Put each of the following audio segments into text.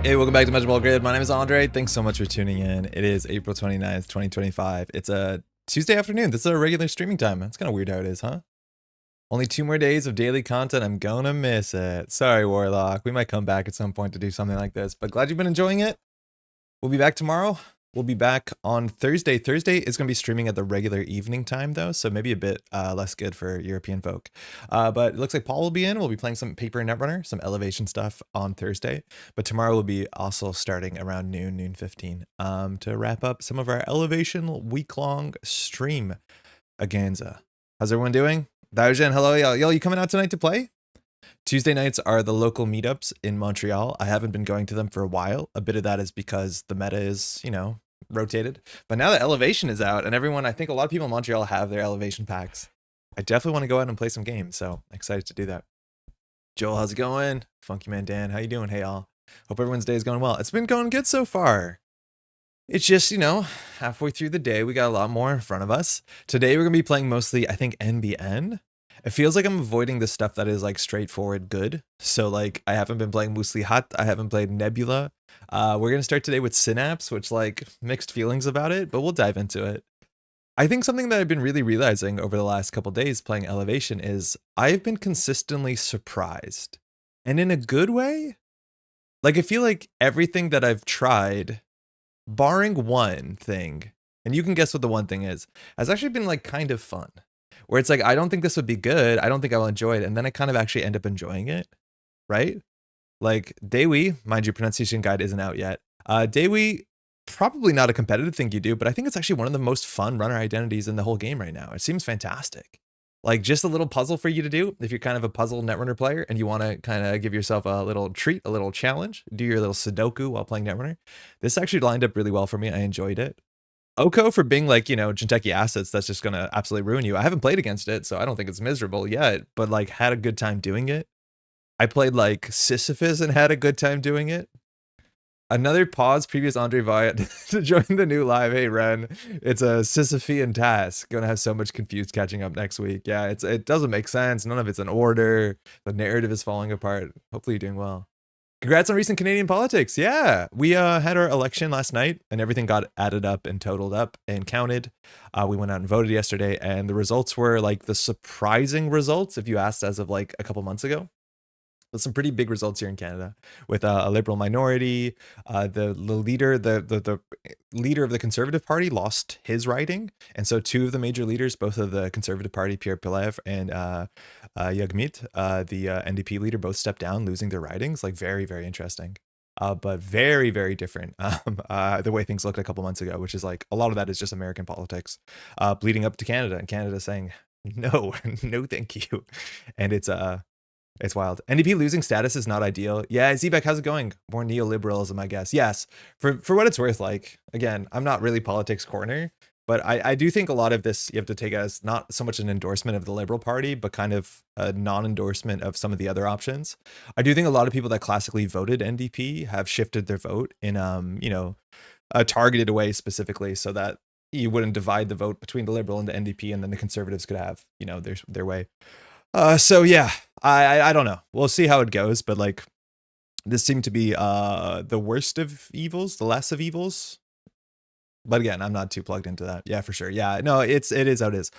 Hey, welcome back to Métropole Grid. My name is Andre. Thanks so much for tuning in. It is April 29th, 2025. It's a Tuesday afternoon. This is our regular streaming time. It's kind of weird how it is, huh? Only 2 more days of daily content. I'm gonna miss it. Sorry, Warlock. We might come back at some point to do something like this, but glad you've been enjoying it. We'll be back tomorrow. We'll be back on Thursday. Thursday is going to be streaming at the regular evening time, though, so maybe a bit less good for European folk. But it looks like Paul will be in. We'll be playing some Paper Netrunner, some elevation stuff on Thursday. But tomorrow will be also starting around noon 15, to wrap up some of our elevation week-long stream aganza. How's everyone doing? Daojen, hello, y'all. Y'all, you coming out tonight to play? Tuesday nights are the local meetups in Montreal. I haven't been going to them for a while. A bit of that is because the meta is, you know, rotated. But now that Elevation is out and everyone, I think a lot of people in Montreal have their Elevation packs. I definitely want to go out and play some games, so excited to do that. Joel, how's it going? Funky Man Dan, how you doing? Hey, all. Hope everyone's day is going well. It's been going good so far. It's just, you know, halfway through the day, we got a lot more in front of us. Today, we're going to be playing mostly, I think, NBN. It feels like I'm avoiding the stuff that is like straightforward good. So like I haven't been playing Musli Hat. I haven't played Nebula. We're going to start today with Synapse, which like mixed feelings about it, but we'll dive into it. I think something that I've been really realizing over the last couple days playing Elevation is I've been consistently surprised, and in a good way. Like I feel like everything that I've tried, barring one thing, and you can guess what the one thing is, has actually been like kind of fun. Where it's like, I don't think this would be good. I don't think I'll enjoy it. And then I kind of actually end up enjoying it, right? Like Dewi, mind you, pronunciation guide isn't out yet. Dewi, probably not a competitive thing you do, but I think it's actually one of the most fun runner identities in the whole game right now. It seems fantastic. Like just a little puzzle for you to do if you're kind of a puzzle Netrunner player and you want to kind of give yourself a little treat, a little challenge, do your little Sudoku while playing Netrunner. This actually lined up really well for me. I enjoyed it. Oko for being like, you know, Jinteki assets, that's just going to absolutely ruin you. I haven't played against it, so I don't think it's miserable yet, but like had a good time doing it. I played like Sisyphus and had a good time doing it. Another pause, previous Andre Viat to join the new live. Hey, Ren, it's a Sisyphean task. Gonna have so much confused catching up next week. Yeah, it doesn't make sense. None of it's in order. The narrative is falling apart. Hopefully you're doing well. Congrats on recent Canadian politics. Yeah, we had our election last night and everything got added up and totaled up and counted. We went out and voted yesterday and the results were like the surprising results if you asked as of like a couple months ago. There's some pretty big results here in Canada with a liberal minority. The leader of the Conservative Party lost his riding. And so two of the major leaders, both of the Conservative Party, Pierre Pilev and Yagmit, the NDP leader, both stepped down, losing their ridings. Like very, very interesting. But very, very different the way things looked a couple months ago, which is like a lot of that is just American politics bleeding up to Canada and Canada saying, no, no, thank you. And it's wild. NDP losing status is not ideal. Yeah, Zebek, how's it going? More neoliberalism, I guess. Yes, for what it's worth, like, again, I'm not really politics corner, but I do think a lot of this you have to take as not so much an endorsement of the Liberal Party, but kind of a non-endorsement of some of the other options. I do think a lot of people that classically voted NDP have shifted their vote in, you know, a targeted way specifically so that you wouldn't divide the vote between the Liberal and the NDP, and then the Conservatives could have, you know, their way. So yeah, I don't know. We'll see how it goes, but like this seemed to be the worst of evils, the less of evils. But again, I'm not too plugged into that. Yeah, for sure. Yeah, no, it is how it is.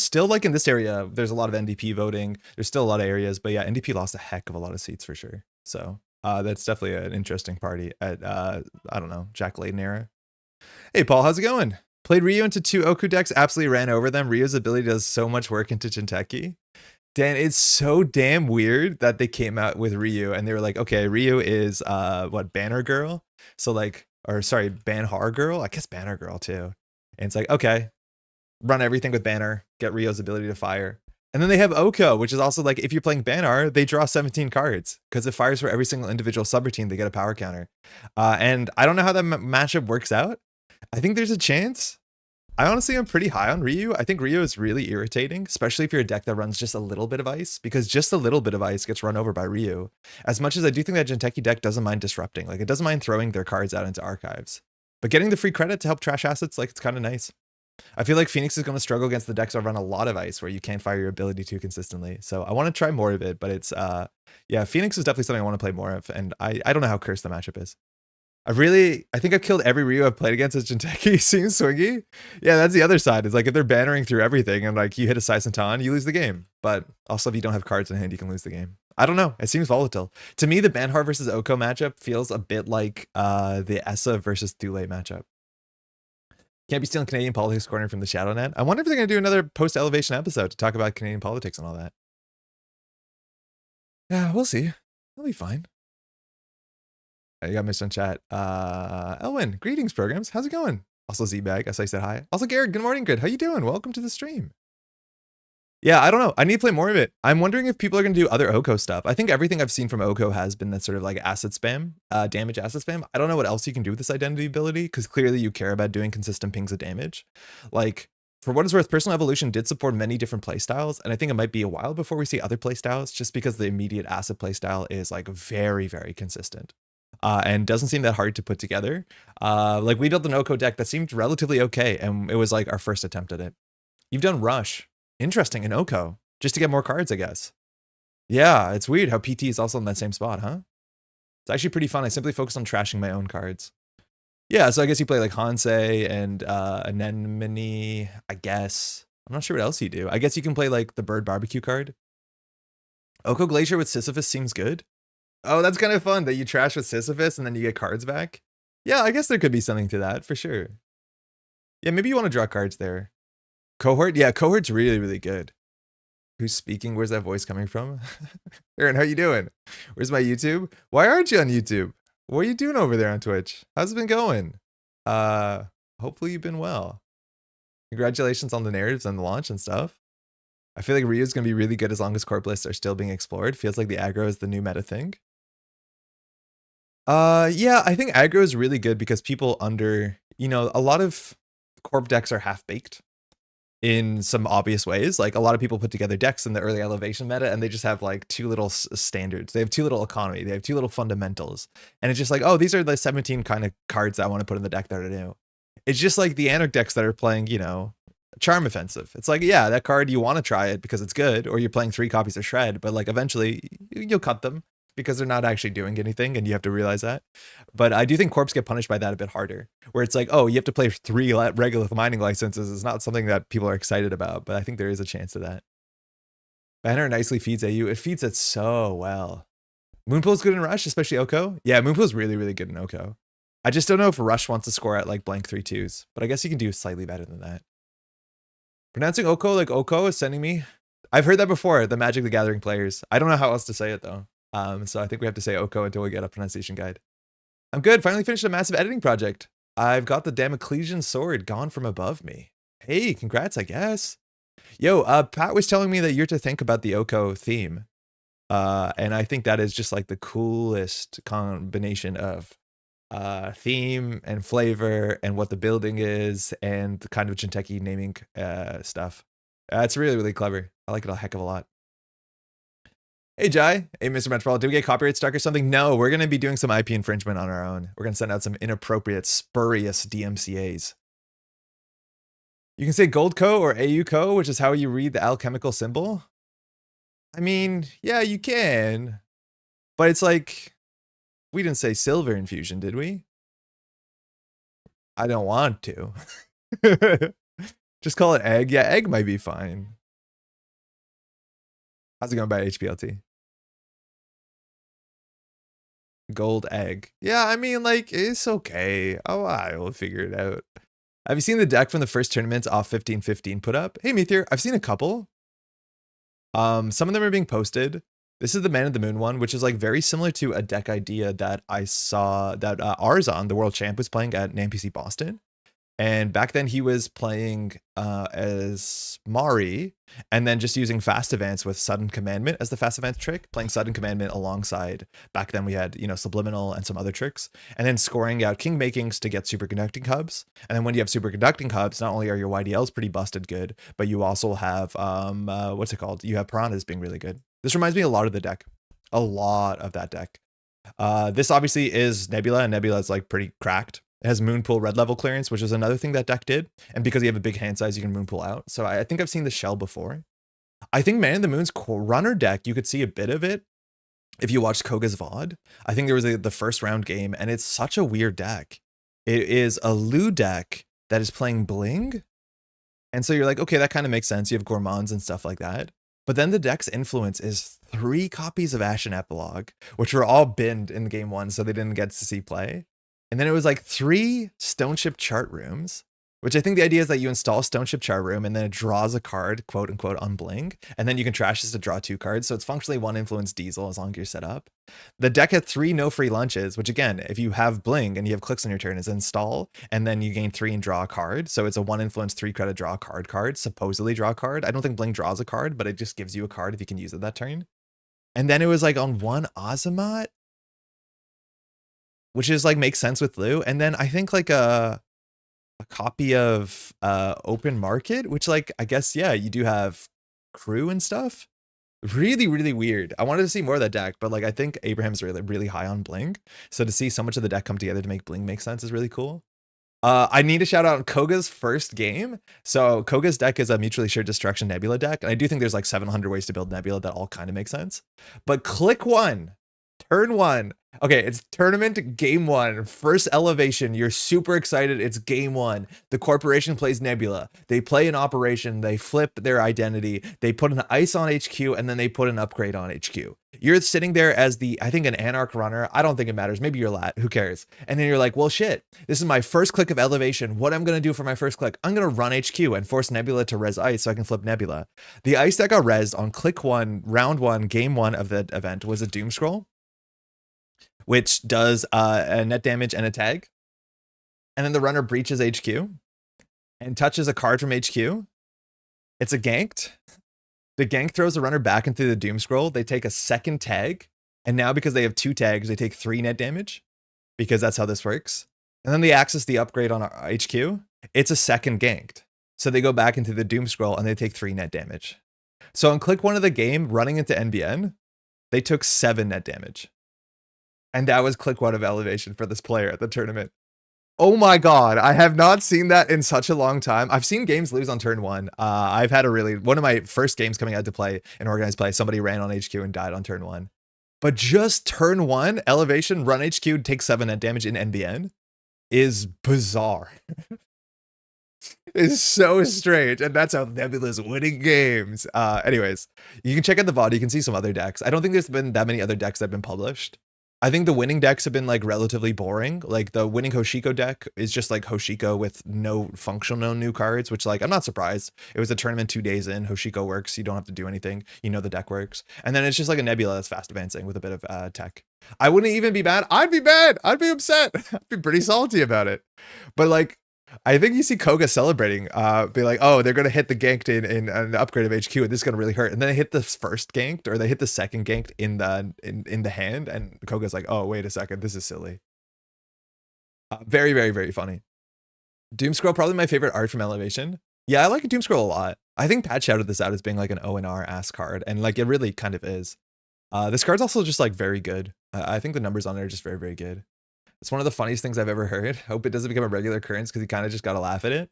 Still like in this area, there's a lot of NDP voting. There's still a lot of areas, but yeah, NDP lost a heck of a lot of seats for sure. So that's definitely an interesting party at I don't know, Jack Layden era. Hey Paul, how's it going? Played Ryu into 2 Oku decks, absolutely ran over them. Ryu's ability does so much work into Jinteki. Dan, it's so damn weird that they came out with Ryu and they were like, okay, Ryu is what, Banner Girl? So like, or sorry, Banhar Girl? I guess Banner Girl too. And it's like, okay, run everything with Banner, get Ryu's ability to fire. And then they have Oko, which is also like, if you're playing Banner, they draw 17 cards because it fires for every single individual subroutine, they get a power counter. And I don't know how that matchup works out. I think there's a chance. I honestly am pretty high on Ryu. I think Ryu is really irritating, especially if you're a deck that runs just a little bit of ice, because just a little bit of ice gets run over by Ryu. As much as I do think that Jinteki deck doesn't mind disrupting, like it doesn't mind throwing their cards out into archives. But getting the free credit to help trash assets, like it's kind of nice. I feel like Phoenix is going to struggle against the decks that run a lot of ice where you can't fire your ability too consistently. So I want to try more of it, but it's, yeah, Phoenix is definitely something I want to play more of. And I don't know how cursed the matchup is. I think I've killed every Ryu I've played against as Jinteki. Seems swingy. Yeah, that's the other side. It's like if they're bannering through everything and like you hit a Saisentan, you lose the game. But also if you don't have cards in hand, you can lose the game. I don't know. It seems volatile. To me, the Banhar versus Oko matchup feels a bit like the Essa versus Thule matchup. Can't be stealing Canadian politics corner from the Shadow Net. I wonder if they're going to do another post-elevation episode to talk about Canadian politics and all that. Yeah, we'll see. It'll be fine. You got missed on chat. Elwin, greetings, programs. How's it going? Also, Z-Bag, as I said hi. Also, Garrett, good morning, good. How you doing? Welcome to the stream. Yeah, I don't know. I need to play more of it. I'm wondering if people are going to do other Oko stuff. I think everything I've seen from Oko has been that sort of like acid spam, damage acid spam. I don't know what else you can do with this identity ability, because clearly you care about doing consistent pings of damage. Like, for what it's worth, Personal Evolution did support many different playstyles, and I think it might be a while before we see other playstyles, just because the immediate acid playstyle is like very, very consistent. And doesn't seem that hard to put together. Like we built an Oko deck that seemed relatively okay, and it was like our first attempt at it. You've done Rush. Interesting, in Oko. Just to get more cards, I guess. Yeah, it's weird how PT is also in that same spot, huh? It's actually pretty fun. I simply focus on trashing my own cards. Yeah, so I guess you play like Hansei and Anemone, I guess. I'm not sure what else you do. I guess you can play like the Bird Barbecue card. Oko Glacier with Sisyphus seems good. Oh, that's kind of fun that you trash with Sisyphus and then you get cards back. Yeah, I guess there could be something to that for sure. Yeah, maybe you want to draw cards there. Cohort? Yeah, Cohort's really, really good. Who's speaking? Where's that voice coming from? Aaron, how you doing? Where's my YouTube? Why aren't you on YouTube? What are you doing over there on Twitch? How's it been going? Hopefully you've been well. Congratulations on the narratives and the launch and stuff. I feel like Ryu's going to be really good as long as corp lists are still being explored. Feels like the aggro is the new meta thing. Yeah, I think aggro is really good because people a lot of corp decks are half-baked in some obvious ways. Like a lot of people put together decks in the early elevation meta and they just have like too little standards. They have too little economy. They have too little fundamentals. And it's just like, oh, these are the 17 kind of cards that I want to put in the deck that are new. It's just like the Anarch decks that are playing, Charm Offensive. It's like, yeah, that card, you want to try it because it's good, or you're playing 3 copies of Shred, but like eventually you'll cut them because they're not actually doing anything, and you have to realize that. But I do think corps get punished by that a bit harder, where it's like, oh, you have to play 3 regular mining licenses. It's not something that people are excited about, but I think there is a chance of that. Banner nicely feeds AU. It feeds it so well. Moonpool's good in Rush, especially Oko. Yeah, Moonpool's really, really good in Oko. I just don't know if Rush wants to score at like blank 3/2s, but I guess you can do slightly better than that. Pronouncing Oko like Oko is sending me. I've heard that before, the Magic the Gathering players. I don't know how else to say it though. So I think we have to say Oko until we get a pronunciation guide. I'm good. Finally finished a massive editing project. I've got the Damoclesian sword gone from above me. Hey, congrats, I guess. Yo, Pat was telling me that you're to think about the Oko theme. And I think that is just like the coolest combination of theme and flavor and what the building is and the kind of Jinteki naming stuff. It's really, really clever. I like it a heck of a lot. Hey, Jai. Hey, Mr. Metropole. Did we get copyright struck or something? No, we're going to be doing some IP infringement on our own. We're going to send out some inappropriate, spurious DMCAs. You can say Gold Co or AU Co, which is how you read the alchemical symbol. I mean, yeah, you can. But it's like, we didn't say silver infusion, did we? I don't want to. Just call it egg. Yeah, egg might be fine. How's it going by HPLT? Gold egg. Yeah, I mean, like, it's okay. Oh, I will figure it out. Have you seen the deck from the first tournaments off 15-15 put up? Hey, Mitra, I've seen a couple. Some of them are being posted. This is the Man of the Moon one, which is like very similar to a deck idea that I saw that Arzon, the world champ, was playing at NAMPC Boston. And back then he was playing as Mari and then just using Fast Advance with Sudden Commandment as the Fast Advance trick, playing Sudden Commandment alongside. Back then we had, Subliminal and some other tricks, and then scoring out King Makings to get Superconducting Hubs. And then when you have Superconducting Hubs, not only are your YDLs pretty busted good, but you also have, what's it called? You have Piranhas being really good. This reminds me a lot of the deck. A lot of that deck. This obviously is Nebula, and Nebula is like pretty cracked. It has Moonpool red level clearance, which is another thing that deck did. And because you have a big hand size, you can Moonpool out. So I think I've seen the shell before. I think Man in the Moon's runner deck, you could see a bit of it if you watched Koga's VOD. I think there was the first round game, and it's such a weird deck. It is a Lu deck that is playing Bling. And so you're like, okay, that kind of makes sense. You have Gourmands and stuff like that. But then the deck's influence is 3 copies of Ashen Epilogue, which were all binned in game 1, so they didn't get to see play. And then it was like 3 Stoneship Chart Rooms, which I think the idea is that you install Stoneship Chart Room and then it draws a card, quote unquote, on Bling. And then you can trash this to draw 2 cards. So it's functionally 1 influence Diesel as long as you're set up. The deck had 3 no free lunches, which again, if you have Bling and you have clicks on your turn, is install and then you gain 3 and draw a card. So it's a 1 influence 3 credit draw a card, supposedly draw a card. I don't think Bling draws a card, but it just gives you a card if you can use it that turn. And then it was like on 1 Azamat, which is like makes sense with Lu. And then I think like a copy of Open Market, which like, I guess, yeah, you do have crew and stuff. Really, really weird. I wanted to see more of that deck, but like I think Abraham's really, really high on Bling. So to see so much of the deck come together to make Bling make sense is really cool. I need to shout out Koga's first game. So Koga's deck is a mutually shared destruction Nebula deck. And I do think there's like 700 ways to build Nebula that all kind of make sense. But click 1, turn 1. Okay, it's tournament game 1, first elevation. You're super excited. It's game 1. The corporation plays Nebula. They play an operation. They flip their identity. They put an ice on HQ and then they put an upgrade on HQ. You're sitting there as I think an Anarch runner. I don't think it matters. Maybe you're lat. Who cares? And then you're like, well, shit, this is my first click of elevation. What I'm going to do for my first click, I'm going to run HQ and force Nebula to res ice so I can flip Nebula. The ice that got resed on click 1, round 1, game 1 of the event was a Doom Scroll, which does a net damage and a tag. And then the runner breaches HQ and touches a card from HQ. It's a ganked. The gank throws the runner back into the Doom Scroll. They take a second tag. And now because they have 2 tags, they take 3 net damage because that's how this works. And then they access the upgrade on HQ. It's a second ganked. So they go back into the Doom Scroll and they take 3 net damage. So on click 1 of the game, running into NBN, they took 7 net damage. And that was click 1 of elevation for this player at the tournament. Oh my God. I have not seen that in such a long time. I've seen games lose on turn 1. I've had one of my first games coming out to play an organized play, somebody ran on HQ and died on turn 1. But just turn 1, elevation, run HQ, take 7 net damage in NBN is bizarre. It's so strange. And that's how Nebula's winning games. Anyways, you can check out the VOD. You can see some other decks. I don't think there's been that many other decks that have been published. I think the winning decks have been like relatively boring. Like the winning Hoshiko deck is just like Hoshiko with no functional new cards, which like I'm not surprised. It was a tournament 2 days in. Hoshiko works. You don't have to do anything. You know the deck works. And then it's just like a Nebula that's fast advancing with a bit of tech. I wouldn't even be mad. I'd be mad. I'd be upset. I'd be pretty salty about it. But like, I think you see Koga celebrating, be like, oh, they're going to hit the ganked in an upgrade of HQ and this is going to really hurt. And then they hit the first ganked or they hit the second ganked in the hand. And Koga's like, oh, wait a second. This is silly. Very, very, very funny. Doom Scroll, probably my favorite art from Elevation. Yeah, I like Doom Scroll a lot. I think Pat shouted this out as being like an ONR ass card. And like, it really kind of is. This card's also just like very good. I think the numbers on it are just very, very good. It's one of the funniest things I've ever heard. Hope it doesn't become a regular occurrence because you kind of just got to laugh at it.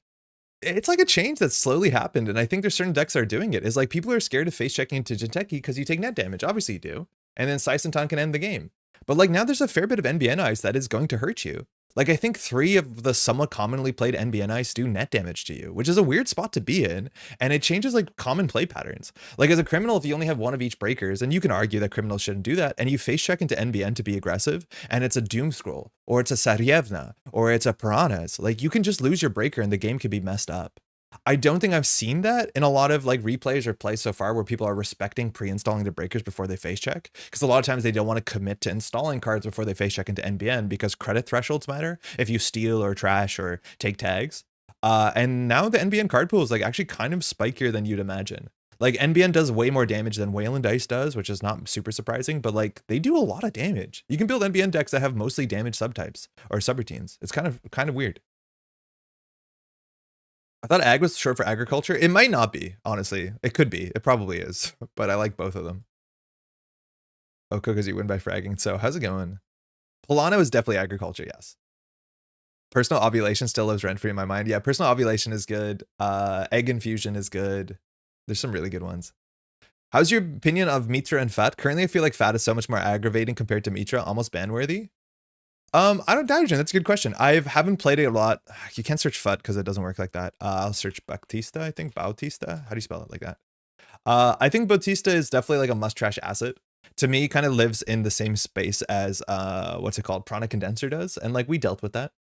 It's like a change that's slowly happened. And I think there's certain decks that are doing it. It's like people are scared of face checking into Jinteki because you take net damage. Obviously you do. And then Saisentan can end the game. But like now there's a fair bit of NBN ice that is going to hurt you. Like I think 3 of the somewhat commonly played NBN ice do net damage to you, which is a weird spot to be in. And it changes like common play patterns. Like as a criminal, if you only have 1 of each breakers, and you can argue that criminals shouldn't do that, and you face check into NBN to be aggressive, and it's a Doom Scroll, or it's a Saryevna, or it's a Piranhas, like you can just lose your breaker and the game could be messed up. I don't think I've seen that in a lot of like replays or plays so far where people are respecting pre-installing the breakers before they face check. Because a lot of times they don't want to commit to installing cards before they face check into NBN because credit thresholds matter if you steal or trash or take tags. And now the NBN card pool is like actually kind of spikier than you'd imagine. Like NBN does way more damage than Wayland Ice does, which is not super surprising, but like they do a lot of damage. You can build NBN decks that have mostly damaged subtypes or subroutines. It's kind of weird. I thought ag was short for agriculture. It might not be, honestly. It could be. It probably is, but I like both of them. Oh, because you win by fragging. So how's it going? Polano is definitely agriculture, yes. Personal ovulation still lives rent free in my mind. Yeah, personal ovulation is good. Egg infusion is good. There's some really good ones. How's your opinion of Mitra and Fat? Currently, I feel like Fat is so much more aggravating compared to Mitra, almost ban-worthy. I don't doubt you. That's a good question. I haven't played it a lot. You can't search FUT because it doesn't work like that. I'll search Baotixita, I think. Baotixita? How do you spell it like that? I think Bautista is definitely like a must trash asset. To me, kind of lives in the same space as what's it called? Prana Condenser does. And like we dealt with that.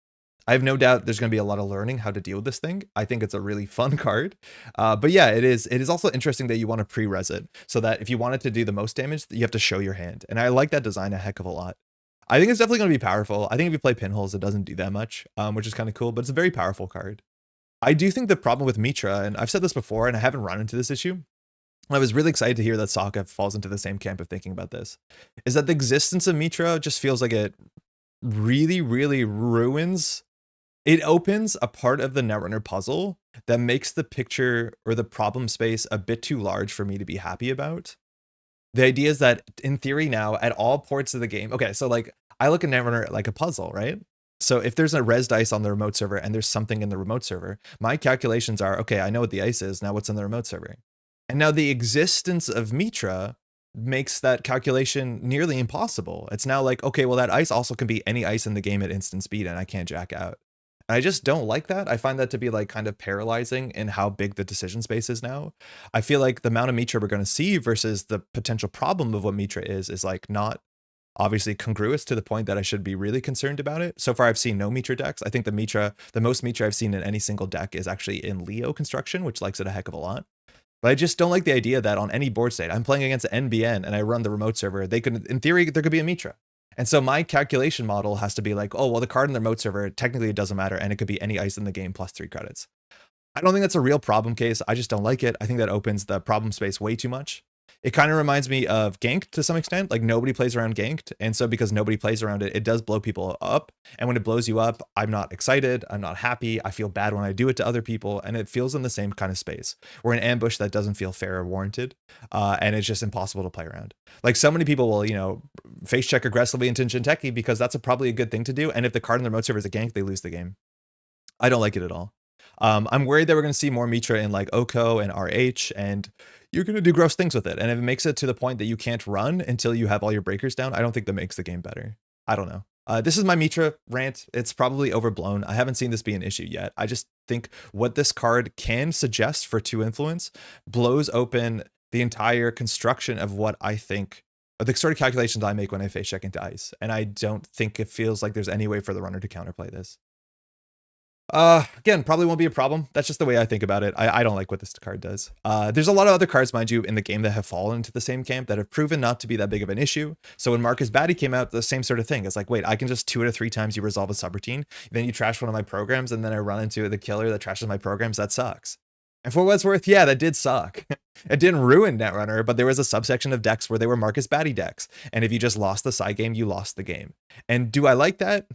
I have no doubt there's going to be a lot of learning how to deal with this thing. I think it's a really fun card. But yeah, it is also interesting that you want to pre-res it so that if you want it to do the most damage, you have to show your hand. And I like that design a heck of a lot. I think it's definitely going to be powerful. I think if you play pinholes, it doesn't do that much, which is kind of cool, but it's a very powerful card. I do think the problem with Mitra, and I've said this before, and I haven't run into this issue, I was really excited to hear that Sokka falls into the same camp of thinking about this, is that the existence of Mitra just feels like it really, really ruins. It opens a part of the Netrunner puzzle that makes the picture or the problem space a bit too large for me to be happy about. The idea is that in theory now at all ports of the game, okay, so like I look at Netrunner like a puzzle, right? So if there's a res dice on the remote server and there's something in the remote server, my calculations are, okay, I know what the ice is, now what's in the remote server? And now the existence of Mitra makes that calculation nearly impossible. It's now like, okay, well that ice also can be any ice in the game at instant speed and I can't jack out. I just don't like that. I find that to be like kind of paralyzing in how big the decision space is now. I feel like the amount of Mitra we're going to see versus the potential problem of what Mitra is like not obviously congruous to the point that I should be really concerned about it. So far, I've seen no Mitra decks. I think the most Mitra I've seen in any single deck is actually in Leo construction, which likes it a heck of a lot. But I just don't like the idea that on any board state, I'm playing against NBN and I run the remote server, they could, in theory, there could be a Mitra. And so my calculation model has to be like, oh, well, the card in the remote server, technically it doesn't matter. And it could be any ice in the game plus 3 credits. I don't think that's a real problem case. I just don't like it. I think that opens the problem space way too much. It kind of reminds me of Ganked to some extent. Like nobody plays around Ganked. And so because nobody plays around it, it does blow people up. And when it blows you up, I'm not excited. I'm not happy. I feel bad when I do it to other people. And it feels in the same kind of space. We're in ambush that doesn't feel fair or warranted. And it's just impossible to play around. Like so many people will, you know, face check aggressively into Jinteki because that's probably a good thing to do. And if the card in the remote server is a gank, they lose the game. I don't like it at all. I'm worried that we're going to see more Mitra in like Oko and RH, and you're going to do gross things with it. And if it makes it to the point that you can't run until you have all your breakers down, I don't think that makes the game better. I don't know. This is my Mitra rant. It's probably overblown. I haven't seen this be an issue yet. I just think what this card can suggest for 2 influence blows open the entire construction of what I think, or the sort of calculations I make when I face check into ice. And I don't think it feels like there's any way for the runner to counterplay this. Again, probably won't be a problem. That's just the way I think about it. I don't like what this card does. There's a lot of other cards, mind you, in the game that have fallen into the same camp that have proven not to be that big of an issue. So when Marcus Batty came out, the same sort of thing. It's like, wait, I can just 2 out of 3 times you resolve a subroutine, then you trash one of my programs, and then I run into the killer that trashes my programs. That sucks. And for what it's worth, yeah, that did suck. It didn't ruin Netrunner, but there was a subsection of decks where they were Marcus Batty decks. And if you just lost the side game, you lost the game. And do I like that?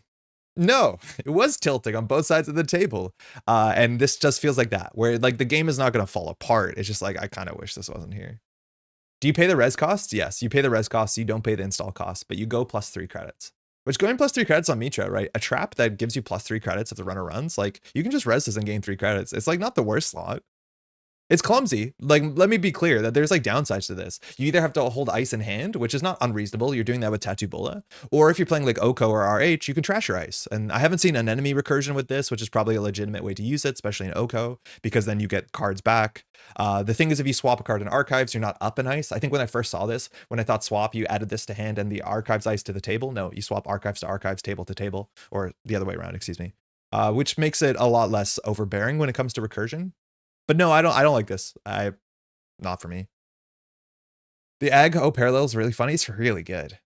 No, it was tilting on both sides of the table. And this just feels like that, where like the game is not going to fall apart. It's just like, I kind of wish this wasn't here. Do you pay the res costs? Yes, you pay the res costs. You don't pay the install costs, but you go plus 3 credits. Which going plus 3 credits on Mitra, right? A trap that gives you plus 3 credits if the runner runs, like you can just res this and gain 3 credits. It's like not the worst slot. It's clumsy. Like, let me be clear that there's like downsides to this. You either have to hold ice in hand, which is not unreasonable. You're doing that with Tattoo Bola. Or if you're playing like Oko or RH, you can trash your ice. And I haven't seen an enemy recursion with this, which is probably a legitimate way to use it, especially in Oko, because then you get cards back. The thing is, if you swap a card in archives, you're not up in ice. I think when I first saw this, when I thought swap, you added this to hand and the archives ice to the table. No, you swap archives to archives, table to table, or the other way around, excuse me. Which makes it a lot less overbearing when it comes to recursion. But no, I don't like this. Not for me. The ag parallel is really funny. It's really good.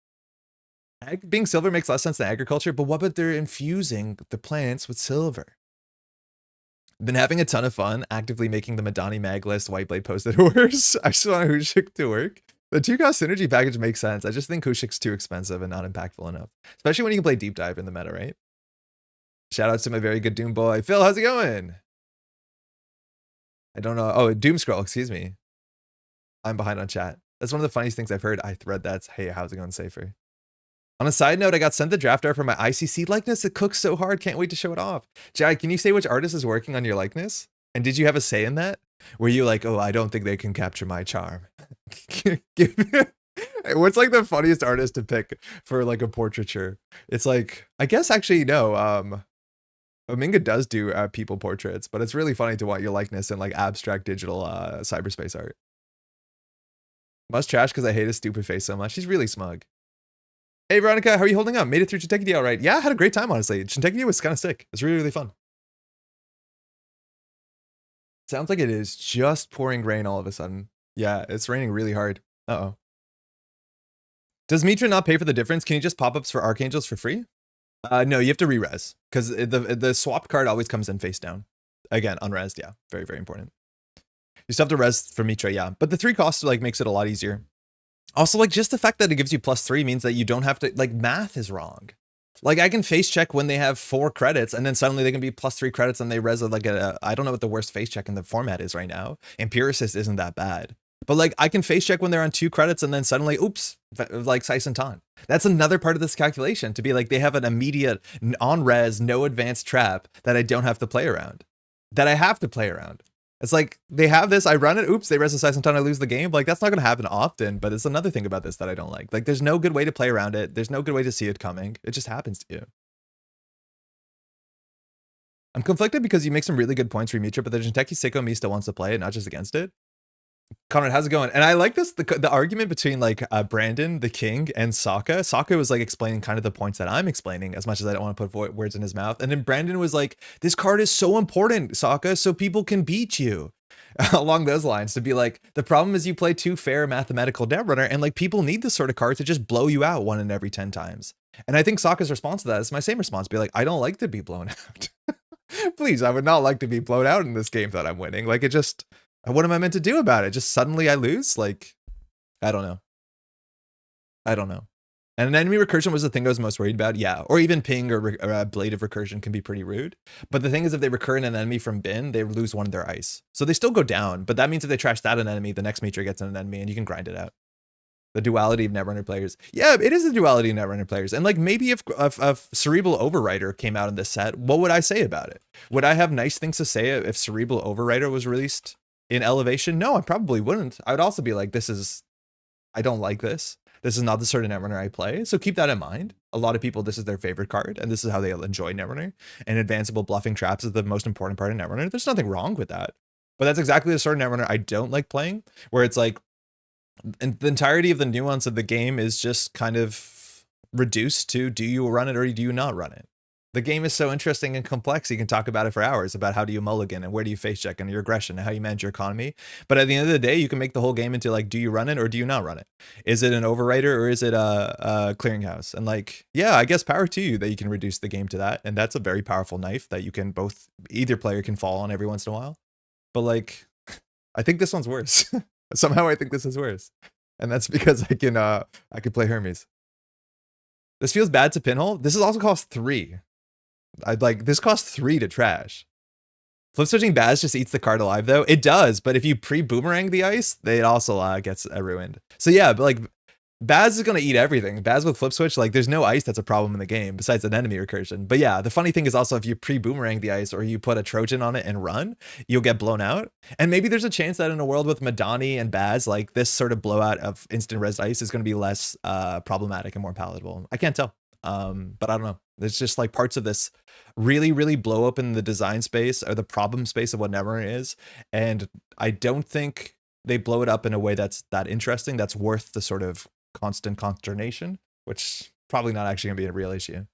Ag being silver makes less sense than agriculture, but what about they're infusing the plants with silver? Been having a ton of fun actively making the Madani mag list Whiteblade posted horse. I just want Hushik to work. The 2-cost synergy package makes sense. I just think Hushik's too expensive and not impactful enough. Especially when you can play deep dive in the meta, right? Shout out to my very good Doom boy. Phil, how's it going? I don't know. Oh, Doom Scroll, excuse me. I'm behind on chat. That's one of the funniest things I've heard. I read that's, hey, how's it going, Safer? On a side note, I got sent the draft art for my ICC likeness. It cooks so hard. Can't wait to show it off. Jack, can you say which artist is working on your likeness? And did you have a say in that? Were you like, oh, I don't think they can capture my charm? What's like the funniest artist to pick for like a portraiture? It's like, I guess actually, no. Ominga does do people portraits, but it's really funny to want your likeness in like abstract digital cyberspace art. Must trash because I hate his stupid face so much. He's really smug. Hey Veronica, how are you holding up? Made it through Shintekiya all right? Yeah, I had a great time, honestly. Shintekiya was kind of sick. It's really, really fun. Sounds like it is just pouring rain all of a sudden. Yeah, it's raining really hard. Uh-oh. Does Mitra not pay for the difference? Can you just pop-ups for Archangels for free? No, you have to re-res, because the swap card always comes in face down. Again, unresed, yeah. Very, very important. You still have to res for Mitra, yeah. But the 3 cost like makes it a lot easier. Also, like, just the fact that it gives you +3 means that you don't have to, like, math is wrong. Like, I can face check when they have 4 credits, and then suddenly they can be +3 credits, and they res like I don't know what the worst face check in the format is right now. Empiricist isn't that bad. But, like, I can face check when they're on 2 credits, and then suddenly, oops, like, Sice and Taunt. That's another part of this calculation, to be like, they have an immediate, on-res, no advanced trap that I don't have to play around. That I have to play around. It's like, they have this, I run it, oops, they res a Sice and Taunt, I lose the game. Like, that's not going to happen often, but it's another thing about this that I don't like. Like, there's no good way to play around it. There's no good way to see it coming. It just happens to you. I'm conflicted because you make some really good points for Mitra, but the Jinteki Sicko me still wants to play it, not just against it. Conrad, how's it going? And I like this, the argument between like Brandon, the king, and Sokka. Sokka was like explaining kind of the points that I'm explaining, as much as I don't want to put words in his mouth. And then Brandon was like, this card is so important, Sokka, so people can beat you. Along those lines, to be like, the problem is you play too fair mathematical Netrunner, and like people need this sort of card to just blow you out 1 in every 10 times. And I think Sokka's response to that is my same response, be like, I don't like to be blown out. Please, I would not like to be blown out in this game that I'm winning. Like, it just, what am I meant to do about it? Just suddenly I lose? Like, I don't know. I don't know. And an enemy recursion was the thing I was most worried about. Yeah, or even ping or blade of recursion can be pretty rude. But the thing is, if they recur an enemy from bin, they lose 1 of their ice. So they still go down, but that means if they trash that an enemy, the next Mitra gets an enemy and you can grind it out. The duality of Netrunner players. Yeah, it is a duality of Netrunner players. And like, maybe if Cerebral Overrider came out in this set, what would I say about it? Would I have nice things to say if Cerebral Overrider was released in Elevation? No, I probably wouldn't. I would also be like, I don't like this. This is not the sort of Netrunner I play. So keep that in mind. A lot of people, this is their favorite card, and this is how they enjoy Netrunner. And advanceable bluffing traps is the most important part of Netrunner. There's nothing wrong with that. But that's exactly the sort of Netrunner I don't like playing, where it's like, and the entirety of the nuance of the game is just kind of reduced to, do you run it or do you not run it? The game is so interesting and complex. You can talk about it for hours, about how do you mulligan and where do you face check and your aggression and how you manage your economy. But at the end of the day, you can make the whole game into like, do you run it or do you not run it? Is it an overrider or is it a clearinghouse? And like, yeah, I guess power to you that you can reduce the game to that. And that's a very powerful knife that you can both, either player can fall on every once in a while. But like, I think this one's worse. Somehow I think this is worse. And that's because I can play Hermes. This feels bad to Pinhole. This is also cost 3. This costs 3 to trash. Flip switching Baz just eats the card alive though. It does, but if you pre-boomerang the ice, it also gets ruined. So yeah, but like Baz is gonna eat everything. Baz with flip switch, like there's no ice that's a problem in the game besides an enemy recursion. But yeah, the funny thing is also if you pre-boomerang the ice or you put a Trojan on it and run, you'll get blown out. And maybe there's a chance that in a world with Madani and Baz, like this sort of blowout of instant res ice is gonna be less problematic and more palatable. I can't tell. But I don't know. There's just like parts of this really, really blow up in the design space or the problem space of what Netrunner is. And I don't think they blow it up in a way that's that interesting. That's worth the sort of constant consternation, which probably not actually gonna be a real issue.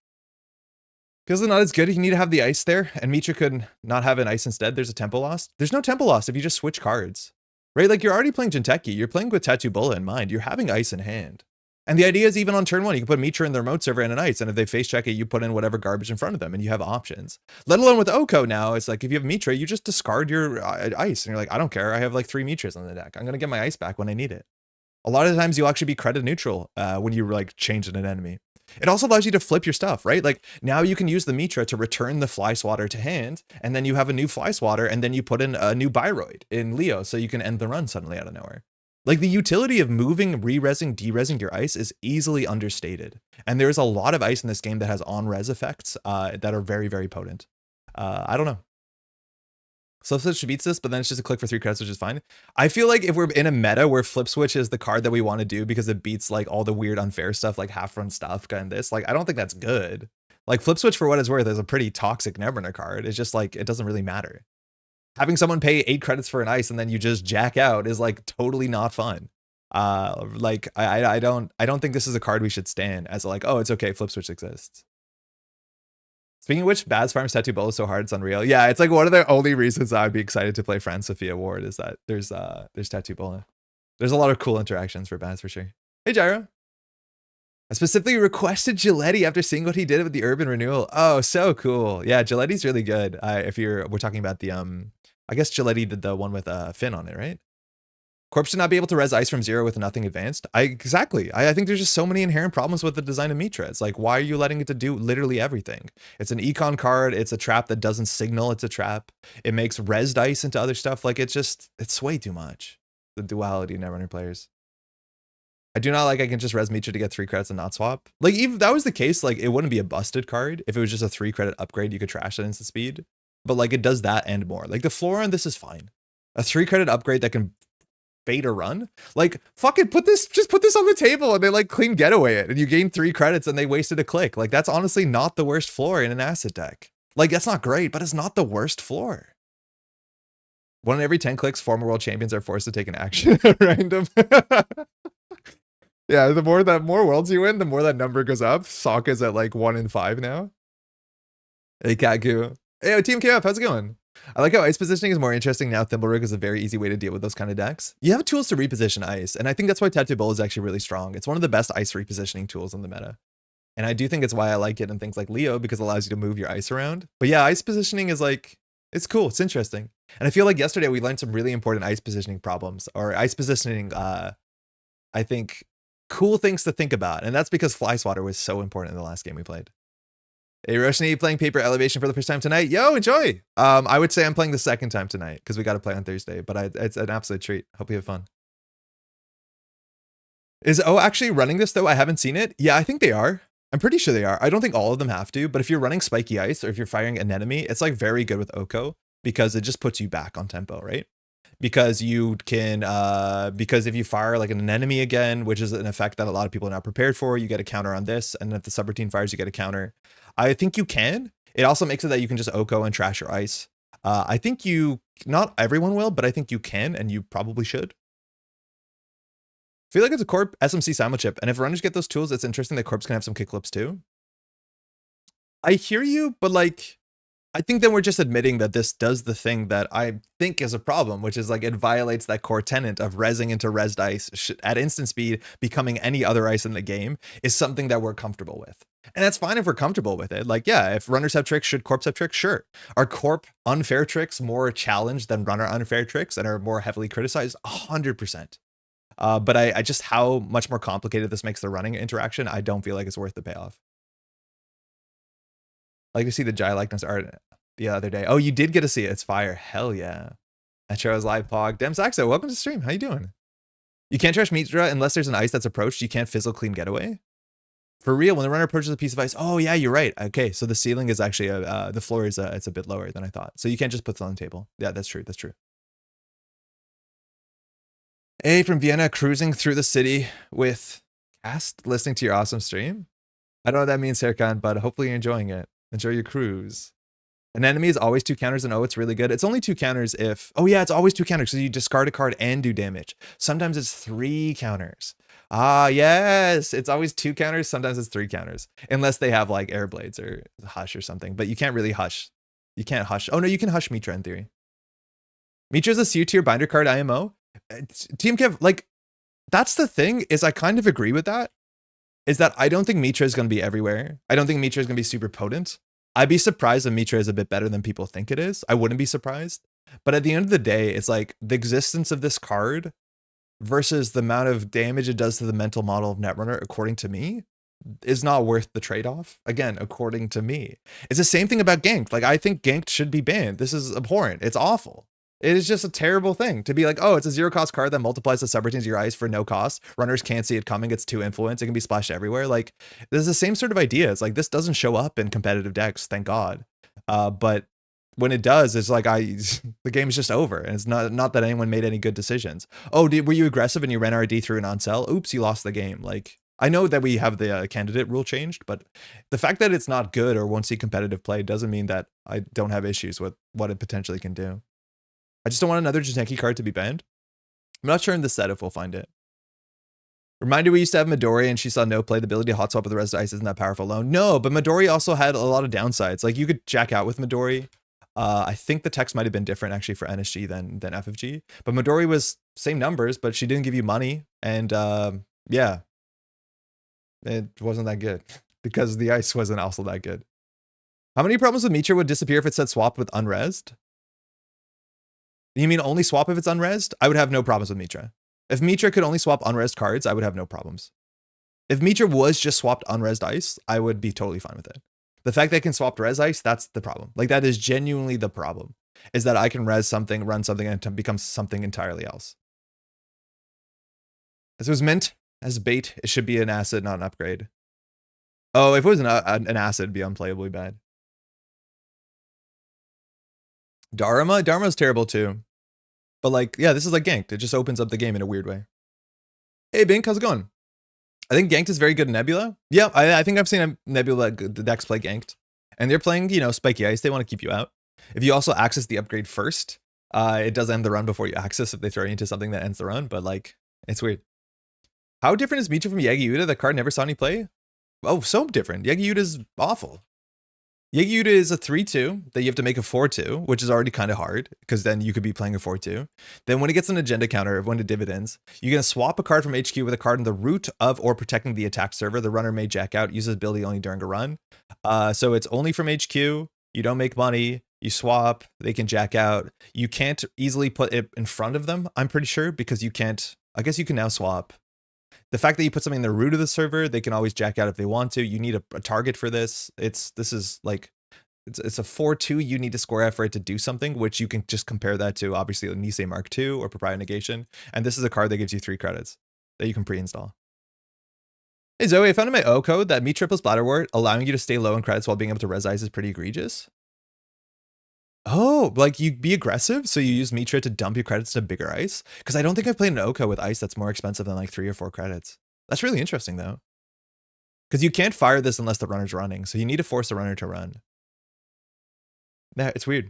Because it's not as good. You need to have the ice there, and Mitra could not have an ice instead. There's a tempo loss. There's no tempo loss if you just switch cards, right? Like you're already playing Jinteki. You're playing with Tattoo Bulla in mind. You're having ice in hand. And the idea is even on turn 1, you can put Mitra in the remote server and an ice. And if they face check it, you put in whatever garbage in front of them and you have options. Let alone with Oko now, it's like if you have Mitra, you just discard your ice. And you're like, I don't care. I have like 3 Mitras on the deck. I'm going to get my ice back when I need it. A lot of the times you'll actually be credit neutral when you like change an enemy. It also allows you to flip your stuff, right? Like now you can use the Mitra to return the Fly Swatter to hand. And then you have a new Fly Swatter and then you put in a new Byroid in Leo. So you can end the run suddenly out of nowhere. Like the utility of moving, re-resing, de-resing your ice is easily understated. And there's a lot of ice in this game that has on-res effects that are very, very potent. I don't know. Flip Switch beats this, but then it's just a click for 3 credits, which is fine. I feel like if we're in a meta where Flip Switch is the card that we want to do because it beats like all the weird unfair stuff like half run stuff and this, like I don't think that's good. Like Flip Switch, for what it's worth, is a pretty toxic Netrunner card. It's just like it doesn't really matter. Having someone pay 8 credits for an ice and then you just jack out is like totally not fun. Like I don't think this is a card we should stand as like, oh, it's okay, Flip Switch exists. Speaking of which, Baz Farm's Tattoo Bowl is so hard, it's unreal. Yeah, it's like one of the only reasons I'd be excited to play Fran Sophia Ward is that there's Tattoo Bowl. There's a lot of cool interactions for Baz for sure. Hey Gyro. I specifically requested Giletti after seeing what he did with the Urban Renewal. Oh, so cool. Yeah, Giletti's really good. We're talking about the I guess Giletti did the one with Finn on it, right? Corpse should not be able to res ice from 0 with nothing advanced. Exactly. I think there's just so many inherent problems with the design of Mitra. It's like, why are you letting it to do literally everything? It's an econ card. It's a trap that doesn't signal it's a trap. It makes res dice into other stuff. Like it's way too much. The duality of Netrunner players. I do not like I can just res Mitra to get 3 credits and not swap. Like even if that was the case, like it wouldn't be a busted card. If it was just a 3 credit upgrade, you could trash it instant speed. But like it does that and more. Like the floor on this is fine. A 3 credit upgrade that can bait a run, like fucking put this on the table and they like clean getaway it and you gain 3 credits and they wasted a click. Like that's honestly not the worst floor in an acid deck. Like that's not great, but it's not the worst floor. 1 in every 10 clicks, former world champions are forced to take an action at random. Yeah, the more worlds you win, the more that number goes up. Sokka's at like 1 in 5 now. Hey Kaku. Hey Team KF, how's it going? I like how ice positioning is more interesting now. Thimblerig is a very easy way to deal with those kind of decks. You have tools to reposition ice, and I think that's why Tattoo Bowl is actually really strong. It's one of the best ice repositioning tools in the meta. And I do think it's why I like it in things like Leo, because it allows you to move your ice around. But yeah, ice positioning is like, it's cool, it's interesting. And I feel like yesterday we learned some really important ice positioning problems, or ice positioning, I think, cool things to think about. And that's because Fly Swatter was so important in the last game we played. Hey, Roshni, playing Paper Elevation for the first time tonight. Yo, enjoy. I would say I'm playing the second time tonight because we got to play on Thursday, but it's an absolute treat. Hope you have fun. Is O actually running this though? I haven't seen it. Yeah, I think they are. I'm pretty sure they are. I don't think all of them have to, but if you're running Spiky Ice or if you're firing an enemy, it's like very good with Oko because it just puts you back on tempo, right? Because you can, because if you fire like an enemy again, which is an effect that a lot of people are not prepared for, you get a counter on this. And if the subroutine fires, you get a counter. I think you can. It also makes it that you can just Oko and trash your ice. I think not everyone will, but I think you can, and you probably should. I feel like it's a Corp SMC Simulchip, and if runners get those tools, it's interesting that Corps can have some kick flips too. I hear you, but like, I think then we're just admitting that this does the thing that I think is a problem, which is like it violates that core tenet of resing into res dice at instant speed, becoming any other ice in the game is something that we're comfortable with. And that's fine if we're comfortable with it. Like, yeah, if runners have tricks, should Corps have tricks? Sure. Are Corp unfair tricks more challenged than runner unfair tricks and are more heavily criticized? 100%. But I just, how much more complicated this makes the running interaction, I don't feel like it's worth the payoff. I like to see the Jai likeness art the other day. Oh, you did get to see it. It's fire. Hell yeah. Metro's live pog. Dem Saxo, welcome to the stream. How you doing? You can't trash Mitra unless there's an ice that's approached. You can't fizzle clean getaway. For real, when the runner approaches a piece of ice. Oh yeah, you're right. Okay, so the ceiling is actually the floor is it's a bit lower than I thought. So you can't just put it on the table. Yeah, that's true. That's true. A from Vienna, cruising through the city with cast, listening to your awesome stream. I don't know what that means, Serkan, but hopefully you're enjoying it. Enjoy your cruise. An enemy is always 2 counters, and oh, it's really good. It's only 2 counters if, oh yeah, it's always 2 counters, so you discard a card and do damage. Sometimes it's 3 counters. Ah, yes, it's always 2 counters, sometimes it's 3 counters. Unless they have like air blades or hush or something, but you can't really hush. You can't hush. Oh no, you can hush Mitra in theory. Mitra's a C tier binder card IMO. Team Kev, like, that's the thing, is I kind of agree with that. Is that I don't think Mitra is going to be everywhere. I don't think Mitra is going to be super potent. I'd be surprised if Mitra is a bit better than people think it is. I wouldn't be surprised. But at the end of the day, it's like the existence of this card versus the amount of damage it does to the mental model of Netrunner, according to me, is not worth the trade-off. Again, according to me. It's the same thing about Ganked. Like, I think Ganked should be banned. This is abhorrent. It's awful. It is just a terrible thing to be like, oh, it's a 0-cost card that multiplies the subroutines of your ice for no cost. Runners can't see it coming. It's 2 influence. It can be splashed everywhere. Like, there's the same sort of idea. It's like, this doesn't show up in competitive decks, thank God. But when it does, it's like, the game's just over. And it's not that anyone made any good decisions. Oh, were you aggressive and you ran RD through an on-sell? Oops, you lost the game. Like, I know that we have the candidate rule changed, but the fact that it's not good or won't see competitive play doesn't mean that I don't have issues with what it potentially can do. I just don't want another Jiteki card to be banned. I'm not sure in the set if we'll find it. Reminder, we used to have Midori and she saw no play. The ability to hot swap with the rest of ice isn't that powerful alone. No, but Midori also had a lot of downsides. Like, you could jack out with Midori. I think the text might have been different actually for NSG than FFG. But Midori was same numbers, but she didn't give you money. And yeah, it wasn't that good because the ice wasn't also that good. How many problems with Mitra would disappear if it said swap with unresed? You mean only swap if it's unresed? I would have no problems with Mitra. If Mitra could only swap unresed cards, I would have no problems. If Mitra was just swapped unresed ice, I would be totally fine with it. The fact that I can swap res ice, that's the problem. Like, that is genuinely the problem, is that I can res something, run something, and it becomes something entirely else. As it was meant as bait, it should be an acid, not an upgrade. Oh, if it was an acid, it'd be unplayably bad. Dharma's terrible too. But like, yeah, this is like Ganked. It just opens up the game in a weird way. Hey, Bink, how's it going? I think Ganked is very good in Nebula. Yeah, I think I've seen Nebula, the decks play Ganked. And they're playing, you know, spiky ice. They want to keep you out. If you also access the upgrade first, it does end the run before you access if they throw you into something that ends the run. But like, it's weird. How different is Mitra from Yagi-Uda? That card never saw any play? Oh, so different. Yagi-Uda is awful. Yagi-Uda is a 3-2 that you have to make a 4-2, which is already kind of hard because then you could be playing a 4-2. Then when it gets an agenda counter, when it dividends, you're going to swap a card from HQ with a card in the root of or protecting the attack server. The runner may jack out, uses ability only during a run. So it's only from HQ. You don't make money. You swap. They can jack out. You can't easily put it in front of them, I'm pretty sure, because you can't. I guess you can now swap. The fact that you put something in the root of the server, they can always jack out if they want to. You need a target for this. This is like, it's a 4-2. You need to score out for it to do something, which you can just compare that to obviously the Nisei Mark II or Proprietary Negation. And this is a card that gives you 3 credits that you can pre-install. Hey Zoe, I found in my O code that Mitra plus Bladderwort allowing you to stay low in credits while being able to res ice is pretty egregious. Oh, like you be aggressive, so you use Mitra to dump your credits to bigger ice? Because I don't think I've played an Oko with ice that's more expensive than like 3 or 4 credits. That's really interesting though. Because you can't fire this unless the runner's running, so you need to force the runner to run. Yeah, it's weird.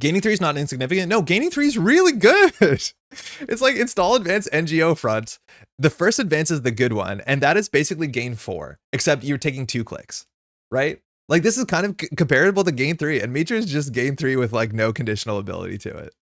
Gaining 3 is not insignificant. No, gaining 3 is really good. It's like install advanced NGO front. The first advance is the good one, and that is basically gain 4, except you're taking 2 clicks, right? Like, this is kind of comparable to gain 3, and Mitra is just gain 3 with like no conditional ability to it.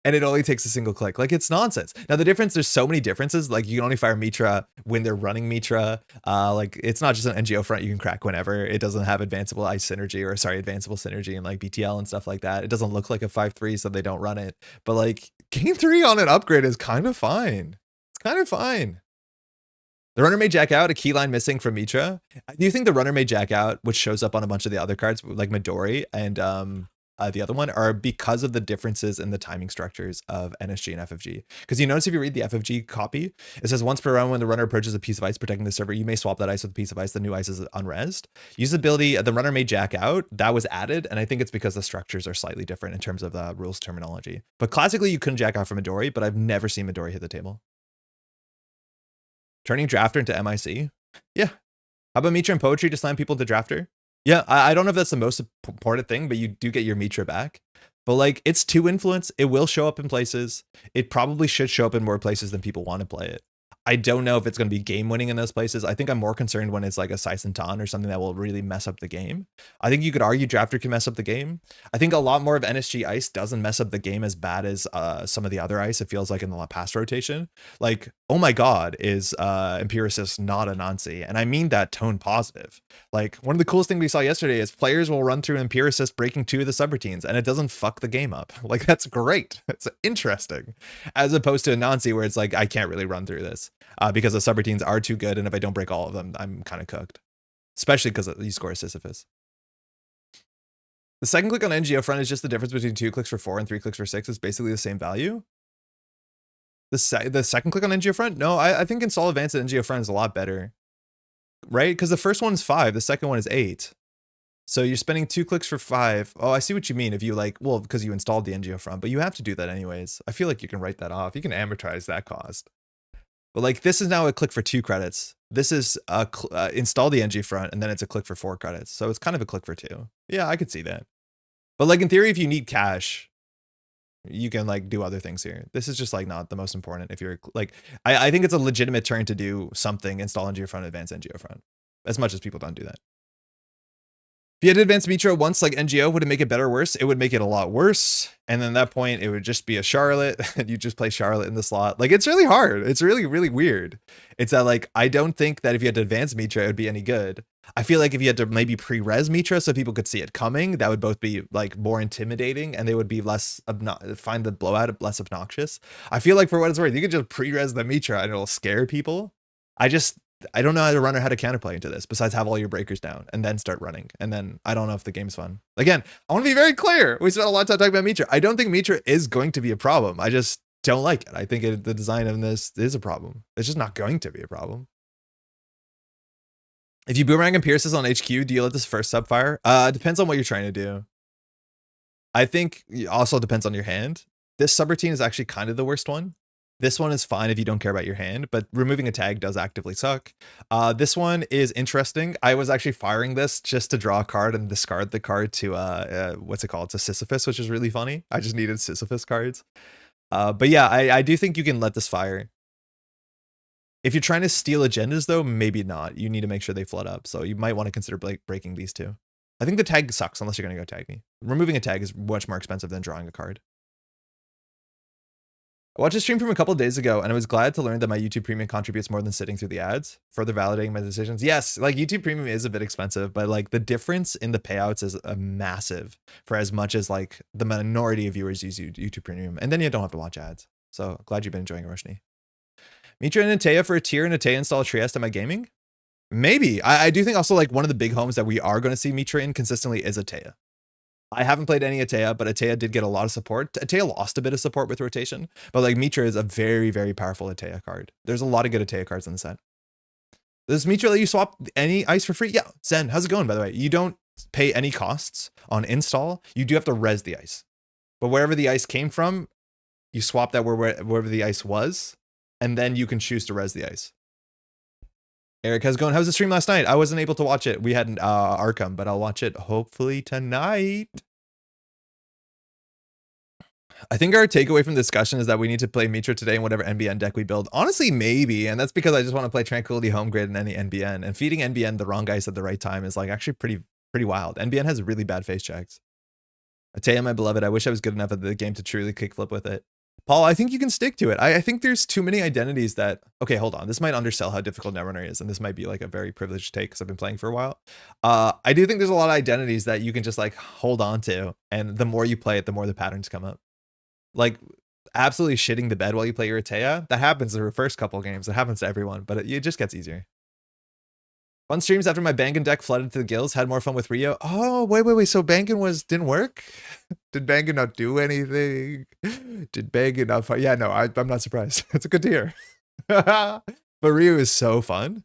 And it only takes a single click. Like, it's nonsense. Now, the difference, there's so many differences. Like, you can only fire Mitra when they're running Mitra. Like, it's not just an NGO front you can crack whenever. It doesn't have advanceable ice synergy or, sorry, advanceable synergy and like BTL and stuff like that. It doesn't look like a 5-3, so they don't run it. But like, gain 3 on an upgrade is kind of fine. It's kind of fine. The runner may jack out, a key line missing from Mitra. Do you think the runner may jack out, which shows up on a bunch of the other cards, like Midori and the other one, are because of the differences in the timing structures of NSG and FFG? Because you notice if you read the FFG copy, it says once per round when the runner approaches a piece of ice protecting the server, you may swap that ice with a piece of ice. The new ice is unresed. Usability, the runner may jack out. That was added, and I think it's because the structures are slightly different in terms of the rules terminology. But classically, you couldn't jack out from Midori, but I've never seen Midori hit the table. Turning Drafter into MIC? Yeah. How about Mitra and Poetry to slam people to Drafter? Yeah, I don't know if that's the most important thing, but you do get your Mitra back. But like, it's 2 influence. It will show up in places. It probably should show up in more places than people want to play it. I don't know if it's going to be game winning in those places. I think I'm more concerned when it's like a Saisentan or something that will really mess up the game. I think you could argue Drafter can mess up the game. I think a lot more of NSG Ice doesn't mess up the game as bad as some of the other Ice. It feels like in the past rotation. Like, oh my God, is Empiricist not a Nancy? And I mean that tone positive. Like, one of the coolest things we saw yesterday is players will run through Empiricist breaking 2 of the subroutines and it doesn't fuck the game up. Like, that's great. It's interesting. As opposed to a Nancy where it's like, I can't really run through this. Because the subroutines are too good, and if I don't break all of them, I'm kind of cooked. Especially because you score a Sisyphus. The second click on NGO front is just the difference between 2 clicks for 4 and 3 clicks for 6. It's basically the same value. The second click on NGO front? No, I think install advanced at NGO front is a lot better. Right? Because the first one is 5, the second one is 8. So you're spending 2 clicks for 5. Oh, I see what you mean. If you like, well, because you installed the NGO front, but you have to do that anyways. I feel like you can write that off. You can amortize that cost. But like, this is now a click for 2 credits. This is install the NG front, and then it's a click for 4 credits. So it's kind of a click for 2. Yeah, I could see that. But like in theory, if you need cash, you can like do other things here. This is just like not the most important. If you're like, I think it's a legitimate turn to do something, install NGO front, advance NGO front, as much as people don't do that. If you had advanced Mitra once like NGO, would it make it better or worse? It would make it a lot worse. And then at that point, it would just be a Charlotte, and you just play Charlotte in the slot. Like, it's really hard. It's really, really weird. It's that like, I don't think that if you had to advance Mitra, it would be any good. I feel like if you had to maybe pre-res Mitra so people could see it coming, that would both be like more intimidating, and they would be less find the blowout less obnoxious. I feel like for what it's worth, you could just pre-res the Mitra and it'll scare people. I don't know how to run or how to counterplay into this besides have all your breakers down and then start running. And then I don't know if the game's fun. Again, I want to be very clear. We spent a lot of time talking about Mitra. I don't think Mitra is going to be a problem. I just don't like it. I think the design of this is a problem. It's just not going to be a problem. If you boomerang and pierces on HQ, do you let this first sub fire? Depends on what you're trying to do. I think it also depends on your hand. This subroutine is actually kind of the worst one. This one is fine if you don't care about your hand, but removing a tag does actively suck. This one is interesting. I was actually firing this just to draw a card and discard the card to, what's it called? To Sisyphus, which is really funny. I just needed Sisyphus cards. But yeah, I do think you can let this fire. If you're trying to steal agendas though, maybe not. You need to make sure they flood up. So you might want to consider breaking these two. I think the tag sucks unless you're going to go tag me. Removing a tag is much more expensive than drawing a card. I watched a stream from a couple of days ago, and I was glad to learn that my YouTube Premium contributes more than sitting through the ads, further validating my decisions. Yes, like YouTube Premium is a bit expensive, but like the difference in the payouts is massive for as much as like the minority of viewers use YouTube Premium, and then you don't have to watch ads. So glad you've been enjoying it, Roshni. Mitra and Atea for a tier and Atea install Trieste at my gaming? Maybe. I do think also like one of the big homes that we are going to see Mitra in consistently is Atea. I haven't played any Atea, but Atea did get a lot of support. Atea lost a bit of support with rotation, but like Mitra is a very, very powerful Atea card. There's a lot of good Atea cards in the set. Does Mitra let you swap any ice for free? Yeah. Zen, how's it going, by the way? You don't pay any costs on install. You do have to res the ice. But wherever the ice came from, you swap that wherever the ice was, and then you can choose to res the ice. Eric, how's it going? How was the stream last night? I wasn't able to watch it. We had an Arkham, but I'll watch it hopefully tonight. I think our takeaway from the discussion is that we need to play Mitra today in whatever NBN deck we build. Honestly, maybe. And that's because I just want to play Tranquility Home Grid in any NBN. And feeding NBN the wrong guys at the right time is like actually pretty wild. NBN has really bad face checks. Atea, my beloved, I wish I was good enough at the game to truly kickflip with it. Paul, I think you can stick to it. I think there's too many identities that... Okay, hold on. This might undersell how difficult Netrunner is, and this might be like a very privileged take because I've been playing for a while. I do think there's a lot of identities that you can just like hold on to, and the more you play it, the more the patterns come up. Like, absolutely shitting the bed while you play your Atea, that happens in the first couple games. It happens to everyone, but it just gets easier. Fun streams after my Bangan deck flooded to the gills. Had more fun with Rio. Oh, wait. So Bangan didn't work? Did Bangan not do anything? Did Bangan not... Yeah, no, I'm not surprised. It's good to hear. But Rio is so fun.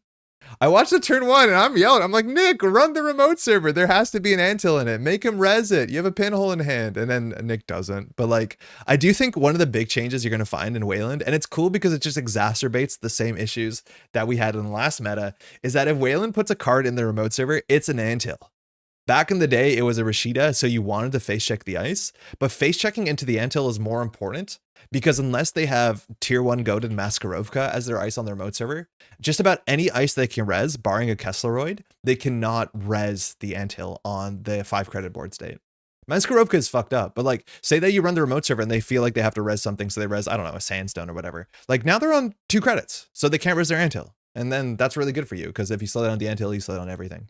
I watched the turn 1 and I'm yelling. I'm like, Nick, run the remote server. There has to be an anthill in it. Make him res it. You have a pinhole in hand. And then Nick doesn't. But like, I do think one of the big changes you're going to find in Wayland, and it's cool because it just exacerbates the same issues that we had in the last meta, is that if Wayland puts a card in the remote server, it's an anthill. Back in the day, it was a Rashida, so you wanted to face check the ice, but face checking into the anthill is more important because unless they have tier 1 goated Maskarovka as their ice on their remote server, just about any ice they can res, barring a Kessleroid, they cannot res the anthill on the 5 credit board state. Maskarovka is fucked up, but like, say that you run the remote server and they feel like they have to res something, so they res, I don't know, a sandstone or whatever. Like now they're on 2 credits, so they can't res their anthill. And then that's really good for you, because if you slow down the anthill, you slow down everything.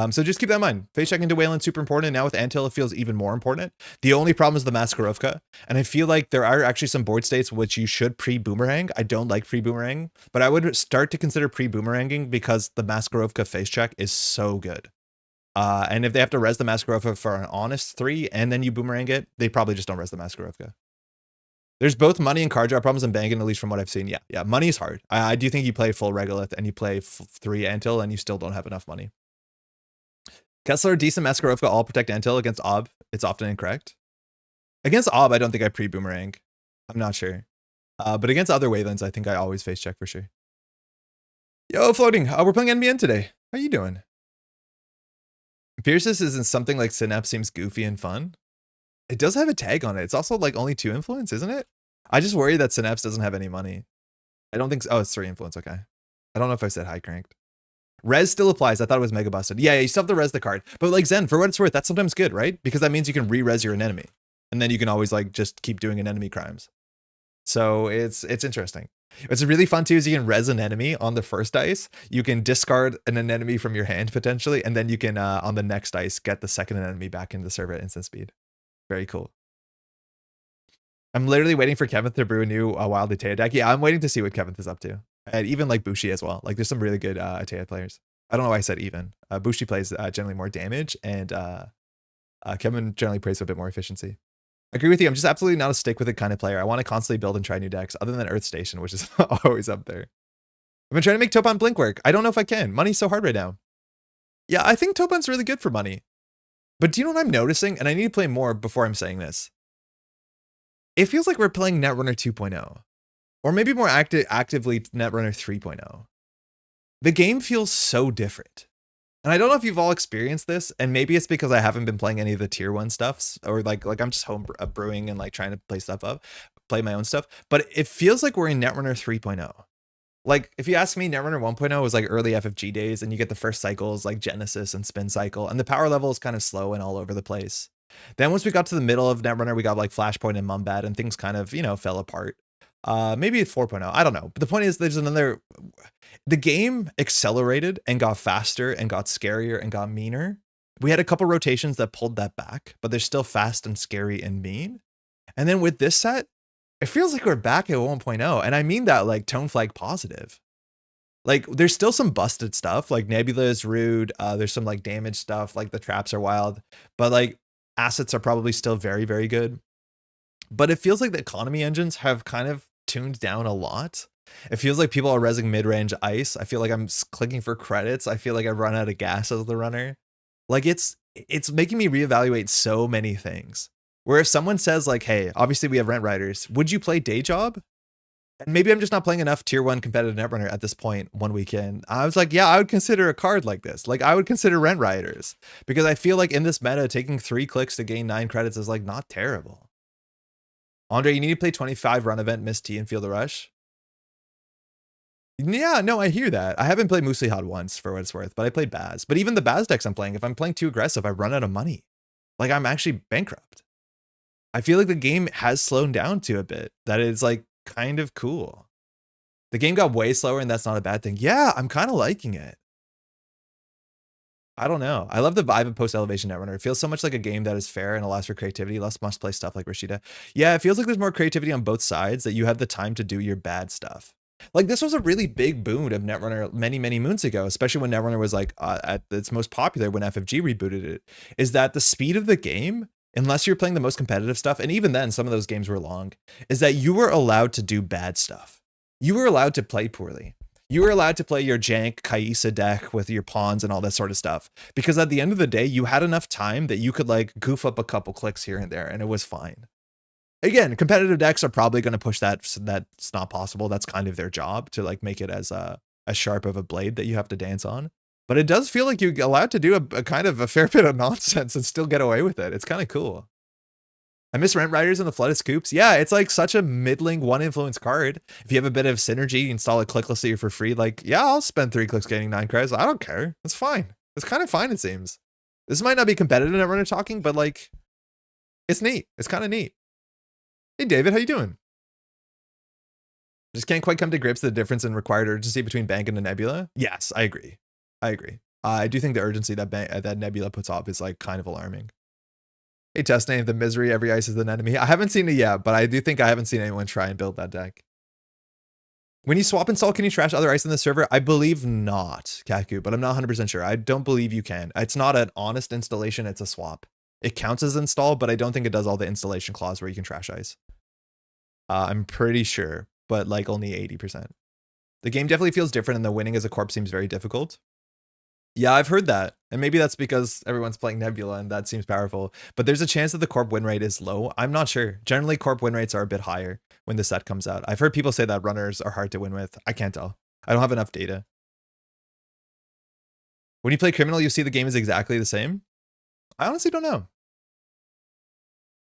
So just keep that in mind. Face checking to Wayland super important, and now with Anthill it feels even more important. The only problem is the Maskarovka, and I feel like there are actually some board states which you should pre-boomerang. I don't like pre-boomerang, but I would start to consider pre-boomeranging because the Maskarovka face check is so good. And if they have to res the Maskarovka for an honest 3 and then you boomerang it, they probably just don't res the Maskarovka. There's both money and card draw problems in banking, at least from what I've seen. Yeah, money is hard. I do think you play full Regolith and you play 3 Antil and you still don't have enough money. Kessler, decent Maskarovka, all protect Antil. Against Ob, it's often incorrect. Against Ob, I don't think I pre-boomerang. I'm not sure. But against other Waylands, I think I always face check for sure. Yo, Floating, we're playing NBN today. How you doing? Pierces isn't something like Synapse seems goofy and fun. It does have a tag on it. It's also like only 2 influence, isn't it? I just worry that Synapse doesn't have any money. I don't think so. Oh, it's 3 influence. Okay. I don't know if I said high cranked. Res still applies. I thought it was mega busted. Yeah, you still have to res the card. But like Zen, for what it's worth, that's sometimes good, right? Because that means you can re-res your enemy. And then you can always like just keep doing an enemy crimes. So it's interesting. What's really fun too is you can res an enemy on the first dice. You can discard an enemy from your hand potentially. And then you can, on the next dice, get the second enemy back into the server at instant speed. Very cool. I'm literally waiting for Kevin to brew a new Wild Atea deck. Yeah, I'm waiting to see what Kevin is up to. And even like Bushi as well. Like there's some really good Atea players. I don't know why I said even. Bushi plays generally more damage and Kevin generally plays a bit more efficiency. I agree with you. I'm just absolutely not a stick with it kind of player. I want to constantly build and try new decks other than Earth Station, which is always up there. I've been trying to make Topon Blink work. I don't know if I can. Money's so hard right now. Yeah, I think Topon's really good for money. But do you know what I'm noticing? And I need to play more before I'm saying this. It feels like we're playing Netrunner 2.0. Or maybe more actively Netrunner 3.0. The game feels so different. And I don't know if you've all experienced this, and maybe it's because I haven't been playing any of the tier 1 stuffs, or like I'm just home brewing and like trying to play stuff up, play my own stuff. But it feels like we're in Netrunner 3.0. Like if you ask me, Netrunner 1.0 was like early FFG days, and you get the first cycles like Genesis and Spin Cycle, and the power level is kind of slow and all over the place. Then once we got to the middle of Netrunner, we got like Flashpoint and Mumbat, and things kind of, you know, fell apart. Maybe 4.0, I don't know. But the point is there's another, the game accelerated and got faster and got scarier and got meaner. We had a couple rotations that pulled that back, but they're still fast and scary and mean. And then with this set, it feels like we're back at 1.0. And I mean that like tone flag positive. Like there's still some busted stuff, like Nebula is rude. There's some like damage stuff, like the traps are wild, but like assets are probably still very, very good. But it feels like the economy engines have kind of tuned down a lot. It feels like people are resing mid-range ice. I feel like I'm clicking for credits. I feel like I've run out of gas as the runner. Like it's making me reevaluate so many things. Where if someone says like, hey, obviously we have Rent Riders, would you play Day Job? And maybe I'm just not playing enough tier 1 competitive Netrunner at this point 1 weekend. I was like, yeah, I would consider a card like this. Like I would consider Rent Riders because I feel like in this meta, taking 3 clicks to gain 9 credits is like not terrible. Andre, you need to play 25 run event, miss T and feel the rush. Yeah, no, I hear that. I haven't played Muslihad once for what it's worth, but I played Baz. But even the Baz decks I'm playing, if I'm playing too aggressive, I run out of money. Like I'm actually bankrupt. I feel like the game has slowed down to a bit. That is like kind of cool. The game got way slower and that's not a bad thing. Yeah, I'm kind of liking it. I don't know. I love the vibe of post-elevation Netrunner. It feels so much like a game that is fair and allows for creativity, less must-play stuff like Rashida. Yeah, it feels like there's more creativity on both sides, that you have the time to do your bad stuff. Like this was a really big boon of Netrunner many, many moons ago, especially when Netrunner was like at its most popular when FFG rebooted it, is that the speed of the game, unless you're playing the most competitive stuff, and even then some of those games were long, is that you were allowed to do bad stuff. You were allowed to play poorly. You were allowed to play your jank Kaisa deck with your pawns and all that sort of stuff. Because at the end of the day, you had enough time that you could like goof up a couple clicks here and there and it was fine. Again, competitive decks are probably going to push that. That's not possible. That's kind of their job to like make it as sharp of a blade that you have to dance on. But it does feel like you're allowed to do a kind of a fair bit of nonsense and still get away with it. It's kind of cool. I miss Rent Riders and the Flooded Scoops. Yeah, it's like such a middling 1 influence card. If you have a bit of synergy, install a clickless for free. Like, yeah, I'll spend 3 clicks getting 9 credits. I don't care. It's fine. It's kind of fine, it seems. This might not be competitive Netrunner talking, but like, it's neat. It's kind of neat. Hey, David, how you doing? Just can't quite come to grips with the difference in required urgency between Bank and the Nebula. Yes, I agree. I agree. I do think the urgency that Nebula puts off is like kind of alarming. Hey, test name, the misery, every ice is an enemy. I haven't seen it yet, but I do think I haven't seen anyone try and build that deck. When you swap install, can you trash other ice in the server? I believe not, Kaku, but I'm not 100% sure. I don't believe you can. It's not an honest installation, it's a swap. It counts as install, but I don't think it does all the installation clause where you can trash ice. I'm pretty sure, but like only 80%. The game definitely feels different and the winning as a corp seems very difficult. Yeah, I've heard that. And maybe that's because everyone's playing Nebula and that seems powerful. But there's a chance that the corp win rate is low. I'm not sure. Generally, corp win rates are a bit higher when the set comes out. I've heard people say that runners are hard to win with. I can't tell. I don't have enough data. When you play Criminal, you see the game is exactly the same? I honestly don't know.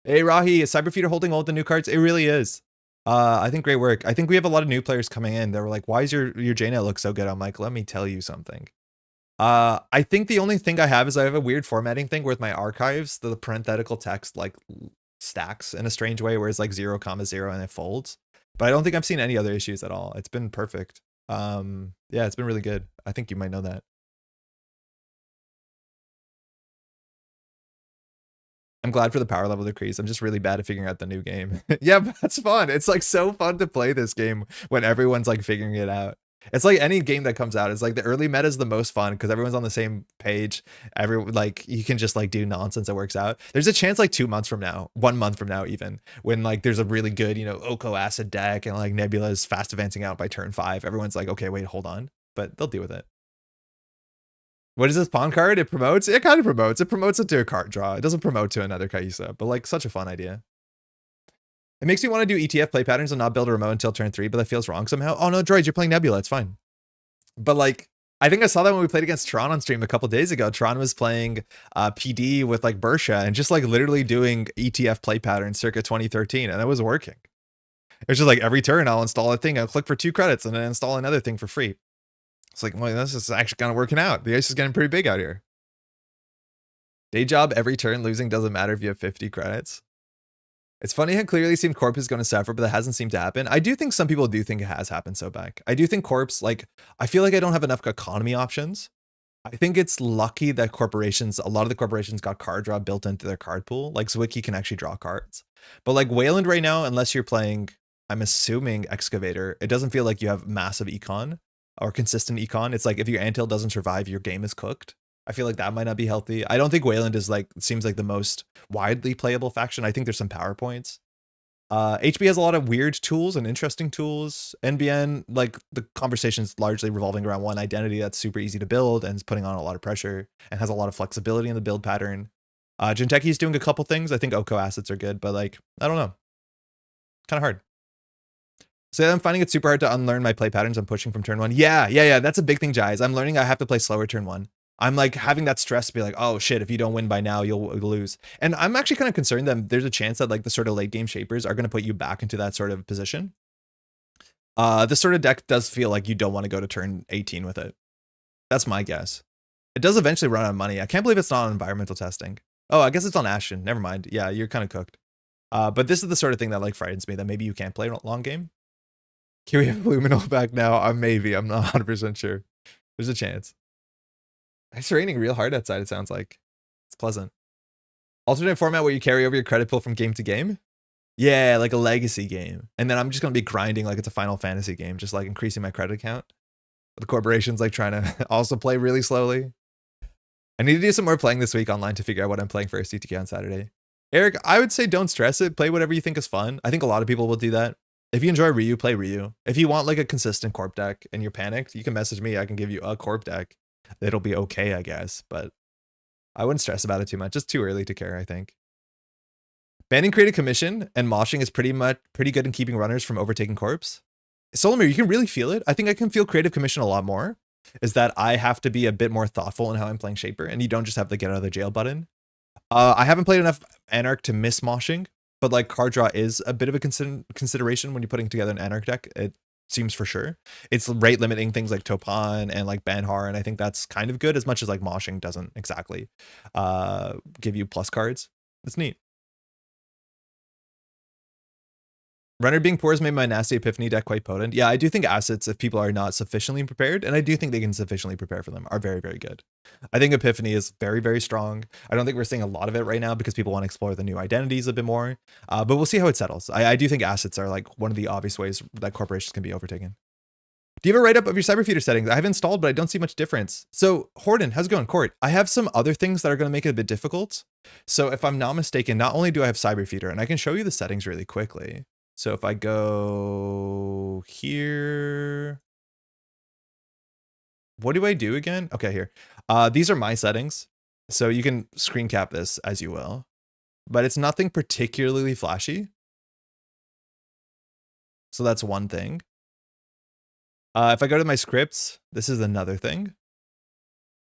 Hey, Rahi, is Cyberfeeder holding all the new cards? It really is. I think great work. I think we have a lot of new players coming in. They were like, why is your JNet look so good? I'm like, let me tell you something. I think the only thing I have is I have a weird formatting thing with my archives. The parenthetical text like stacks in a strange way where it's like 0,0 and it folds. But I don't think I've seen any other issues at all. It's been perfect. Yeah, it's been really good. I think you might know that. I'm glad for the power level decrease. I'm just really bad at figuring out the new game. Yeah, but that's fun. It's like so fun to play this game when everyone's like figuring it out. It's like any game that comes out. It's like the early meta is the most fun because everyone's on the same page. Like you can just like do nonsense that works out. There's a chance like 2 months from now, 1 month from now even, when like there's a really good, you know, Oko acid deck and like Nebula is fast advancing out by turn 5. Everyone's like, okay, wait, hold on. But they'll deal with it. What is this pawn card? It promotes? It kind of promotes. It promotes it to a card draw. It doesn't promote to another Kaisa, but like such a fun idea. It makes me want to do ETF play patterns and not build a remote until turn 3, but that feels wrong somehow. Oh no, droids, you're playing Nebula. It's fine. But like, I think I saw that when we played against Tron on stream a couple days ago. Tron was playing PD with like Bersha and just like literally doing ETF play patterns circa 2013, and it was working. It's just like every turn I'll install a thing, I'll click for 2 credits and then install another thing for free. It's like, well, this is actually kind of working out. The ice is getting pretty big out here. Day job, every turn losing doesn't matter if you have 50 credits. It's funny how clearly seemed Corp is going to suffer, but that hasn't seemed to happen. I do think some people do think it has happened so back. I do think Corp's like, I feel like I don't have enough economy options. I think it's lucky that corporations, a lot of the corporations got card draw built into their card pool. Like Zwicky can actually draw cards. But like Wayland right now, unless you're playing, I'm assuming Excavator, it doesn't feel like you have massive econ or consistent econ. It's like if your Antil doesn't survive, your game is cooked. I feel like that might not be healthy. I don't think Wayland is like, seems like the most widely playable faction. I think there's some PowerPoints. HB has a lot of weird tools and interesting tools. NBN, like the conversation's largely revolving around one identity that's super easy to build and is putting on a lot of pressure and has a lot of flexibility in the build pattern. Jinteki's doing a couple things. I think Oko assets are good, but like, I don't know. Kind of hard. So I'm finding it super hard to unlearn my play patterns. I'm pushing from turn 1. Yeah. That's a big thing, Jais. I'm learning I have to play slower turn 1. I'm like having that stress to be like, oh shit, if you don't win by now, you'll lose. And I'm actually kind of concerned that there's a chance that like the sort of late game shapers are going to put you back into that sort of position. This sort of deck does feel like you don't want to go to turn 18 with it. That's my guess. It does eventually run out of money. I can't believe it's not on environmental testing. Oh, I guess it's on Ashen. Never mind. Yeah, you're kind of cooked. But this is the sort of thing that like frightens me, that maybe you can't play long game. Can we have Luminol back now? Maybe. I'm not 100% sure. There's a chance. It's raining real hard outside, it sounds like. It's pleasant. Alternate format where you carry over your credit pool from game to game? Yeah, like a legacy game. And then I'm just going to be grinding like it's a Final Fantasy game, just like increasing my credit count. The corporation's like trying to also play really slowly. I need to do some more playing this week online to figure out what I'm playing for CTK on Saturday. Eric, I would say don't stress it. Play whatever you think is fun. I think a lot of people will do that. If you enjoy Ryu, play Ryu. If you want like a consistent corp deck and you're panicked, you can message me. I can give you a corp deck. It'll be okay, I guess, but I wouldn't stress about it too much. It's too early to care, I think. Banning creative commission and moshing is pretty good in keeping runners from overtaking corpse. Solomir, you can really feel it. I think I can feel creative commission a lot more. Is that I have to be a bit more thoughtful in how I'm playing Shaper, and you don't just have the get out of the jail button. I haven't played enough Anarch to miss moshing, but like card draw is a bit of a consideration when you're putting together an Anarch deck. It seems for sure. It's rate limiting things like Topan and like Banhar, and I think that's kind of good, as much as like moshing doesn't exactly give you plus cards. It's neat. Runner being poor has made my Nasty Epiphany deck quite potent. Yeah, I do think assets, if people are not sufficiently prepared, and I do think they can sufficiently prepare for them, are very, very good. I think Epiphany is very, very strong. I don't think we're seeing a lot of it right now because people want to explore the new identities a bit more, but we'll see how it settles. I do think assets are like one of the obvious ways that corporations can be overtaken. Do you have a write-up of your cyber feeder settings? I have installed, but I don't see much difference. So Horden, how's it going? Court, I have some other things that are going to make it a bit difficult. So if I'm not mistaken, not only do I have cyber feeder, and I can show you the settings really quickly. So if I go here, what do I do again? Okay, here. These are my settings. So you can screen cap this as you will, but it's nothing particularly flashy. So that's one thing. If I go to my scripts, this is another thing.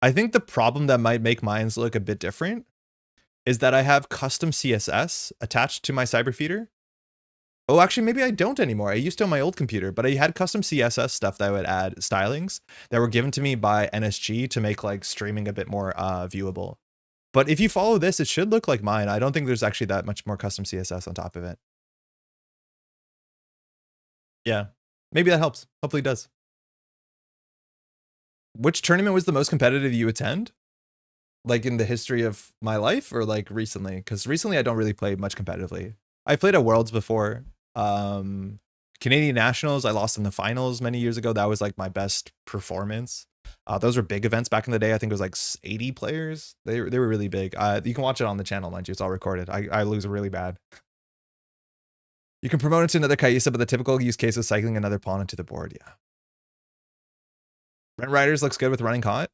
I think the problem that might make mine look a bit different is that I have custom CSS attached to my cyber feeder. Oh, actually, maybe I don't anymore. I used to on my old computer, but I had custom CSS stuff that I would add stylings that were given to me by NSG to make like streaming a bit more viewable. But if you follow this, it should look like mine. I don't think there's actually that much more custom CSS on top of it. Yeah, maybe that helps. Hopefully it does. Which tournament was the most competitive you attend? Like in the history of my life or like recently? Because recently I don't really play much competitively. I played at Worlds before. Canadian Nationals, I lost in the finals many years ago. That was like my best performance. Those were big events back in the day. I think it was like 80 players. They were really big. You can watch it on the channel, mind you. It's all recorded. I lose really bad. You can promote it to another Kaisa, but the typical use case is cycling another pawn into the board. Yeah. Rent Riders looks good with running hot.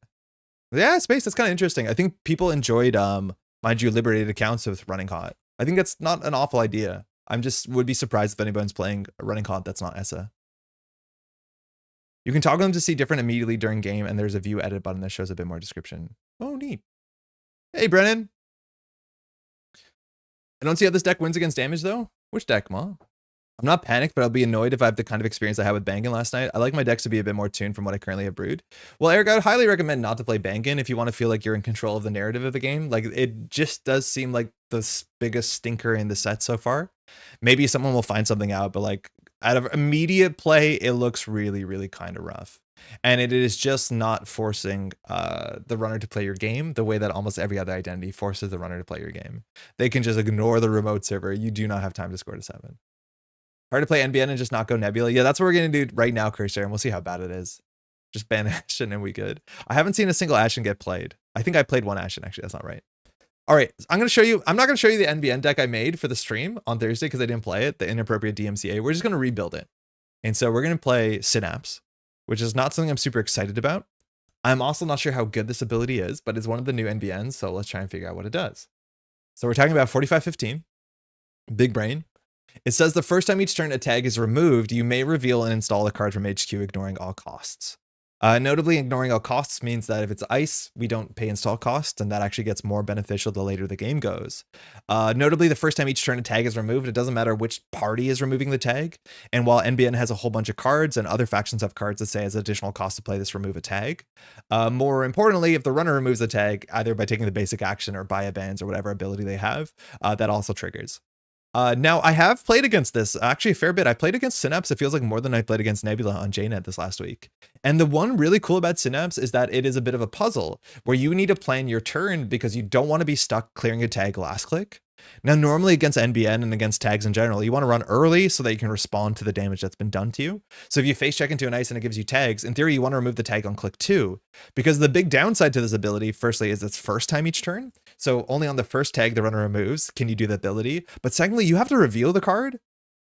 Yeah, Space, that's kind of interesting. I think people enjoyed, mind you, liberated accounts with running hot. I think that's not an awful idea. I'm just would be surprised if anyone's playing running hot that's not ESA. You can toggle them to see different immediately during game, and there's a view edit button that shows a bit more description. Oh, neat. Hey, Brennan. I don't see how this deck wins against damage, though. Which deck, Ma? I'm not panicked, but I'll be annoyed if I have the kind of experience I had with Bangan last night. I like my decks to be a bit more tuned from what I currently have brewed. Well, Eric, I would highly recommend not to play Bangan if you want to feel like you're in control of the narrative of the game. Like, it just does seem like the biggest stinker in the set so far. Maybe someone will find something out, but like, out of immediate play, it looks really, really kind of rough. And it is just not forcing the runner to play your game the way that almost every other identity forces the runner to play your game. They can just ignore the remote server. You do not have time to score to 7. Hard to play NBN and just not go Nebula. Yeah, that's what we're going to do right now, Cursor, and we'll see how bad it is. Just ban Ashen and we good. I haven't seen a single Ashen get played. I think I played one Ashen, actually. That's not right. All right, I'm going to show you. I'm not going to show you the NBN deck I made for the stream on Thursday because I didn't play it, the inappropriate DMCA. We're just going to rebuild it. And so we're going to play Synapse, which is not something I'm super excited about. I'm also not sure how good this ability is, but it's one of the new NBNs, so let's try and figure out what it does. So we're talking about 4515, big brain. It says the first time each turn a tag is removed, you may reveal and install a card from HQ ignoring all costs. Notably, ignoring all costs means that if it's ice, we don't pay install costs, and that actually gets more beneficial the later the game goes. Notably, the first time each turn a tag is removed, it doesn't matter which party is removing the tag. And while NBN has a whole bunch of cards and other factions have cards that say as additional cost to play this, remove a tag. More importantly, if the runner removes a tag, either by taking the basic action or by a bans or whatever ability they have, that also triggers. Now, I have played against this actually a fair bit. I played against Synapse. It feels like more than I played against Nebula on JNet this last week. And the one really cool about Synapse is that it is a bit of a puzzle where you need to plan your turn because you don't want to be stuck clearing a tag last click. Now, normally against NBN and against tags in general, you want to run early so that you can respond to the damage that's been done to you. So if you face check into an ice and it gives you tags, in theory, you want to remove the tag on click 2. Because the big downside to this ability, firstly, is it's first time each turn. So only on the first tag the runner removes can you do the ability. But secondly, you have to reveal the card,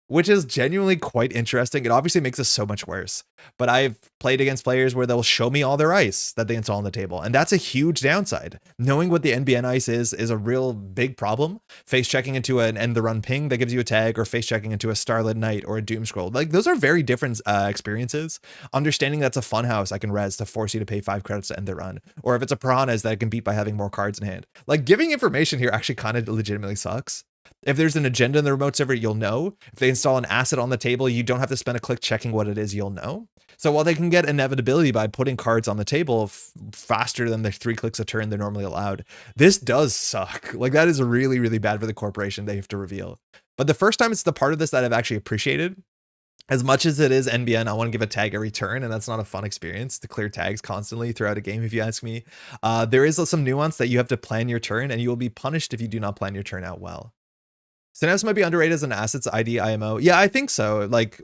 which is genuinely quite interesting. It obviously makes this so much worse. But I've played against players where they'll show me all their ice that they install on the table. And that's a huge downside. Knowing what the NBN ice is a real big problem. Face checking into an end the run ping that gives you a tag, or face checking into a Starlit Knight or a Doom Scroll. Like, those are very different experiences. Understanding that's a funhouse I can res to force you to pay 5 credits to end the run. Or if it's a Piranhas that I can beat by having more cards in hand. Like, giving information here actually kind of legitimately sucks. If there's an agenda in the remote server, you'll know. If they install an asset on the table, you don't have to spend a click checking what it is, you'll know. So while they can get inevitability by putting cards on the table faster than the 3 clicks a turn they're normally allowed, this does suck. Like, that is really, really bad for the corporation they have to reveal. But the first time it's the part of this that I've actually appreciated. As much as it is NBN, I want to give a tag every turn, and that's not a fun experience to clear tags constantly throughout a game, if you ask me. There is some nuance that you have to plan your turn, and you will be punished if you do not plan your turn out well. Synapse might be underrated as an assets ID IMO. Yeah, I think so. Like,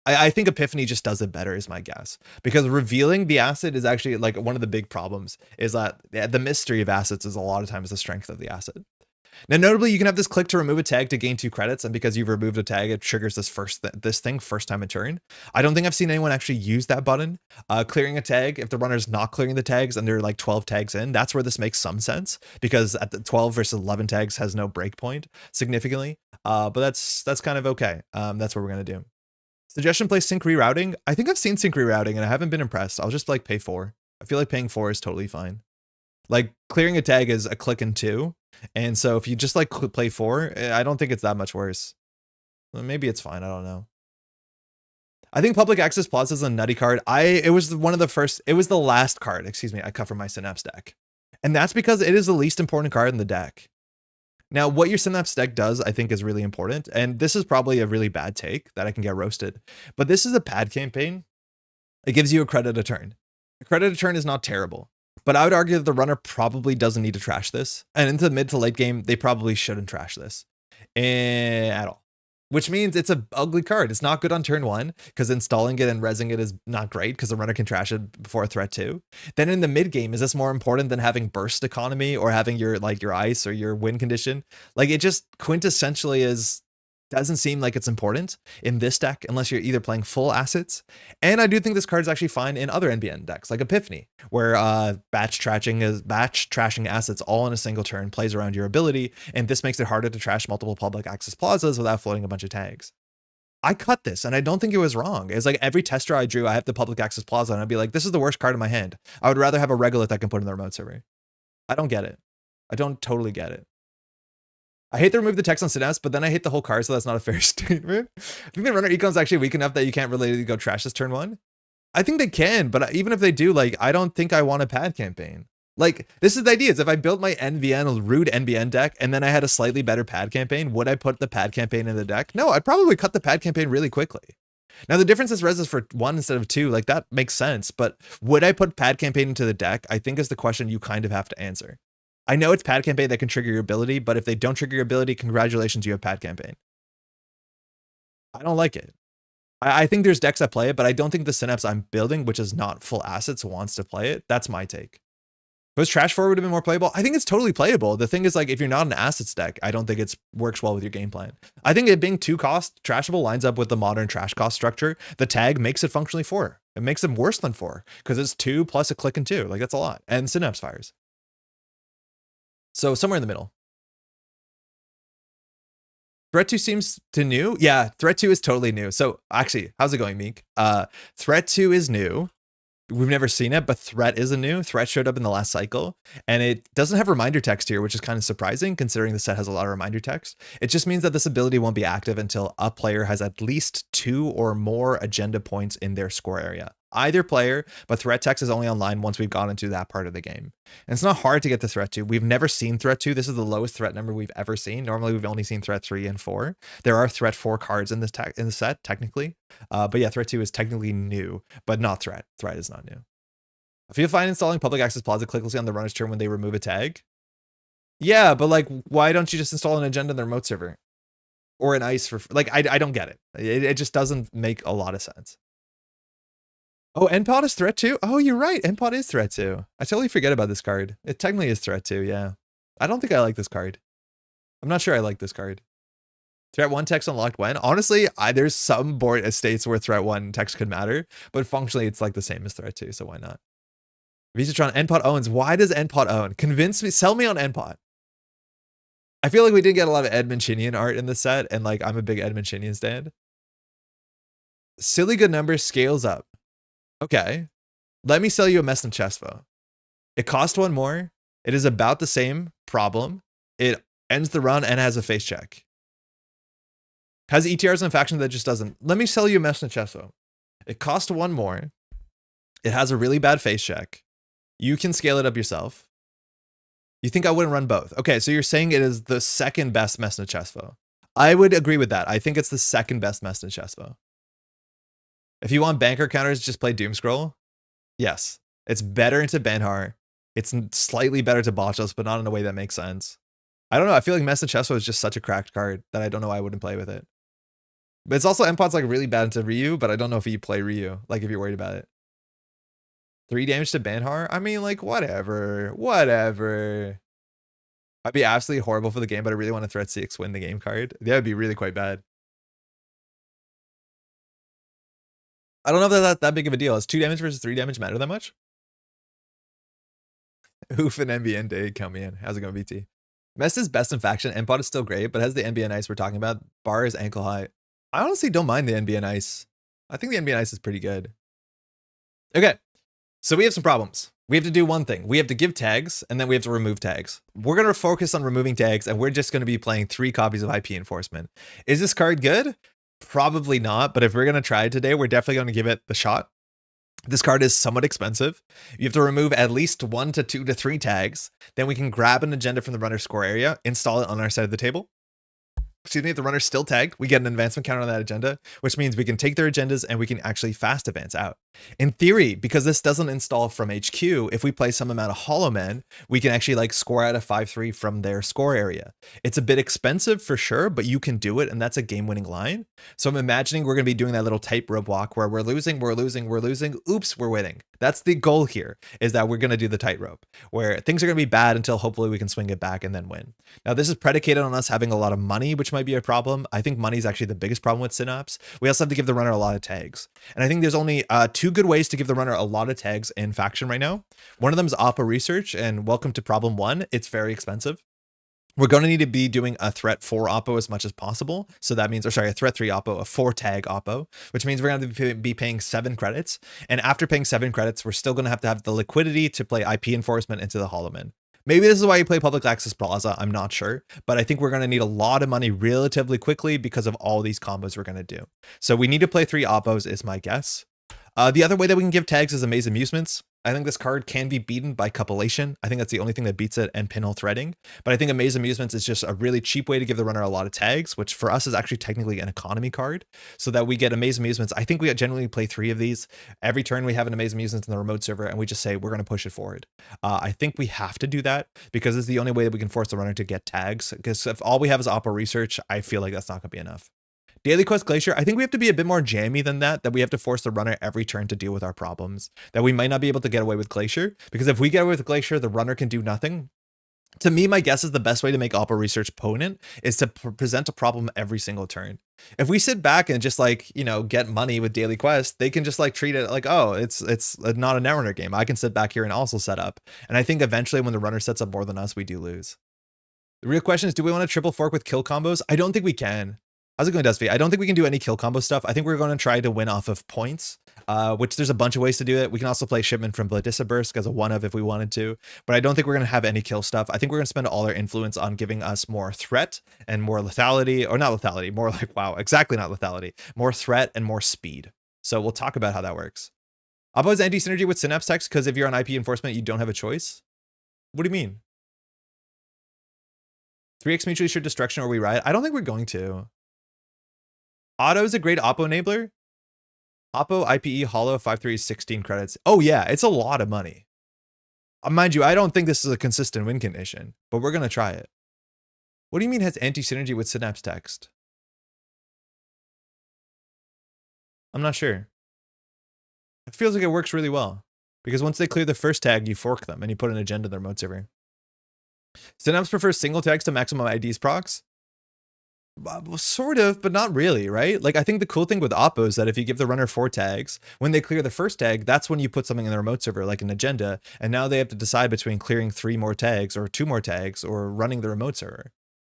I think Epiphany just does it better is my guess, because revealing the asset is actually like one of the big problems is that the mystery of assets is a lot of times the strength of the asset. Now, notably, you can have this click to remove a tag to gain 2 credits, and because you've removed a tag, it triggers this first time in turn. I don't think I've seen anyone actually use that button. Clearing a tag, if the runner's not clearing the tags and they're like 12 tags in, that's where this makes some sense, because at the 12 versus 11 tags has no breakpoint significantly. But that's kind of okay. That's what we're gonna do. Suggestion: play sync rerouting. I think I've seen sync rerouting and I haven't been impressed. I'll just like pay 4. I feel like paying 4 is totally fine. Like clearing a tag is a click and 2. And so if you just like play 4, I don't think it's that much worse. Well, maybe it's fine. I don't know. I think Public Access Plaza is a nutty card. It was the last card, excuse me, I cut from my Synapse deck. And that's because it is the least important card in the deck. Now, what your Synapse deck does, I think, is really important. And this is probably a really bad take that I can get roasted. But this is a pad campaign. It gives you a credit a turn. A credit a turn is not terrible. But I would argue that the runner probably doesn't need to trash this. And into the mid to late game, they probably shouldn't trash this at all. Which means it's an ugly card. It's not good on turn 1 because installing it and rezzing it is not great because the runner can trash it before threat 2. Then in the mid game, is this more important than having burst economy or having your ice or your win condition? Like, it just quintessentially doesn't seem like it's important in this deck unless you're either playing full assets. And I do think this card is actually fine in other NBN decks like Epiphany, where batch trashing assets all in a single turn plays around your ability, and this makes it harder to trash multiple public access plazas without floating a bunch of tags. I cut this and I don't think it was wrong. It's like every test draw I drew, I have the public access plaza and I'd be like, this is the worst card in my hand. I would rather have a regolith I can put in the remote server. I don't get it. I don't totally get it. I hate to remove the text on Synapse, but then I hate the whole card, so that's not a fair statement. I think the runner econ's actually weak enough that you can't really go trash this turn 1. I think they can, but even if they do, like, I don't think I want a pad campaign. Like, this is the idea, is if I built my rude NBN deck, and then I had a slightly better pad campaign, would I put the pad campaign in the deck? No, I'd probably cut the pad campaign really quickly. Now, the difference is reses for 1 instead of 2, like, that makes sense, but would I put pad campaign into the deck? I think is the question you kind of have to answer. I know it's pad campaign that can trigger your ability, but if they don't trigger your ability, congratulations, you have pad campaign. I don't like it. I think there's decks that play it, but I don't think the Synapse I'm building, which is not full assets, wants to play it. That's my take. If it was trash forward, would have been more playable. I think it's totally playable. The thing is, like, if you're not an assets deck, I don't think it works well with your game plan. I think it being 2 cost trashable lines up with the modern trash cost structure. The tag makes it functionally 4. It makes it worse than 4 because it's 2 plus a click and 2. Like, that's a lot. And Synapse fires. So somewhere in the middle. Threat 2 seems to new. Yeah, Threat 2 is totally new. So actually, how's it going, Meek? Threat 2 is new. We've never seen it, but Threat is a new. Threat showed up in the last cycle, and it doesn't have reminder text here, which is kind of surprising considering the set has a lot of reminder text. It just means that this ability won't be active until a player has at least 2 or more agenda points in their score area. Either player, but threat text is only online once we've gotten into that part of the game. And it's not hard to get to threat 2. We've never seen threat 2. This is the lowest threat number we've ever seen. Normally we've only seen threat 3 and 4. There are threat 4 cards in the set technically. But yeah, threat 2 is technically new, but not threat. Threat is not new. I feel fine installing public access plaza clicklessly on the runner's turn when they remove a tag. Yeah, but like, why don't you just install an agenda in the remote server? Or an ice for, like, I don't get it. It just doesn't make a lot of sense. Oh, NPOD is threat 2? Oh, you're right. NPOD is threat 2. I totally forget about this card. It technically is threat 2, yeah. I don't think I like this card. I'm not sure I like this card. Threat 1 text unlocked when? Honestly, there's some board states where threat 1 text could matter, but functionally it's like the same as threat 2, so why not? Visatron, NPOD owns. Why does NPOD own? Convince me, sell me on NPOD. I feel like we did get a lot of Ed Mancinian art in the set, and like I'm a big Ed Mancinian stan. Silly good number scales up. Okay, let me sell you a Messam Chesvo. It costs 1 more. It is about the same problem. It ends the run and has a face check. Has ETRs in faction that just doesn't. Let me sell you a Messam Chesvo. It costs 1 more. It has a really bad face check. You can scale it up yourself. You think I wouldn't run both? Okay, so you're saying it is the second best Messam Chesvo. I would agree with that. I think it's the second best Messam Chesvo. If you want banker counters, just play Doomscroll. Yes, it's better into Banhar. It's slightly better to Botchos, but not in a way that makes sense. I don't know. I feel like Messam Chesvo is just such a cracked card that I don't know why I wouldn't play with it. But it's also Empot's like really bad into Ryu, but I don't know if you play Ryu, like if you're worried about it. 3 damage to Banhar? I mean, like, whatever. I'd be absolutely horrible for the game, but I really want to Threat 6 win the game card. That would be really quite bad. I don't know if that's that big of a deal. Is 2 damage versus 3 damage matter that much? Oof, an NBN day coming in. How's it going, BT? Mest is best in faction. Empot is still great, but has the NBN ice we're talking about. Bar is ankle high. I honestly don't mind the NBN ice. I think the NBN ice is pretty good. Okay, so we have some problems. We have to do one thing. We have to give tags, and then we have to remove tags. We're going to focus on removing tags, and we're just going to be playing 3 copies of IP Enforcement. Is this card good? Probably not, but if we're going to try it today, we're definitely going to give it the shot. This card is somewhat expensive. You have to remove at least 1 to 2 to 3 tags. Then we can grab an agenda from the runner's score area, install it on our side of the table. Excuse me, if the runner's still tagged, we get an advancement counter on that agenda, which means we can take their agendas and we can actually fast advance out. In theory, because this doesn't install from HQ, if we play some amount of Hollow Men, we can actually like score out a 5-3 from their score area. It's a bit expensive for sure, but you can do it, and that's a game-winning line. So I'm imagining we're going to be doing that little tightrope walk where we're losing, oops, we're winning. That's the goal here, is that we're going to do the tightrope, where things are going to be bad until hopefully we can swing it back and then win. Now, this is predicated on us having a lot of money, which might be a problem. I think money is actually the biggest problem with Synapse. We also have to give the runner a lot of tags. And I think there's only 2 good ways to give the runner a lot of tags in faction right now. One of them is Oppo Research, and welcome to problem 1. It's very expensive. We're going to need to be doing a threat 4 Oppo as much as possible. So that means, or sorry, a threat 3 Oppo, a 4 tag Oppo, which means we're going to be paying 7 credits. And after paying 7 credits, we're still going to have the liquidity to play IP Enforcement into the Hollow Men. Maybe this is why you play Public Access Plaza, I'm not sure, but I think we're going to need a lot of money relatively quickly because of all these combos we're going to do. So we need to play 3 Oppos is my guess. The other way that we can give tags is Amaze Amusements. I think this card can be beaten by Copulation. I think that's the only thing that beats it, and Pinhole Threading. But I think Amaze Amusements is just a really cheap way to give the runner a lot of tags, which for us is actually technically an economy card, so that we get Amaze Amusements. I think we generally play 3 of these. Every turn we have an Amaze Amusements in the remote server, and we just say we're going to push it forward. I think we have to do that because it's the only way that we can force the runner to get tags, because if all we have is Oppo Research, I feel like that's not going to be enough. Daily Quest Glacier, I think we have to be a bit more jammy than that we have to force the runner every turn to deal with our problems, that we might not be able to get away with Glacier, because if we get away with Glacier, the runner can do nothing. To me, my guess is the best way to make Oppo Research potent is to present a problem every single turn. If we sit back and just like, you know, get money with Daily Quest, they can just like treat it like, oh, it's not a Netrunner game. I can sit back here and also set up. And I think eventually when the runner sets up more than us, we do lose. The real question is, do we want to triple fork with kill combos? I don't think we can. How's it going, Dusty? I don't think we can do any kill combo stuff. I think we're going to try to win off of points, which there's a bunch of ways to do it. We can also play Shipment from Bladissa as a 1-of if we wanted to, but I don't think we're going to have any kill stuff. I think we're going to spend all our influence on giving us more threat and more lethality, or not lethality, more like, wow, exactly not lethality, more threat and more speed. So we'll talk about how that works. Oppo is anti-synergy with Synapse text because if you're on IP Enforcement, you don't have a choice. What do you mean? 3x mutually assured destruction or we riot? I don't think we're going to. Auto is a great Oppo enabler. Oppo, IPE, Hollow, 5-3, 16 credits. Oh yeah, it's a lot of money. Mind you, I don't think this is a consistent win condition, but we're going to try it. What do you mean has anti-synergy with Synapse text? I'm not sure. It feels like it works really well, because once they clear the first tag, you fork them and you put an agenda in their remote server. Synapse prefers single tags to maximum IDs procs. Sort of, but not really, right? Like, I think the cool thing with Oppo is that if you give the runner 4 tags, when they clear the first tag, that's when you put something in the remote server, like an agenda, and now they have to decide between clearing 3 more tags or 2 more tags or running the remote server.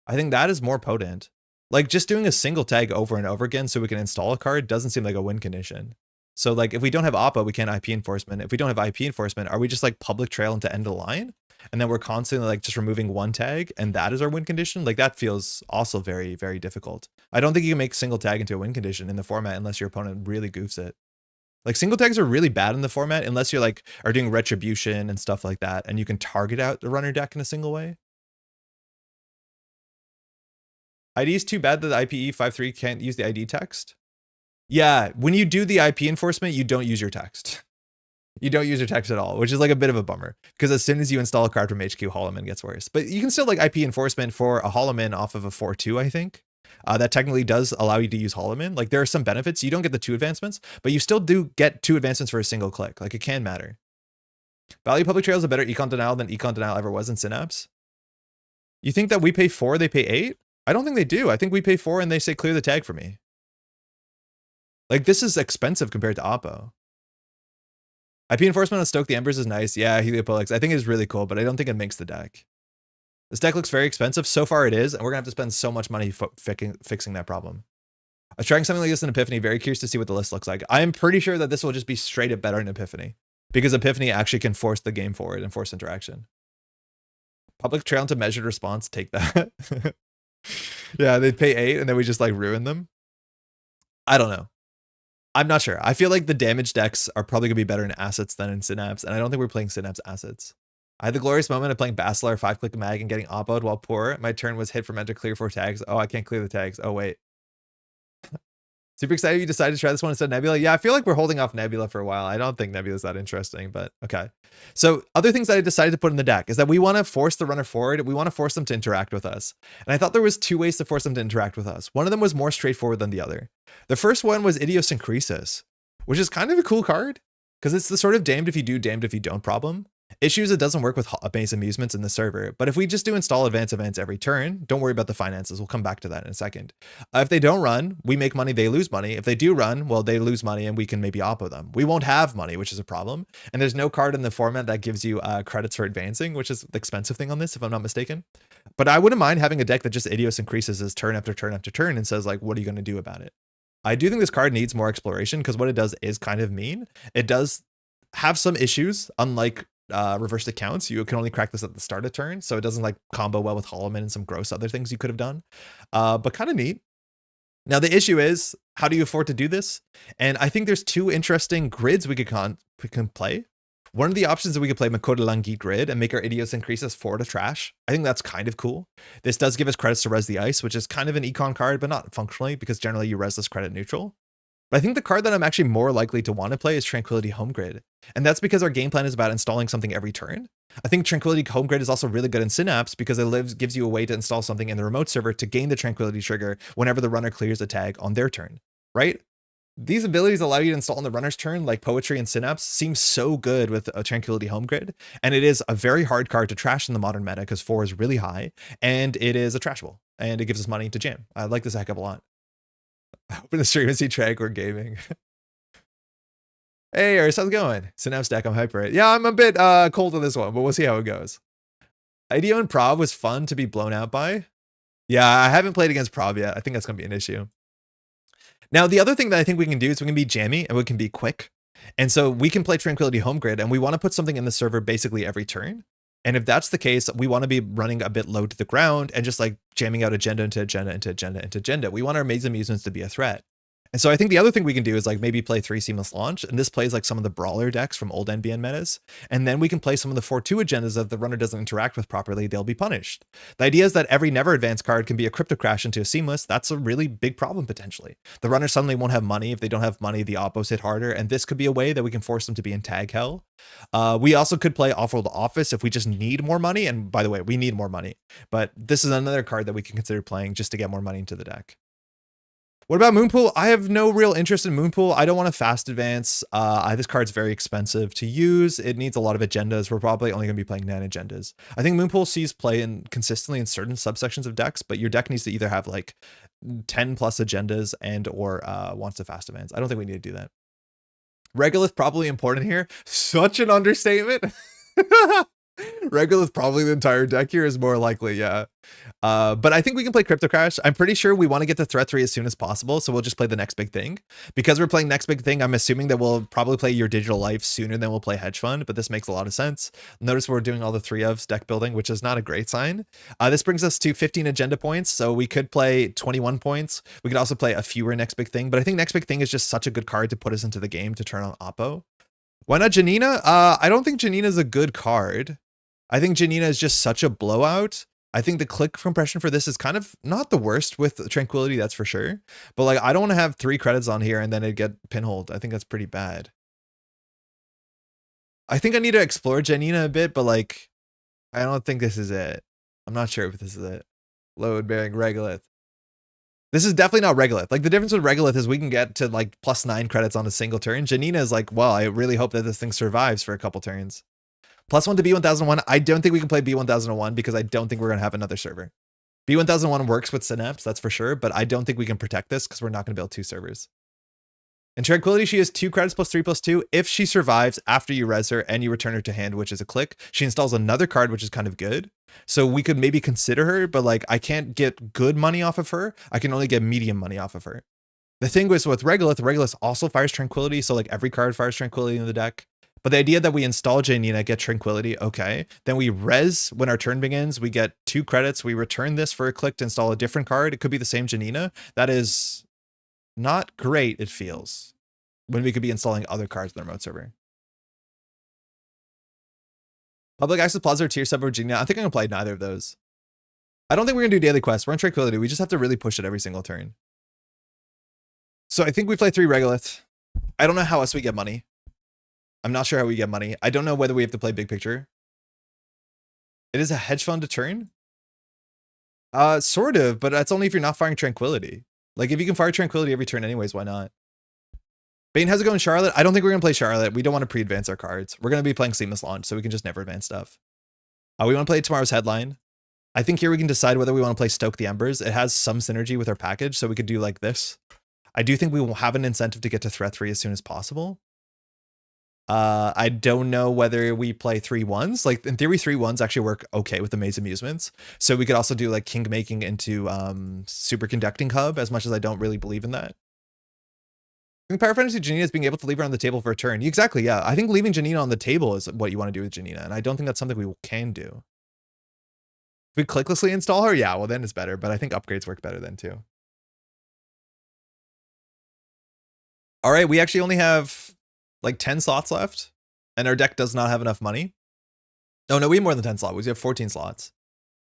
I think that is more potent. Like, just doing a single tag over and over again so we can install a card doesn't seem like a win condition. So, like, if we don't have Oppo, we can't IP Enforcement. If we don't have IP Enforcement, are we just, like, public trail into end of line? And then we're constantly like just removing 1 tag and that is our win condition. Like that feels also very, very difficult. I don't think you can make single tag into a win condition in the format unless your opponent really goofs it. Like single tags are really bad in the format unless you're like are doing retribution and stuff like that. And you can target out the runner deck in a single way. ID is too bad that the IPE 5.3 can't use the ID text. Yeah, when you do the IP Enforcement, you don't use your text. You don't use your text at all, which is like a bit of a bummer because as soon as you install a card from HQ, Hollow Man gets worse. But you can still like IP Enforcement for a Hollow Man off of a 4-2, I think. that technically does allow you to use Holloman. Like there are some benefits. You don't get the 2 advancements, but you still do get 2 advancements for a single click. Like it can matter. Value Public Trail is a better econ denial than econ denial ever was in Synapse. You think that we pay 4, they pay 8? I don't think they do. I think we pay 4 and they say clear the tag for me. Like this is expensive compared to Oppo. IP enforcement on Stoke the Embers is nice. Yeah, Heliopolis. I think it's really cool, but I don't think it makes the deck. This deck looks very expensive. So far it is, and we're gonna have to spend so much money fixing that problem. I was trying something like this in Epiphany. Very curious to see what the list looks like. I am pretty sure that this will just be straight up better in Epiphany because Epiphany actually can force the game forward and force interaction. Public Trail into measured response. Take that. Yeah, they'd pay 8 and then we just like ruin them. I don't know. I'm not sure. I feel like the damage decks are probably gonna be better in assets than in Synapse, and I don't think we're playing Synapse assets. I had the glorious moment of playing Basilar 5-click mag and getting oppoed while poor. My turn was hit for meant to clear 4 tags. Oh, I can't clear the tags. Oh, wait. Super excited you decided to try this one instead of Nebula. Yeah, I feel like we're holding off Nebula for a while. I don't think Nebula's that interesting, but okay. So other things that I decided to put in the deck is that we want to force the runner forward. We want to force them to interact with us. And I thought there was 2 ways to force them to interact with us. One of them was more straightforward than the other. The first one was Idiosyncresis, which is kind of a cool card because it's the sort of damned if you do, damned if you don't problem. Issues, it doesn't work with Maze Amusements in the server, but if we just do install advanced events every turn, don't worry about the finances. We'll come back to that in a second. If they don't run, we make money, they lose money. If they do run, well, they lose money and we can maybe oppo them. We won't have money, which is a problem. And there's no card in the format that gives you credits for advancing, which is the expensive thing on this, if I'm not mistaken. But I wouldn't mind having a deck that just idiosyncresis turn after turn after turn and says like, what are you going to do about it? I do think this card needs more exploration because what it does is kind of mean. It does have some issues, unlike reversed accounts. You can only crack this at the start of turn, so it doesn't like combo well with Holloman and some gross other things you could have done, but kind of neat. Now the issue is, how do you afford to do this? And I think there's 2 interesting grids we can play. One of the options that we could play Makotolangi grid and make our Idiosyncresis 4 to trash. I think that's kind of cool. This does give us credits to res the ice, which is kind of an econ card, but not functionally because generally you res this credit neutral. But I think the card that I'm actually more likely to want to play is Tranquility Home Grid. And that's because our game plan is about installing something every turn. I think Tranquility Home Grid is also really good in Synapse because it gives you a way to install something in the remote server to gain the Tranquility trigger whenever the runner clears a tag on their turn, right? These abilities allow you to install on the runner's turn, like Poetry and Synapse, seems so good with a Tranquility Home Grid. And it is a very hard card to trash in the modern meta because 4 is really high and it is a trashable and it gives us money to jam. I like this a heck of a lot. Open the stream and see Tranquil Gaming. Hey, Aris, how's it going? Synapse deck, I'm hyper. Yeah, I'm a bit cold on this one, but we'll see how it goes. IDEO and Prov was fun to be blown out by. Yeah, I haven't played against Prov yet. I think that's going to be an issue. Now, the other thing that I think we can do is we can be jammy and we can be quick. And so we can play Tranquility Home Grid and we want to put something in the server basically every turn. And if that's the case, we want to be running a bit low to the ground and just like jamming out agenda into agenda into agenda into agenda. We want our Maze Amusements to be a threat. And so I think the other thing we can do is like maybe play 3 Seamless Launch. And this plays like some of the brawler decks from old NBN metas. And then we can play some of the 4-2 agendas that the runner doesn't interact with properly. They'll be punished. The idea is that every never advanced card can be a crypto crash into a seamless. That's a really big problem potentially. The runner suddenly won't have money. If they don't have money, the oppos hit harder. And this could be a way that we can force them to be in tag hell. We also could play Off-World Office if we just need more money. And by the way, we need more money. But this is another card that we can consider playing just to get more money into the deck. What about Moonpool? I have no real interest in Moonpool. I don't want to fast advance. This card's very expensive to use. It needs a lot of agendas. We're probably only going to be playing 9 agendas. I think Moonpool sees play consistently in certain subsections of decks, but your deck needs to either have like 10 plus agendas and or wants to fast advance. I don't think we need to do that. Regolith probably important here. Such an understatement. Regolith probably the entire deck here is more likely, yeah. But I think we can play Crypto Crash. I'm pretty sure we want to get to threat 3 as soon as possible, so we'll just play the next big thing. Because we're playing next big thing, I'm assuming that we'll probably play Your Digital Life sooner than we'll play Hedge Fund, but this makes a lot of sense. Notice we're doing all the 3 ofs deck building, which is not a great sign. This brings us to 15 agenda points, so we could play 21 points. We could also play a fewer next big thing, but I think next big thing is just such a good card to put us into the game to turn on Oppo. Why not Janina? I don't think Janina is a good card. I think Janina is just such a blowout. I think the click compression for this is kind of not the worst with Tranquility, that's for sure. But like, I don't want to have 3 credits on here and then it get pinholed. I think that's pretty bad. I think I need to explore Janina a bit, but like, I don't think this is it. I'm not sure if this is it. Load bearing Regolith. This is definitely not Regolith. Like, the difference with Regolith is we can get to like +9 credits on a single turn. Janina is like, well, I really hope that this thing survives for a couple turns. +1 to B1001. I don't think we can play B1001 because I don't think we're going to have another server. B1001 works with Synapse, that's for sure, but I don't think we can protect this because we're not going to build 2 servers. In Tranquility, she has 2 credits +3/+2. If she survives after you res her and you return her to hand, which is a click, she installs another card, which is kind of good. So we could maybe consider her, but like I can't get good money off of her. I can only get medium money off of her. The thing was with Regolith also fires Tranquility, so like every card fires Tranquility in the deck. But the idea that we install Janina, get Tranquility, okay. Then we res when our turn begins, we get 2 credits, we return this for a click to install a different card. It could be the same Janina. That is not great, it feels, when we could be installing other cards in the remote server. Public Access Plaza or Tier Sub or Janina. I think I'm going to play neither of those. I don't think we're going to do daily quests. We're in Tranquility. We just have to really push it every single turn. So I think we play 3 Regolith. I don't know how else we get money. I'm not sure how we get money. I don't know whether we have to play big picture. It is a hedge fund to turn? Sort of, but that's only if you're not firing Tranquility. Like, if you can fire Tranquility every turn anyways, why not? Bane, how's it going, Charlotte? I don't think we're going to play Charlotte. We don't want to pre-advance our cards. We're going to be playing Seamless Launch, so we can just never advance stuff. We want to play tomorrow's headline. I think here we can decide whether we want to play Stoke the Embers. It has some synergy with our package, so we could do like this. I do think we will have an incentive to get to threat 3 as soon as possible. I don't know whether we play 3/1s. Like, in theory, 3/1s actually work okay with the Maze Amusements. So we could also do like King Making into Superconducting Hub, as much as I don't really believe in that. I think Power Fantasy Janina is being able to leave her on the table for a turn. Exactly, yeah. I think leaving Janina on the table is what you want to do with Janina, and I don't think that's something we can do. If we clicklessly install her, yeah, well then it's better, but I think upgrades work better then too. All right, we actually only have like 10 slots left, and our deck does not have enough money. Oh no, we have more than 10 slots. We have 14 slots.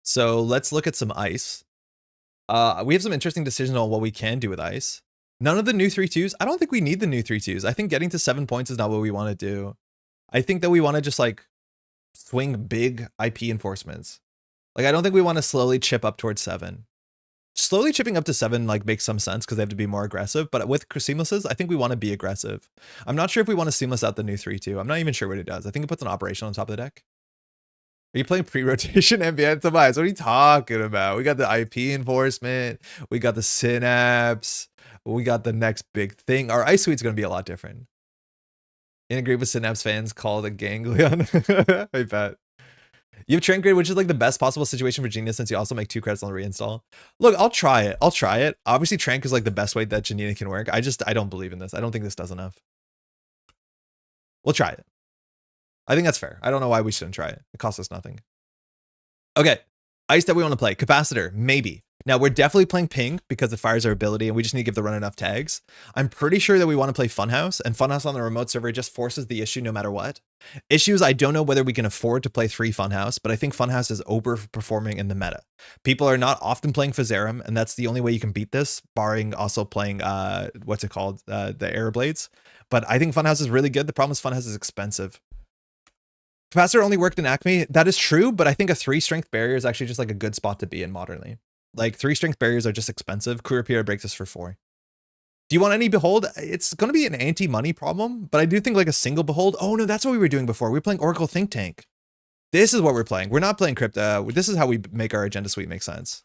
So let's look at some ice. We have some interesting decisions on what we can do with ice. None of the new 3/2s. I don't think we need the new 3/2s. I think getting to 7 points is not what we want to do. I think that we want to just like swing big IP enforcements. Like, I don't think we want to slowly chip up towards 7. Slowly chipping up to 7 like makes some sense because they have to be more aggressive. But with Seamlesses, I think we want to be aggressive. I'm not sure if we want to Seamless out the new 3/2. I'm not even sure what it does. I think it puts an operation on top of the deck. Are you playing pre-rotation NBN? Tobias, what are you talking about? We got the IP enforcement. We got the Synapse. We got the next big thing. Our ice suite's going to be a lot different. Integrate with Synapse fans, call it a ganglion. I bet. You have Trent Grid, which is like the best possible situation for Janina since you also make 2 credits on the reinstall. Look, I'll try it. I'll try it. Obviously, Trank is like the best way that Janina can work. I don't believe in this. I don't think this does enough. We'll try it. I think that's fair. I don't know why we shouldn't try it. It costs us nothing. Okay. Ice that we want to play. Capacitor, maybe. Now, we're definitely playing Ping because it fires our ability, and we just need to give the run enough tags. I'm pretty sure that we want to play Funhouse, and Funhouse on the remote server just forces the issue no matter what. Issues, I don't know whether we can afford to play 3 Funhouse, but I think Funhouse is overperforming in the meta. People are not often playing Phaserum, and that's the only way you can beat this, barring also playing, what's it called, the Air Blades. But I think Funhouse is really good. The problem is Funhouse is expensive. Capacitor only worked in Acme. That is true, but I think a 3 strength barrier is actually just like a good spot to be in modernly. Like, 3 strength barriers are just expensive. Kurapira breaks us for 4. Do you want any Behold? It's going to be an anti-money problem, but I do think like a single Behold. Oh no, that's what we were doing before. We were playing Oracle Think Tank. This is what we're playing. We're not playing Crypto. This is how we make our agenda suite make sense.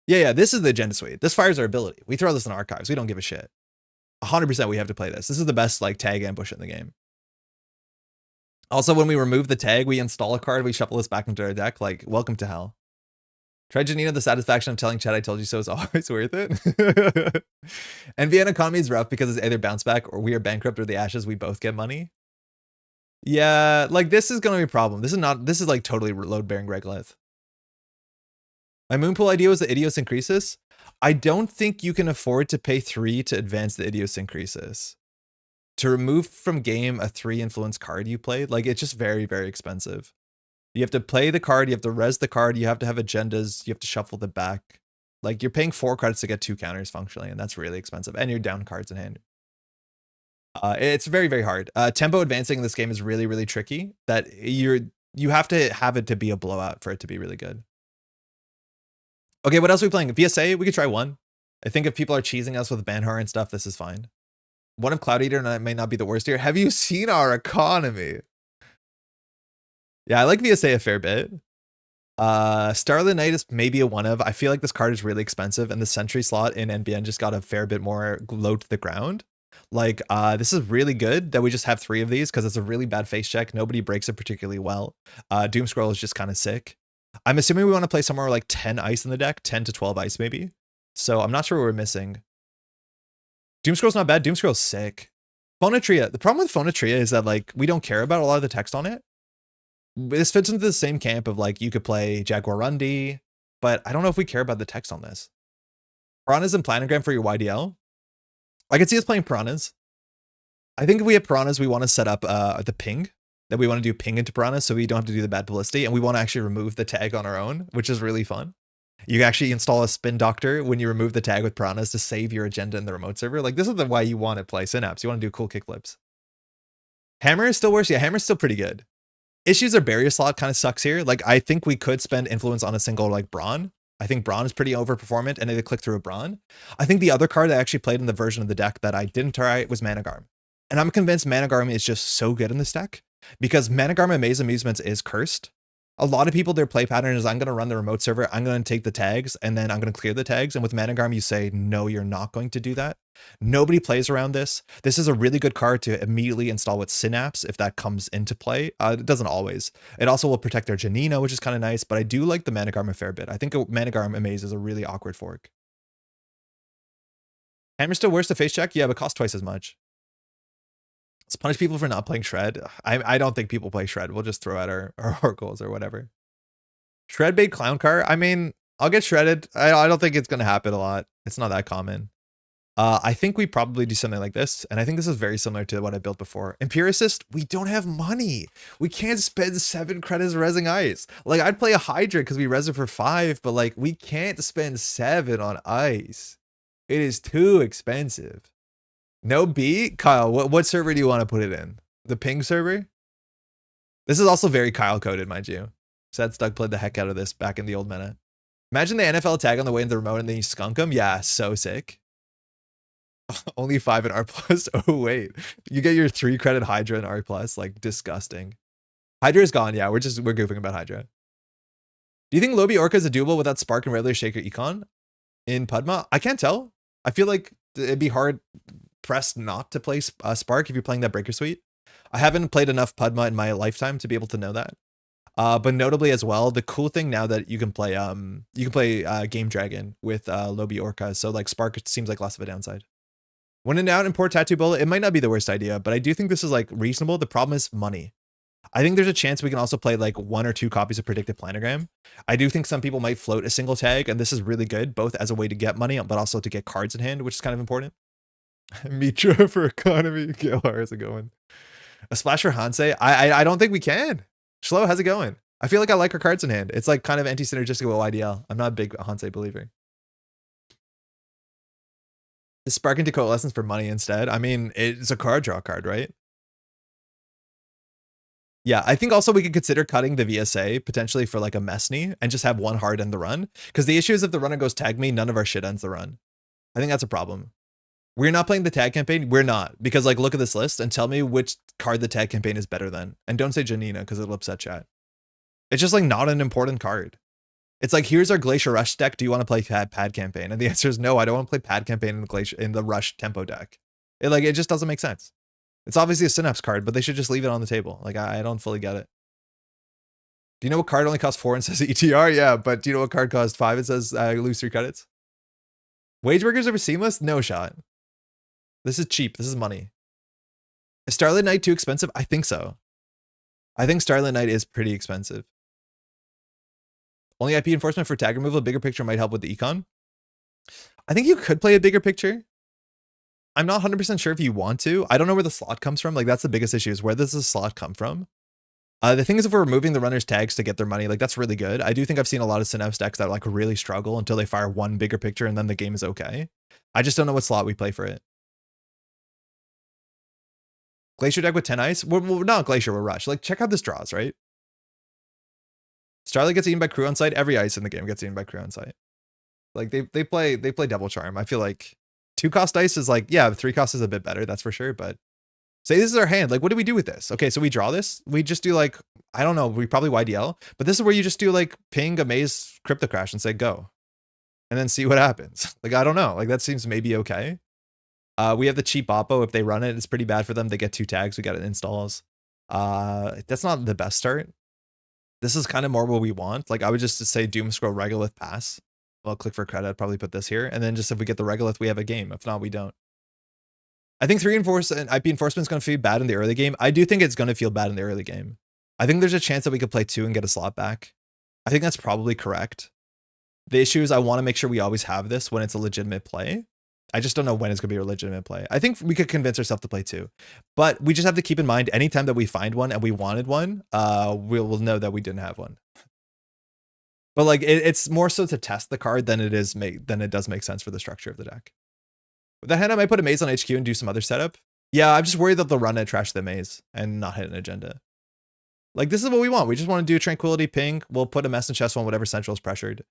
Yeah, this is the agenda suite. This fires our ability. We throw this in archives. We don't give a shit. 100% we have to play this. This is the best like tag ambush in the game. Also, when we remove the tag, we install a card, we shuffle this back into our deck. Like, welcome to hell. Try Janina, the satisfaction of telling Chad I told you so is always worth it. NVN economy is rough because it's either bounce back or we are bankrupt or the ashes, we both get money. Yeah, like this is going to be a problem. This is like totally load-bearing Regolith. My Moonpool idea was the Idiosyncresis. I don't think you can afford to pay 3 to advance the Idiosyncresis. To remove from game a 3 influence card you played, like it's just very, very expensive. You have to play the card, you have to res the card, you have to have agendas, you have to shuffle the back. Like you're paying 4 credits to get 2 counters functionally, and that's really expensive. And you're down cards in hand. It's very, very hard. Tempo advancing in this game is really, really tricky. That you have to have it to be a blowout for it to be really good. Okay, what else are we playing? VSA, we could try one. I think if people are cheesing us with Banhar and stuff, this is fine. One of Cloud Eater, and that may not be the worst here. Have you seen our economy? Yeah, I like VSA a fair bit. Starlit Knight is maybe a one of. I feel like this card is really expensive, and the Sentry slot in NBN just got a fair bit more low to the ground. Like, this is really good that we just have 3 of these because it's a really bad face check. Nobody breaks it particularly well. Doom Scroll is just kind of sick. I'm assuming we want to play somewhere like 10 ice in the deck, 10 to 12 ice maybe. So I'm not sure what we're missing. Doom Scroll's not bad. Doom Scroll's sick. Phonatria. The problem with Phonatria is that like we don't care about a lot of the text on it. This fits into the same camp of like you could play Jaguar Rundy, but I don't know if we care about the text on this. Piranhas and Planogram for your YDL. I could see us playing Piranhas. I think if we have Piranhas, we want to set up the ping. That we want to do ping into Piranhas so we don't have to do the bad publicity, and we want to actually remove the tag on our own, which is really fun. You can actually install a Spin Doctor when you remove the tag with Piranhas to save your agenda in the remote server. Like, this is the way you want to play Synapse. You want to do cool kickflips. Hammer is still worse. Yeah, Hammer's still pretty good. Issues are barrier slot kind of sucks here. Like, I think we could spend influence on a single, like, Brawn. I think Brawn is pretty overperformant, and they click through a Brawn. I think the other card I actually played in the version of the deck that I didn't try was Managarm. And I'm convinced Managarm is just so good in this deck because Managarm and Maze Amusements is cursed. A lot of people, their play pattern is I'm going to run the remote server, I'm going to take the tags, and then I'm going to clear the tags. And with Managarm, you say, no, you're not going to do that. Nobody plays around this. This is a really good card to immediately install with Synapse if that comes into play. It doesn't always. It also will protect their Janina, which is kind of nice, but I do like the Managarm a fair bit. I think Managarm Amaze is a really awkward fork. Hammer still worse to face check? Yeah, but costs twice as much. Let's punish people for not playing Shred. I don't think people play Shred. We'll just throw out our oracles or whatever. Shred bait clown car. I mean, I'll get shredded. I don't think it's going to happen a lot. It's not that common. I think we probably do something like this. And I think this is very similar to what I built before. Empiricist, we don't have money. We can't spend 7 credits resing ice. Like, I'd play a Hydra because we res it for 5, but like, we can't spend 7 on ice. It is too expensive. No B? Kyle, what server do you want to put it in? The ping server? This is also very Kyle coded, mind you. Sad Stuck played the heck out of this back in the old meta. Imagine the NFL tag on the way into the remote and then you skunk them. Yeah, so sick. Only 5 in R+. Oh, wait. You get your 3 credit Hydra in R+. Like, disgusting. Hydra is gone. Yeah, we're goofing about Hydra. Do you think Lobi Orca is a doable without Spark and regular Shaker Econ in Pudma? I can't tell. I feel like it'd be hard pressed not to play Spark if you're playing that Breaker Suite. I haven't played enough Pudma in my lifetime to be able to know that. But notably as well, the cool thing now that you can play Game Dragon with Lobi Orca, so like Spark seems like less of a downside. When in doubt, import Tattoo Bullet. It might not be the worst idea, but I do think this is like reasonable. The problem is money. I think there's a chance we can also play like 1 or 2 copies of Predictive Planogram. I do think some people might float a single tag, and this is really good, both as a way to get money, but also to get cards in hand, which is kind of important. Mitra for economy. How's it going? A splash for Hansei? I don't think we can. Shlo, how's it going? I feel like I like our cards in hand. It's like kind of anti-synergistic with YDL. I'm not a big Hansei believer. The Spark into Coalescence for money instead. I mean, it's a card draw card, right? Yeah, I think also we could consider cutting the VSA potentially for like a Messney and just have 1 hard end the run. Because the issue is if the runner goes tag me, none of our shit ends the run. I think that's a problem. We're not playing the tag campaign. We're not. Because like, look at this list and tell me which card the tag campaign is better than. And don't say Janina because it'll upset chat. It's just like not an important card. It's like, here's our Glacier Rush deck. Do you want to play pad campaign? And the answer is no, I don't want to play pad campaign in the Rush tempo deck. It just doesn't make sense. It's obviously a Synapse card, but they should just leave it on the table. Like, I don't fully get it. Do you know what card only costs 4 and says ETR? Yeah, but do you know what card costs 5 and says lose 3 credits? Wage workers over seamless? No shot. This is cheap. This is money. Is Starlit Knight too expensive? I think so. I think Starlit Knight is pretty expensive. Only IP enforcement for tag removal. A bigger picture might help with the econ. I think you could play a bigger picture. I'm not 100% sure if you want to. I don't know where the slot comes from. Like, that's the biggest issue is where does the slot come from? The thing is, if we're removing the runner's tags to get their money, like that's really good. I do think I've seen a lot of Synapse decks that like really struggle until they fire 1 bigger picture and then the game is okay. I just don't know what slot we play for it. Glacier deck with 10 ice? We're not Glacier, we're Rush. Like, check out this draws, right? Starlight gets eaten by crew on site. Every ice in the game gets eaten by crew on site. Like they play Double Charm. I feel like 2-cost dice is like, yeah, 3-cost is a bit better, that's for sure. But say this is our hand. Like, what do we do with this? Okay, so we draw this. We just do like, I don't know, we probably YDL. But this is where you just do like ping a maze crypto crash and say go. And then see what happens. Like, I don't know. Like, that seems maybe okay. We have the cheap Oppo. If they run it, it's pretty bad for them. They get 2 tags. We got it installs. That's not the best start. This is kind of more what we want. Like, I would just say Doom Scroll Regolith pass. I'll click for credit. I'd probably put this here. And then just if we get the Regolith, we have a game. If not, we don't. I think 3 and IP enforcement is going to feel bad in the early game. I do think it's going to feel bad in the early game. I think there's a chance that we could play 2 and get a slot back. I think that's probably correct. The issue is I want to make sure we always have this when it's a legitimate play. I just don't know when it's going to be a legitimate play. I think we could convince ourselves to play 2. But we just have to keep in mind anytime that we find one and we wanted one, we'll know that we didn't have one. But like it's more so to test the card than it does make sense for the structure of the deck. With that hand, I might put a maze on HQ and do some other setup. Yeah, I'm just worried that they'll run it, trash the maze, and not hit an agenda. Like, this is what we want. We just want to do Tranquility, ping. We'll put a mess in chest on whatever central is pressured.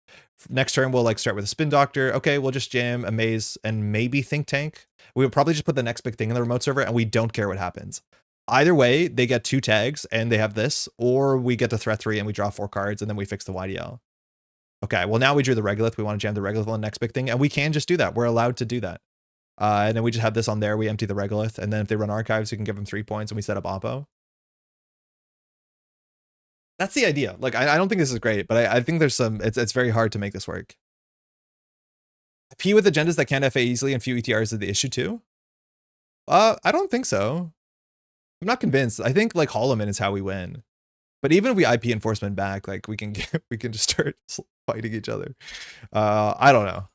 Next turn, we'll like start with a Spin Doctor. Okay, we'll just jam a maze and maybe Think Tank. We would probably just put the next big thing in the remote server, and we don't care what happens. Either way, they get 2 tags and they have this, or we get to threat 3 and we draw 4 cards and then we fix the YDL. Okay, well now we drew the Regolith. We want to jam the Regolith on the next big thing, and we can just do that. We're allowed to do that. And then we just have this on there. We empty the Regolith, and then if they run Archives, we can give them 3 points and we set up Oppo. That's the idea. Like, I don't think this is great, but I think there's some, it's very hard to make this work. P with agendas that can't FA easily and few ETRs is the issue too? I don't think so. I'm not convinced. I think like Holloman is how we win. But even if we IP enforcement back, like we can just start fighting each other. I don't know.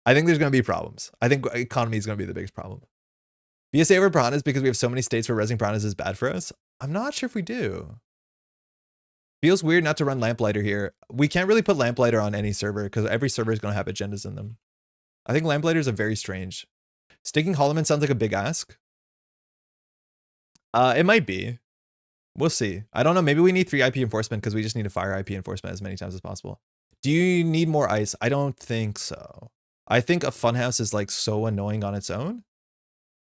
I think there's going to be problems. I think economy is going to be the biggest problem. BSA over Piranhas because we have so many states where resing Piranhas is bad for us. I'm not sure if we do. Feels weird not to run Lamplighter here. We can't really put Lamplighter on any server because every server is going to have agendas in them. I think Lamplighter is a very strange. Sticking Holloman sounds like a big ask. It might be. We'll see. I don't know. Maybe we need 3 IP enforcement because we just need to fire IP enforcement as many times as possible. Do you need more ice? I don't think so. I think a funhouse is like so annoying on its own.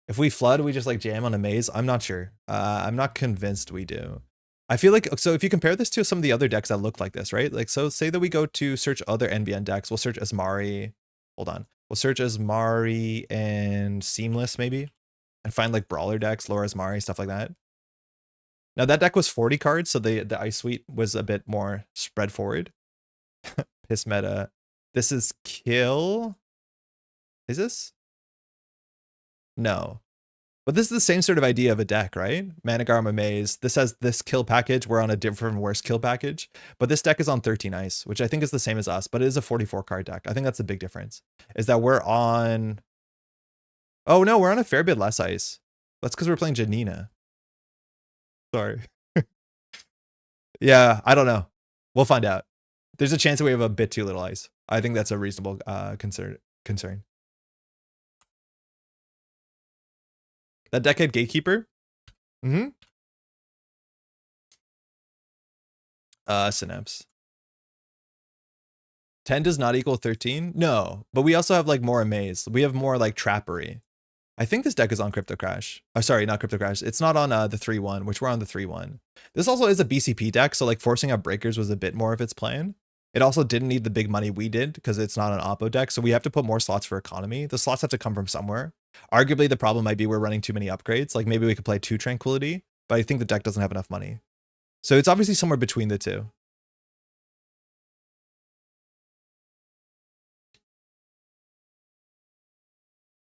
If we flood, we just like jam on a maze. I'm not sure. I'm not convinced we do. I feel like, so if you compare this to some of the other decks that look like this, right? Like, so say that we go to search other NBN decks. We'll search Asmari. Hold on. We'll search Asmari and Seamless maybe. And find like Brawler decks, Laura Asmari, stuff like that. Now that deck was 40 cards, so the Ice Suite was a bit more spread forward. Piss meta. This is kill. Is this? No. But this is the same sort of idea of a deck, right? Managarma Maze. This has this kill package. We're on a different worse kill package. But this deck is on 13 ice, which I think is the same as us, but it is a 44 card deck. I think that's the big difference. Is that we're on... Oh no, we're on a fair bit less ice. That's because we're playing Janina. Sorry. Yeah, I don't know. We'll find out. There's a chance that we have a bit too little ice. I think that's a reasonable concern. That Decade Gatekeeper? Mm-hmm. Synapse. 10 does not equal 13? No, but we also have like more Amaze. We have more like Trappery. I think this deck is on Crypto Crash. Oh, sorry, not Crypto Crash. It's not on the 3-1, which we're on the 3-1. This also is a BCP deck, so like forcing out Breakers was a bit more of its plan. It also didn't need the big money we did because it's not an Oppo deck, so we have to put more slots for economy. The slots have to come from somewhere. Arguably, the problem might be we're running too many upgrades. Like maybe we could play 2 Tranquility, but I think the deck doesn't have enough money. So it's obviously somewhere between the two.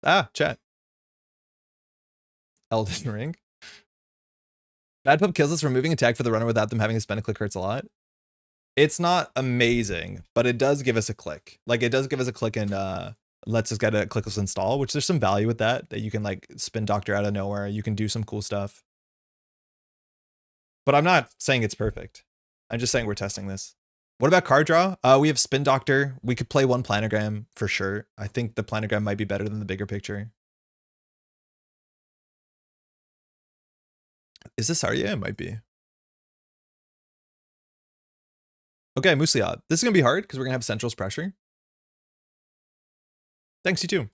Ah, chat. Elden Ring. Bad Pub kills us, removing attack for the runner without them having to spend a click hurts a lot. It's not amazing, but it does give us a click. Like it does give us a click and lets us get a clickless install, which there's some value with that you can like spin Doctor out of nowhere. You can do some cool stuff. But I'm not saying it's perfect. I'm just saying we're testing this. What about card draw? We have Spin Doctor. We could play 1 Planogram for sure. I think the Planogram might be better than the bigger picture. Is this Arya? It might be. Okay, Musliad. This is going to be hard because we're going to have Central's pressure. Thanks, you too.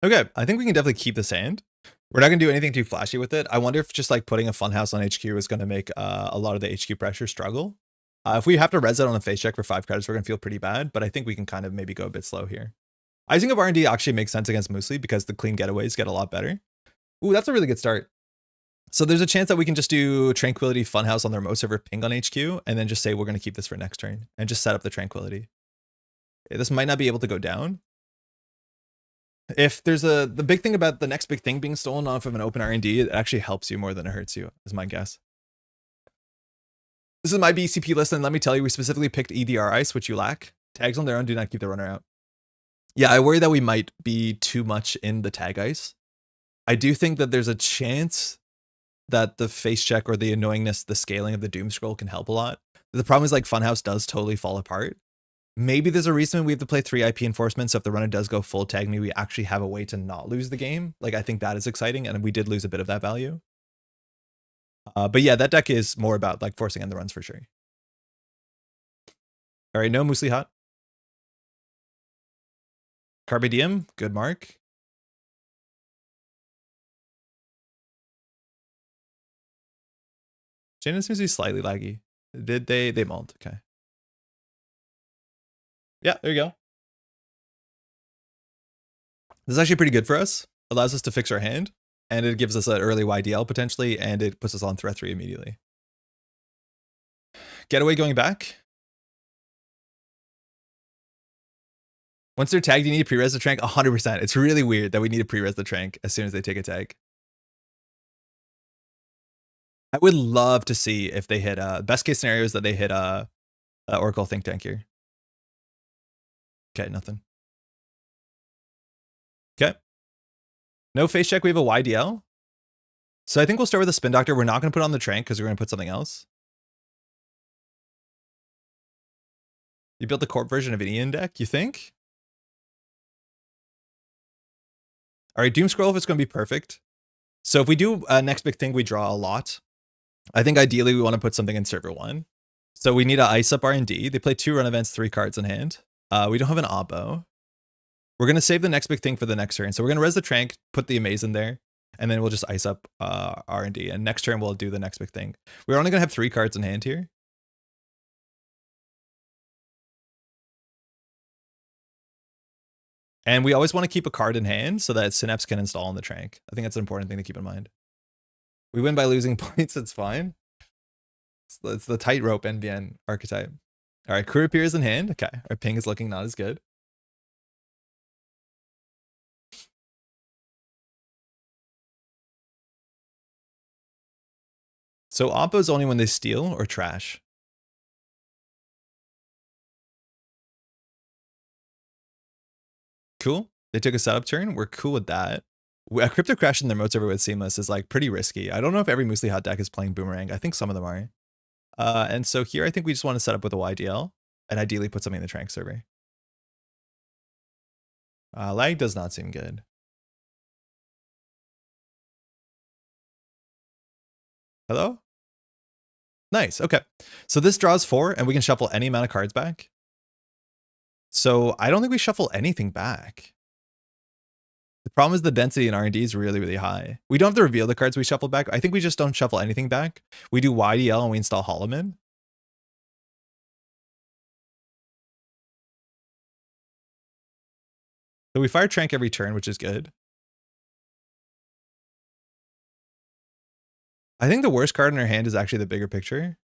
Okay, I think we can definitely keep this hand. We're not going to do anything too flashy with it. I wonder if just like putting a funhouse on HQ is going to make a lot of the HQ pressure struggle. If we have to res it on a face check for 5 cards, we're going to feel pretty bad, but I think we can kind of maybe go a bit slow here. Icing up R&D actually makes sense against Moosely because the clean getaways get a lot better. Ooh, that's a really good start. So there's a chance that we can just do Tranquility Funhouse on the remote server ping on HQ and then just say we're going to keep this for next turn and just set up the Tranquility. This might not be able to go down. If there's the big thing about the next big thing being stolen off of an open R&D, it actually helps you more than it hurts you, is my guess. This is my BCP list, and let me tell you, we specifically picked EDR Ice, which you lack. Tags on their own do not keep the runner out. Yeah, I worry that we might be too much in the tag ice. I do think that there's a chance that the face check or the annoyingness, the scaling of the Doom Scroll can help a lot. The problem is like Funhouse does totally fall apart. Maybe there's a reason we have to play 3 IP enforcement, so if the runner does go full tag me, we actually have a way to not lose the game. Like, I think that is exciting, and we did lose a bit of that value. But yeah, that deck is more about like forcing in the runs for sure. All right, no Moosely Hot. Carpe Diem, good mark. Jaden seems to be slightly laggy. Did they mulled, okay. Yeah, there you go. This is actually pretty good for us. Allows us to fix our hand, and it gives us an early YDL potentially, and it puts us on threat 3 immediately. Getaway going back. Once they're tagged, you need to pre-res the Trank 100%. It's really weird that we need to pre-res the Trank as soon as they take a tag. I would love to see if they hit, best case scenario is that they hit Oracle Think Tank here. Okay, nothing. Okay. No face check, we have a YDL. So I think we'll start with a Spin Doctor. We're not going to put on the Trank because we're going to put something else. You built the Corp version of an Ian deck, you think? All right, Doom Scroll if it's going to be perfect. So if we do next big thing, we draw a lot. I think ideally we want to put something in server 1. So we need to ice up R&D. They play 2 run events, 3 cards in hand. We don't have an Oppo. We're going to save the next big thing for the next turn. So we're going to res the Trank, put the Amaze in there, and then we'll just ice up R&D. And next turn we'll do the next big thing. We're only going to have 3 cards in hand here. And we always want to keep a card in hand so that Synapse can install on the Trank. I think that's an important thing to keep in mind. We win by losing points, it's fine. It's the tightrope NBN archetype. All right, crew appears in hand. Okay, our ping is looking not as good. So Oppo's only when they steal or trash. Cool. They took a setup turn. We're cool with that. A Crypto Crash in their remote server with Seamless is like pretty risky. I don't know if every Moosely Hot deck is playing Boomerang. I think some of them are. And so here I think we just want to set up with a YDL and ideally put something in the Trank server. Lag does not seem good. Hello? Nice, okay. So this draws 4 and we can shuffle any amount of cards back. So I don't think we shuffle anything back. The problem is the density in R&D is really, really high. We don't have to reveal the cards we shuffled back. I think we just don't shuffle anything back. We do YDL and we install Holloman. So we fire Trank every turn, which is good. I think the worst card in our hand is actually the bigger picture.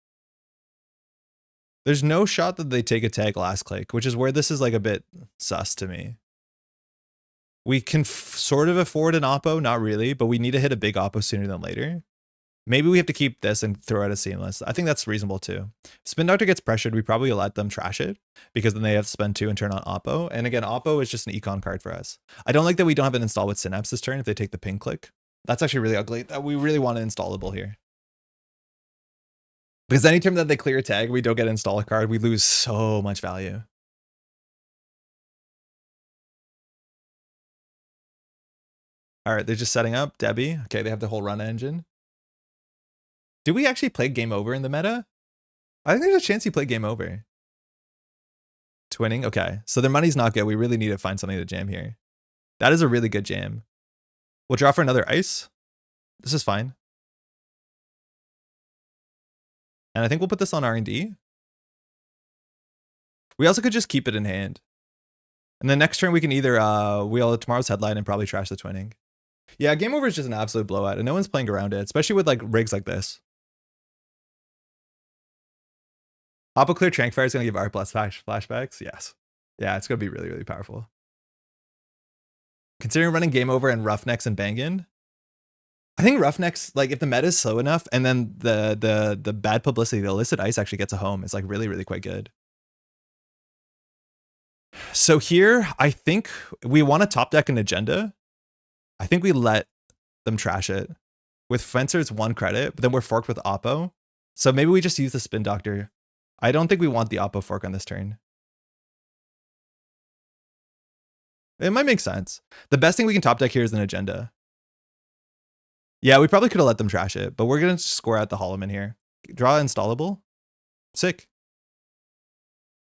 There's no shot that they take a tag last click, which is where this is like a bit sus to me. We can sort of afford an Oppo, not really, but we need to hit a big Oppo sooner than later. Maybe we have to keep this and throw out a Seamless. I think that's reasonable too. Spin Doctor gets pressured, we probably let them trash it because then they have to spend 2 and turn on Oppo. And again, Oppo is just an econ card for us. I don't like that we don't have it installed with Synapse this turn if they take the ping click. That's actually really ugly. We really want it installable here. Because anytime that they clear a tag, we don't get an install a card, we lose so much value. All right, they're just setting up. Debbie. Okay, they have the whole run engine. Do we actually play game over in the meta? I think there's a chance he played game over. Twinning, okay. So their money's not good. We really need to find something to jam here. That is a really good jam. We'll draw for another ice. This is fine. And I think we'll put this on R&D. We also could just keep it in hand. And then next turn we can either wheel tomorrow's headline and probably trash the twinning. Yeah, game over is just an absolute blowout and no one's playing around it, especially with like rigs like this. Oppo clear Trankfire is going to give R plus flashbacks. Yes. Yeah, it's going to be really, really powerful. Considering running game over and Roughnecks and Bangin, I think Roughnecks, like if the meta is slow enough and then the bad publicity, the illicit ice actually gets a home, is like really, really quite good. So here, I think we want to top deck an agenda. I think we let them trash it. With Fencer's 1 credit, but then we're forked with Oppo. So maybe we just use the Spin Doctor. I don't think we want the Oppo fork on this turn. It might make sense. The best thing we can top deck here is an agenda. Yeah, we probably could have let them trash it, but we're going to score out the Holloman here. Draw installable. Sick.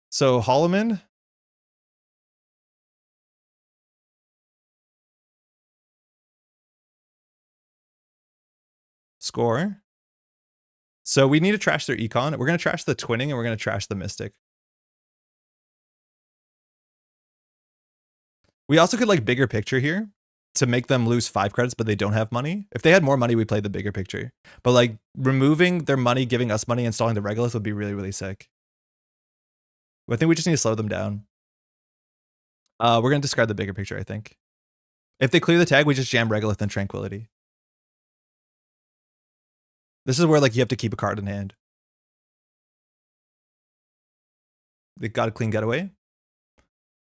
So Holloman. Score. So we need to trash their econ. We're going to trash the twinning and we're going to trash the mystic. We also could like bigger picture here to make them lose 5 credits, but they don't have money. If they had more money, we play the bigger picture. But like removing their money, giving us money, installing the Regolith would be really, really sick. But I think we just need to slow them down. We're going to discard the bigger picture, I think. If they clear the tag, we just jam Regolith and Tranquility. This is where like you have to keep a card in hand. They got a clean getaway.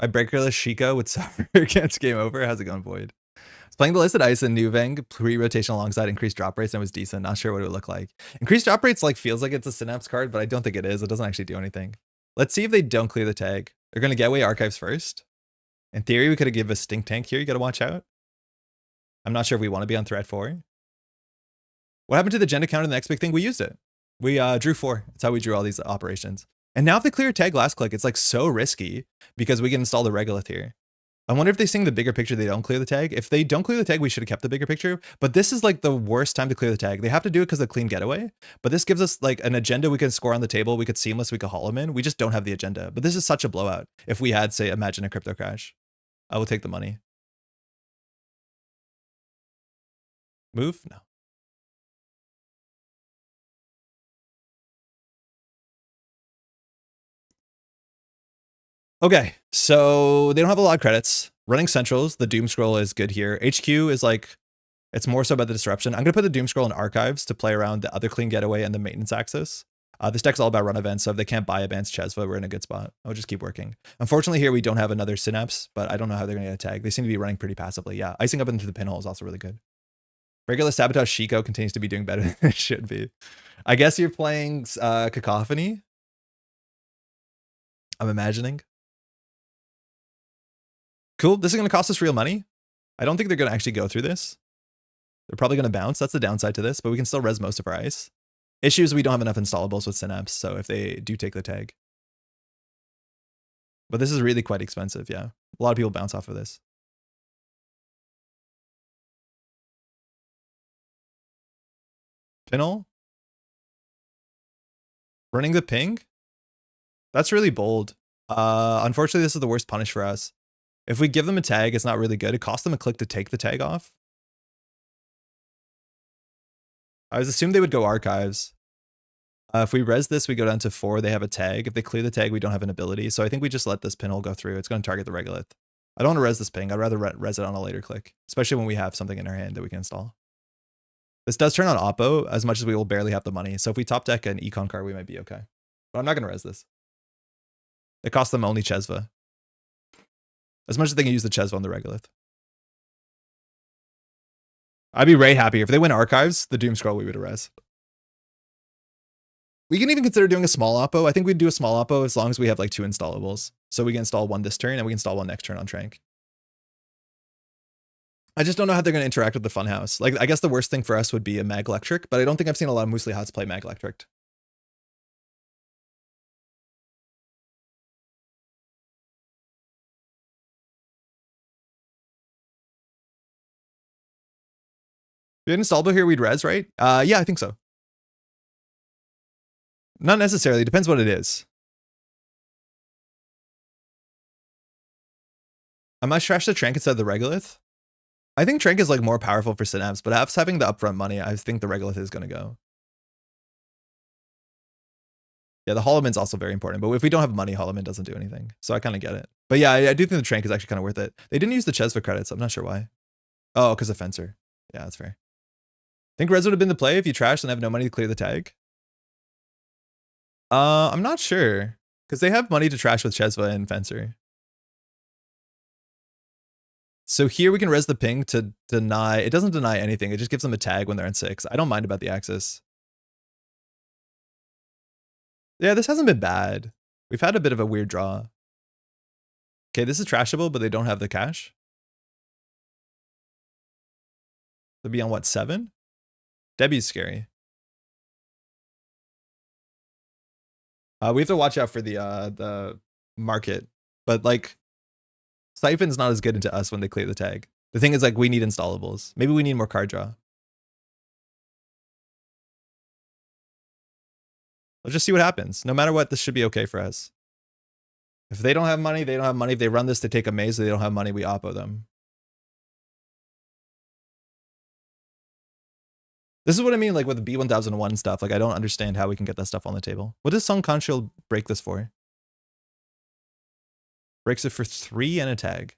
My breakerless Shiko would suffer against game over. How's it going, Void? I was playing the listed ice in Nuveng pre-rotation alongside increased drop rates and it was decent. Not sure what it would look like. Increased drop rates like feels like it's a Synapse card, but I don't think it is. It doesn't actually do anything. Let's see if they don't clear the tag. They're going to Getaway Archives first. In theory, we could have given a Stink Tank here. You got to watch out. I'm not sure if we want to be on threat 4. What happened to the agenda counter? The next big thing? We used it. We drew 4. That's how we drew all these operations. And now if they clear tag last click, it's like so risky because we can install the Regolith here. I wonder if they sing the bigger picture, they don't clear the tag. If they don't clear the tag, we should have kept the bigger picture. But this is like the worst time to clear the tag. They have to do it because of the clean getaway. But this gives us like an agenda we can score on the table. We could seamless, we could hollow in. We just don't have the agenda. But this is such a blowout. If we had, say, imagine a crypto crash. I will take the money. Move? No. Okay, so they don't have a lot of credits. Running Centrals, the Doom Scroll is good here. HQ is like, it's more so about the disruption. I'm going to put the Doom Scroll in Archives to play around the other clean getaway and the maintenance axis. This deck's all about run events, so if they can't buy advanced Chesva, we're in a good spot. I'll just keep working. Unfortunately, here we don't have another Synapse, but I don't know how they're going to get a tag. They seem to be running pretty passively. Yeah, icing up into the pinhole is also really good. Regular Sabotage Shiko continues to be doing better than it should be. I guess you're playing Cacophony. I'm imagining. Cool. This is going to cost us real money. I don't think they're going to actually go through this. They're probably going to bounce. That's the downside to this, but we can still res most of our ice. Issues, we don't have enough installables with Synapse, so if they do take the tag. But this is really quite expensive, yeah. A lot of people bounce off of this. Pinhole. Running the ping? That's really bold. Unfortunately, this is the worst punish for us. If we give them a tag, it's not really good. It costs them a click to take the tag off. I was assuming they would go Archives. If we res this, we go down to 4. They have a tag. If they clear the tag, we don't have an ability. So I think we just let this pinhole go through. It's going to target the Regolith. I don't want to res this ping. I'd rather res it on a later click, especially when we have something in our hand that we can install. This does turn on Oppo as much as we will barely have the money. So if we top deck an econ card, we might be okay. But I'm not going to res this. It costs them only Chesva. As much as they can use the Chesva on the Regolith. I'd be way happier. If they win Archives, the Doom Scroll we would res. We can even consider doing a small Oppo. I think we'd do a small Oppo as long as we have like 2 installables. So we can install 1 this turn and we can install 1 next turn on Trank. I just don't know how they're going to interact with the Funhouse. Like, I guess the worst thing for us would be a Mag Electric, but I don't think I've seen a lot of Moosely Hots play Mag Electric. If you had installable here, we'd res, right? Yeah, I think so. Not necessarily. Depends what it is. I might trash the Trank instead of the Regolith. I think Trank is like more powerful for Synapse, but us having the upfront money, I think the Regolith is going to go. Yeah, the Hollow Mint's also very important, but if we don't have money, Hollow Mint doesn't do anything. So I kind of get it. But yeah, I do think the Trank is actually kind of worth it. They didn't use the Chesva credits. I'm not sure why. Oh, because of Fencer. Yeah, that's fair. Think Res would have been the play if you trashed and have no money to clear the tag? I'm not sure. Because they have money to trash with Chesva and Fencer. So here we can res the ping to deny. It doesn't deny anything. It just gives them a tag when they're in 6. I don't mind about the axis. Yeah, this hasn't been bad. We've had a bit of a weird draw. Okay, this is trashable, but they don't have the cash. They'll be on what, 7? Debbie's scary. We have to watch out for the market, but like Siphon's not as good into us when they clear the tag. The thing is, like, we need installables. Maybe we need more card draw. Let's just see what happens. No matter what, this should be okay for us. If they don't have money, they don't have money. If they run this to take a maze, they don't have money, we oppo them. This is what I mean, like with the B1001 stuff. Like, I don't understand how we can get that stuff on the table. What does Sun Control break this for? Breaks it for 3 and a tag.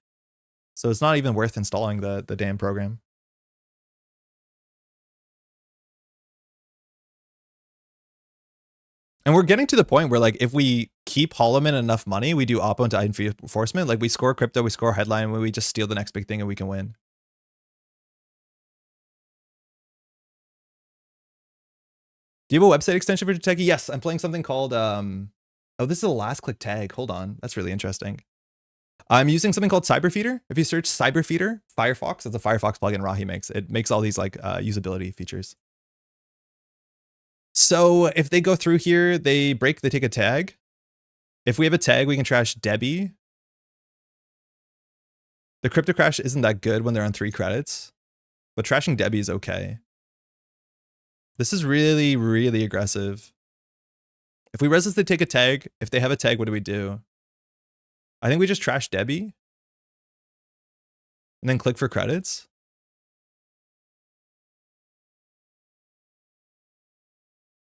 So it's not even worth installing the damn program. And we're getting to the point where, like, if we keep Holloman enough money, we do oppo into enforcement. Like, we score crypto, we score headline, and we just steal the next big thing and we can win. Do you have a website extension for Techie? Yes, I'm playing something called, oh, this is a last click tag. Hold on. That's really interesting. I'm using something called Cyberfeeder. If you search Cyberfeeder, Firefox, it's a Firefox plugin Rahi makes. It makes all these like usability features. So if they go through here, they take a tag. If we have a tag, we can trash Debbie. The crypto crash isn't that good when they're on 3 credits, but trashing Debbie is okay. This is really, really aggressive. If we resist, they take a tag. If they have a tag, what do we do? I think we just trash Debbie and then click for credits.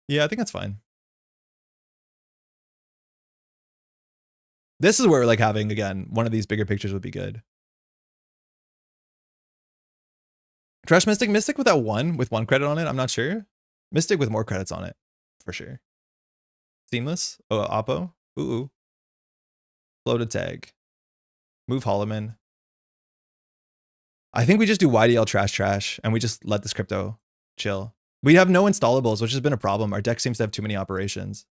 Yeah, I think that's fine. This is where, like, having, again, one of these bigger pictures would be good. Trash Mystic. Mystic without 1, with 1 credit on it, I'm not sure. Mystic with more credits on it, for sure. Seamless. Oh, oppo. Ooh. Floated tag. Move Holloman. I think we just do YDL trash, and we just let this crypto chill. We have no installables, which has been a problem. Our deck seems to have too many operations.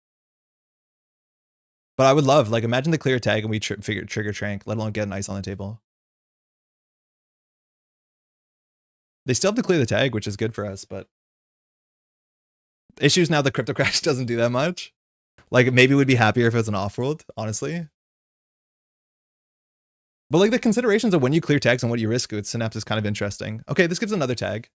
But I would love, like, imagine the clear tag and we trigger Trank, let alone get an ice on the table. They still have to clear the tag, which is good for us, but the issue is now the crypto crash doesn't do that much. Like, maybe we'd be happier if it was an off-world, honestly. But like the considerations of when you clear tags and what you risk with Synapse is kind of interesting. Okay, this gives another tag.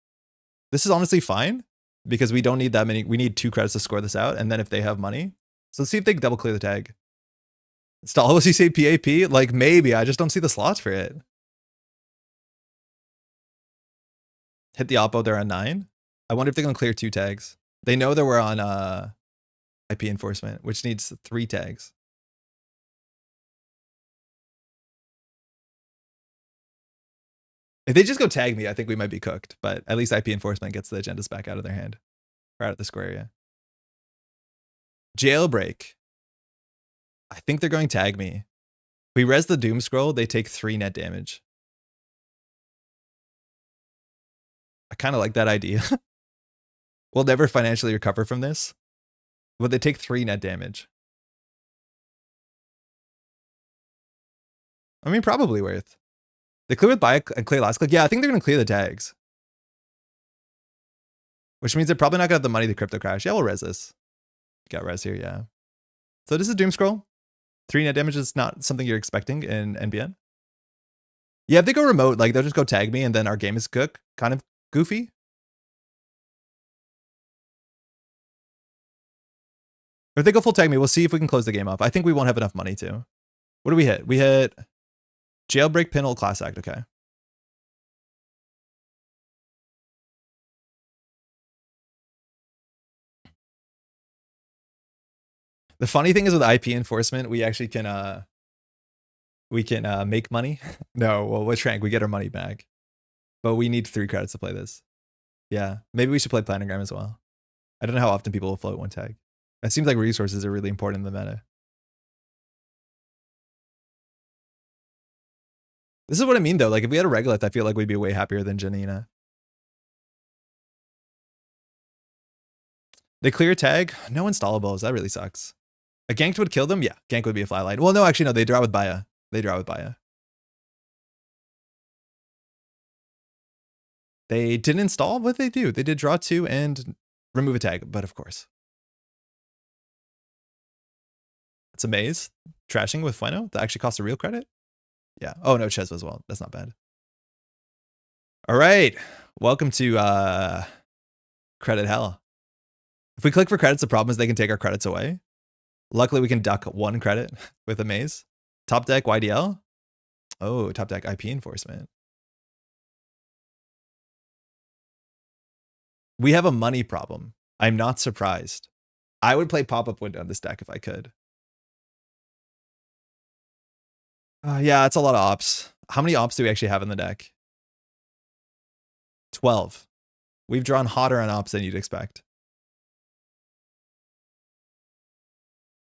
This is honestly fine because we don't need that many. We need 2 credits to score this out. And then if they have money, so let's see if they double clear the tag. Stall, was he say PAP? Like maybe, I just don't see the slots for it. Hit the oppo, they're on 9. I wonder if they're gonna clear 2 tags. They know that we're on IP enforcement, which needs 3 tags. If they just go tag me, I think we might be cooked, but at least IP enforcement gets the agendas back out of their hand. Or out of the square area. Jailbreak. I think they're going tag me. If we res the Doom Scroll, they take 3 net damage. I kind of like that idea. We'll never financially recover from this, but they take 3 net damage. I mean, probably worth. They clear with buy and clear last click. Yeah, I think they're going to clear the tags. Which means they're probably not going to have the money to crypto crash. Yeah, we'll res this. Got res here, yeah. So this is Doom Scroll. 3 net damage is not something you're expecting in NBN. Yeah, if they go remote, like they'll just go tag me and then our game is kind of goofy. If they go full tag me, we'll see if we can close the game off. I think we won't have enough money to. What do we hit? We hit jailbreak, pinhole, class act. Okay. The funny thing is with IP enforcement, we actually can make money. No, well, with Trank, we get our money back. But we need 3 credits to play this. Yeah, maybe we should play Planogram as well. I don't know how often people will float 1 tag. It seems like resources are really important in the meta. This is what I mean, though. Like, if we had a Regolith, I feel like we'd be way happier than Janina. They clear tag? No installables. That really sucks. A ganked would kill them? Yeah, gank would be a flylight. Well, no, actually, no. They draw with Baya. They draw with Baya. They didn't install? What did they do? They did draw 2 and remove a tag, but of course. It's a maze. Trashing with Fueno? That actually costs a real credit? Yeah. Oh, no, Ches as well. That's not bad. All right. Welcome to credit hell. If we click for credits, the problem is they can take our credits away. Luckily, we can duck 1 credit with a maze. Top deck YDL. Oh, top deck IP enforcement. We have a money problem. I'm not surprised. I would play pop-up window on this deck if I could. Yeah, it's a lot of ops. How many ops do we actually have in the deck? 12. We've drawn hotter on ops than you'd expect.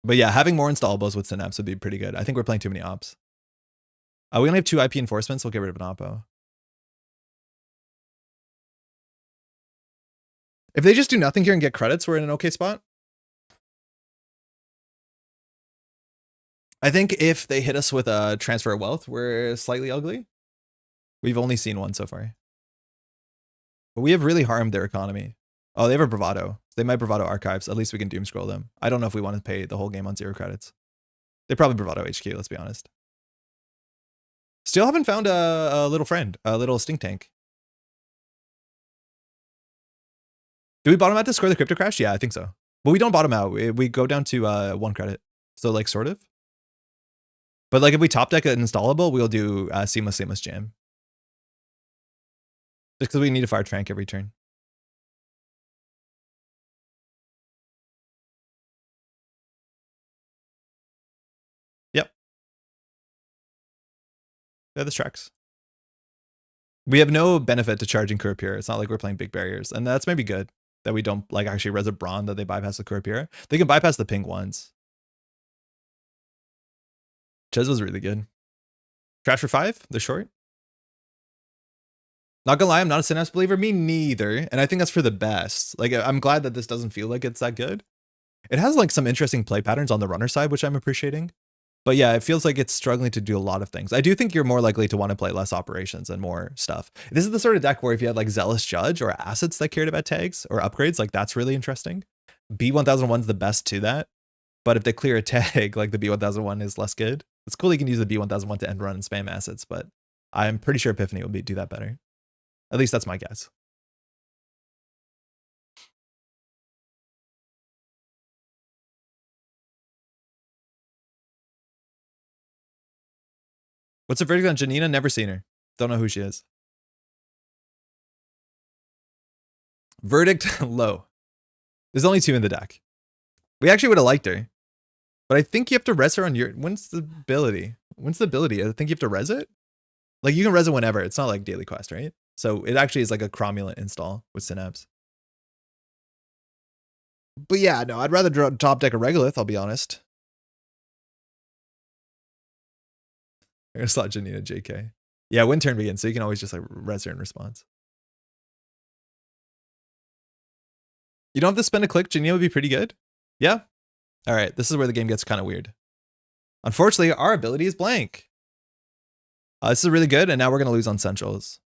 But yeah, having more installables with Synapse would be pretty good. I think we're playing too many ops. We only have 2 IP enforcements. We'll get rid of an oppo. If they just do nothing here and get credits, we're in an okay spot. I think if they hit us with a transfer of wealth, we're slightly ugly. We've only seen 1 so far. But we have really harmed their economy. Oh, they have a Bravado. They might Bravado Archives. At least we can doom scroll them. I don't know if we want to pay the whole game on 0 credits. They probably Bravado HQ, let's be honest. Still haven't found a little friend, a little stink tank. Do we bottom out to score the crypto crash? Yeah, I think so. But we don't bottom out. We go down to 1 credit. So like sort of. But like if we top deck an installable, we'll do seamless jam. Just because we need to fire Trank every turn. Yep. Yeah, this tracks. We have no benefit to charging Kurapira. It's not like we're playing big barriers. And that's maybe good that we don't like actually res a Brawn, that they bypass the Kurapira. They can bypass the pink ones. Ches was really good. Trash for 5, the short. Not gonna lie, I'm not a Synapse believer. Me neither. And I think that's for the best. Like, I'm glad that this doesn't feel like it's that good. It has like some interesting play patterns on the runner side, which I'm appreciating. But yeah, it feels like it's struggling to do a lot of things. I do think you're more likely to want to play less operations and more stuff. This is the sort of deck where if you had like Zealous Judge or assets that cared about tags or upgrades, like that's really interesting. B1001 is the best to that. But if they clear a tag, like the B1001 is less good. It's cool you can use the B1001 to end run and spam assets, but I'm pretty sure Epiphany will do that better. At least that's my guess. What's the verdict on Janina? Never seen her. Don't know who she is. Verdict low. There's only 2 in the deck. We actually would have liked her. But I think you have to res her on your... When's the ability? I think you have to res it? Like, you can res it whenever. It's not like daily quest, right? So it actually is like a cromulent install with Synapse. But yeah, no, I'd rather top deck a Regolith, I'll be honest. I'm gonna slot Janina JK. Yeah, when turn begins, so you can always just like res her in response. You don't have to spend a click. Janina would be pretty good. Yeah. All right, this is where the game gets kind of weird. Unfortunately, our ability is blank. This is really good, and now we're going to lose on Centrals.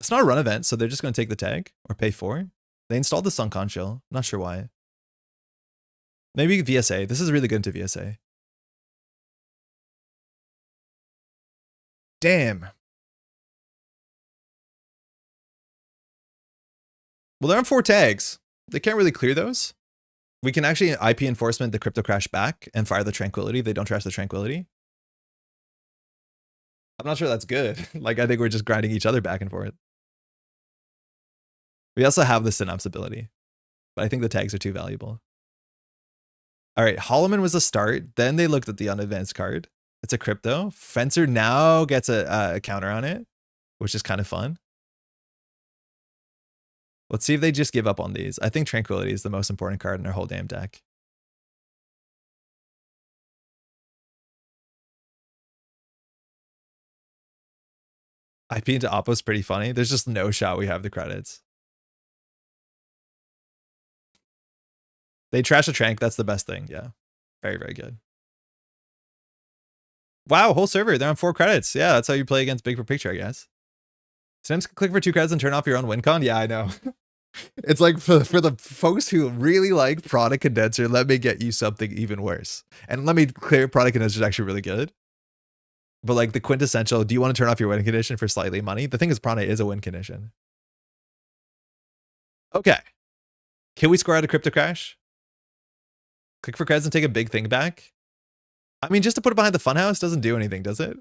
It's not a run event, so they're just going to take the tag or pay 4. They installed the Sunken Shield. Not sure why. Maybe VSA. This is really good into VSA. Damn. Well, they're on 4 tags. They can't really clear those. We can actually IP enforcement the crypto crash back and fire the tranquility if they don't trash the tranquility. I'm not sure that's good. Like, I think we're just grinding each other back and forth. We also have the Synapse ability, but I think the tags are too valuable. All right, Holloman was a start. Then they looked at the unadvanced card. It's a crypto. Fencer now gets a counter on it, which is kind of fun. Let's see if they just give up on these. I think Tranquility is the most important card in their whole damn deck. IP into Oppo is pretty funny. There's just no shot we have the credits. They trash a Trank. That's the best thing. Yeah. Very, very good. Wow, whole server. They're on 4 credits. Yeah, that's how you play against Big for Picture, I guess. Sims can click for 2 credits and turn off your own win con. Yeah, I know. It's like for the folks who really like Product Condenser, let me get you something even worse. And let me clear, Product Condenser is actually really good. But like the quintessential, do you want to turn off your win condition for slightly money? The thing is, Prana is a win condition. Okay. Can we score out a Crypto Crash? Click for credits and take a big thing back? I mean, just to put it behind the funhouse doesn't do anything, does it?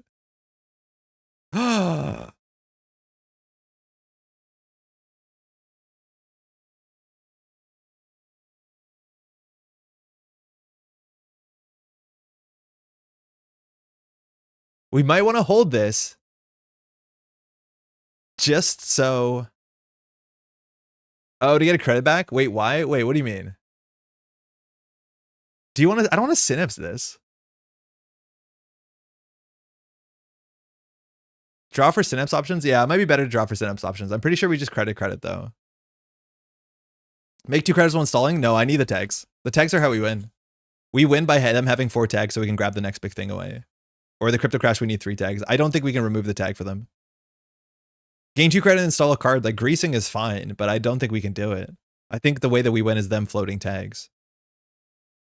We might want to hold this just so. Oh, to get a credit back? Wait, why? Wait, what do you mean? Do you want to? I don't want to Synapse this. Draw for Synapse options? Yeah, it might be better to draw for Synapse options. I'm pretty sure we just credit though. Make 2 credits while installing? No, I need the tags. The tags are how we win. We win by them having 4 tags so we can grab the next big thing away. Or the Crypto Crash, we need 3 tags. I don't think we can remove the tag for them. Gain 2 credit and install a card. Like, greasing is fine, but I don't think we can do it. I think the way that we win is them floating tags.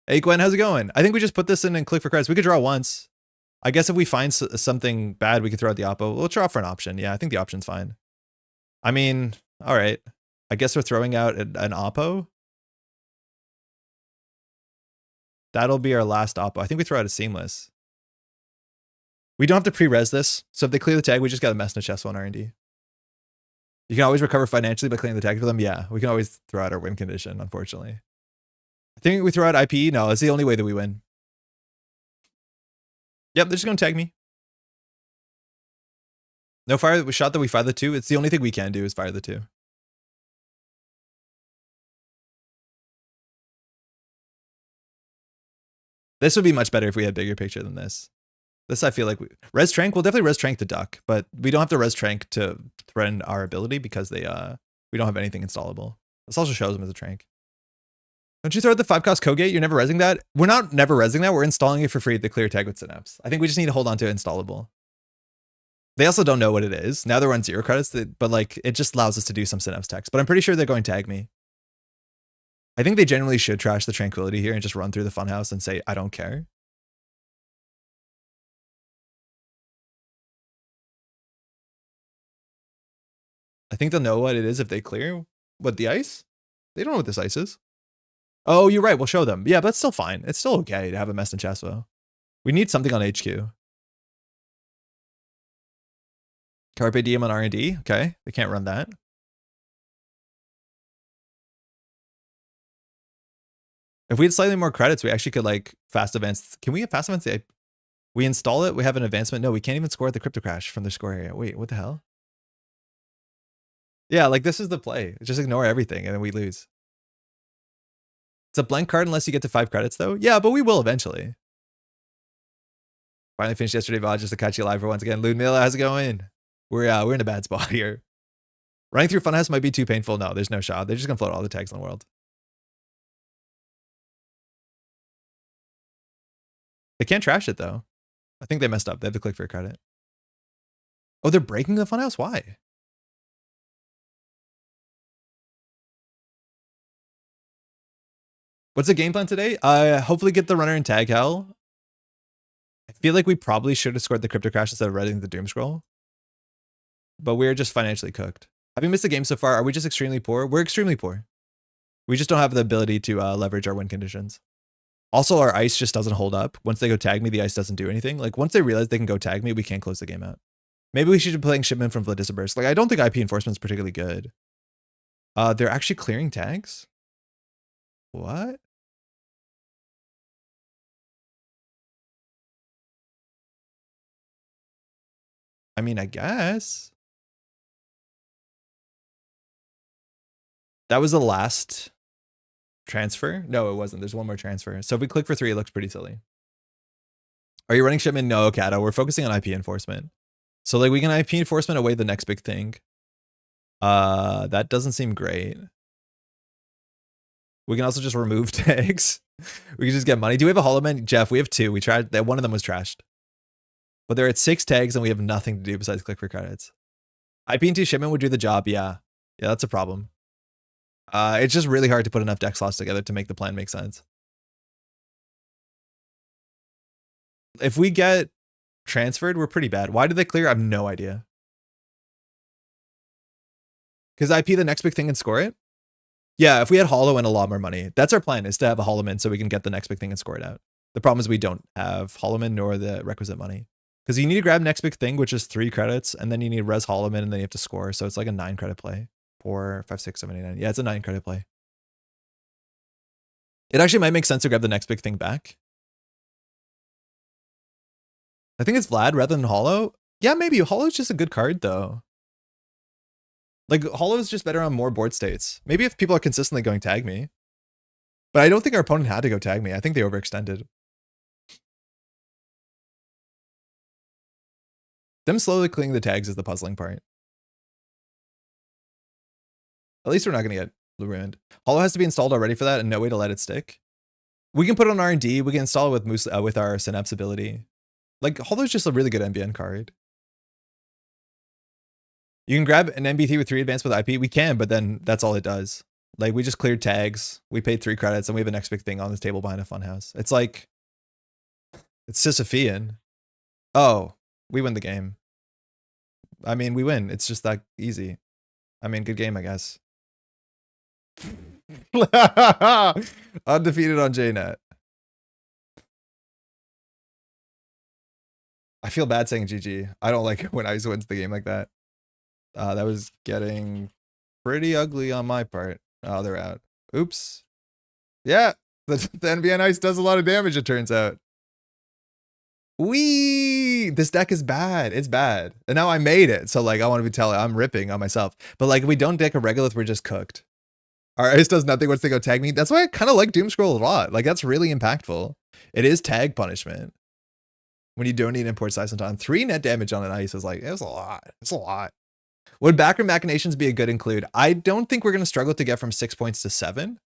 Hey, Gwen, how's it going? I think we just put this in and click for credits. We could draw once. I guess if we find something bad, we could throw out the Oppo. We'll draw for an option. Yeah, I think the option's fine. I mean, all right. I guess we're throwing out an Oppo. That'll be our last Oppo. I think we throw out a Seamless. We don't have to pre-res this. So if they clear the tag, we just got to mess in a chest one R&D. You can always recover financially by clearing the tag for them. Yeah, we can always throw out our win condition, unfortunately. I think we throw out IPE. No, it's the only way that we win. Yep, they're just going to tag me. No fire. We shot that we fire the 2. It's the only thing we can do is fire the 2. This would be much better if we had bigger picture than this. This, I feel like res trank. We'll definitely res trank the duck, but we don't have to res trank to threaten our ability because we don't have anything installable. This also shows them as a trank. Don't you throw out the 5-cost Kogate? You're never resing that? We're not never resing that. We're installing it for free to clear tag with Synapse. I think we just need to hold on to it installable. They also don't know what it is. Now they're on 0 credits, but like it just allows us to do some Synapse text. But I'm pretty sure they're going to tag me. I think they generally should trash the Tranquility here and just run through the funhouse and say, I don't care. I think they'll know what it is if they clear. What, the ice? They don't know what this ice is. Oh, you're right. We'll show them. Yeah, but it's still fine. It's still okay to have a mess in Chasvo. We need something on HQ. Carpe Diem on R&D. Okay, they can't run that. If we had slightly more credits, we actually could like fast advance. Can we have fast advance? We install it. We have an advancement. No, we can't even score at the Crypto Crash from their score area. Wait, what the hell? Yeah, like this is the play. Just ignore everything and then we lose. It's a blank card unless you get to 5 credits though. Yeah, but we will eventually. Finally finished yesterday VOD just to catch you live for once again. Ludmilla, how's it going? We're in a bad spot here. Running through Funhouse might be too painful. No, there's no shot. They're just gonna float all the tags in the world. They can't trash it though. I think they messed up. They have to click for a credit. Oh, they're breaking the Funhouse? Why? What's the game plan today? Hopefully get the runner in tag hell. I feel like we probably should have scored the Crypto Crash instead of reading the Doom Scroll. But we're just financially cooked. Have you missed a game so far? Are we just extremely poor? We're extremely poor. We just don't have the ability to leverage our win conditions. Also, our ice just doesn't hold up. Once they go tag me, the ice doesn't do anything. Like, once they realize they can go tag me, we can't close the game out. Maybe we should be playing shipment from Vladisburst. Like, I don't think IP enforcement's particularly good. They're actually clearing tags? What? I mean, I guess. That was the last transfer? No, it wasn't. There's one more transfer. So if we click for 3, it looks pretty silly. Are you running shipment? No, Kato. We're focusing on IP enforcement. So like we can IP enforcement away the next big thing. That doesn't seem great. We can also just remove tags. We can just get money. Do we have a holoman? Jeff, we have 2. We tried that. One of them was trashed. But they're at 6 tags and we have nothing to do besides click for credits. IP into shipment would do the job. Yeah. Yeah, that's a problem. It's just really hard to put enough deck slots together to make the plan make sense. If we get transferred, we're pretty bad. Why did they clear? I have no idea. Because IP the next big thing and score it? Yeah, if we had holo and a lot more money. That's our plan, is to have a holoman so we can get the next big thing and score it out. The problem is we don't have holoman nor the requisite money. Because you need to grab next big thing, which is 3 credits, and then you need res holoman, and then you have to score. So it's like a 9 credit play. 4, 5, 6, 7, 8, 9. Yeah, it's a 9 credit play. It actually might make sense to grab the next big thing back. I think it's Vlad rather than holo. Yeah, maybe. Holo's just a good card, though. Like, holo is just better on more board states. Maybe if people are consistently going tag me. But I don't think our opponent had to go tag me. I think they overextended. Them slowly clearing the tags is the puzzling part. At least we're not going to get ruined. Holo has to be installed already for that and no way to let it stick. We can put it on R&D. We can install it with our Synapse ability. Like, Holo's just a really good NBN card. You can grab an MB3 with 3 advance with IP. We can, but then that's all it does. Like, we just cleared tags. We paid 3 credits, and we have a next big thing on this table behind a funhouse. It's like, it's Sisyphean. Oh, we win the game. I mean, we win. It's just that easy. I mean, good game, I guess. Undefeated on JNet. I feel bad saying GG. I don't like it when Ice wins the game like that. That was getting pretty ugly on my part. Oh, they're out. Oops. Yeah, the NBN Ice does a lot of damage, it turns out. Wee! This deck is bad. It's bad. And now I made it. So, like, I want to be telling, I'm ripping on myself. But, like, if we don't deck a Regolith, we're just cooked. Our Ice does nothing once they go tag me. That's why I kind of like Doomscroll a lot. Like, that's really impactful. It is tag punishment. When you don't need import size on 3 net damage on an Ice is like, it's a lot. It's a lot. Would backroom machinations be a good include? I don't think we're going to struggle to get from 6 points to 7.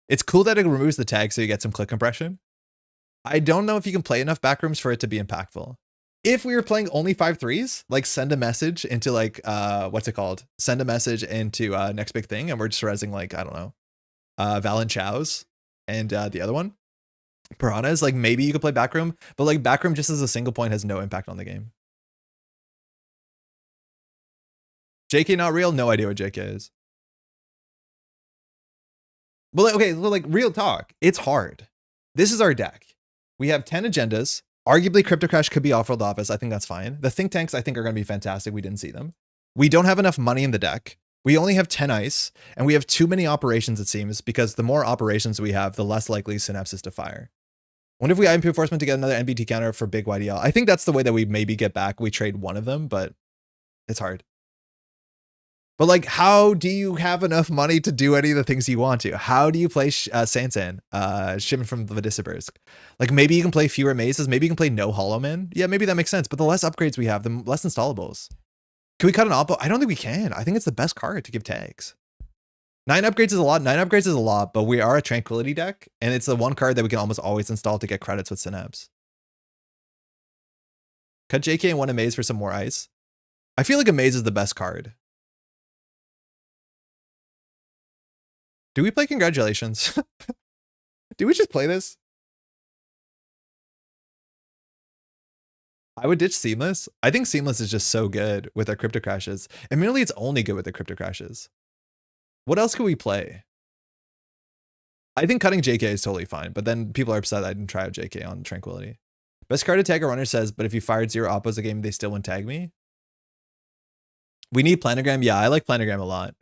It's cool that it removes the tag so you get some click compression. I don't know if you can play enough backrooms for it to be impactful. If we were playing only 5/3s, like send a message into like, what's it called? Send a message into next big thing. And we're just resing like, I don't know, Valen Chow's and the other one, Piranhas. Like maybe you could play backroom, but like backroom just as a single point has no impact on the game. JK not real? No idea what JK is. Well, okay, well, like real talk. It's hard. This is our deck. We have 10 agendas. Arguably, Crypto Crash could be off-world office. I think that's fine. The think tanks, I think, are going to be fantastic. We didn't see them. We don't have enough money in the deck. We only have 10 ice, and we have too many operations, it seems, because the more operations we have, the less likely Synapse is to fire. Wonder if we IP enforcement to get another NBT counter for big YDL. I think that's the way that we maybe get back. We trade one of them, but it's hard. But like, how do you have enough money to do any of the things you want to? How do you play Sansan, shipment from Vladisburst? Like maybe you can play fewer mazes. Maybe you can play no Hollow Man. Yeah, maybe that makes sense. But the less upgrades we have, the less installables. Can we cut an oppo? I don't think we can. I think it's the best card to give tags. 9 upgrades is a lot. 9 upgrades is a lot, but we are a Tranquility deck. And it's the one card that we can almost always install to get credits with Synapse. Cut JK and 1 Amaze for some more ice. I feel like Amaze is the best card. Do we play Congratulations? Do we just play this? I would ditch Seamless. I think Seamless is just so good with our Crypto Crashes. And merely it's only good with the Crypto Crashes. What else could we play? I think cutting JK is totally fine, but then people are upset I didn't try out JK on Tranquility. Best card to tag a runner says, but if you fired 0 oppos a game, they still wouldn't tag me. We need Planogram. Yeah, I like Planogram a lot.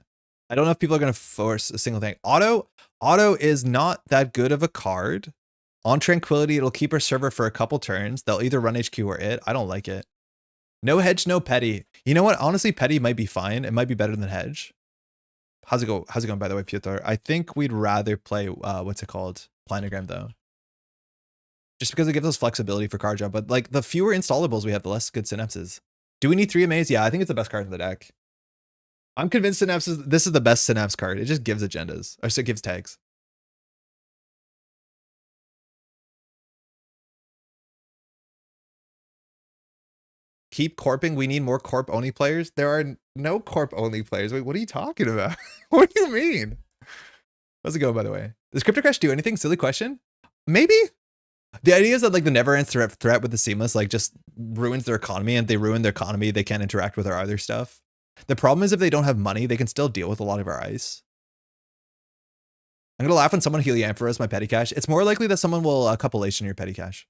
I don't know if people are going to force a single thing. Auto is not that good of a card. On Tranquility, it'll keep our server for a couple turns. They'll either run HQ or it. I don't like it. No hedge, no petty. You know what? Honestly, petty might be fine. It might be better than hedge. How's it going, by the way, Piotr? I think we'd rather play, what's it called? Planogram, though. Just because it gives us flexibility for card draw. But, like, the fewer installables we have, the less good synapses. Do we need 3 MAs? Yeah, I think it's the best card in the deck. I'm convinced this is the best Synapse card. It just gives agendas. Or so it gives tags. Keep corping. We need more corp-only players. There are no corp-only players. Wait, what are you talking about? What do you mean? How's it going, by the way? Does Crypto Crash do anything? Silly question. Maybe? The idea is that like the never-end threat with the Seamless like just ruins their economy, and if they ruin their economy, they can't interact with our other stuff. The problem is if they don't have money, they can still deal with a lot of our ice. I'm gonna laugh when someone Helianthropus my petty cash. It's more likely that someone will compilation your petty cash.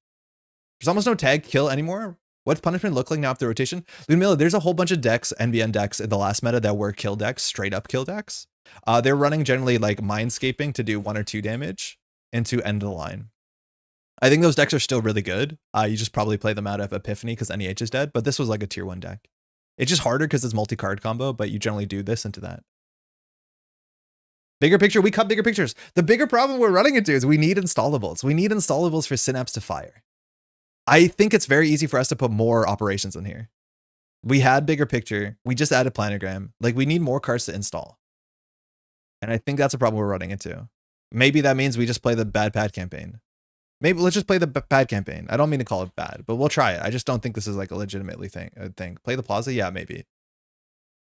There's almost no tag kill anymore. What's punishment look like now after rotation? Ludmilla, there's a whole bunch of decks, NBN decks in the last meta that were kill decks, straight up kill decks. They're running generally like Mindscaping to do 1 or 2 damage and to end the line. I think those decks are still really good. You just probably play them out of Epiphany because NEH is dead, but this was like a tier 1 deck. It's just harder because it's multi-card combo, but you generally do this into that. Bigger picture, we cut bigger pictures. The bigger problem we're running into is we need installables. We need installables for Synapse to fire. I think it's very easy for us to put more operations in here. We had bigger picture. We just added planogram. Like we need more cards to install. And I think that's a problem we're running into. Maybe that means we just play the bad pad campaign. Maybe let's just play the bad campaign. I don't mean to call it bad, but we'll try it. I just don't think this is like a legitimately thing. Play the Plaza? Yeah, maybe.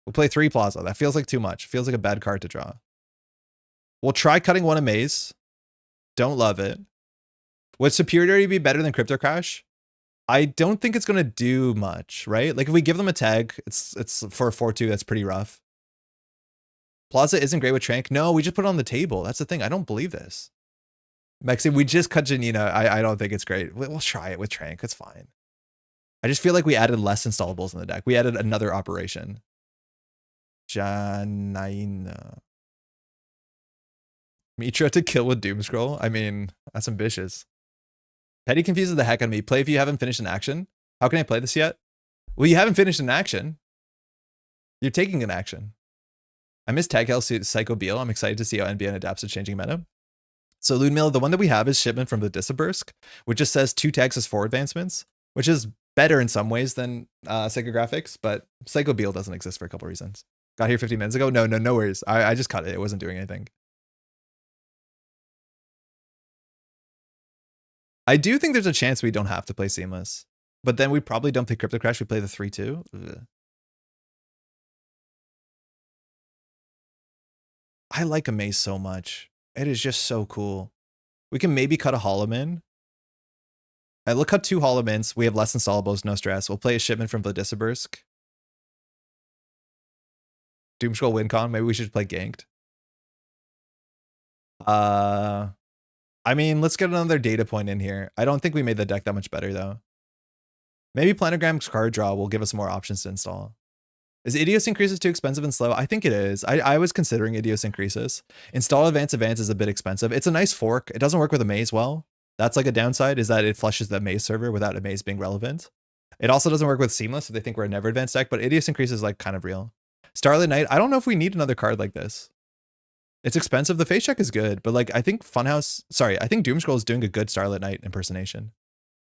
We'll play 3 Plaza. That feels like too much. Feels like a bad card to draw. We'll try cutting 1 Amaze. Don't love it. Would Superiority be better than Crypto Crash? I don't think it's going to do much, right? Like if we give them a tag, it's for a 4-2, that's pretty rough. Plaza isn't great with Trank. No, we just put it on the table. That's the thing. I don't believe this. Maxi, we just cut Janina. I don't think it's great. We'll try it with Trank. It's fine. I just feel like we added less installables in the deck. We added another operation. Janina. Mitra to kill with Doomscroll? I mean, that's ambitious. Petty confuses the heck out of me. Play if you haven't finished an action. How can I play this yet? Well, you haven't finished an action. You're taking an action. I miss Tag Hell Psycho Beal. I'm excited to see how NBN adapts to changing meta. So Ludmilla, the one that we have is shipment from the Disabirsk, which just says 2 tags as 4 advancements, which is better in some ways than Psychographics, but Psycho Beal doesn't exist for a couple reasons. Got here 50 minutes ago. No worries. I just cut it. It wasn't doing anything. I do think there's a chance we don't have to play Seamless, but then we probably don't play Crypto Crash. We play the 3-2. Ugh. I like Amaze so much. It is just so cool. We can maybe cut a Holoman. We'll cut 2 Holomans. We have less installables, no stress. We'll play a shipment from Vladisabirsk. Doomscroll WinCon. Maybe we should play Ganked. I mean, let's get another data point in here. I don't think we made the deck that much better, though. Maybe Planogram's card draw will give us more options to install. Is Idiosyncresis too expensive and slow? I think it is. I was considering Idiosyncresis. Install Advance is a bit expensive. It's a nice fork. It doesn't work with Amaze well. That's like a downside, is that it flushes the Amaze server without Amaze being relevant. It also doesn't work with Seamless if they think we're a never advanced deck, but Idiosyncresis is like kind of real. Starlit Knight, I don't know if we need another card like this. It's expensive. The face check is good, but like I think I think Doomscroll is doing a good Starlit Knight impersonation.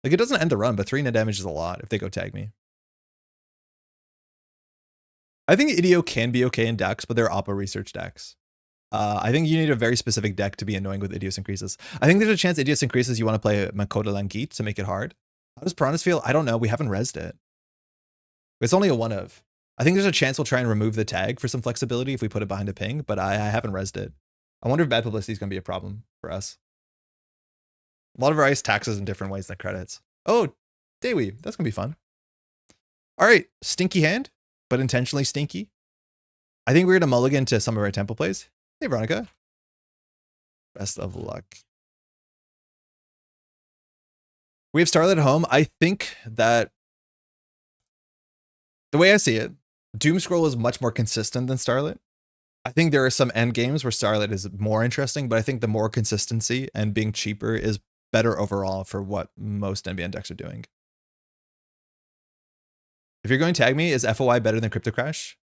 Like it doesn't end the run, but 3 net damage is a lot if they go tag me. I think Idio can be okay in decks, but they're Oppo research decks. I think you need a very specific deck to be annoying with Idiosyncresis. I think there's a chance Idiosyncresis you want to play Makoto Langit to make it hard. How does Piranhas feel? I don't know. We haven't rezzed it. It's only a 1 of. I think there's a chance we'll try and remove the tag for some flexibility if we put it behind a ping, but I haven't rezzed it. I wonder if bad publicity is going to be a problem for us. A lot of our ice taxes in different ways than credits. Oh, Dayweave. That's going to be fun. All right. Stinky hand, but intentionally stinky. I think we're going to mulligan to some of our temple plays. Hey, Veronica. Best of luck. We have Starlight at home. I think that the way I see it, Doom Scroll is much more consistent than Starlight. I think there are some end games where Starlight is more interesting, but I think the more consistency and being cheaper is better overall for what most NBN decks are doing. If you're going to tag me, is FOI better than Crypto Crash?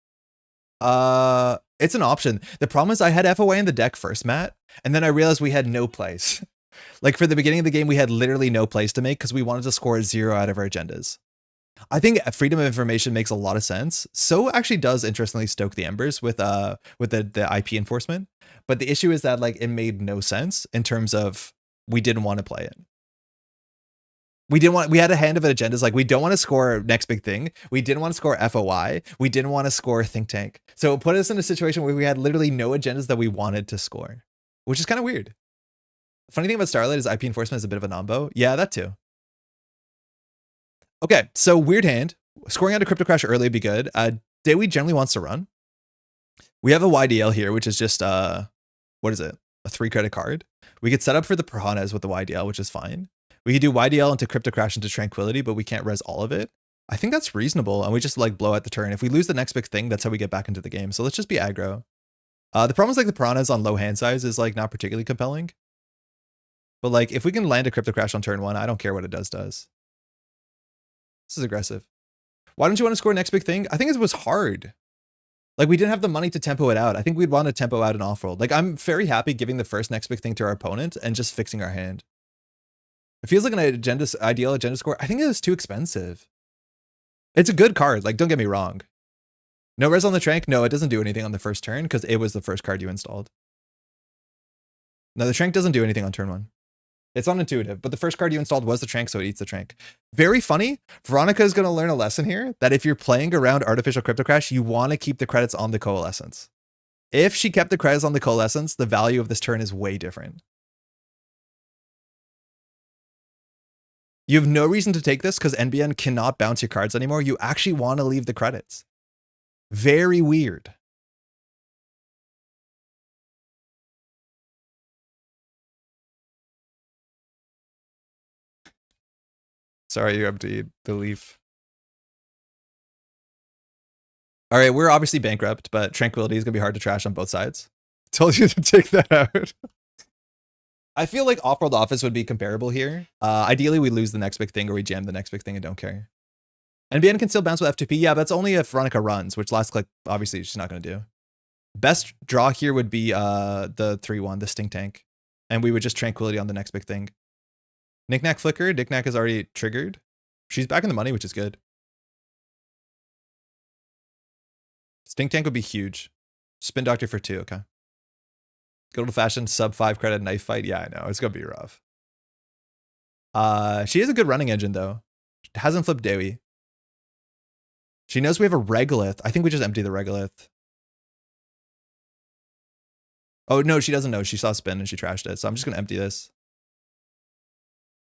It's an option. The problem is I had FOI in the deck first, Matt, and then I realized we had no place. Like for the beginning of the game, we had literally no place to make because we wanted to score 0 out of our agendas. I think freedom of information makes a lot of sense. So actually does interestingly stoke the embers with the IP enforcement. But the issue is that like it made no sense in terms of we didn't want to play it. We had a hand of agendas like we don't want to score next big thing. We didn't want to score FOI. We didn't want to score think tank. So it put us in a situation where we had literally no agendas that we wanted to score, which is kind of weird. Funny thing about Starlight is IP enforcement is a bit of a nombo. Yeah, that too. Okay, so weird hand. Scoring out a Crypto Crash early would be good. Dewi generally wants to run. We have a YDL here, which is just, what is it? A 3-credit card. We could set up for the Piranhas with the YDL, which is fine. We could do YDL into Crypto Crash into Tranquility, but we can't res all of it. I think that's reasonable, and we just like blow out the turn. If we lose the next big thing, that's how we get back into the game. So let's just be aggro. The problem is like the Piranhas on low hand size is like not particularly compelling. But like if we can land a Crypto Crash on turn 1, I don't care what it does. This is aggressive. Why don't you want to score next big thing? I think it was hard. Like we didn't have the money to tempo it out. I think we'd want to tempo out an off-world. Like I'm very happy giving the first next big thing to our opponent and just fixing our hand. It feels like an ideal agenda score. I think it was too expensive. It's a good card. Like don't get me wrong. No res on the Trank. No, it doesn't do anything on the first turn because it was the first card you installed. No, the Trank doesn't do anything on turn 1. It's unintuitive, but the first card you installed was the Trank, so it eats the Trank. Very funny. Veronica is going to learn a lesson here that if you're playing around Artificial Crypto Crash, you want to keep the credits on the Coalescence. If she kept the credits on the Coalescence, the value of this turn is way different. You have no reason to take this because NBN cannot bounce your cards anymore. You actually want to leave the credits. Very weird. Sorry, you emptied the leaf. All right, we're obviously bankrupt, but Tranquility is going to be hard to trash on both sides. Told you to take that out. I feel like Off-World Office would be comparable here. Ideally, we lose the next big thing or we jam the next big thing and don't care. NBN can still bounce with F2P. Yeah, but that's only if Veronica runs, which last click, obviously, she's not going to do. Best draw here would be the 3-1, the Stink Tank. And we would just Tranquility on the next big thing. Knick-Knack Flicker. Knick-Knack is already triggered. She's back in the money, which is good. Stink Tank would be huge. Spin Doctor for 2, okay. Good old-fashioned sub 5 credit knife fight. Yeah, I know. It's going to be rough. She has a good running engine, though. Hasn't flipped Dewi. She knows we have a Regolith. I think we just empty the Regolith. Oh, no, she doesn't know. She saw spin and she trashed it. So I'm just going to empty this.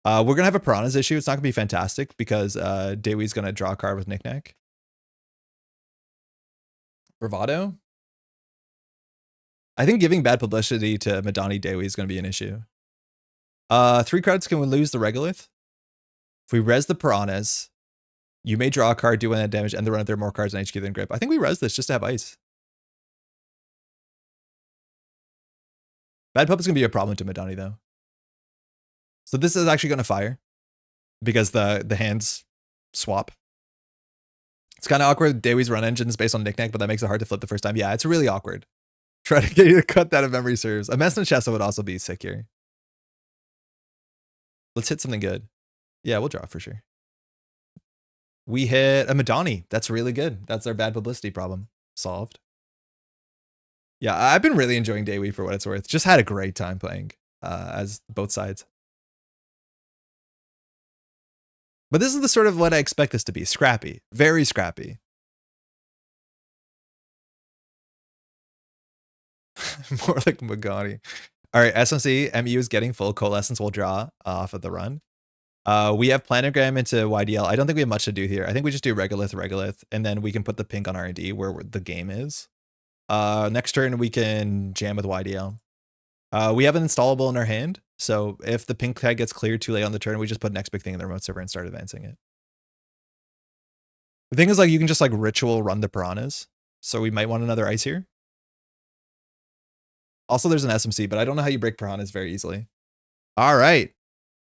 We're going to have a Piranhas issue. It's not going to be fantastic because Dewi's going to draw a card with Knick-Knack. Bravado? I think giving bad publicity to Madani Dewi is going to be an issue. 3 cards can we lose the Regolith? If we res the Piranhas, you may draw a card, do 1 that damage, and the run if there are more cards on HQ than grip. I think we res this just to have ice. Bad pub is going to be a problem to Madani, though. So this is actually going to fire because the hands swap. It's kind of awkward. Dewi's run engine is based on Knick-Knack, but that makes it hard to flip the first time. Yeah, it's really awkward. Try to get you to cut that if memory serves. A Mess and Chessa would also be sick here. Let's hit something good. Yeah, we'll draw for sure. We hit a Madani. That's really good. That's our bad publicity problem solved. Yeah, I've been really enjoying Dewi for what it's worth. Just had a great time playing as both sides. But this is the sort of what I expect this to be. Scrappy. Very scrappy. More like Magani. All right, SMC, MU is getting full Coalescence. We'll draw off of the run. We have Planogram into YDL. I don't think we have much to do here. I think we just do Regolith, and then we can put the pink on R&D where the game is. Next turn, we can jam with YDL. We have an installable in our hand, so if the pink tag gets cleared too late on the turn, we just put next big thing in the remote server and start advancing it. The thing is, like, you can just like ritual run the piranhas, so we might want another ice here. Also, there's an SMC, but I don't know how you break piranhas very easily. All right.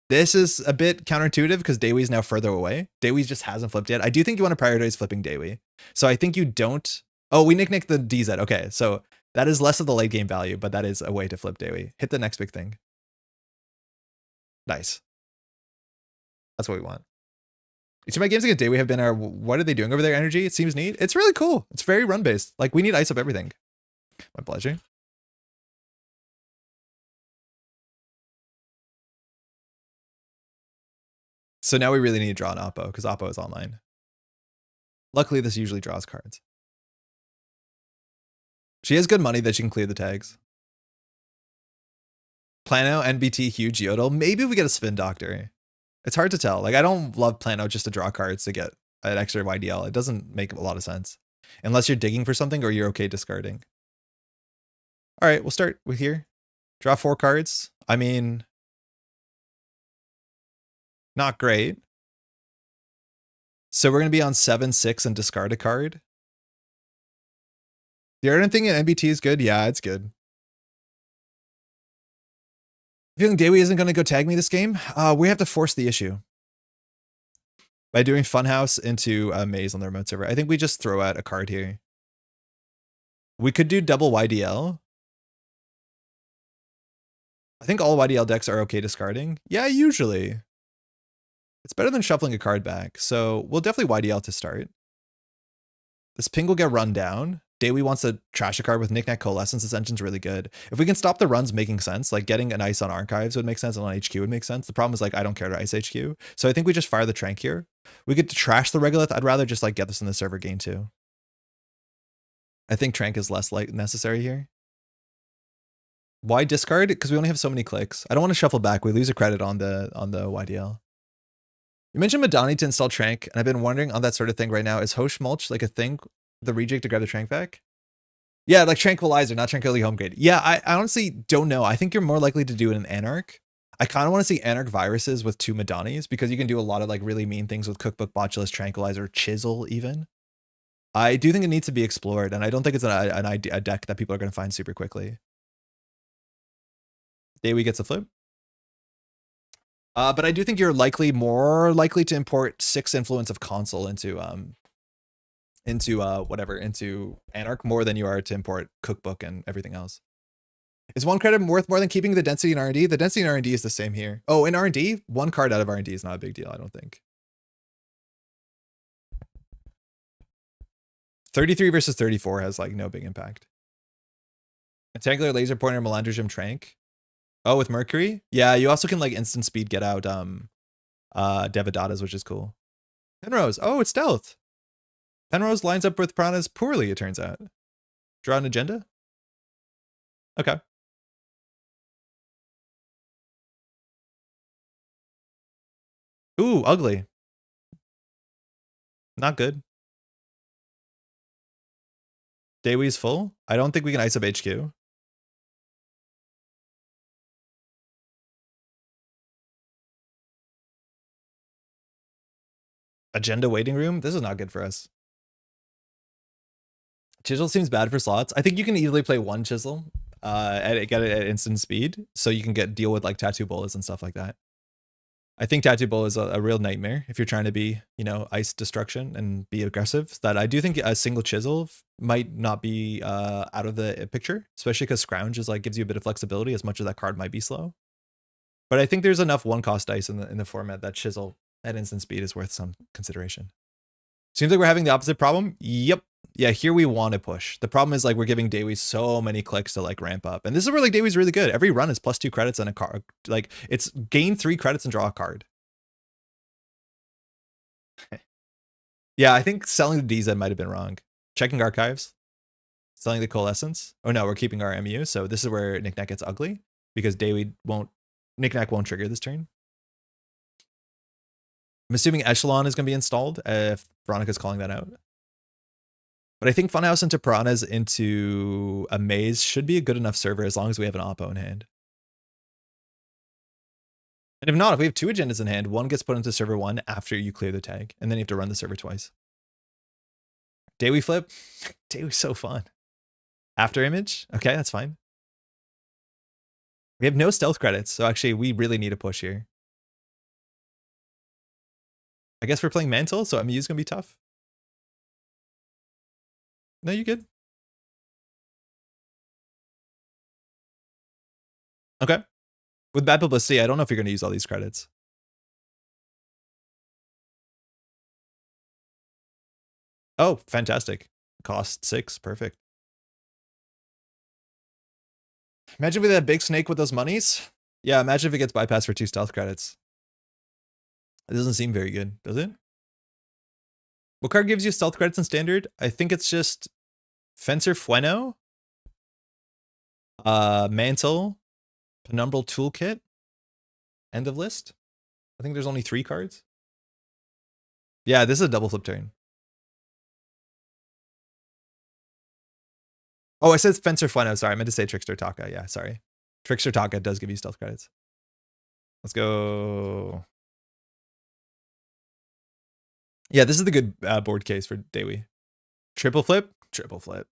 This is a bit counterintuitive because Dewey's now further away. Dewey just hasn't flipped yet. I do think you want to prioritize flipping Dewey. So I think you don't. Oh, we nicked the DZ. Okay, so that is less of the late game value, but that is a way to flip Dewey. Hit the next big thing. Nice. That's what we want. Each of my games against Dewey have been our, what are they doing over there energy? It seems neat. It's really cool. It's very run based. Like, we need ice up everything. My pleasure. So now we really need to draw an Oppo because Oppo is online. Luckily, this usually draws cards. She has good money that she can clear the tags. Plano, NBT, huge Yodel. Maybe we get a Spin Doctor. It's hard to tell. Like, I don't love Plano just to draw cards to get an extra YDL. It doesn't make a lot of sense. Unless you're digging for something or you're okay discarding. All right, we'll start with here. Draw 4 cards. I mean, not great. So we're going to be on 7-6 and discard a card. The other thing in NBT is good. Yeah, it's good. Feeling Dewey isn't going to go tag me this game. We have to force the issue by doing Funhouse into a maze on the remote server. I think we just throw out a card here. We could do double YDL. I think all YDL decks are okay discarding. Yeah, usually. It's better than shuffling a card back. So we'll definitely YDL to start. This ping will get run down. Dewey wants to trash a card with Knick-Knack Coalescence. This engine's really good. If we can stop the runs making sense, like getting an ice on Archives would make sense and on HQ would make sense. The problem is, like, I don't care to ice HQ. So I think we just fire the Trank here. We get to trash the Regolith. I'd rather just like get this in the server gain too. I think Trank is less like necessary here. Why discard? Because we only have so many clicks. I don't want to shuffle back. We lose a credit on the YDL. You mentioned Madani to install Trank, and I've been wondering on that sort of thing right now. Is Hosh Mulch like a thing? The reject to grab the Trank back? Yeah, like Tranquilizer, not Tranquility Home Grade. Yeah, I honestly don't know. I think you're more likely to do it in Anarch. I kind of want to see Anarch viruses with 2 Madanis because you can do a lot of like really mean things with Cookbook, Botulus, Tranquilizer, Chisel even. I do think it needs to be explored, and I don't think it's a deck that people are going to find super quickly. Dewey gets a flip. But I do think you're more likely to import 6 influence of console into Anarch more than you are to import Cookbook and everything else. Is 1 credit worth more than keeping the density in R&D? The density in R&D is the same here. Oh, in R&D, 1 card out of R&D is not a big deal, I don't think. 33 versus 34 has like no big impact. Entangler, Laser Pointer, Melandrogium, Trank. Oh, with Mercury? Yeah, you also can like instant speed get out Devadatas, which is cool. Penrose. Oh, it's stealth. Penrose lines up with Piranhas poorly, it turns out. Draw an agenda? Okay. Ooh, ugly. Not good. Dewey's full. I don't think we can ice up HQ. Agenda waiting room? This is not good for us. Chisel seems bad for slots. I think you can easily play 1 Chisel and get it at instant speed, so you can deal with like Tattoo Bolas and stuff like that. I think Tattoo Bola is a real nightmare if you're trying to be, you know, ice destruction and be aggressive. That I do think a single Chisel might not be out of the picture, especially because Scrounge is like gives you a bit of flexibility as much as that card might be slow. But I think there's enough 1-cost dice in the format that Chisel at instant speed is worth some consideration. Seems like we're having the opposite problem. Yep. Yeah, here we want to push. The problem is like we're giving Dewey so many clicks to like ramp up. And this is where like Dewey's really good. Every run is +2 credits and a card. Like it's gain 3 credits and draw a card. Yeah, I think selling the DZ might have been wrong. Checking Archives. Selling the Coalescence. Oh no, we're keeping our MU. So this is where Knick-Knack gets ugly because Knick-Knack won't trigger this turn. I'm assuming Echelon is going to be installed if Veronica's calling that out. But I think Funhouse into Piranhas into a maze should be a good enough server as long as we have an Oppo in hand. And if not, if we have 2 agendas in hand, one gets put into server 1 after you clear the tag, and then you have to run the server twice. Day we flip? Day was so fun. After image? Okay, that's fine. We have no stealth credits, so actually we really need a push here. I guess we're playing Mantle, so MU is going to be tough. No, you good. Okay. With bad publicity, I don't know if you're going to use all these credits. Oh, fantastic. Cost 6, perfect. Imagine if we had a big snake with those monies. Yeah, imagine if it gets bypassed for 2 stealth credits. It doesn't seem very good, does it? What card gives you stealth credits in standard? I think it's just Fencer Fueno, Mantle, Penumbral Toolkit, end of list. I think there's only 3 cards. Yeah, this is a double flip turn. Oh, I said Fencer Fueno. Sorry, I meant to say Trickster Taka. Yeah, sorry. Trickster Taka does give you stealth credits. Let's go. Yeah, this is the good board case for Daewee. Triple flip? Triple flip.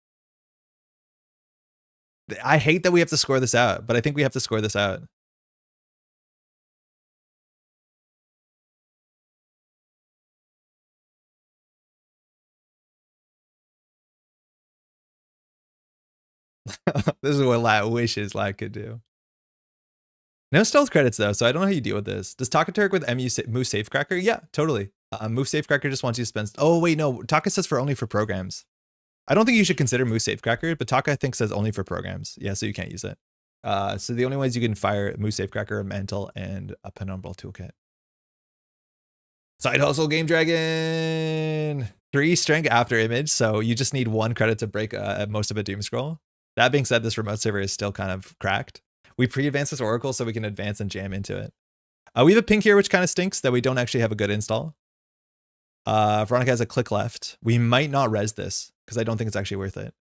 I hate that we have to score this out, but I think we have to score this out. This is what Lat wishes Lat could do. No stealth credits though, so I don't know how you deal with this. Does Taka Turk with MU move Safecracker? Yeah, totally. Move Safecracker just wants you to spend. Oh wait, no. Taka says for only for programs. I don't think you should consider move Safecracker, but Taka I think says only for programs. Yeah, so you can't use it. So the only ways you can fire move Safecracker, Mantle, and a Penumbral Toolkit. Side hustle Game Dragon. 3 strength after image, so you just need 1 credit to break most of a Doom Scroll. That being said, this remote server is still kind of cracked. We pre-advanced this Oracle so we can advance and jam into it. We have a pink here, which kind of stinks that we don't actually have a good install. Veronica has a click left. We might not res this because I don't think it's actually worth it.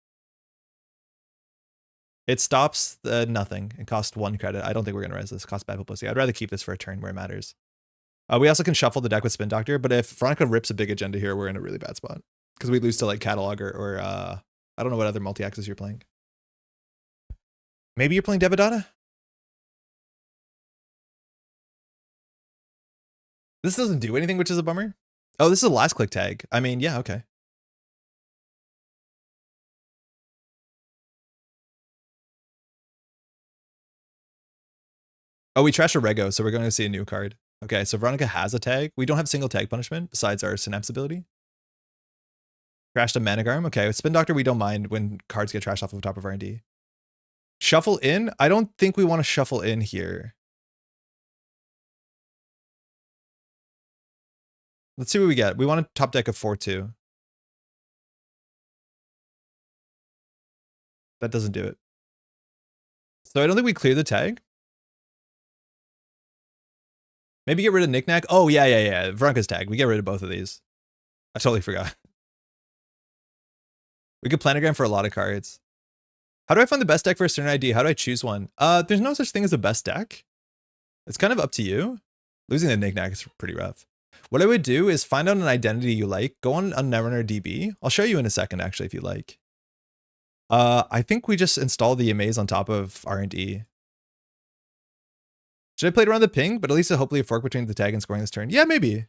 It stops nothing. It costs 1 credit. I don't think we're going to res this. It costs bad publicity. I'd rather keep this for a turn where it matters. We also can shuffle the deck with Spin Doctor, but if Veronica rips a big agenda here, we're in a really bad spot because we lose to like Catalog or I don't know what other multi-axis you're playing. Maybe you're playing Devadatta? This doesn't do anything, which is a bummer. Oh, this is a last click tag. I mean, yeah, okay. Oh, we trashed a Rego, so we're going to see a new card. Okay, so Veronica has a tag. We don't have single tag punishment besides our Synapse ability. Trashed a Managarm. Okay, with Spin Doctor, we don't mind when cards get trashed off of the top of R&D. Shuffle in? I don't think we want to shuffle in here. Let's see what we get. We want a top deck of 4-2. That doesn't do it. So I don't think we clear the tag. Maybe get rid of Knickknack. Oh, yeah. Veronica's tag. We get rid of both of these. I totally forgot. We could planogram for a lot of cards. How do I find the best deck for a certain ID? How do I choose one? There's no such thing as a best deck. It's kind of up to you. Losing the Knickknack is pretty rough. What I would do is find out an identity you like. Go on a Netrunner DB. I'll show you in a second, actually, if you like. I think we just install the Amaze on top of R&D. Should I play it around the ping? But at least hopefully a fork between the tag and scoring this turn. Yeah, maybe.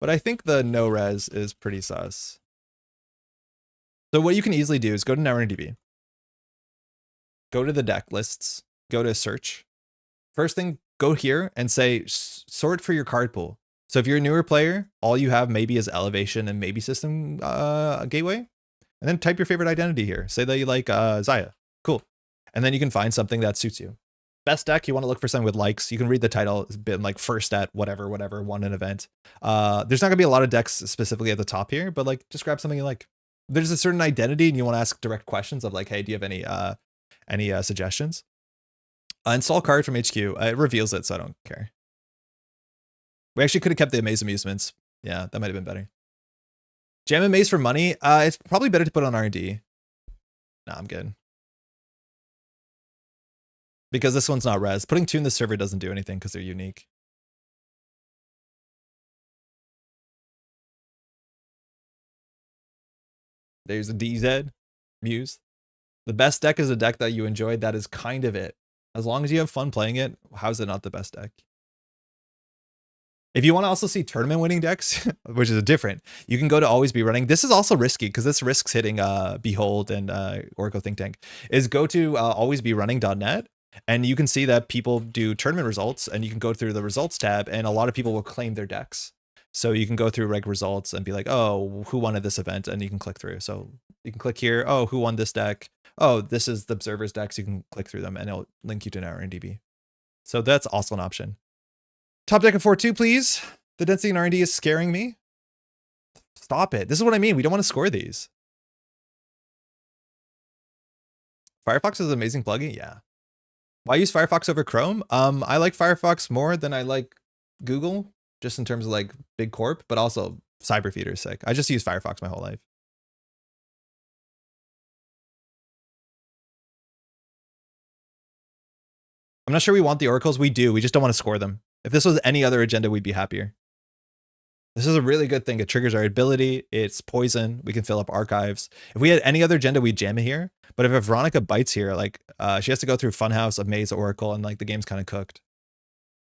But I think the no res is pretty sus. So what you can easily do is go to Netrunner DB. Go to the deck lists. Go to search. First thing, go here and say sort for your card pool. So if you're a newer player, all you have maybe is Elevation and maybe System Gateway. And then type your favorite identity here. Say that you like Zaya. Cool. And then you can find something that suits you. Best deck, you want to look for something with likes. You can read the title. It's been like first at whatever, won an event. There's not going to be a lot of decks specifically at the top here, but like just grab something you like. There's a certain identity and you want to ask direct questions of like, hey, do you have any suggestions? Install card from HQ. It reveals it, so I don't care. We actually could have kept the Amaze Amusements. Yeah, that might have been better. Jam Amaze for money. It's probably better to put on R&D. Nah, I'm good. because this one's not res. Putting 2 in the server doesn't do anything because they're unique. There's a DZ Muse. The best deck is a deck that you enjoy. That is kind of it. As long as you have fun playing it, how's it not the best deck? If you want to also see tournament winning decks, which is different, you can go to Always Be Running. This is also risky because this risks hitting Behold and Oracle Think Tank. Is go to alwaysberunning.net and you can see that people do tournament results and you can go through the results tab and a lot of people will claim their decks. So you can go through reg results and be like, oh, who won at this event? And you can click through. So you can click here. Oh, who won this deck? Oh, this is the observer's decks. You can click through them and it'll link you to an RNDB. So that's also an option. Top deck of 4-2, please. The density in R&D is scaring me. Stop it. This is what I mean. We don't want to score these. Firefox is an amazing plugin. Yeah. Why use Firefox over Chrome? I like Firefox more than I like Google, just in terms of like big corp, but also Cyberfeeder is sick. I just use Firefox my whole life. I'm not sure we want the oracles. We do. We just don't want to score them. If this was any other agenda, we'd be happier. This is a really good thing. It triggers our ability. It's poison. We can fill up archives. If we had any other agenda, we'd jam it here. But if Veronica bites here, like she has to go through Funhouse, Amaze, Oracle, and like the game's kind of cooked.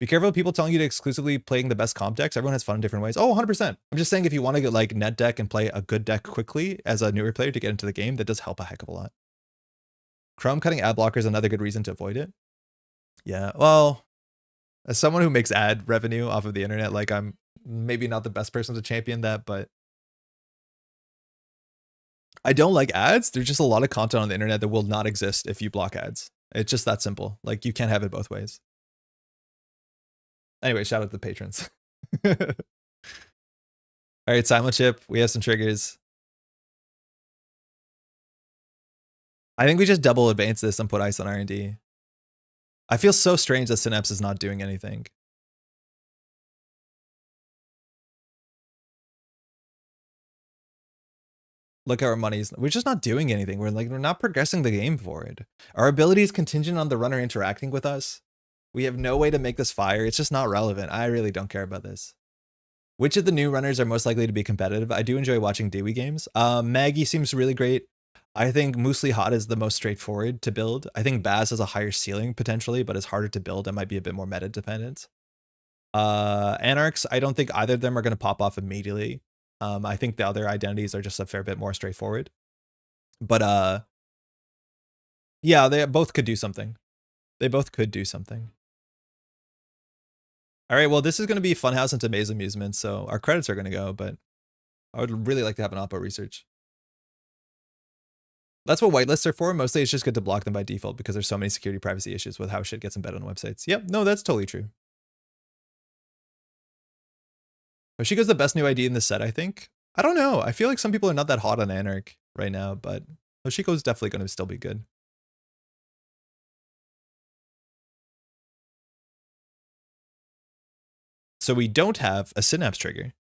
Be careful of people telling you to exclusively playing the best comp decks. Everyone has fun in different ways. Oh, 100%. I'm just saying if you want to get like net deck and play a good deck quickly as a newer player to get into the game, that does help a heck of a lot. Chrome cutting ad blocker is another good reason to avoid it. Yeah, well, as someone who makes ad revenue off of the internet, like I'm maybe not the best person to champion that, but I don't like ads. There's just a lot of content on the internet that will not exist if you block ads. It's just that simple. Like you can't have it both ways. Anyway, shout out to the patrons. All right, Silent Chip. We have some triggers. I think we just double advance this and put ice on R&D. I feel so strange that Synapse is not doing anything. Look at our monies. We're just not doing anything. We're not progressing the game forward. Our ability is contingent on the runner interacting with us. We have no way to make this fire. It's just not relevant. I really don't care about this. Which of the new runners are most likely to be competitive? I do enjoy watching Dewey games. Maggie seems really great. I think Moosely Hot is the most straightforward to build. I think Baz has a higher ceiling potentially, but it's harder to build and might be a bit more meta dependent. Anarchs, I don't think either of them are going to pop off immediately. I think the other identities are just a fair bit more straightforward. But yeah, they both could do something. They both could do something. All right, well, this is going to be Funhouse into Maze Amusement, so our credits are going to go, but I would really like to have an oppo research. That's what whitelists are for. Mostly it's just good to block them by default because there's so many security privacy issues with how shit gets embedded on websites. Yep, no, that's totally true. Hoshiko's the best new ID in this set, I think. I don't know. I feel like some people are not that hot on Anarch right now, but Hoshiko's definitely going to still be good. So we don't have a Synapse trigger.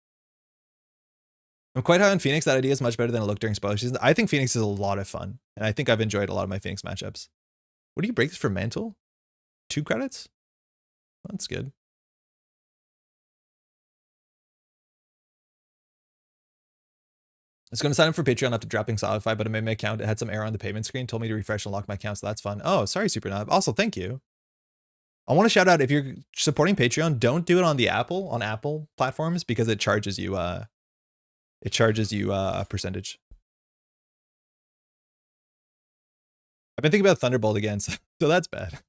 I'm quite high on Phoenix. That idea is much better than it looked during spoiler season. I think Phoenix is a lot of fun, and I think I've enjoyed a lot of my Phoenix matchups. What do you break this for Mantle? 2 credits? That's good. I was going to sign up for Patreon after dropping Solidify, but I made my account. It had some error on the payment screen. Told me to refresh and lock my account, so that's fun. Oh, sorry, Supernob. Also, thank you. I want to shout out, if you're supporting Patreon, don't do it on Apple platforms because it charges you a percentage. I've been thinking about Thunderbolt again, so that's bad.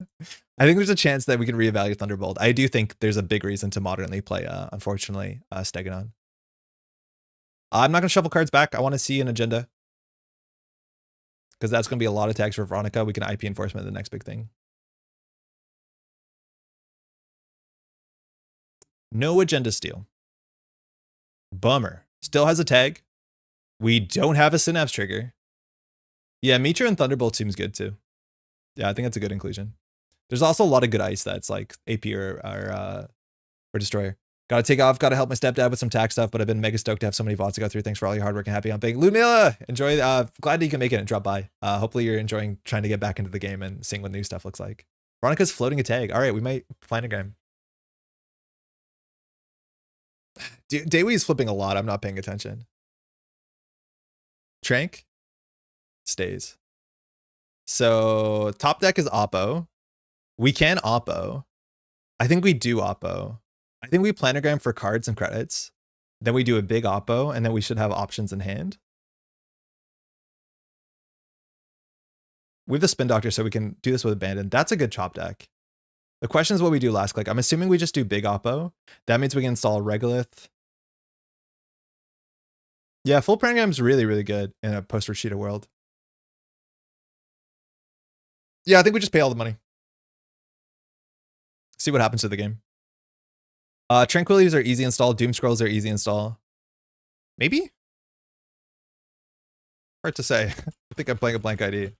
I think there's a chance that we can reevaluate Thunderbolt. I do think there's a big reason to modernly play, unfortunately, Stegadon. I'm not going to shuffle cards back. I want to see an agenda. Because that's going to be a lot of tags for Veronica. We can IP enforcement, the next big thing. No agenda steal. Bummer. Still has a tag. We don't have a Synapse trigger. Yeah, Mitra and Thunderbolt seems good too. Yeah, I think that's a good inclusion. There's also a lot of good ice that's like AP or Destroyer. Gotta take off, gotta help my stepdad with some tax stuff, but I've been mega stoked to have so many VODs to go through. Thanks for all your hard work and happy humping. Ludmilla, enjoy. Glad that you can make it and drop by. Hopefully you're enjoying trying to get back into the game and seeing what new stuff looks like. Veronica's floating a tag. All right, we might planogram. Dewey is flipping a lot. I'm not paying attention. Trank stays. So top deck is Oppo. We can Oppo. I think we do Oppo. I think we planogram for cards and credits. Then we do a big Oppo, and then we should have options in hand. We have the Spin Doctor, so we can do this with Abandon. That's a good chop deck. The question is what we do last click. I'm assuming we just do big Oppo. That means we can install Regolith. Yeah, full planogram is really, really good in a post-Rashida world. Yeah, I think we just pay all the money. See what happens to the game. Tranquilities are easy install. Doom Scrolls are easy install. Maybe? Hard to say. I think I'm playing a blank ID.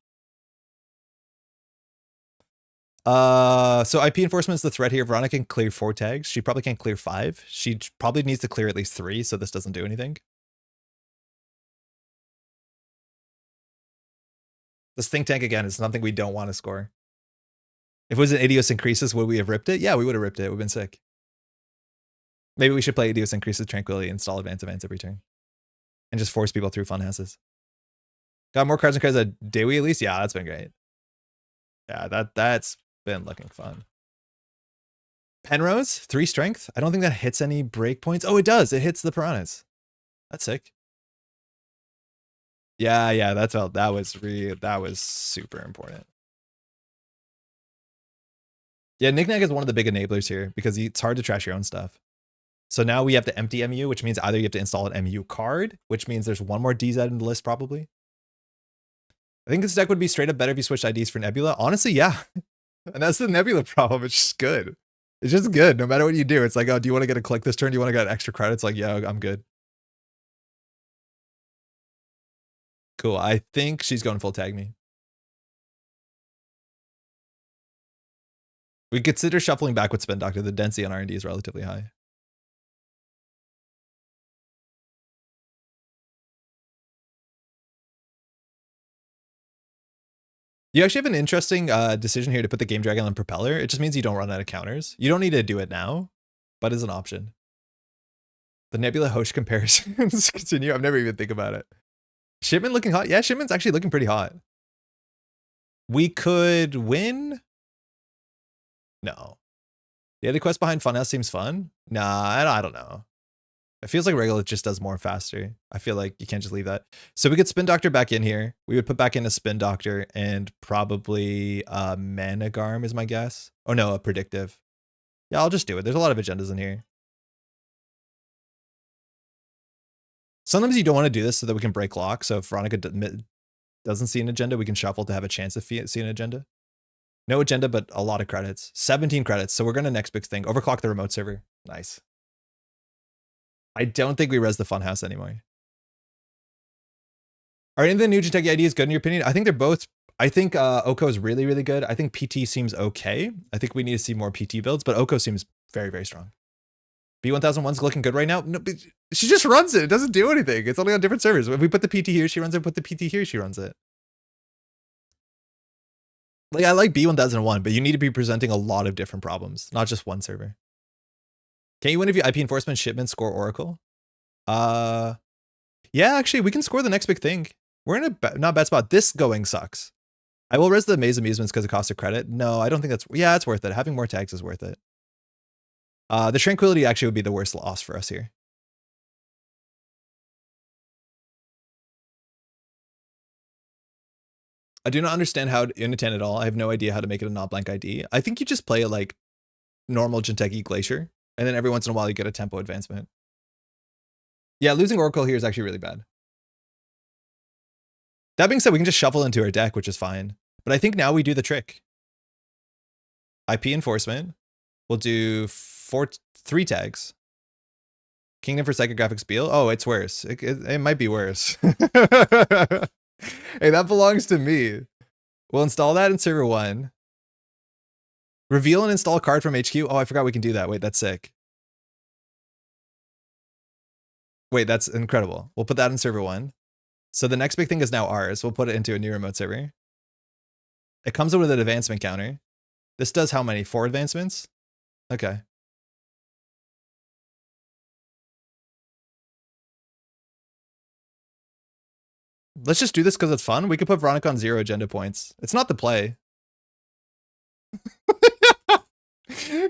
So IP enforcement is the threat here. Veronica can clear 4 tags. She probably can't clear 5. She probably needs to clear at least 3, so this doesn't do anything. This think tank again is something we don't want to score. If it was an Idiosyncresis, would we have ripped it? Yeah, we would have ripped it. It would have been sick. Maybe we should play Idiosyncresis Tranquility, install advance every turn. And just force people through fun houses. Got more cards and cards at Dewey at least? Yeah, that's been great. Yeah, that's been looking fun. Penrose, 3 strength. I don't think that hits any breakpoints. Oh, it does. It hits the piranhas. That's sick. Yeah, that was super important. Yeah, Knick-Knack is one of the big enablers here because it's hard to trash your own stuff. So now we have to empty MU, which means either you have to install an MU card, which means there's one more DZ in the list probably. I think this deck would be straight up better if you switched IDs for Nebula. Honestly, yeah. And that's the Nebula problem. It's just good. It's just good. No matter what you do. It's like, oh, do you want to get a click this turn? Do you want to get extra credits? Like, yeah, I'm good. Cool. I think she's going full tag me. We consider shuffling back with Spin Doctor. The density on R&D is relatively high. You actually have an interesting decision here to put the Game Dragon on Propeller. It just means you don't run out of counters. You don't need to do it now, but it's an option. The Nebula Hosh comparisons continue. I've never even think about it. Shipment looking hot. Yeah, Shipment's actually looking pretty hot. We could win. No. The other quest behind Funhouse seems fun. Nah, I don't know. It feels like Regolith just does more faster. I feel like you can't just leave that. So we could Spin Doctor back in here. We would put back in a Spin Doctor and probably Managarm is my guess. Oh no, a Predictive. Yeah, I'll just do it. There's a lot of agendas in here. Sometimes you don't want to do this so that we can break lock. So if Veronica doesn't see an agenda, we can shuffle to have a chance of seeing an agenda. No agenda, but a lot of credits. 17 credits. So we're going to next big thing. Overclock the remote server. Nice. I don't think we res the Funhouse anymore. Are any of the new Jinteki ideas good in your opinion? I think they're both. I think Oko is really, really good. I think PT seems okay. I think we need to see more PT builds, but Oko seems very, very strong. B1001's looking good right now. No, she just runs it. It doesn't do anything. It's only on different servers. If we put the PT here, she runs it. Put the PT here, she runs it. Like, I like B1001, but you need to be presenting a lot of different problems, not just one server. Can you win if you IP enforcement, shipment, score Oracle? Yeah, actually, we can score the next big thing. We're in a not bad spot. This going sucks. I will res the Maze Amusements because it costs a credit. No, I don't think that's... Yeah, it's worth it. Having more tags is worth it. The Tranquility actually would be the worst loss for us here. I do not understand how to Unitan at all. I have no idea how to make it a not blank ID. I think you just play it like normal Jinteki Glacier, and then every once in a while you get a tempo advancement. Yeah, losing Oracle here is actually really bad. That being said, we can just shuffle into our deck, which is fine. But I think now we do the trick. IP enforcement. We'll do 3 tags. Kingdom for Psychographic Spiel. Oh, it's worse. It might be worse. Hey, that belongs to me. We'll install that in server 1. Reveal and install a card from HQ. Oh, I forgot we can do that. Wait, that's sick. Wait, that's incredible. We'll put that in server 1. So the next big thing is now ours. We'll put it into a new remote server. It comes with an advancement counter. This does how many? 4 advancements? Okay. Let's just do this because it's fun. We could put Veronica on 0 agenda points. It's not the play.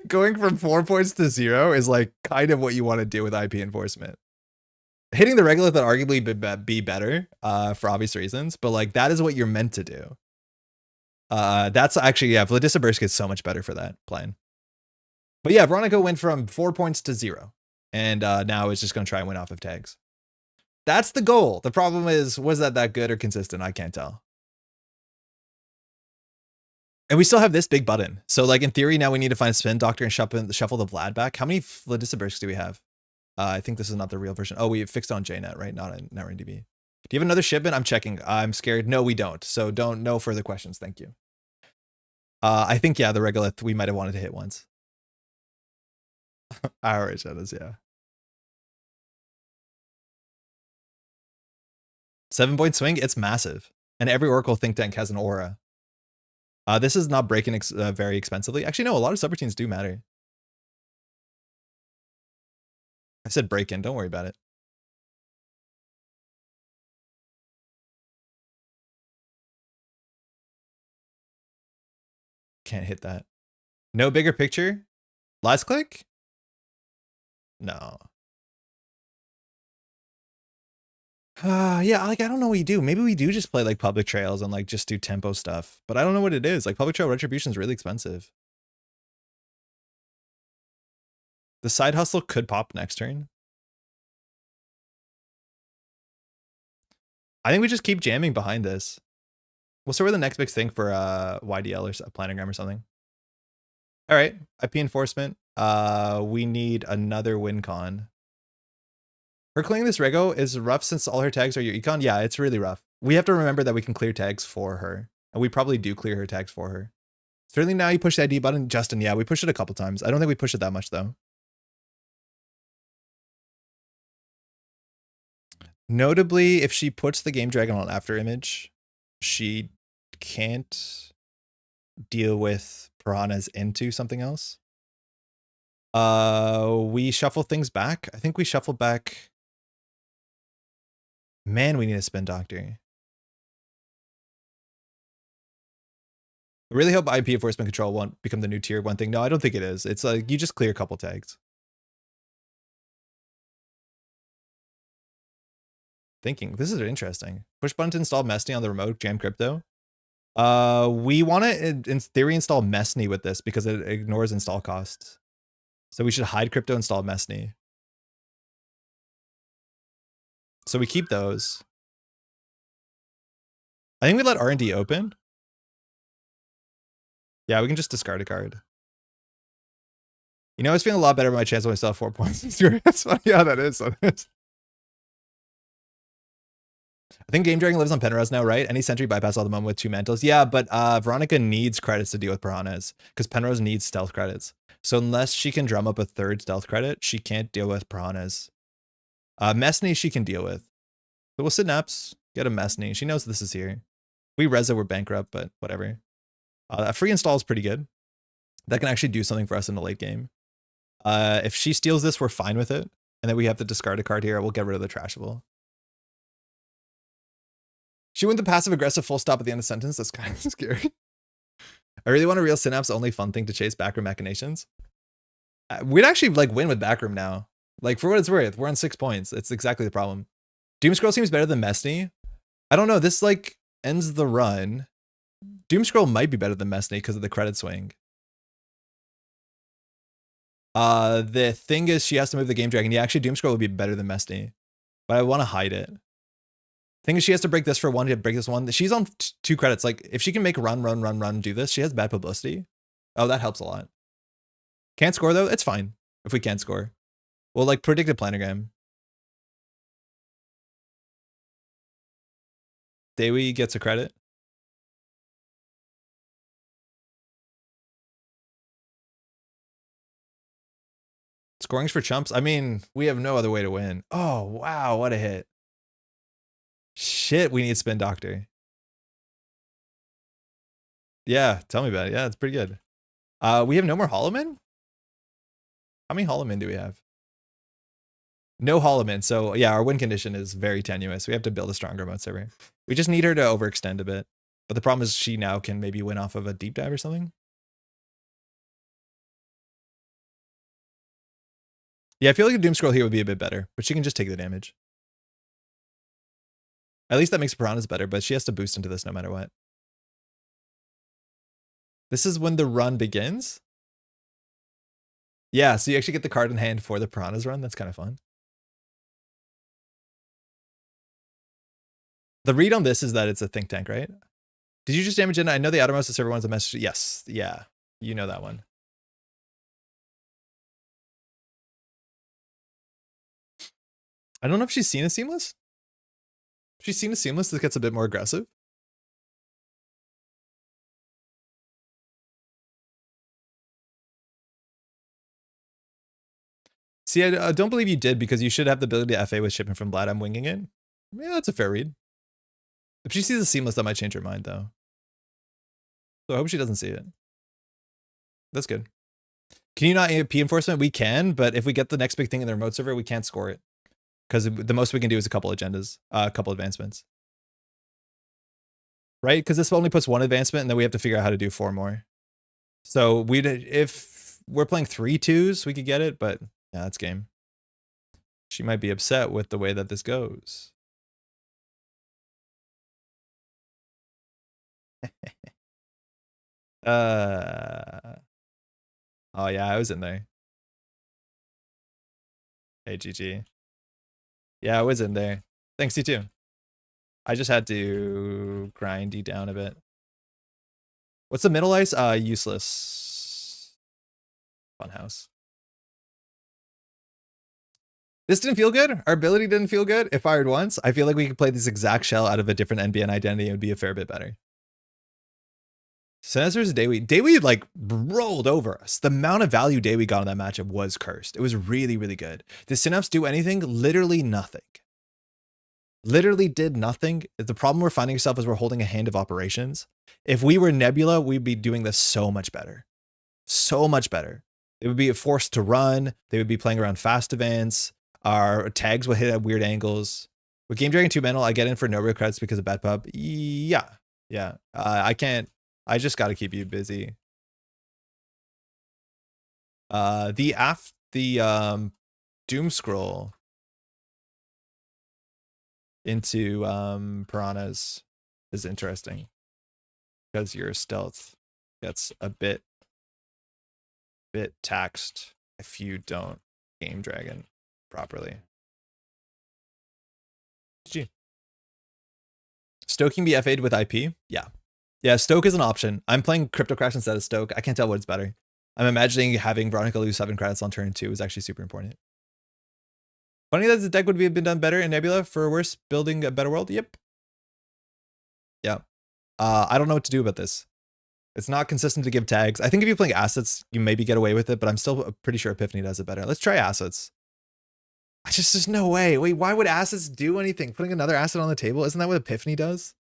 Going from 4 points to 0 is like kind of what you want to do with IP enforcement. Hitting the regolith would arguably be better for obvious reasons, but like that is what you're meant to do. That's actually, yeah, Vladislavsky gets so much better for that plan. But yeah, Veronica went from 4 points to 0, and now it's just going to try and win off of tags. That's the goal. The problem is, was that good or consistent? I can't tell. And we still have this big button. So like in theory, now we need to find a spin doctor and shuffle the Vlad back. How many Vladislavsky do we have? I think this is not the real version. Oh, we fixed on JNet, right? Not in DB. Do you have another shipment? I'm checking. I'm scared. No, we don't. So no further questions. Thank you. I think, yeah, the regolith we might have wanted to hit once. Our agendas, yeah. 7-point swing, it's massive. And every Oracle think tank has an aura. This is not breaking very expensively. Actually, no, a lot of subroutines do matter. I said break in, don't worry about it. Can't hit that. No bigger picture? Last click? No. Yeah, like I don't know what you do. Maybe we do just play like public trails and like just do tempo stuff. But I don't know what it is. Like public trail retribution is really expensive. The side hustle could pop next turn. I think we just keep jamming behind this. We'll start with the next big thing for YDL or planogram or something. All right, IP enforcement. We need another win con. Her clearing this rego is rough since all her tags are your econ. Yeah, it's really rough. We have to remember that we can clear tags for her. And we probably do clear her tags for her. Certainly now you push the ID button. Justin, yeah, we pushed it a couple times. I don't think we pushed it that much though. Notably, if she puts the Game Dragon on after image, she can't deal with piranhas into something else. We shuffle things back. I think we shuffle back. Man, we need a spin doctor. I really hope IP enforcement control won't become the new tier 1 thing. No, I don't think it is. It's like you just clear a couple tags. Thinking. This is interesting. Push button to install Mesny on the remote, jam crypto. We want to, in theory, install Mesny with this because it ignores install costs. So we should hide crypto, install Mesny. So we keep those. I think we let R&D open. Yeah, we can just discard a card. You know, I was feeling a lot better about my chance when I still have 4 points. That's funny. Yeah, that is. I think Game Dragon lives on Penrose now, right? Any sentry bypass all the moment with 2 mantles. Yeah, but Veronica needs credits to deal with piranhas because Penrose needs stealth credits. So unless she can drum up a 3rd stealth credit, she can't deal with piranhas. Mesny she can deal with. So we'll Synapse, get a Mesny. She knows this is here. If we Reza, we're bankrupt, but whatever. A free install is pretty good. That can actually do something for us in the late game. If she steals this, we're fine with it. And then we have to discard a card here. We'll get rid of the Trashable. She went the passive-aggressive full stop at the end of the sentence. That's kind of scary. I really want a real Synapse only fun thing to chase backroom machinations. We'd actually like win with backroom now. Like for what it's worth, we're on 6 points. It's exactly the problem. Doomscroll seems better than Mesny. I don't know. This like ends the run. Doomscroll might be better than Mesny because of the credit swing. The thing is she has to move the Game Dragon. Yeah, actually Doomscroll would be better than Mesny. But I want to hide it. Thing is she has to break this for 1 to break this 1. She's on 2 credits. Like if she can make run, do this, she has bad publicity. Oh, that helps a lot. Can't score though? It's fine if we can't score. We'll like predict a planogram. Dewi gets a credit. Scoring's for chumps. I mean, we have no other way to win. Oh, wow. What a hit. Shit, we need spin doctor. Yeah, tell me about it. Yeah, it's pretty good. We have no more Hollow-Men? How many Hollow-Men do we have? No Hollow-Men. So yeah, our win condition is very tenuous. We have to build a stronger remote server. We just need her to overextend a bit. But the problem is she now can maybe win off of a deep dive or something. Yeah, I feel like a Doom Scroll here would be a bit better, but she can just take the damage. At least that makes Piranhas better, but she has to boost into this no matter what. This is when the run begins? Yeah, so you actually get the card in hand for the Piranhas run. That's kind of fun. The read on this is that it's a think tank, right? Did you just damage it? I know the outermost server wants a message. Yes, yeah, you know that one. I don't know if she's seen a Seamless. If she's seen a Seamless that gets a bit more aggressive. See, I don't believe you did because you should have the ability to FA with shipping from Vlad. I'm winging it. Yeah, that's a fair read. If she sees a Seamless, that might change her mind, though. So I hope she doesn't see it. That's good. Can you not AP enforcement? We can, but if we get the next big thing in the remote server, we can't score it. Because the most we can do is a couple agendas, a couple advancements. Right? Because this only puts one advancement, and then we have to figure out how to do 4 more. So if we're playing 3 2s, we could get it, but yeah, that's game. She might be upset with the way that this goes. Oh yeah, I was in there. Hey, GG. Yeah, I was in there. Thanks, you too. I just had to grind you down a bit. What's the middle ice? Useless. Funhouse. This didn't feel good. Our ability didn't feel good. It fired once. I feel like we could play this exact shell out of a different NBN identity. It would be a fair bit better. Synapse versus Dayweed. Dayweed like rolled over us. The amount of value Dayweed got on that matchup was cursed. It was really, really good. Did Synapse do anything? Literally nothing. Literally did nothing. The problem we're finding ourselves is we're holding a hand of operations. If we were Nebula, we'd be doing this so much better. So much better. They would be forced to run. They would be playing around fast events. Our tags would hit at weird angles. With Game Dragon 2 Mental, I get in for no real credits because of Bad Pub. Yeah. Yeah. I can't. I just got to keep you busy. The Doom Scroll into Piranhas is interesting because your stealth gets a bit taxed if you don't Game Dragon properly. GG. Stoking be FA'd with IP? Yeah. Yeah, Stoke is an option. I'm playing Crypto Crash instead of Stoke. I can't tell what's better. I'm imagining having Veronica lose 7 credits on turn 2 is actually super important. Funny that the deck would have been done better in Nebula for worse, building a better world. Yep. Yeah. I don't know what to do about this. It's not consistent to give tags. I think if you're playing assets, you maybe get away with it, but I'm still pretty sure Epiphany does it better. Let's try assets. There's no way. Wait, why would assets do anything? Putting another asset on the table, isn't that what Epiphany does?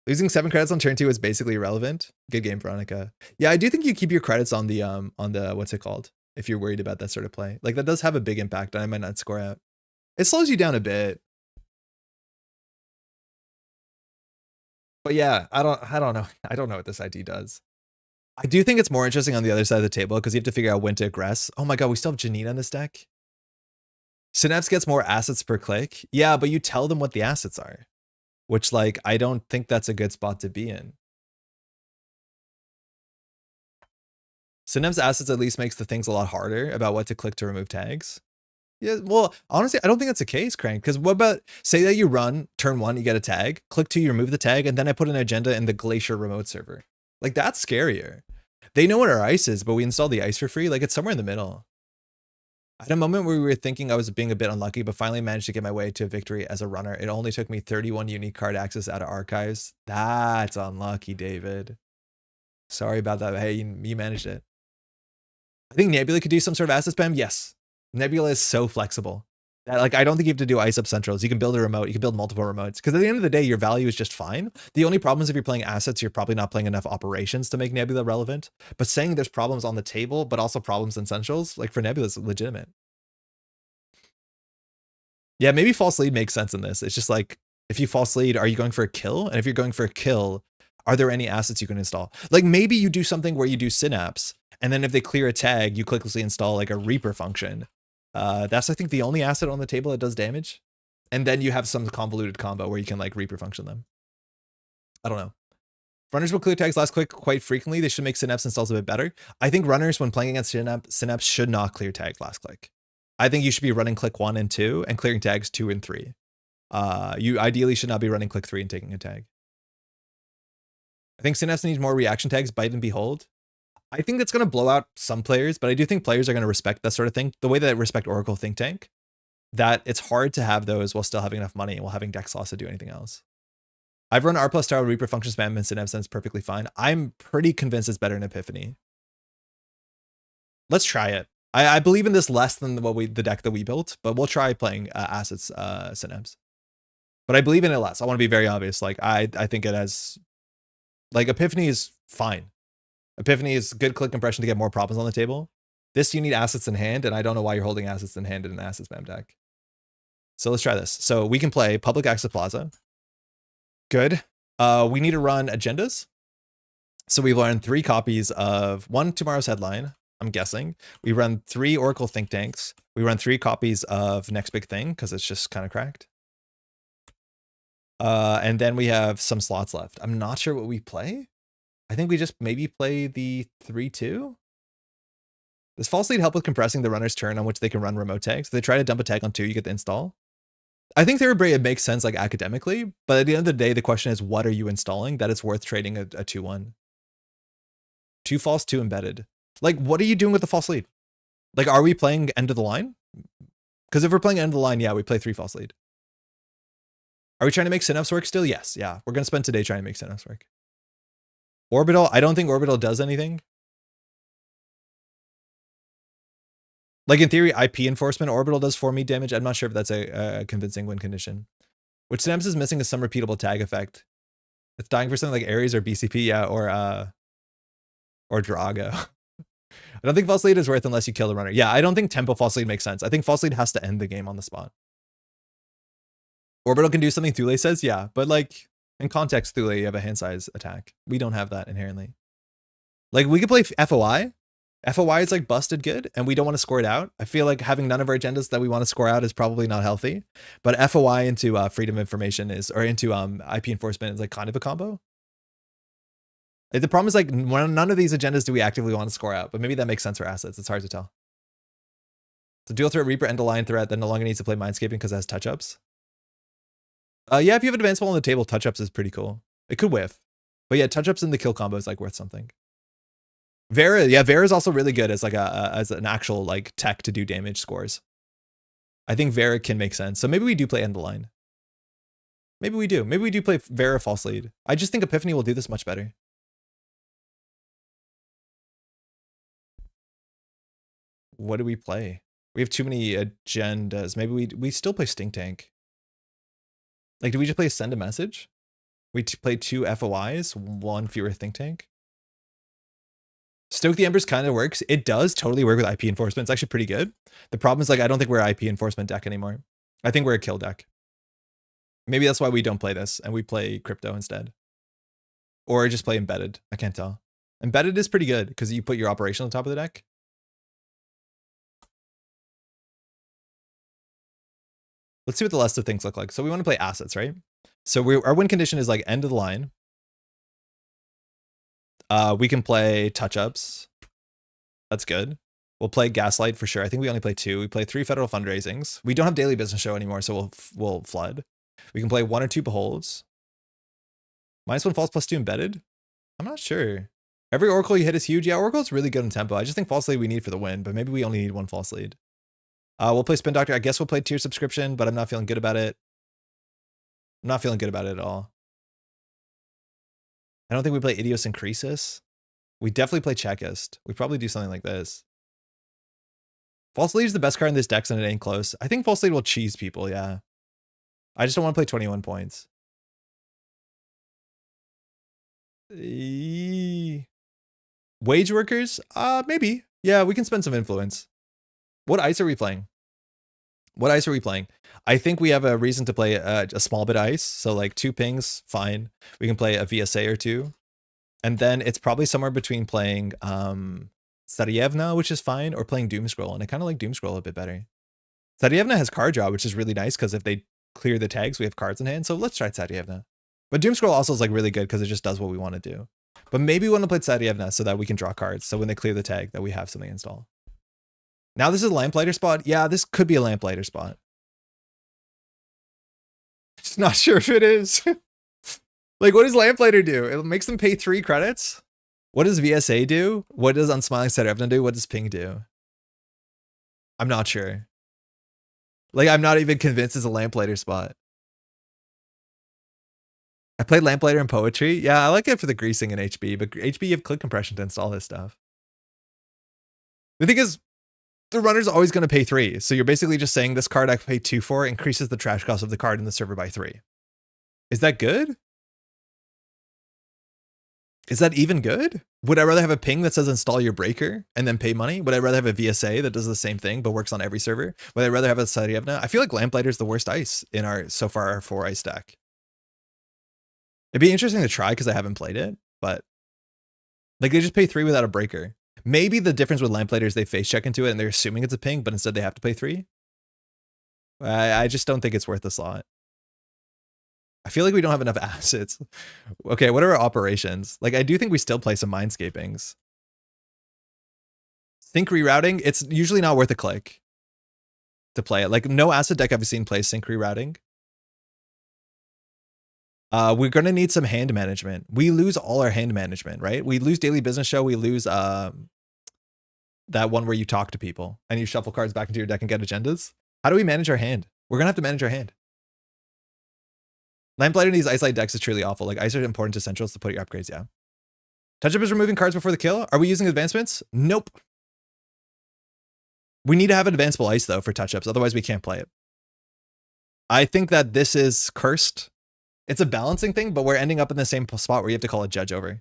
Losing 7 credits on turn 2 is basically irrelevant. Good game, Veronica. Yeah, I do think you keep your credits on the what's it called? If you're worried about that sort of play. Like that does have a big impact and I might not score out. It slows you down a bit. But yeah, I don't know. I don't know what this ID does. I do think it's more interesting on the other side of the table because you have to figure out when to aggress. Oh my god, we still have Janina in this deck. Synapse gets more assets per click. Yeah, but you tell them what the assets are. Which, like, I don't think that's a good spot to be in. Synapse assets at least makes the things a lot harder about what to click to remove tags. Yeah, well, honestly, I don't think that's the case, Crank. Because what about, say that you run turn 1, you get a tag, click 2, you remove the tag, and then I put an agenda in the Glacier remote server. Like, that's scarier. They know what our ice is, but we installed the ice for free. Like, it's somewhere in the middle. I had a moment where we were thinking I was being a bit unlucky, but finally managed to get my way to victory as a runner. It only took me 31 unique card access out of archives. That's unlucky, David. Sorry about that. Hey, you managed it. I think Nebula could do some sort of asset spam. Yes. Nebula is so flexible. Like, I don't think you have to do ice up centrals. You can build a remote. You can build multiple remotes. Because at the end of the day, your value is just fine. The only problem is if you're playing assets, you're probably not playing enough operations to make Nebula relevant. But saying there's problems on the table, but also problems in centrals, like for Nebula, is legitimate. Yeah, maybe false lead makes sense in this. It's just like, if you false lead, are you going for a kill? And if you're going for a kill, are there any assets you can install? Like maybe you do something where you do Synapse, and then if they clear a tag, you clicklessly install like a Reaper function. That's, I think, the only asset on the table that does damage. And then you have some convoluted combo where you can like Reaper function them. I don't know. Runners will clear tags last click quite frequently. They should make Synapse installs a bit better. I think runners, when playing against Synapse should not clear tags last click. I think you should be running click 1 and 2 and clearing tags 2 and 3. You ideally should not be running click 3 and taking a tag. I think Synapse needs more reaction tags, bite and behold. I think that's going to blow out some players, but I do think players are going to respect that sort of thing. The way that I respect Oracle Think Tank, that it's hard to have those while still having enough money and while having deck slots to do anything else. I've run R plus Tower Reaper function spam and Synapse, and it's perfectly fine. I'm pretty convinced it's better in Epiphany. Let's try it. I believe in this less than the deck that we built, but we'll try playing assets Synapse. But I believe in it less. I want to be very obvious. Like I think it has, like, Epiphany is fine. Epiphany is good click compression to get more problems on the table. This, you need assets in hand, and I don't know why you're holding assets in hand in an asset spam deck. So let's try this. So we can play Public Access Plaza. Good. We need to run agendas. So we learn 3 copies of tomorrow's headline, I'm guessing. We run 3 Oracle Think Tanks. We run 3 copies of Next Big Thing, because it's just kind of cracked. And then we have some slots left. I'm not sure what we play. I think we just maybe play the 3-2. Does false lead help with compressing the runner's turn on which they can run remote tags? If they try to dump a tag on 2, you get the install. I think theory it makes sense like academically, but at the end of the day, the question is, what are you installing that it's worth trading a 2-1? 2 false, 2 embedded. Like, what are you doing with the false lead? Like, are we playing end of the line? Because if we're playing end of the line, yeah, we play 3 false lead. Are we trying to make Synapse work still? Yes, yeah. We're going to spend today trying to make Synapse work. Orbital, I don't think Orbital does anything. Like, in theory, IP enforcement, Orbital does 4 me damage. I'm not sure if that's a convincing win condition. Which Synapse is missing is some repeatable tag effect. It's dying for something like Ares or BCP, yeah, or Drago. I don't think false lead is worth unless you kill the runner. Yeah, I don't think tempo false lead makes sense. I think false lead has to end the game on the spot. Orbital can do something Thule says, yeah, but like in context, Thule, you have a hand size attack. We don't have that inherently. Like, we could play FOI. FOI is like busted good, and we don't want to score it out. I feel like having none of our agendas that we want to score out is probably not healthy. But FOI into freedom of information is, or into IP enforcement is like kind of a combo. Like, the problem is like none of these agendas do we actively want to score out, but maybe that makes sense for assets. It's hard to tell. So dual threat Reaper, end of line threat that no longer needs to play Mindscaping because it has touch-ups. Yeah, if you have advanced ball on the table, touch-ups is pretty cool. It could whiff. But yeah, touch-ups in the kill combo is like worth something. Vera, yeah, Vera is also really good as like as an actual like tech to do damage scores. I think Vera can make sense. So maybe we do play end the line. Maybe we do. Maybe we do play Vera false lead. I just think Epiphany will do this much better. What do we play? We have too many agendas. Maybe we still play Stink Tank. Like, do we just play Send a Message? We play 2 FOIs, 1 fewer Think Tank. Stoke the Embers kind of works. It does totally work with IP enforcement. It's actually pretty good. The problem is, like, I don't think we're an IP enforcement deck anymore. I think we're a kill deck. Maybe that's why we don't play this and we play crypto instead. Or just play embedded. I can't tell. Embedded is pretty good because you put your operation on top of the deck. Let's see what the list of things look like. So we want to play assets, right? So our win condition is like end of the line. We can play touch-ups. That's good. We'll play Gaslight for sure. I think we only play 2. We play 3 federal fundraisings. We don't have daily business show anymore, so we'll flood. We can play 1 or 2 beholds. -1 false +2 embedded. I'm not sure. Every Oracle you hit is huge. Yeah, Oracle's really good in tempo. I just think false lead we need for the win, but maybe we only need 1 false lead. We'll play Spin Doctor. I guess we'll play tier subscription, but I'm not feeling good about it. I'm not feeling good about it at all. I don't think we play Idiosyncresis. We definitely play Checkist. We probably do something like this. False Lead is the best card in this deck and it ain't close. I think False Lead will cheese people, yeah. I just don't want to play 21 points. Wage workers? Maybe. Yeah, we can spend some influence. What ice are we playing? What ice are we playing? I think we have a reason to play a small bit of ice. So like 2 pings, fine. We can play a VSA or 2. And then it's probably somewhere between playing Sarajevo, which is fine, or playing Doomscroll. And I kind of like Doomscroll a bit better. Sarajevo has card draw, which is really nice because if they clear the tags, we have cards in hand. So let's try Sarajevo. But Doomscroll also is like really good because it just does what we want to do. But maybe we want to play Sarajevo so that we can draw cards. So when they clear the tag, that we have something installed. Now this is a Lamplighter spot. Yeah, this could be a Lamplighter spot. Just not sure if it is. Like, what does Lamplighter do? It makes them pay 3 credits. What does VSA do? What does Unsmiling Sarajevo do? What does Ping do? I'm not sure. Like, I'm not even convinced it's a Lamplighter spot. I played Lamplighter in Poetry. Yeah, I like it for the greasing in HB, but HB you have click compression to install this stuff. The thing is, the runner's always going to pay 3. So you're basically just saying this card I pay 2 for increases the trash cost of the card in the server by 3. Is that good? Is that even good? Would I rather have a ping that says install your breaker and then pay money? Would I rather have a VSA that does the same thing but works on every server? Would I rather have a Sarajevo? I feel like Lamplighter is the worst ice in our so far our 4 ice deck. It'd be interesting to try because I haven't played it, but like they just pay 3 without a breaker. Maybe the difference with Lamplighter is they face check into it and they're assuming it's a ping, but instead they have to pay 3. I just don't think it's worth the slot. I feel like we don't have enough assets. Okay, what are our operations? Like, I do think we still play some Mindscapings. Sync rerouting, it's usually not worth a click to play it. Like, no asset deck I've seen play sync rerouting. We're going to need some hand management. We lose all our hand management, right? We lose Daily Business Show. We lose that one where you talk to people and you shuffle cards back into your deck and get agendas. How do we manage our hand? We're going to have to manage our hand. Lamplighter in these Ice Light decks is truly awful. Like, ice are important to centrals to put your upgrades, yeah. Touch-up is removing cards before the kill. Are we using advancements? Nope. We need to have an advanceable ice, though, for touch-ups. Otherwise, we can't play it. I think that this is cursed. It's a balancing thing, but we're ending up in the same spot where you have to call a judge over.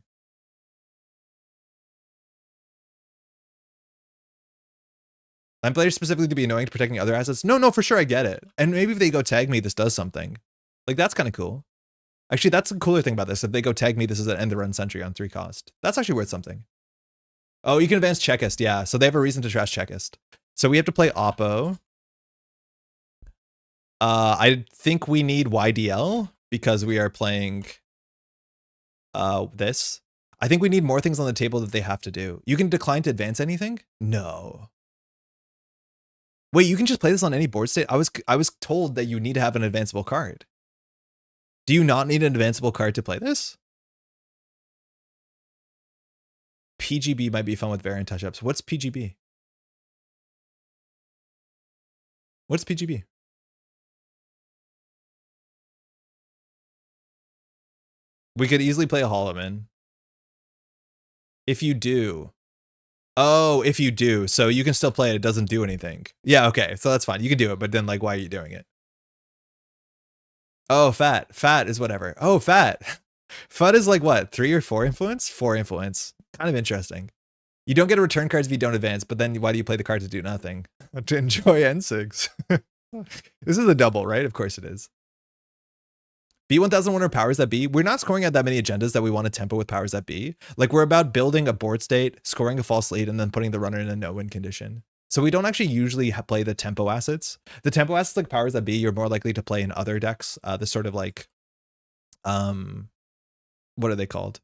Lamplighter specifically to be annoying to protecting other assets? No, for sure, I get it. And maybe if they go tag me, this does something. Like, that's kind of cool. Actually, that's the cooler thing about this. If they go tag me, this is an end the run sentry on 3 cost. That's actually worth something. Oh, you can advance Checkist, yeah. So they have a reason to trash Checkist. So we have to play Oppo. I think we need YDL because we are playing this. I think we need more things on the table that they have to do. You can decline to advance anything? No. Wait, you can just play this on any board state? I was told that you need to have an advanceable card. Do you not need an advanceable card to play this? PGB might be fun with variant touch-ups. What's PGB? What's PGB? We could easily play a Holloman. If you do. Oh, if you do. So you can still play it. It doesn't do anything. Yeah, okay. So that's fine. You can do it. But then, like, why are you doing it? Oh, fat. Fat is whatever. Oh, fat. FUD is like what? 3 or 4 influence? 4 influence. Kind of interesting. You don't get to return cards if you don't advance, but then why do you play the card to do nothing? To enjoy N6. This is a double, right? Of course it is. B1001 are powers that be. We're not scoring at that many agendas that we want to tempo with powers that be. Like, we're about building a board state, scoring a false lead, and then putting the runner in a no-win condition. So we don't actually usually play the tempo assets. The tempo assets like powers that be, you're more likely to play in other decks. The sort of like, what are they called?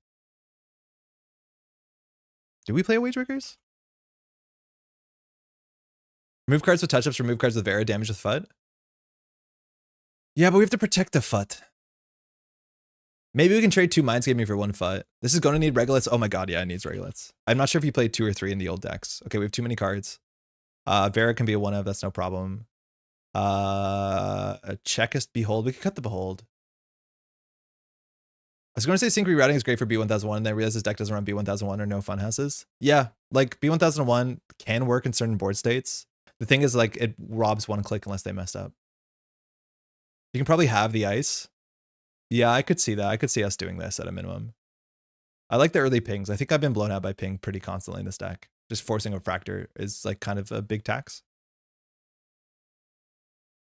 Do we play Wage Workers? Remove cards with touch-ups, remove cards with Vera, damage with FUD. Yeah, but we have to protect the FUD. Maybe we can trade 2 Mindscaping for 1 FUD. This is going to need Regoliths. Oh my god, yeah, it needs Regoliths. I'm not sure if you played 2 or 3 in the old decks. Okay, we have too many cards. Vera can be a 1-of, that's no problem. A Checkist Behold. We could cut the Behold. I was going to say sync rerouting is great for B1001, and then I realized this deck doesn't run B1001 or no fun houses. Yeah, like B1001 can work in certain board states. The thing is, like, it robs one click unless they messed up. You can probably have the ice. Yeah, I could see that. I could see us doing this at a minimum. I like the early pings. I think I've been blown out by ping pretty constantly in this deck. Just forcing a fractor is like kind of a big tax.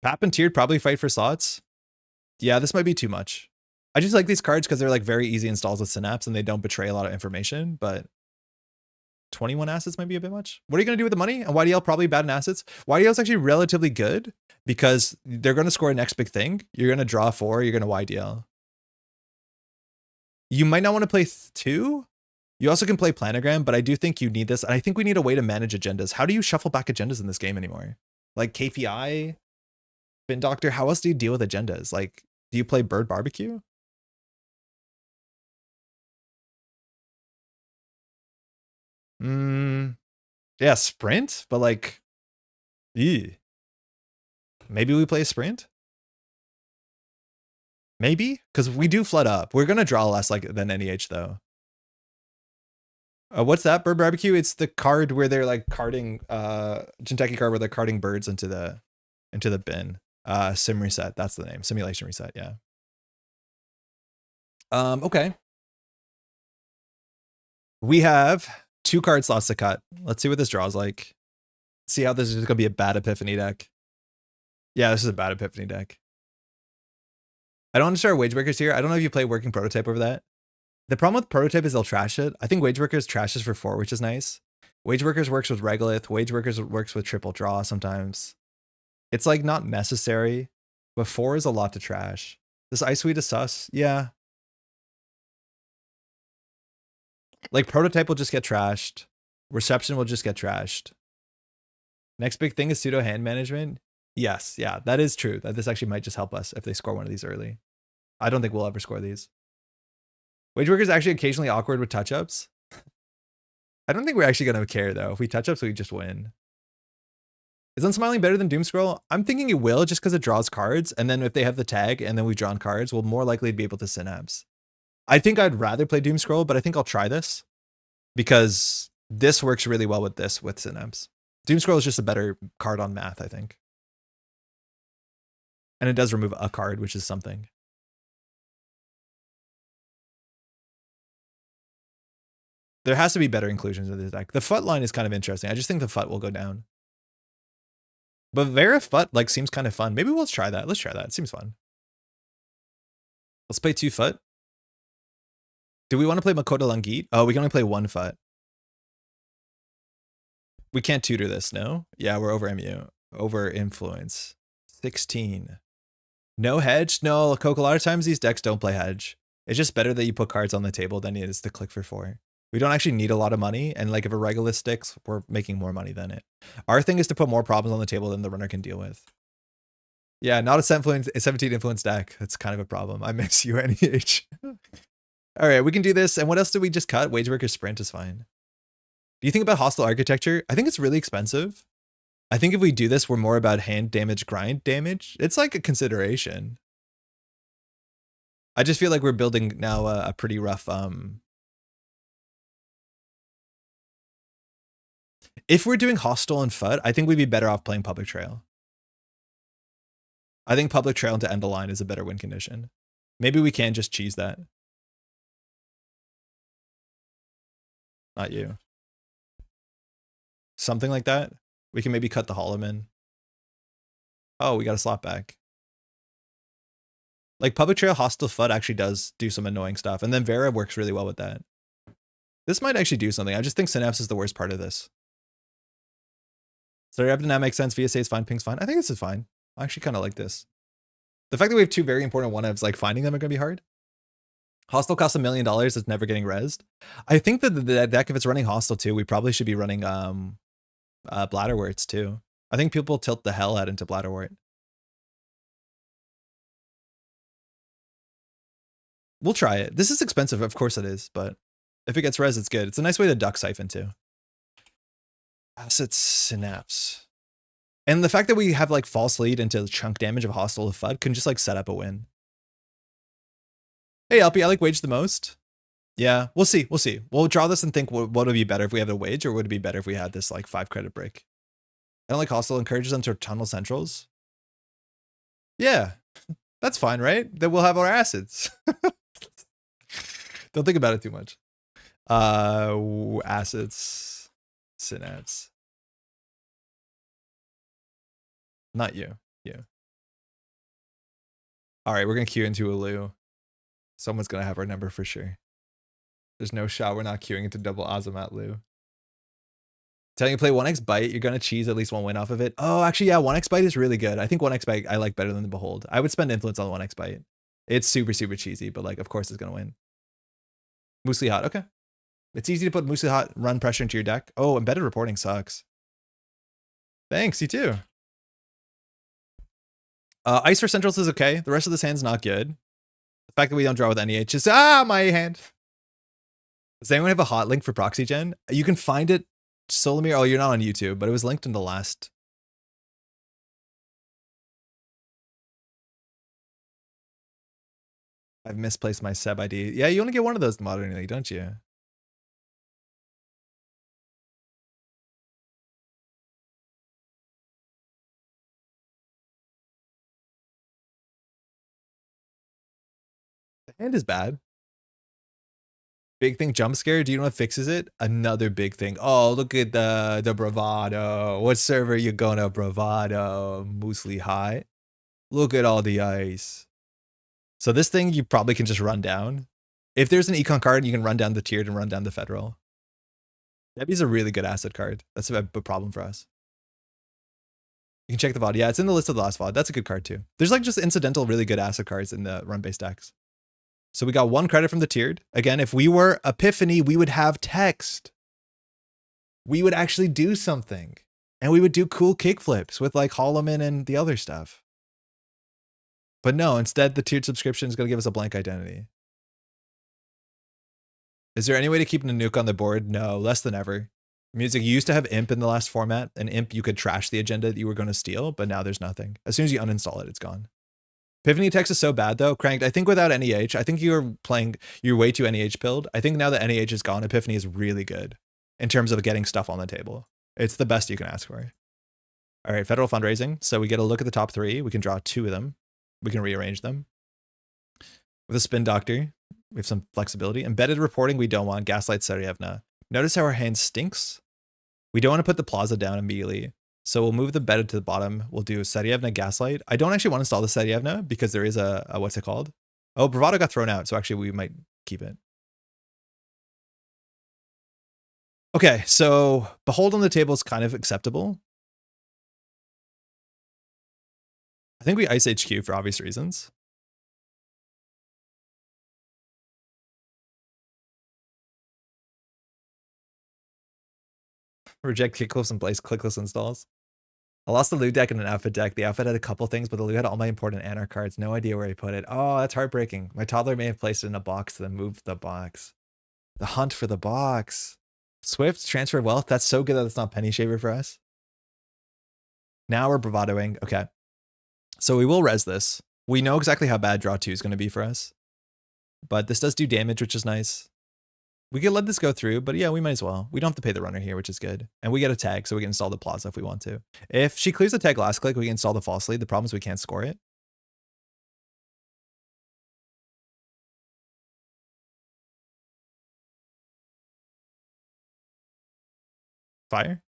Pap and tiered probably fight for slots. Yeah, this might be too much. I just like these cards because they're like very easy installs with Synapse and they don't betray a lot of information, but 21 assets might be a bit much. What are you going to do with the money? And YDL probably bad in assets. YDL is actually relatively good because they're going to score a next big thing. You're going to draw 4, you're going to YDL. You might not want to play 2. You also can play Planogram, but I do think you need this. And I think we need a way to manage agendas. How do you shuffle back agendas in this game anymore? Like KPI, Spin Doctor, how else do you deal with agendas? Like, do you play Bird Barbecue? Yeah, Sprint, but like, ew. Maybe we play Sprint? Maybe? Because we do flood up. We're going to draw less like than NEH though. What's that? Bird Barbecue? It's the card where they're like carting, Jinteki card where they're carting birds into the bin. Sim reset, that's the name. Simulation reset, yeah. Okay. We have 2 card slots to cut. Let's see what this draws like. See how this is going to be a bad Epiphany deck. Yeah, this is a bad Epiphany deck. I don't understand Wage Breakers here. I don't know if you play Working Prototype over that. The problem with Prototype is they'll trash it. I think Wage Workers trashes for 4, which is nice. Wage Workers works with Regolith. Wage Workers works with Triple Draw sometimes. It's like not necessary, but 4 is a lot to trash. This Ice Sweet is sus. Yeah. Like Prototype will just get trashed. Reception will just get trashed. Next big thing is pseudo hand management. Yes, yeah, that is true. That this actually might just help us if they score one of these early. I don't think we'll ever score these. Wage Worker is actually occasionally awkward with touch-ups. I don't think we're actually going to care, though. If we touch-ups, we just win. Is Unsmiling better than Doomscroll? I'm thinking it will, just because it draws cards, and then if they have the tag, and then we've drawn cards, we'll more likely be able to Synapse. I think I'd rather play Doomscroll, but I think I'll try this, because this works really well with this, with Synapse. Doomscroll is just a better card on math, I think. And it does remove a card, which is something. There has to be better inclusions in this deck. The FUT line is kind of interesting. I just think the FUT will go down. But Vera FUT like seems kind of fun. Maybe we'll try that. Let's try that. It seems fun. Let's play 2 FUT. Do we want to play Makoto Langit? Oh, we can only play 1 FUT. We can't tutor this, no? Yeah, we're over MU. Over influence. 16. No hedge? No, Coke, a lot of times these decks don't play hedge. It's just better that you put cards on the table than it is to click for 4. We don't actually need a lot of money, and like if a Regolith sticks, we're making more money than it. Our thing is to put more problems on the table than the runner can deal with. Yeah, not a 17 influence deck. That's kind of a problem. I miss you, NEH. All right, we can do this. And what else did we just cut? Wage Worker Sprint is fine. Do you think about hostile architecture? I think it's really expensive. I think if we do this, we're more about hand damage, grind damage. It's like a consideration. I just feel like we're building now a pretty rough... If we're doing Hostile and FUT, I think we'd be better off playing Public Trail. I think Public Trail to end the line is a better win condition. Maybe we can just cheese that. Not you. Something like that. We can maybe cut the Holloman. Oh, we got a slot back. Like Public Trail, Hostile, FUT actually does do some annoying stuff. And then Vera works really well with that. This might actually do something. I just think Synapse is the worst part of this. So up to now makes sense. VSA is fine. Ping's fine. I think this is fine. I actually kind of like this. The fact that we have 2 very important one-ofs, like finding them are going to be hard. Hostile costs $1 million. It's never getting rezzed. I think that the deck, if it's running Hostile too, we probably should be running Bladderworts too. I think people tilt the hell out into Bladderwort. We'll try it. This is expensive. Of course it is. But if it gets res, it's good. It's a nice way to duck Siphon too. Assets Synapse. And the fact that we have like false lead into chunk damage of Hostile to FUD can just like set up a win. Hey, LP, I like Wage the most. Yeah, we'll see. We'll see. We'll draw this and think what would be better if we have a Wage, or would it be better if we had this like 5 credit break? I don't like hostile, encourages them to tunnel centrals. Yeah, that's fine, right? Then we'll have our acids. Don't think about it too much. Acids, Synapse. Not you. You. All right, we're gonna queue into a Lou. Someone's gonna have our number for sure. There's no shot we're not queuing into double Azamat Lou. Telling you to play 1x Bite, you're gonna cheese at least one win off of it. Oh, actually, yeah, 1x Bite is really good. I think 1x Bite I like better than the Behold. I would spend influence on 1x Bite. It's super, super cheesy, but like, of course it's gonna win. Moosely Hot, okay. It's easy to put Moosely Hot, run pressure into your deck. Oh, embedded reporting sucks. Thanks, you too. Ice for Centrals is okay. The rest of this hand's not good. The fact that we don't draw with NEH is, my hand. Does anyone have a hot link for Proxy Gen? You can find it, Solomir. Oh, you're not on YouTube, but it was linked in the last. I've misplaced my Seb ID. Yeah, you only get one of those in Modern League, don't you? The hand is bad. Big thing jump scare. Do you know what fixes it? Another big thing. Oh, look at the bravado. What server you gonna bravado? Moosely High. Look at all the ice. So this thing you probably can just run down. If there's an econ card, you can run down the tiered and run down the federal. Debbie's a really good asset card. That's a problem for us. You can check the VOD. Yeah, it's in the list of the last VOD. That's a good card too. There's like just incidental really good asset cards in the run-based decks. So we got 1 credit from the tiered. Again, if we were Epiphany, we would have text. We would actually do something. And we would do cool kickflips with like Holloman and the other stuff. But no, instead the tiered subscription is going to give us a blank identity. Is there any way to keep Nanook on the board? No, less than ever. Music, you used to have Imp in the last format, and Imp you could trash the agenda that you were going to steal, but now there's nothing. As soon as you uninstall it, it's gone. Epiphany text is so bad though. Cranked, I think without NEH, I think you're way too NEH pilled. I think now that NEH is gone, Epiphany is really good in terms of getting stuff on the table. It's the best you can ask for. All right, federal fundraising. So we get a look at the top 3. We can draw 2 of them. We can rearrange them. With a spin doctor, we have some flexibility. Embedded reporting, we don't want. Gaslight Sarievna. Notice how our hand stinks? We don't want to put the plaza down immediately. So we'll move the embedded to the bottom. We'll do Sarievna Gaslight. I don't actually want to install the Sarievna because there is a what's it called? Oh, Bravado got thrown out. So actually we might keep it. Okay, so Behold on the table is kind of acceptable. I think we ice HQ for obvious reasons. Reject kicklifts and place clickless installs. I lost the Lou deck in an outfit deck. The outfit had a couple things, but the Lou had all my important Anar cards. No idea where he put it. Oh, that's heartbreaking. My toddler may have placed it in a box, then moved the box. The hunt for the box. Swift, transfer of wealth. That's so good that it's not penny shaver for us. Now we're bravadoing. Okay. So we will res this. We know exactly how bad draw 2 is going to be for us. But this does do damage, which is nice. We could let this go through, but yeah, we might as well. We don't have to pay the runner here, which is good. And we get a tag, so we can install the plaza if we want to. If she clears the tag last click, we can install the false lead. The problem is we can't score it. Fire.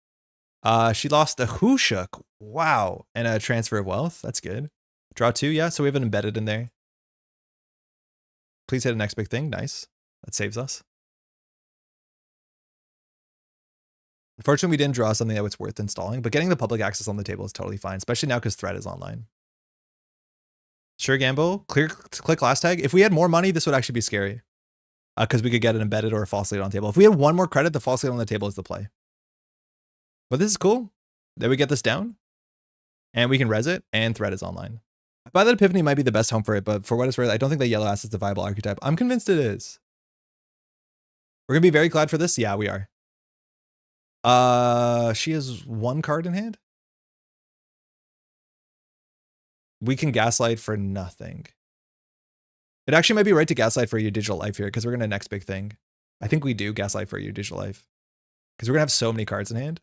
She lost a Hushuk. Wow. And a transfer of wealth. That's good. Draw 2, yeah. So we have an embedded in there. Please hit a next big thing. Nice. That saves us. Unfortunately, we didn't draw something that was worth installing, but getting the public access on the table is totally fine, especially now because Threat is online. Sure, Gamble. Click last tag. If we had more money, this would actually be scary. Because we could get an embedded or a false lead on the table. If we had 1 more credit, the false lead on the table is the play. But this is cool. Then we get this down. And we can res it, and Threat is online. I buy that Epiphany might be the best home for it, but for what it's worth, I don't think that yellow asset's a viable archetype. I'm convinced it is. We're going to be very glad for this? Yeah, we are. She has 1 card in hand. We can gaslight for nothing. It actually might be right to gaslight for your digital life here because we're going to next big thing. I think we do gaslight for your digital life because we're going to have so many cards in hand.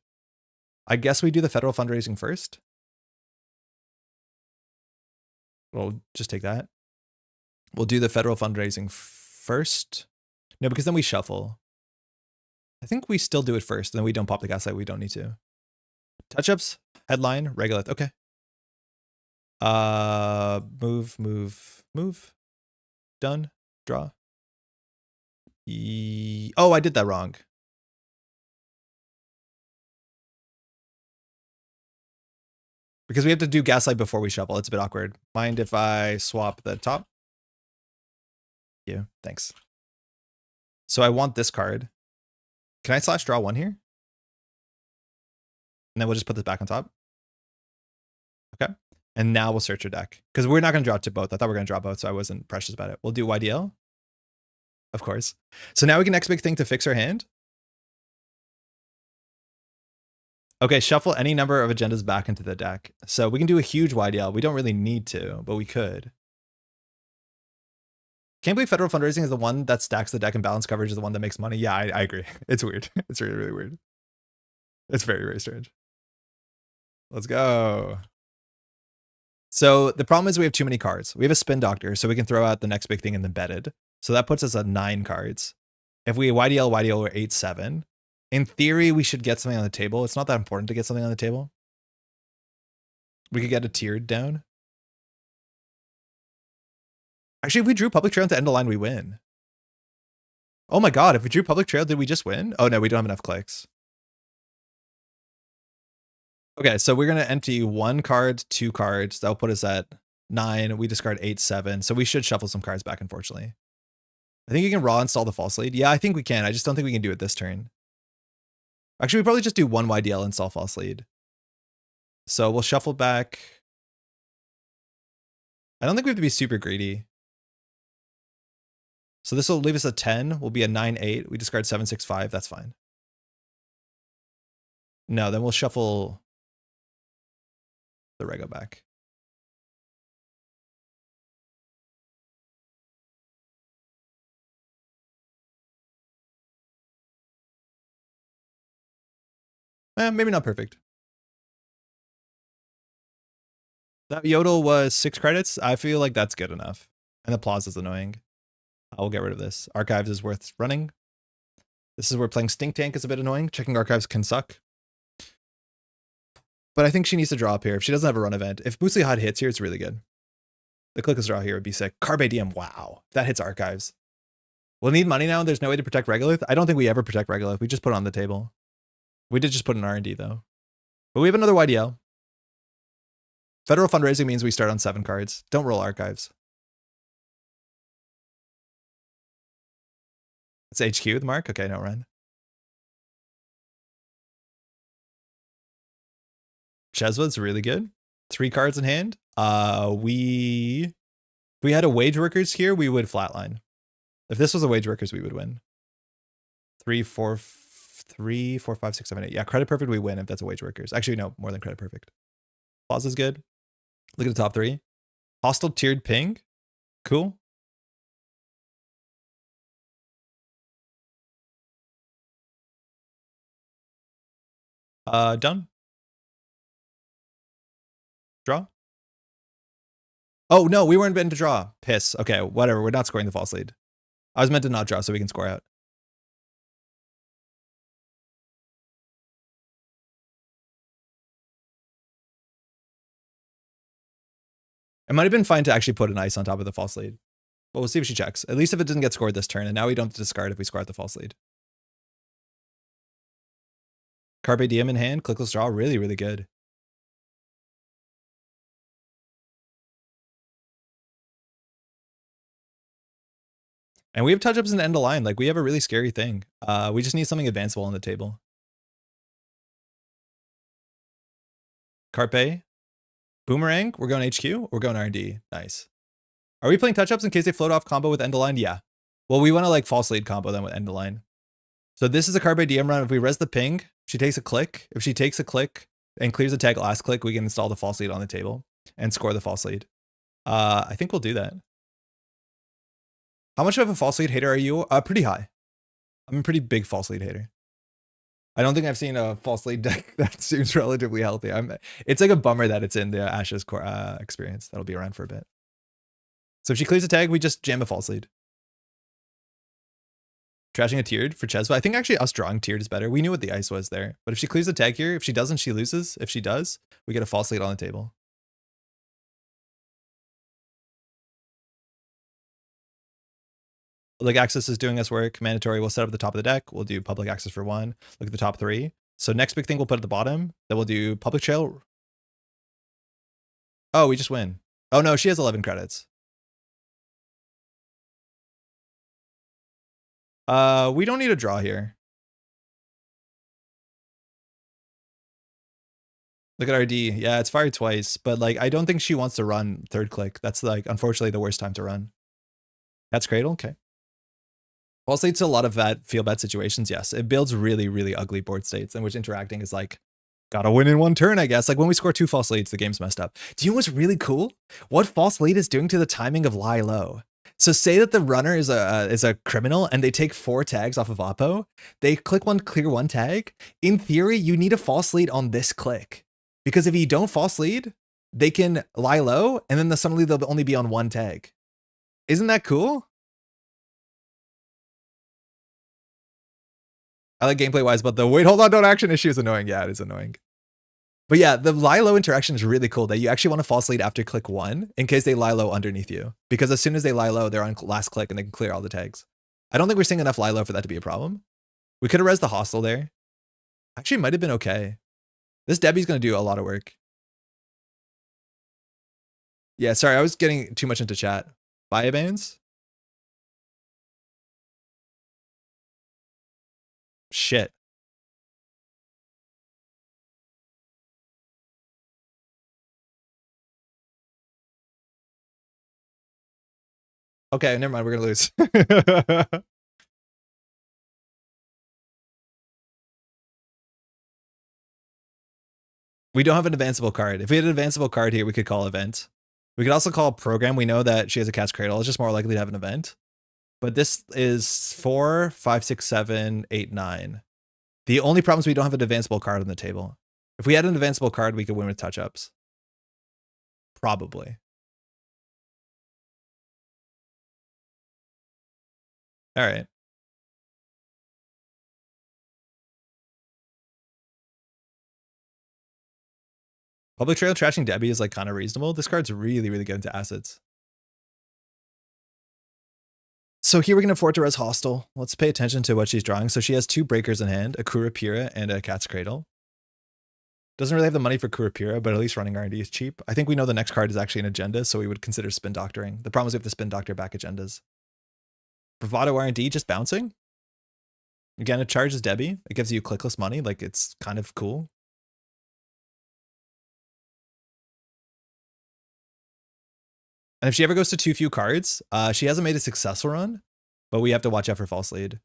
I guess we do the federal fundraising first. We'll just take that. We'll do the federal fundraising first. No, because then we shuffle. I think we still do it first, and then we don't pop the gaslight. We don't need to. Touch-ups, headline, regolith. Okay. Move. Done. Draw. Oh, I did that wrong. Because we have to do gaslight before we shuffle. It's a bit awkward. Mind if I swap the top? Yeah, thanks. So I want this card. Can I slash draw one here? And then we'll just put this back on top. Okay. And now we'll search your deck. Because we're not going to draw to both. I thought we were going to draw both, so I wasn't precious about it. We'll do YDL. Of course. So now we can next big thing to fix our hand. Okay, shuffle any number of agendas back into the deck. So we can do a huge YDL. We don't really need to, but we could. Can't believe federal fundraising is the one that stacks the deck and balance coverage is the one that makes money. Yeah, I agree. It's weird. It's really, really weird. It's very, very strange. Let's go. So the problem is we have too many cards. We have a spin doctor, so we can throw out the next big thing in the embedded. So that puts us at 9 cards. If we YDL, we're 8-7. In theory, we should get something on the table. It's not that important to get something on the table. We could get a tiered down. Actually, if we drew public trail to end the line, we win. Oh my god, if we drew public trail, did we just win? Oh no, we don't have enough clicks. Okay, so we're going to empty 1 card, 2 cards. That'll put us at 9. We discard 8-7. So we should shuffle some cards back, unfortunately. I think you can raw install the false lead. Yeah, I think we can. I just don't think we can do it this turn. Actually, we probably just do 1 YDL install false lead. So we'll shuffle back. I don't think we have to be super greedy. So this will leave us a 10. We'll be a 9-8. We discard 7-6-5. That's fine. No, then we'll shuffle the rego back. Maybe not perfect. That yodel was 6 credits. I feel like that's good enough. And the applause is annoying. I'll get rid of this. Archives is worth running. This is where playing Stink Tank is a bit annoying. Checking archives can suck. But I think she needs to draw up here. If she doesn't have a run event. If Boostly Hot hits here, it's really good. The clickless draw here would be sick. Carpe Diem, wow. If that hits archives. We'll need money now. There's no way to protect Regolith. I don't think we ever protect Regolith. We just put it on the table. We did just put an R&D though. But we have another YDL. Federal fundraising means we start on 7 cards. Don't roll archives. It's HQ, the mark? Okay, no run. Cheswood's really good. 3 cards in hand. If we had a wage workers here, we would flatline. If this was a wage workers, we would win. 3, 4, 5, 6, 7, 8. Yeah, credit perfect, we win if that's a wage workers. Actually, no, more than credit perfect. Plaza is good. Look at the top 3. Hostile tiered ping. Cool. Done. Draw. Oh, no, we weren't meant to draw. Piss. Okay, whatever. We're not scoring the false lead. I was meant to not draw so we can score out. It might have been fine to actually put an ice on top of the false lead. But we'll see if she checks. At least if it didn't get scored this turn. And now we don't have to discard if we score at the false lead. Carpe Diem in hand. Clickless draw. Really, really good. And we have touch-ups in the end of line. Like, we have a really scary thing. We just need something advanceable on the table. Carpe. Boomerang. We're going HQ. We're going R&D. Nice. Are we playing touch-ups in case they float off combo with end of line? Yeah. Well, we want to like false lead combo then with end of line. So this is a Carpe Diem run. If we res the ping, she takes a click. If she takes a click and clears the tag last click, we can install the false lead on the table and score the false lead. I think we'll do that. How much of a false lead hater are you? Pretty high. I'm a pretty big false lead hater. I don't think I've seen a false lead deck that seems relatively healthy. It's like a bummer that it's in the Ashes experience. That'll be around for a bit. So if she clears a tag, we just jam a false lead. Trashing a tiered for Chesva. I think actually us drawing tiered is better. We knew what the ice was there. But if she clears the tag here, if she doesn't, she loses. If she does, we get a false lead on the table. Public access is doing us work. Mandatory, we'll set up the top of the deck. We'll do public access for 1. Look at the top 3. So next big thing we'll put at the bottom. Then we'll do public trail. Oh, we just win. Oh no, she has 11 credits. We don't need a draw here. Look at RD. Yeah, it's fired twice, but like I don't think she wants to run third click. That's like unfortunately the worst time to run. That's Cradle. Okay. Also leads to a lot of bad feel bad situations. Yes, it builds really, really ugly board states in which interacting is like, gotta win in one turn, I guess. Like when we score 2 false leads, the game's messed up. Do you know what's really cool? What false lead is doing to the timing of lie low. So say that the runner is a criminal and they take 4 tags off of Oppo. They click 1, clear 1 tag. In theory, you need a false lead on this click. Because if you don't false lead, they can lie low and then suddenly they'll only be on 1 tag. Isn't that cool? I like gameplay wise, but the wait, hold on, don't action issue is annoying. Yeah, it is annoying. But yeah, the lie low interaction is really cool that you actually want to false lead after click 1 in case they lie low underneath you. Because as soon as they lie low, they're on last click and they can clear all the tags. I don't think we're seeing enough lie low for that to be a problem. We could have res the hostile there. Actually, might have been okay. This Debbie's going to do a lot of work. Yeah, sorry, I was getting too much into chat. Bye, bans. Shit. Okay, never mind. We're going to lose. We don't have an advanceable card. If we had an advanceable card here, we could call event. We could also call program. We know that she has a Cat's Cradle. It's just more likely to have an event. But this is 4, 5, 6, 7, 8, 9. The only problem is we don't have an advanceable card on the table. If we had an advanceable card, we could win with touch-ups. Probably. All right. Public Trail trashing Debbie is like kind of reasonable. This card's really, really good into assets. So here we're going to afford to res hostile. Let's pay attention to what she's drawing. So she has 2 breakers in hand, a Kurapira and a Cat's Cradle. Doesn't really have the money for Kurapira, but at least running R&D is cheap. I think we know the next card is actually an agenda, so we would consider spin doctoring. The problem is we have to spin doctor back agendas. Bravado R&D just bouncing. Again, it charges Debbie. It gives you clickless money. Like, it's kind of cool. And if she ever goes to too few cards, she hasn't made a successful run, but we have to watch out for false lead.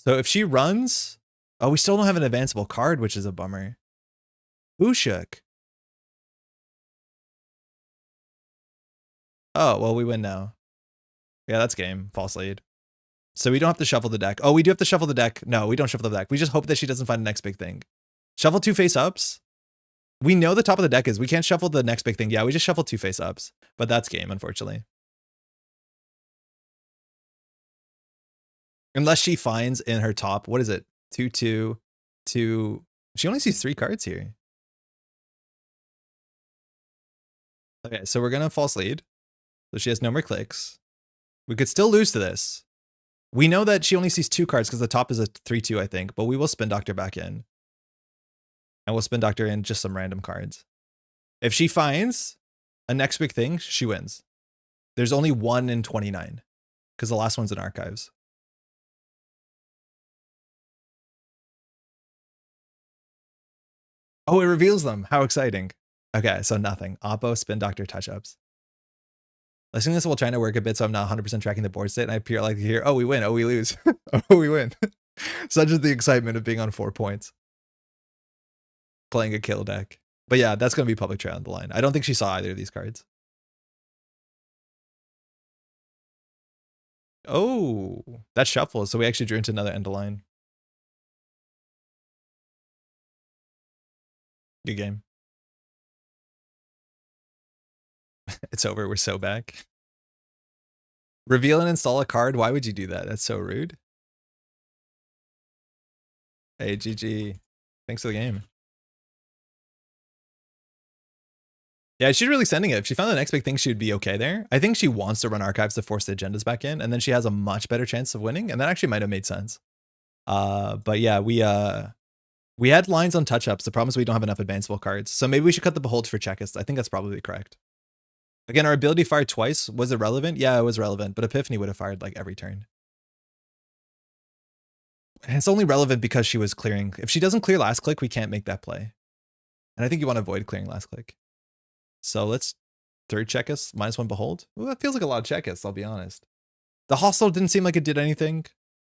So if she runs, oh, we still don't have an advanceable card, which is a bummer. Ushuk. Oh, well, we win now. Yeah, that's game. False lead. So we don't have to shuffle the deck. Oh, we do have to shuffle the deck. No, we don't shuffle the deck. We just hope that she doesn't find the next big thing. Shuffle 2 face-ups. We know the top of the deck is. We can't shuffle the next big thing. Yeah, we just shuffle 2 face-ups. But that's game, unfortunately. Unless she finds in her top, what is it? 2, 2, 2. She only sees 3 cards here. Okay, so we're going to false lead. So she has no more clicks. We could still lose to this. We know that she only sees 2 cards because the top is a 3-2, I think. But we will spin doctor back in. And we'll spin doctor in just some random cards. If she finds a next big thing, she wins. There's only 1 in 29 because the last one's in archives. Oh, it reveals them. How exciting. Okay, so nothing. Oppo, spin doctor, touch-ups. I think this will try to work a bit so I'm not 100% tracking the board state and I appear like here, oh, we win, oh, we lose, oh, we win. Such is the excitement of being on 4 points. Playing a kill deck. But yeah, that's going to be public trail on the line. I don't think she saw either of these cards. Oh, that shuffles. So we actually drew into another end of line. Good game. It's over. We're so back. Reveal and install a card. Why would you do that? That's so rude. Hey, GG. Thanks for the game. Yeah, she's really sending it. If she found the next big thing, she would be okay there. I think she wants to run archives to force the agendas back in, and then she has a much better chance of winning, and that actually might have made sense. But yeah, we had lines on touch-ups. The problem is we don't have enough advanceable cards. So maybe we should cut the behold for checkists. I think that's probably correct. Again, our ability fired twice. Was it relevant? Yeah, it was relevant, but Epiphany would have fired like every turn. And it's only relevant because she was clearing. If she doesn't clear last click, we can't make that play. And I think you want to avoid clearing last click. So let's third checkists, -1 behold. Well, that feels like a lot of checkists, I'll be honest. The hostile didn't seem like it did anything.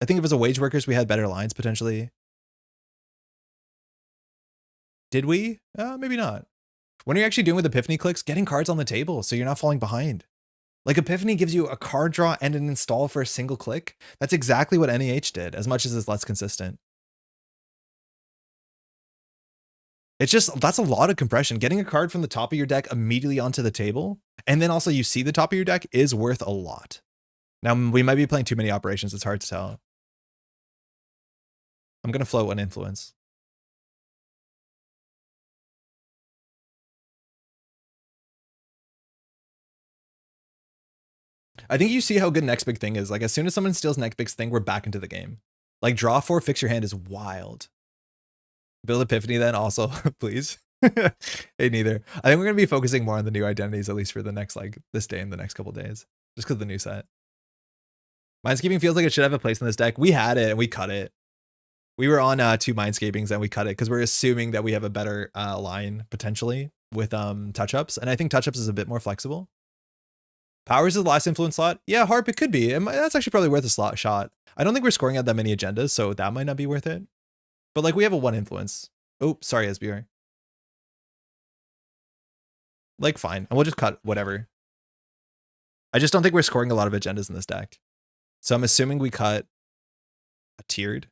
I think if it was a wage workers, we had better lines potentially. Did we? Maybe not. When you're actually doing with Epiphany clicks, getting cards on the table so you're not falling behind. Like Epiphany gives you a card draw and an install for a single click. That's exactly what NEH did, as much as it's less consistent. It's just, that's a lot of compression. Getting a card from the top of your deck immediately onto the table, and then also you see the top of your deck, is worth a lot. Now, we might be playing too many operations. It's hard to tell. I'm going to float one influence. I think you see how good next big thing is. Like as soon as someone steals next big thing, we're back into the game. Like draw 4, fix your hand is wild. Build Epiphany then also, please. Hey, neither. I think we're going to be focusing more on the new identities, at least for the next, like this day and the next couple days, just because of the new set. Mindscaping feels like it should have a place in this deck. We had it and we cut it. We were on 2 Mindscapings and we cut it because we're assuming that we have a better line potentially with touch-ups. And I think touch-ups is a bit more flexible. Powers is the last influence slot. Yeah, Harp, it could be. That's actually probably worth a shot. I don't think we're scoring out that many agendas, so that might not be worth it. But like we have a 1 influence. Oh, sorry, SBR. Like fine, and we'll just cut whatever. I just don't think we're scoring a lot of agendas in this deck. So I'm assuming we cut a tiered.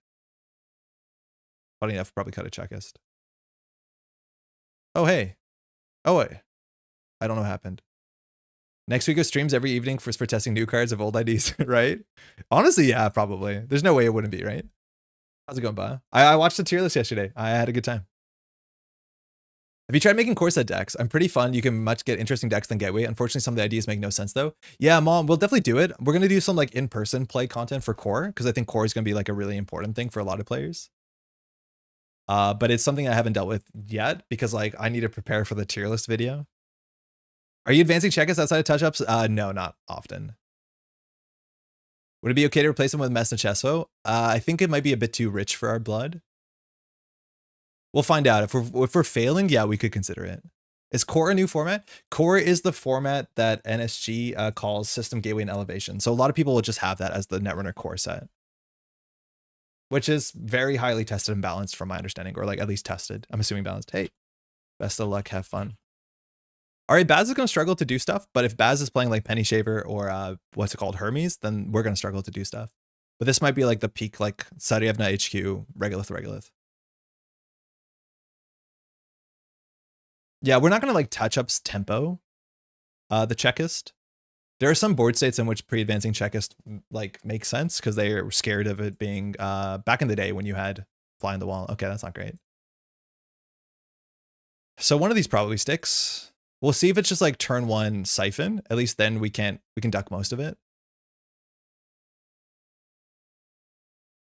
Funny enough, probably cut a checkist. Oh, hey. Oh, wait. I don't know what happened. Next week of streams every evening for testing new cards of old IDs, right? Honestly, yeah, probably. There's no way it wouldn't be, right? How's it going, Ba? I watched the tier list yesterday. I had a good time. Have you tried making core set decks? I'm pretty fun. You can much get interesting decks than Gateway. Unfortunately, some of the ideas make no sense though. Yeah, Mom, we'll definitely do it. We're going to do some like in-person play content for core because I think core is going to be like a really important thing for a lot of players. But it's something I haven't dealt with yet because like I need to prepare for the tier list video. Are you advancing checkouts outside of touch-ups? No, not often. Would it be okay to replace them with Mess and Chesso? I think it might be a bit too rich for our blood. We'll find out. If we're failing, yeah, we could consider it. Is core a new format? Core is the format that NSG calls System Gateway and Elevation. So a lot of people will just have that as the Netrunner core set, which is very highly tested and balanced from my understanding, or like at least tested. I'm assuming balanced. Hey, best of luck. Have fun. All right, Baz is going to struggle to do stuff, but if Baz is playing like Penny Shaver or what's it called, Hermes, then we're going to struggle to do stuff. But this might be like the peak, like Saryevna HQ, Regolith. Yeah, we're not going to like touch up tempo, the checkist. There are some board states in which pre-advancing checkist like makes sense because they are scared of it being back in the day when you had fly on the wall. Okay, that's not great. So one of these probably sticks. We'll see if it's just like turn 1 siphon. At least then we can duck most of it.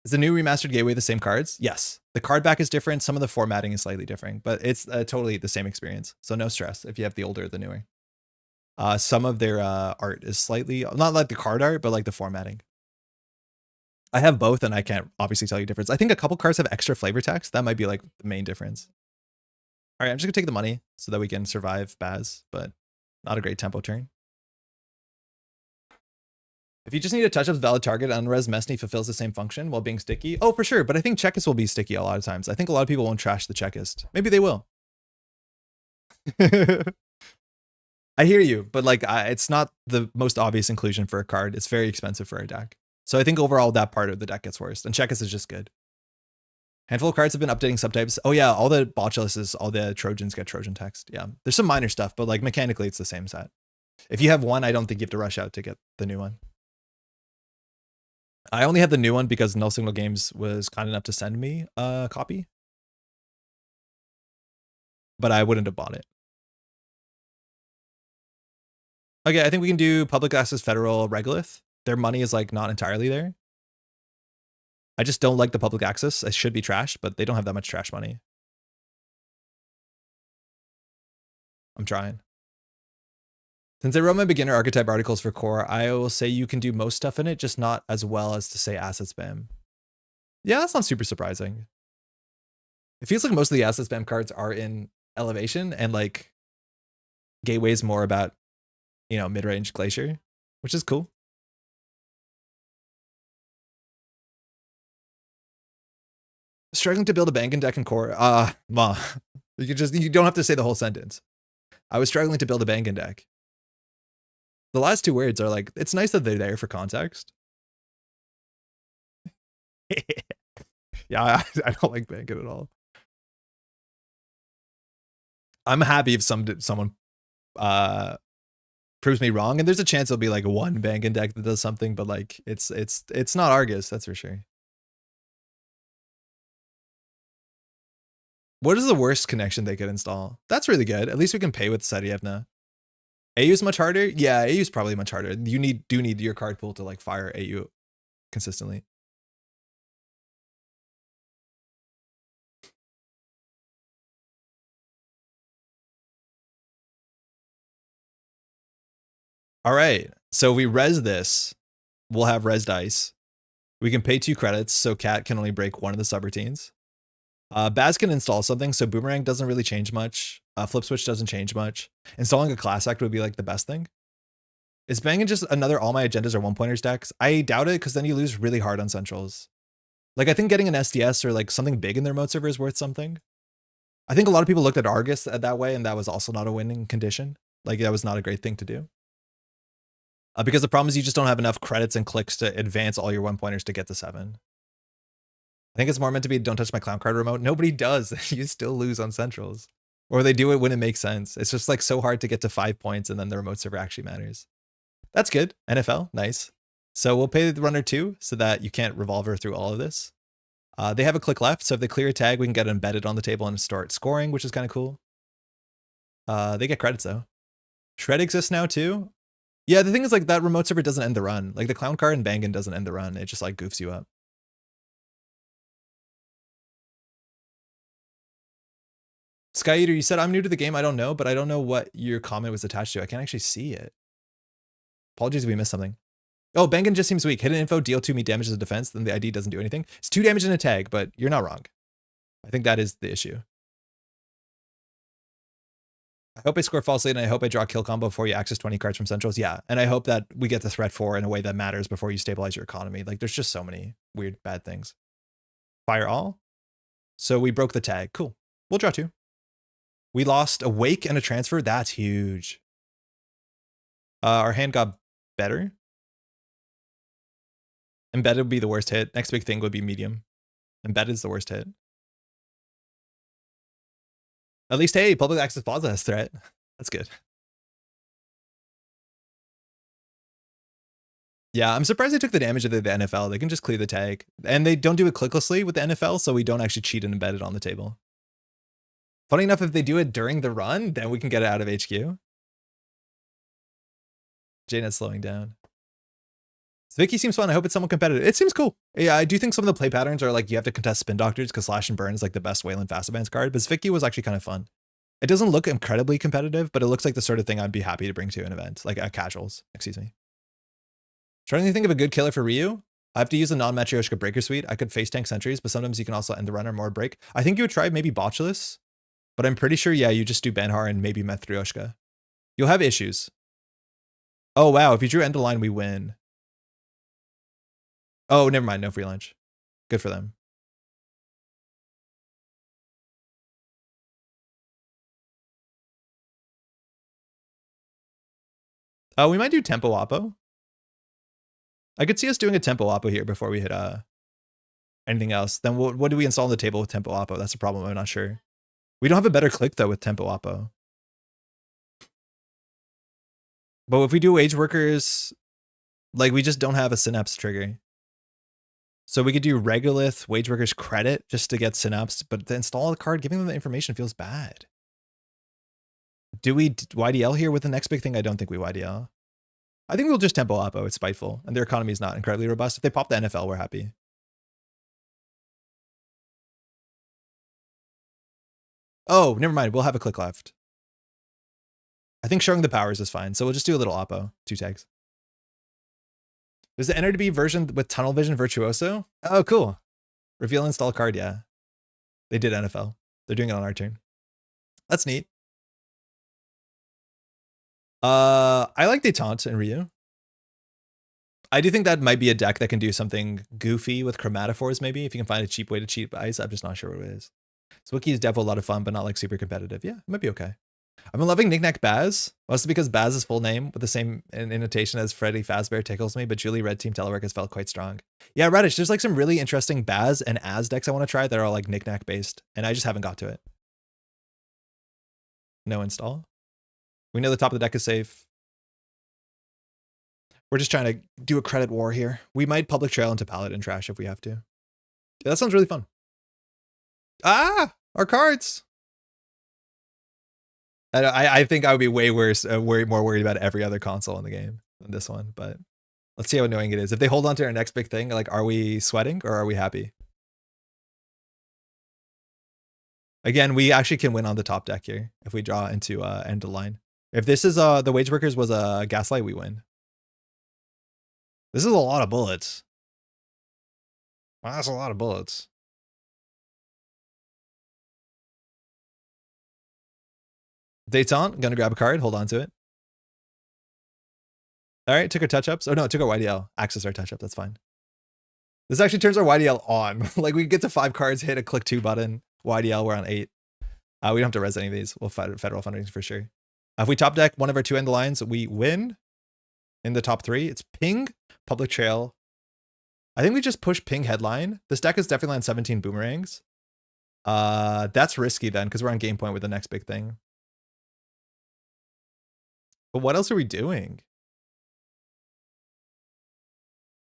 Is the new remastered Gateway the same cards? Yes. The card back is different. Some of the formatting is slightly different, but it's totally the same experience. So no stress if you have the older or the newer. Some of their art is slightly, not like the card art, but like the formatting. I have both and I can't obviously tell you difference. I think a couple cards have extra flavor text. That might be like the main difference. All right, I'm just gonna take the money so that we can survive Baz, but not a great tempo turn. If you just need to touch up valid target, unres Mesny fulfills the same function while being sticky. Oh, for sure. But I think checkist will be sticky a lot of times. I think a lot of people won't trash the checkist. Maybe they will. I hear you, but like it's not the most obvious inclusion for a card. It's very expensive for our deck. So I think overall that part of the deck gets worse. And checkist is just good. Handful of cards have been updating subtypes. Oh yeah, all the Baotixitas, all the Trojans get Trojan text. Yeah, there's some minor stuff, but like mechanically it's the same set. If you have one, I don't think you have to rush out to get the new one. I only had the new one because Null Signal Games was kind enough to send me a copy. But I wouldn't have bought it. Okay, I think we can do public access federal regolith. Their money is like not entirely there. I just don't like the public access. It should be trashed, but they don't have that much trash money. I'm trying. Since I wrote my beginner archetype articles for core, I will say you can do most stuff in it, just not as well as to say asset spam. Yeah, that's not super surprising. It feels like most of the asset spam cards are in elevation, and like Gateway's more about, you know, mid-range glacier, which is cool. Struggling to build a banking deck in core. You don't have to say the whole sentence. I was struggling to build a banking deck. The last two words are like, it's nice that they're there for context. Yeah, I don't like banking at all. I'm happy if someone proves me wrong, and there's a chance there'll be like one banking deck that does something, but like it's not Argus, that's for sure. What is the worst connection they could install? That's really good. At least we can pay with Setievna. AU's much harder? Yeah, AU's probably much harder. You do need your card pool to like fire AU consistently. All right, so we res this. We'll have res dice. We can pay 2 credits, so Cat can only break one of the subroutines. Baz can install something, so Boomerang doesn't really change much. Flip Switch doesn't change much. Installing a class act would be like the best thing. Is banging just another all my agendas are 1-pointers decks? I doubt it, because then you lose really hard on centrals. Like, I think getting an SDS or like something big in their remote server is worth something. I think a lot of people looked at Argus that way, and that was also not a winning condition. Like, that was not a great thing to do. Because the problem is you just don't have enough credits and clicks to advance all your 1-pointers to get to 7. I think it's more meant to be don't touch my clown card remote. Nobody does. You still lose on centrals. Or they do it when it makes sense. It's just like so hard to get to 5 points, and then the remote server actually matters. That's good. NFL, nice. So we'll pay the runner 2 so that you can't revolver through all of this. They have a click left, so if they clear a tag, we can get it embedded on the table and start scoring, which is kind of cool. They get credits though. Shred exists now too. Yeah, the thing is like that remote server doesn't end the run. Like the clown card and Bangan doesn't end the run. It just like goofs you up. Sky Eater, you said I'm new to the game. I don't know, but I don't know what your comment was attached to. I can't actually see it. Apologies if we missed something. Oh, Bangan just seems weak. Hidden info, deal 2 meat damage as a defense, then the ID doesn't do anything. It's 2 damage in a tag, but you're not wrong. I think that is the issue. I hope I score falsely, and I hope I draw a kill combo before you access 20 cards from centrals. Yeah, and I hope that we get the threat 4 in a way that matters before you stabilize your economy. Like, there's just so many weird, bad things. Fire all. So we broke the tag. Cool. We'll draw 2. We lost a wake and a transfer. That's huge. Our hand got better. Embedded would be the worst hit. Next big thing would be medium. Embedded is the worst hit. At least, hey, public access plaza has threat. That's good. Yeah, I'm surprised they took the damage of the NFL. They can just clear the tag. And they don't do it clicklessly with the NFL, so we don't actually cheat and embed it on the table. Funny enough, if they do it during the run, then we can get it out of HQ. JNet's slowing down. Vicky seems fun. I hope it's somewhat competitive. It seems cool. Yeah, I do think some of the play patterns are like you have to contest Spin Doctors because Slash and Burn is like the best Wayland Fast Advance card, but Vicky was actually kind of fun. It doesn't look incredibly competitive, but it looks like the sort of thing I'd be happy to bring to an event, like at casuals, excuse me. Trying to think of a good killer for Ryu. I have to use a non-Matryoshka Breaker Suite. I could face tank sentries, but sometimes you can also end the run or more break. I think you would try maybe Botulus, but I'm pretty sure, yeah, you just do Banhar and maybe Matryoshka. You'll have issues. Oh, wow. If you drew end of line, we win. Oh, never mind. No free lunch. Good for them. We might do Tempo Oppo. I could see us doing a Tempo Oppo here before we hit anything else. Then what do we install on the table with Tempo Oppo? That's a problem. I'm not sure. We don't have a better click though with Tempo Oppo. But if we do wage workers, like we just don't have a Synapse trigger. So we could do Regolith wage workers credit just to get Synapse, but to install a card, giving them the information feels bad. Do we YDL here with the next big thing? I don't think we YDL. I think we'll just Tempo Oppo. It's spiteful, and their economy is not incredibly robust. If they pop the NFL, we're happy. Oh, never mind. We'll have a click left. I think showing the powers is fine. So we'll just do a little Oppo. 2 tags. There's the Enter to Be version with Tunnel Vision Virtuoso. Oh, cool. Reveal install card. Yeah. They did NFL. They're doing it on our turn. That's neat. I like Detente and Ryu. I do think that might be a deck that can do something goofy with chromatophores, maybe, if you can find a cheap way to cheat ice. I'm just not sure what it is. Swiki is definitely a lot of fun, but not like super competitive. Yeah, it might be okay. I've been loving Knickknack Baz, mostly because Baz's full name with the same annotation as Freddy Fazbear tickles me, but Julie Red Team Telework has felt quite strong. Yeah, Radish, there's like some really interesting Baz and Az decks I want to try that are all like Knickknack based, and I just haven't got to it. No install. We know the top of the deck is safe. We're just trying to do a credit war here. We might public trail into Paladin Trash if we have to. Yeah, that sounds really fun. Ah, our cards. I think I would be way worse, more worried about every other console in the game than this one. But let's see how annoying it is. If they hold on to our next big thing, like, are we sweating or are we happy? Again, we actually can win on the top deck here if we draw into end of line. If this is the Wage Workers was a Gaslight, we win. This is a lot of bullets. Wow, that's a lot of bullets. Detente, gonna grab a card, hold on to it. All right, took our touch-ups. Oh no, it took our YDL. Access our touch-up, that's fine. This actually turns our YDL on. Like we get to 5 cards, hit a click 2 button. YDL, we're on 8. We don't have to res any of these. We'll fight federal fundings for sure. If we top deck one of our 2 end lines, we win in the top 3. It's Ping, Public Trail. I think we just push Ping headline. This deck is definitely on 17 boomerangs. That's risky then, because we're on game point with the next big thing. But what else are we doing?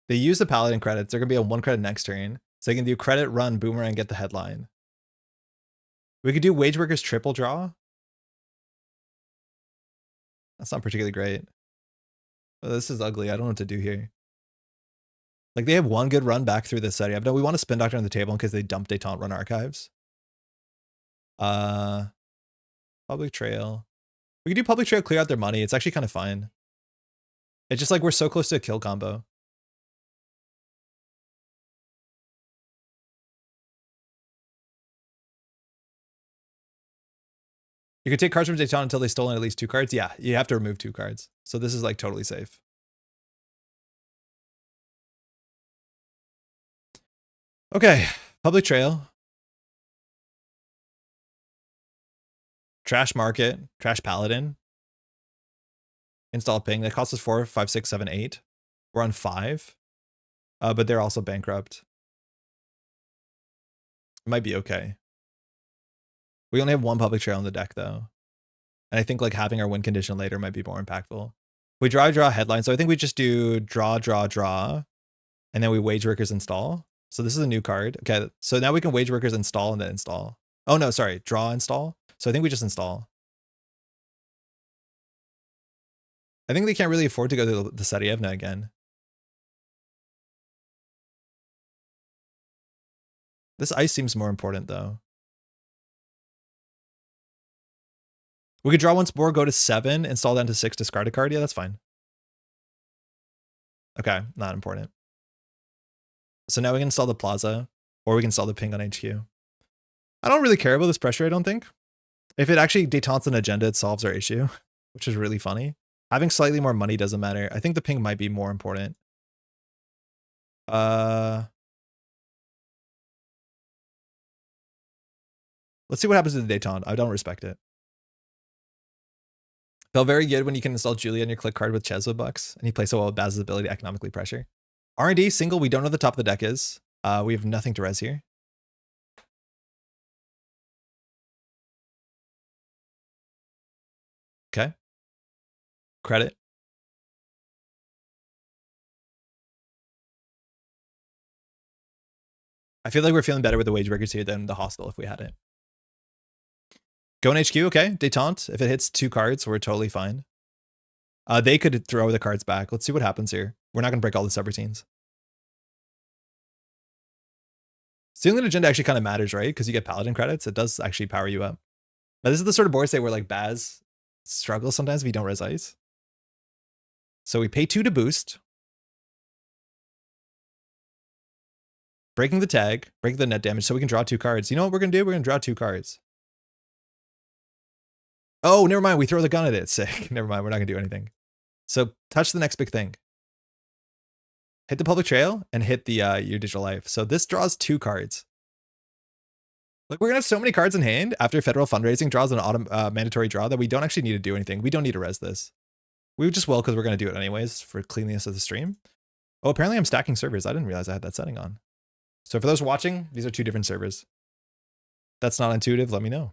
They use the Paladin credits. They're going to be on 1 credit next turn. So they can do credit, run, boomerang, get the headline. We could do Wage Workers triple draw. That's not particularly great. Oh, this is ugly. I don't know what to do here. Like they have 1 good run back through this setting. No, we want to Spin Doctor on the table in case they dump Detente Run Archives. Public Trail. We could do Public Trail, clear out their money. It's actually kind of fine. It's just like we're so close to a kill combo. You could take cards from Detente until they stolen at least 2 cards. Yeah, you have to remove 2 cards. So this is like totally safe. Okay, Public Trail. Trash Market, Trash Paladin. Install Ping. That costs us 4, 5, 6, 7, 8. We're on 5. But they're also bankrupt. It might be okay. We only have 1 Public Trail on the deck though. And I think like having our win condition later might be more impactful. We draw headline. So I think we just do draw. And then we Wage Workers install. So this is a new card. Okay, so now we can Wage Workers install and then install. Oh no, sorry, draw install. So I think we just install. I think they can't really afford to go to the Sarievna again. This ice seems more important though. We could draw once more, go to 7, install down to 6, discard a card. Yeah, that's fine. Okay, not important. So now we can install the Plaza, or we can install the Ping on HQ. I don't really care about this pressure, I don't think. If it actually detentes an agenda, it solves our issue, which is really funny. Having slightly more money doesn't matter. I think the Ping might be more important. Let's see what happens to the detente. I don't respect it. Felt very good when you can install Julia on your click card with Cheswa bucks, and he plays so well with Baz's ability to economically pressure. R&D single, we don't know what the top of the deck is. We have nothing to res here. Okay. Credit. I feel like we're feeling better with the wage breakers here than the hostile if we had it. Go in HQ, okay. Detente. If it hits 2 cards, we're totally fine. They could throw the cards back. Let's see what happens here. We're not going to break all the subroutines. Stealing an agenda actually kind of matters, right? Because you get paladin credits. It does actually power you up. Now, this is the sort of board state where like Baz struggles sometimes if you don't res ice. So we pay 2 to boost. Breaking the tag, breaking the net damage so we can draw 2 cards. You know what we're going to do? We're going to draw 2 cards. Oh, never mind. We throw the gun at it. Sick. Never mind. We're not going to do anything. So touch the next big thing. Hit the public trail and hit the your digital life. So this draws 2 cards. Like we're going to have so many cards in hand after federal fundraising draws an mandatory draw that we don't actually need to do anything. We don't need to res this. We just will because we're going to do it anyways for cleanliness of the stream. Oh, apparently I'm stacking servers. I didn't realize I had that setting on. So for those watching, these are 2 different servers. That's not intuitive. Let me know.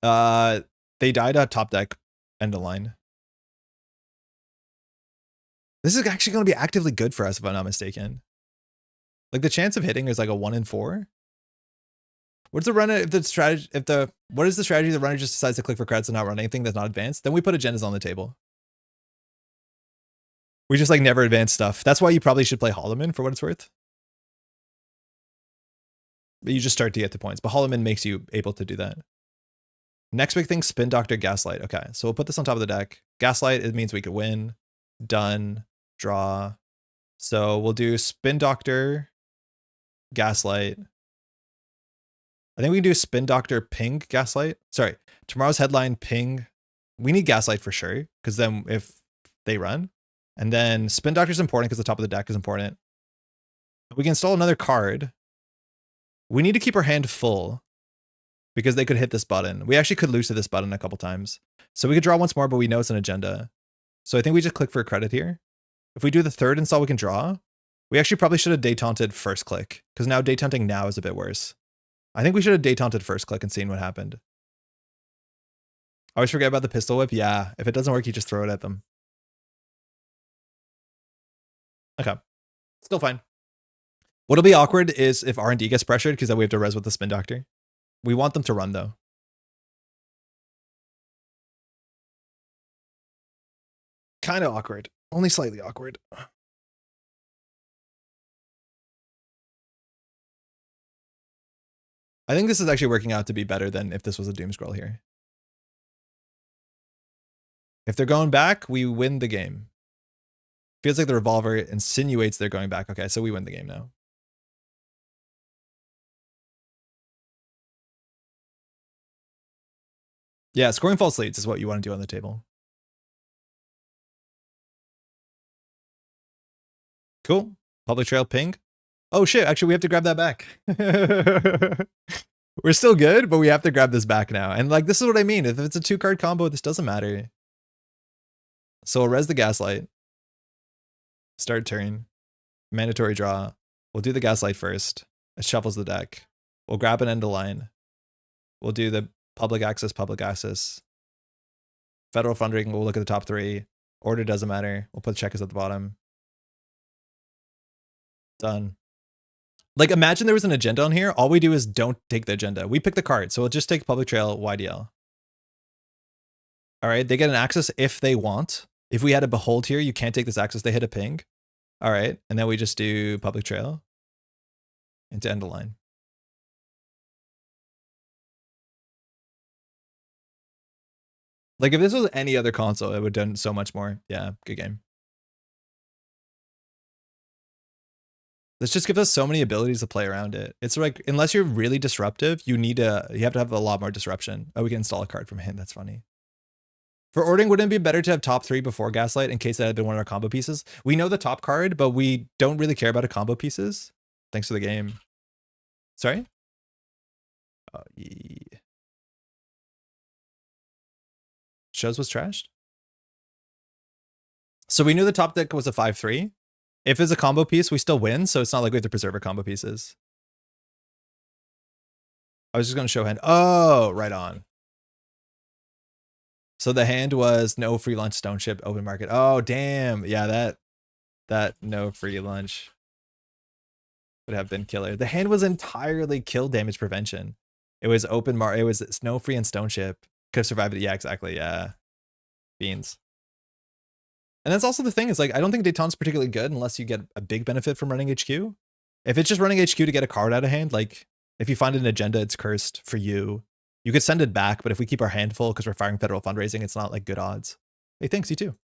They died at top deck end of line. This is actually going to be actively good for us if I'm not mistaken. Like the chance of hitting is like a 1 in 4. What's the runner if the strategy what is the strategy the runner just decides to click for credits and not run anything that's not advanced? Then we put agendas on the table. We just like never advance stuff. That's why you probably should play Holloman for what it's worth. But you just start to get to points. But Holloman makes you able to do that. Next big thing, Spin Doctor, Gaslight. Okay, so we'll put this on top of the deck. Gaslight, it means we could win. Done. Draw. So we'll do Spin Doctor, Gaslight. I think we can do Spin Doctor, Ping, Gaslight. Sorry, tomorrow's headline, Ping. We need Gaslight for sure, because then if they run. And then Spin Doctor's important because the top of the deck is important. We can install another card. We need to keep our hand full because they could hit this button. We actually could lose to this button a couple times. So we could draw once more, but we know it's an agenda. So I think we just click for a credit here. If we do the 3rd install, we can draw. We actually probably should have detented first click because now detenting now is a bit worse. I think we should have detented first click and seen what happened. I always forget about the pistol whip. Yeah, if it doesn't work, you just throw it at them. Okay, still fine. What'll be awkward is if R&D gets pressured because then we have to res with the Spin Doctor. We want them to run though. Kind of awkward. Only slightly awkward. I think this is actually working out to be better than if this was a doom scroll here. If they're going back, we win the game. Feels like the revolver insinuates they're going back. Okay, so we win the game now. Yeah, scoring false leads is what you want to do on the table. Cool. Public trail ping. Oh shit, actually we have to grab that back. We're still good, but we have to grab this back now. And like, this is what I mean. If it's a 2-card combo, this doesn't matter. So we'll res the Gaslight. Start turn. Mandatory draw. We'll do the Gaslight first. It shuffles the deck. We'll grab an end of line. We'll do the public access. Federal funding, we'll look at the top 3. Order doesn't matter. We'll put checkers at the bottom. Done. Like, imagine there was an agenda on here. All we do is don't take the agenda. We pick the card, so we'll just take public trail, YDL. All right, they get an access if they want. If we had a behold here, you can't take this access. They hit a ping. All right, and then we just do public trail into end of line. Like, if this was any other console, it would have done so much more. Yeah, good game. This just gives us so many abilities to play around it. It's like, unless you're really disruptive, you have to have a lot more disruption. Oh, we can install a card from hand. That's funny. For ordering, wouldn't it be better to have top 3 before Gaslight in case that had been one of our combo pieces? We know the top card, but we don't really care about a combo pieces. Thanks for the game. Sorry? Oh, yeah. Shows was trashed? So we knew the top deck was a 5-3. If it's a combo piece, we still win, so it's not like we have to preserve our combo pieces. I was just gonna show hand. Oh, right on. So the hand was no free lunch, stone ship, open market. Oh, damn. Yeah, that no free lunch would have been killer. The hand was entirely kill damage prevention. It was open market. It was snow free and stone ship. Could have survived it. Yeah, exactly. Yeah. Beans. And that's also the thing is like, I don't think Détente's particularly good unless you get a big benefit from running HQ. If it's just running HQ to get a card out of hand, like if you find an agenda, it's cursed for you. You could send it back, but if we keep our hand full because we're firing federal fundraising, it's not like good odds. Hey, thanks, you too.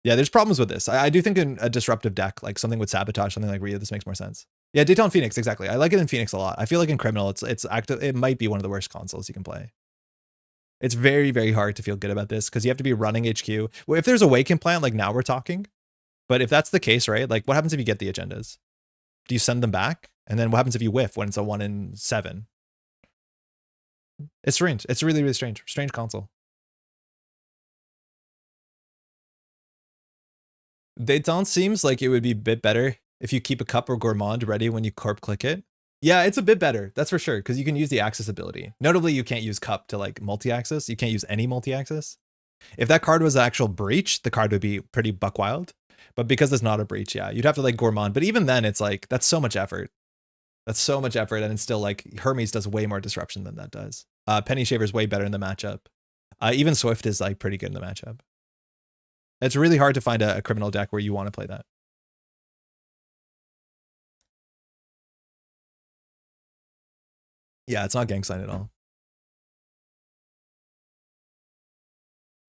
Yeah, there's problems with this. I do think in a disruptive deck, like something with sabotage, something like Rhea, this makes more sense. Yeah, Détente Phoenix, exactly. I like it in Phoenix a lot. I feel like in Criminal, it's active. It might be one of the worst consoles you can play. It's very, very hard to feel good about this because you have to be running HQ. Well, if there's a Awaken plan, like now we're talking. But if that's the case, right? Like what happens if you get the agendas? Do you send them back? And then what happens if you whiff when it's a 1 in 7? It's strange. It's really, really strange. Strange console. Détente seems like it would be a bit better if you keep a cup or gourmand ready when you corp click it. Yeah, it's a bit better. That's for sure. Because you can use the access ability. Notably, you can't use cup to like multi-access. You can't use any multi-access. If that card was an actual breach, the card would be pretty buck wild. But because it's not a breach, yeah, you'd have to like gourmand. But even then, it's like, that's so much effort. That's so much effort. And it's still like, Hermes does way more disruption than that does. Penny Shaver's way better in the matchup. Even Swift is like pretty good in the matchup. It's really hard to find a criminal deck where you want to play that. Yeah, it's not gang sign at all.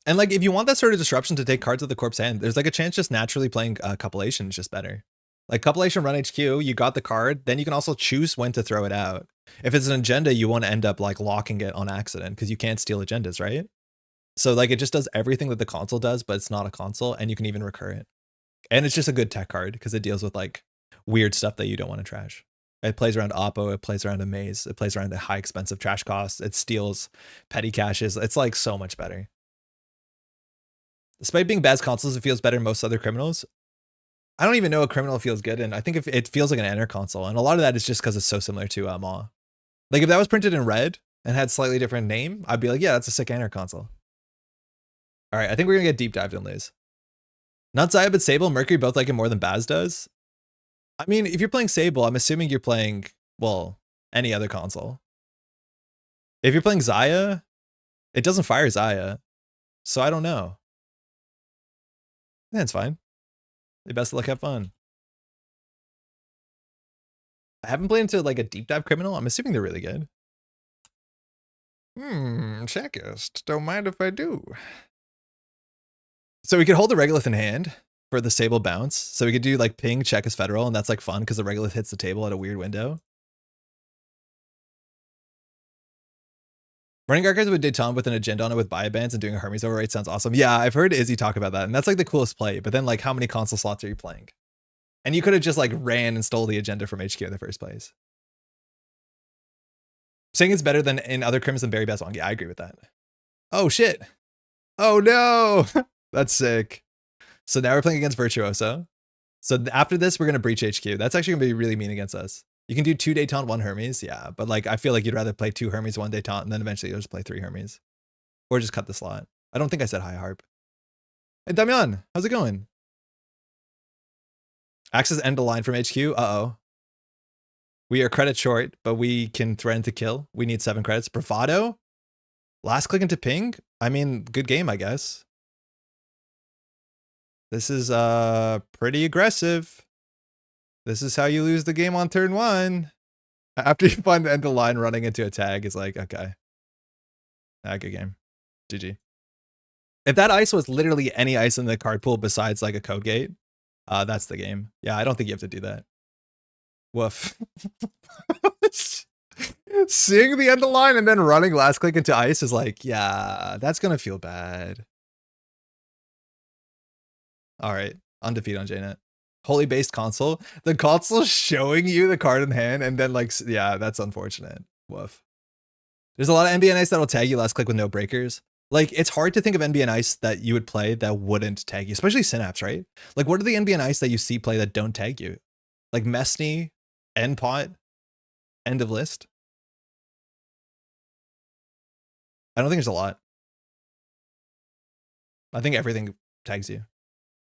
And like, if you want that sort of disruption to take cards of the corpse hand, there's like a chance just naturally playing Copulation is just better. Like Copulation run HQ, you got the card, then you can also choose when to throw it out. If it's an agenda, you want to end up like locking it on accident because you can't steal agendas, right? So like it just does everything that the console does, but it's not a console and you can even recur it. And it's just a good tech card because it deals with like weird stuff that you don't want to trash. It plays around Oppo, it plays around a maze, it plays around the high expensive trash costs, it steals petty caches. It's like so much better. Despite being bad consoles, it feels better than most other criminals. I don't even know a criminal feels good, and I think if it feels like an Enter console, and a lot of that is just because it's so similar to Maw. Like if that was printed in red and had slightly different name, I'd be like, yeah, that's a sick Enter console. All right, I think we're gonna get deep dived in Liz. Not Zaya, but Sable, Mercury both like it more than Baz does. I mean, if you're playing Sable, I'm assuming you're playing, well, any other console. If you're playing Zaya, it doesn't fire Zaya, so I don't know. That's fine. The best of luck, have fun. I haven't played into like a deep dive criminal. I'm assuming they're really good. Checkist. Don't mind if I do. So we could hold the Regolith in hand for the Sable bounce. So we could do like ping, check as federal, and that's like fun because the Regolith hits the table at a weird window. Running archives with Détente with an agenda on it with biobands and doing a Hermes override sounds awesome. Yeah, I've heard Izzy talk about that, and that's like the coolest play. But then like how many console slots are you playing? And you could have just like ran and stole the agenda from HQ in the first place. Saying it's better than in other crims than Barry Best Wong. Yeah, I agree with that. Oh shit. Oh no. That's sick. So now we're playing against Virtuoso. So after this, we're going to breach HQ. That's actually going to be really mean against us. You can do 2 Détente, 1 Hermes. Yeah, but like I feel like you'd rather play 2 Hermes, 1 Détente, and then eventually you'll just play 3 Hermes. Or just cut the slot. I don't think I said hi, Harp. Hey, Damian, how's it going? Access end the line from HQ. Uh-oh. We are credit short, but we can threaten to kill. We need 7 credits. Bravado? Last click into ping? I mean, good game, I guess. This is pretty aggressive. This is how you lose the game on turn 1. After you find the end of the line, running into a tag is like, okay. Good game. GG. If that ice was literally any ice in the card pool besides like a code gate, that's the game. Yeah, I don't think you have to do that. Woof. Seeing the end of the line and then running last click into ice is like, yeah, that's gonna feel bad. All right, undefeated on JNet. Holy based console. The console showing you the card in hand and then like, yeah, that's unfortunate. Woof. There's a lot of NBA nights that'll tag you last click with no breakers. Like, it's hard to think of NB and Ice that you would play that wouldn't tag you, especially Synapse, right? Like, what are the NB and Ice that you see play that don't tag you? Like Mesney, Endpot, End of List. I don't think there's a lot. I think everything tags you.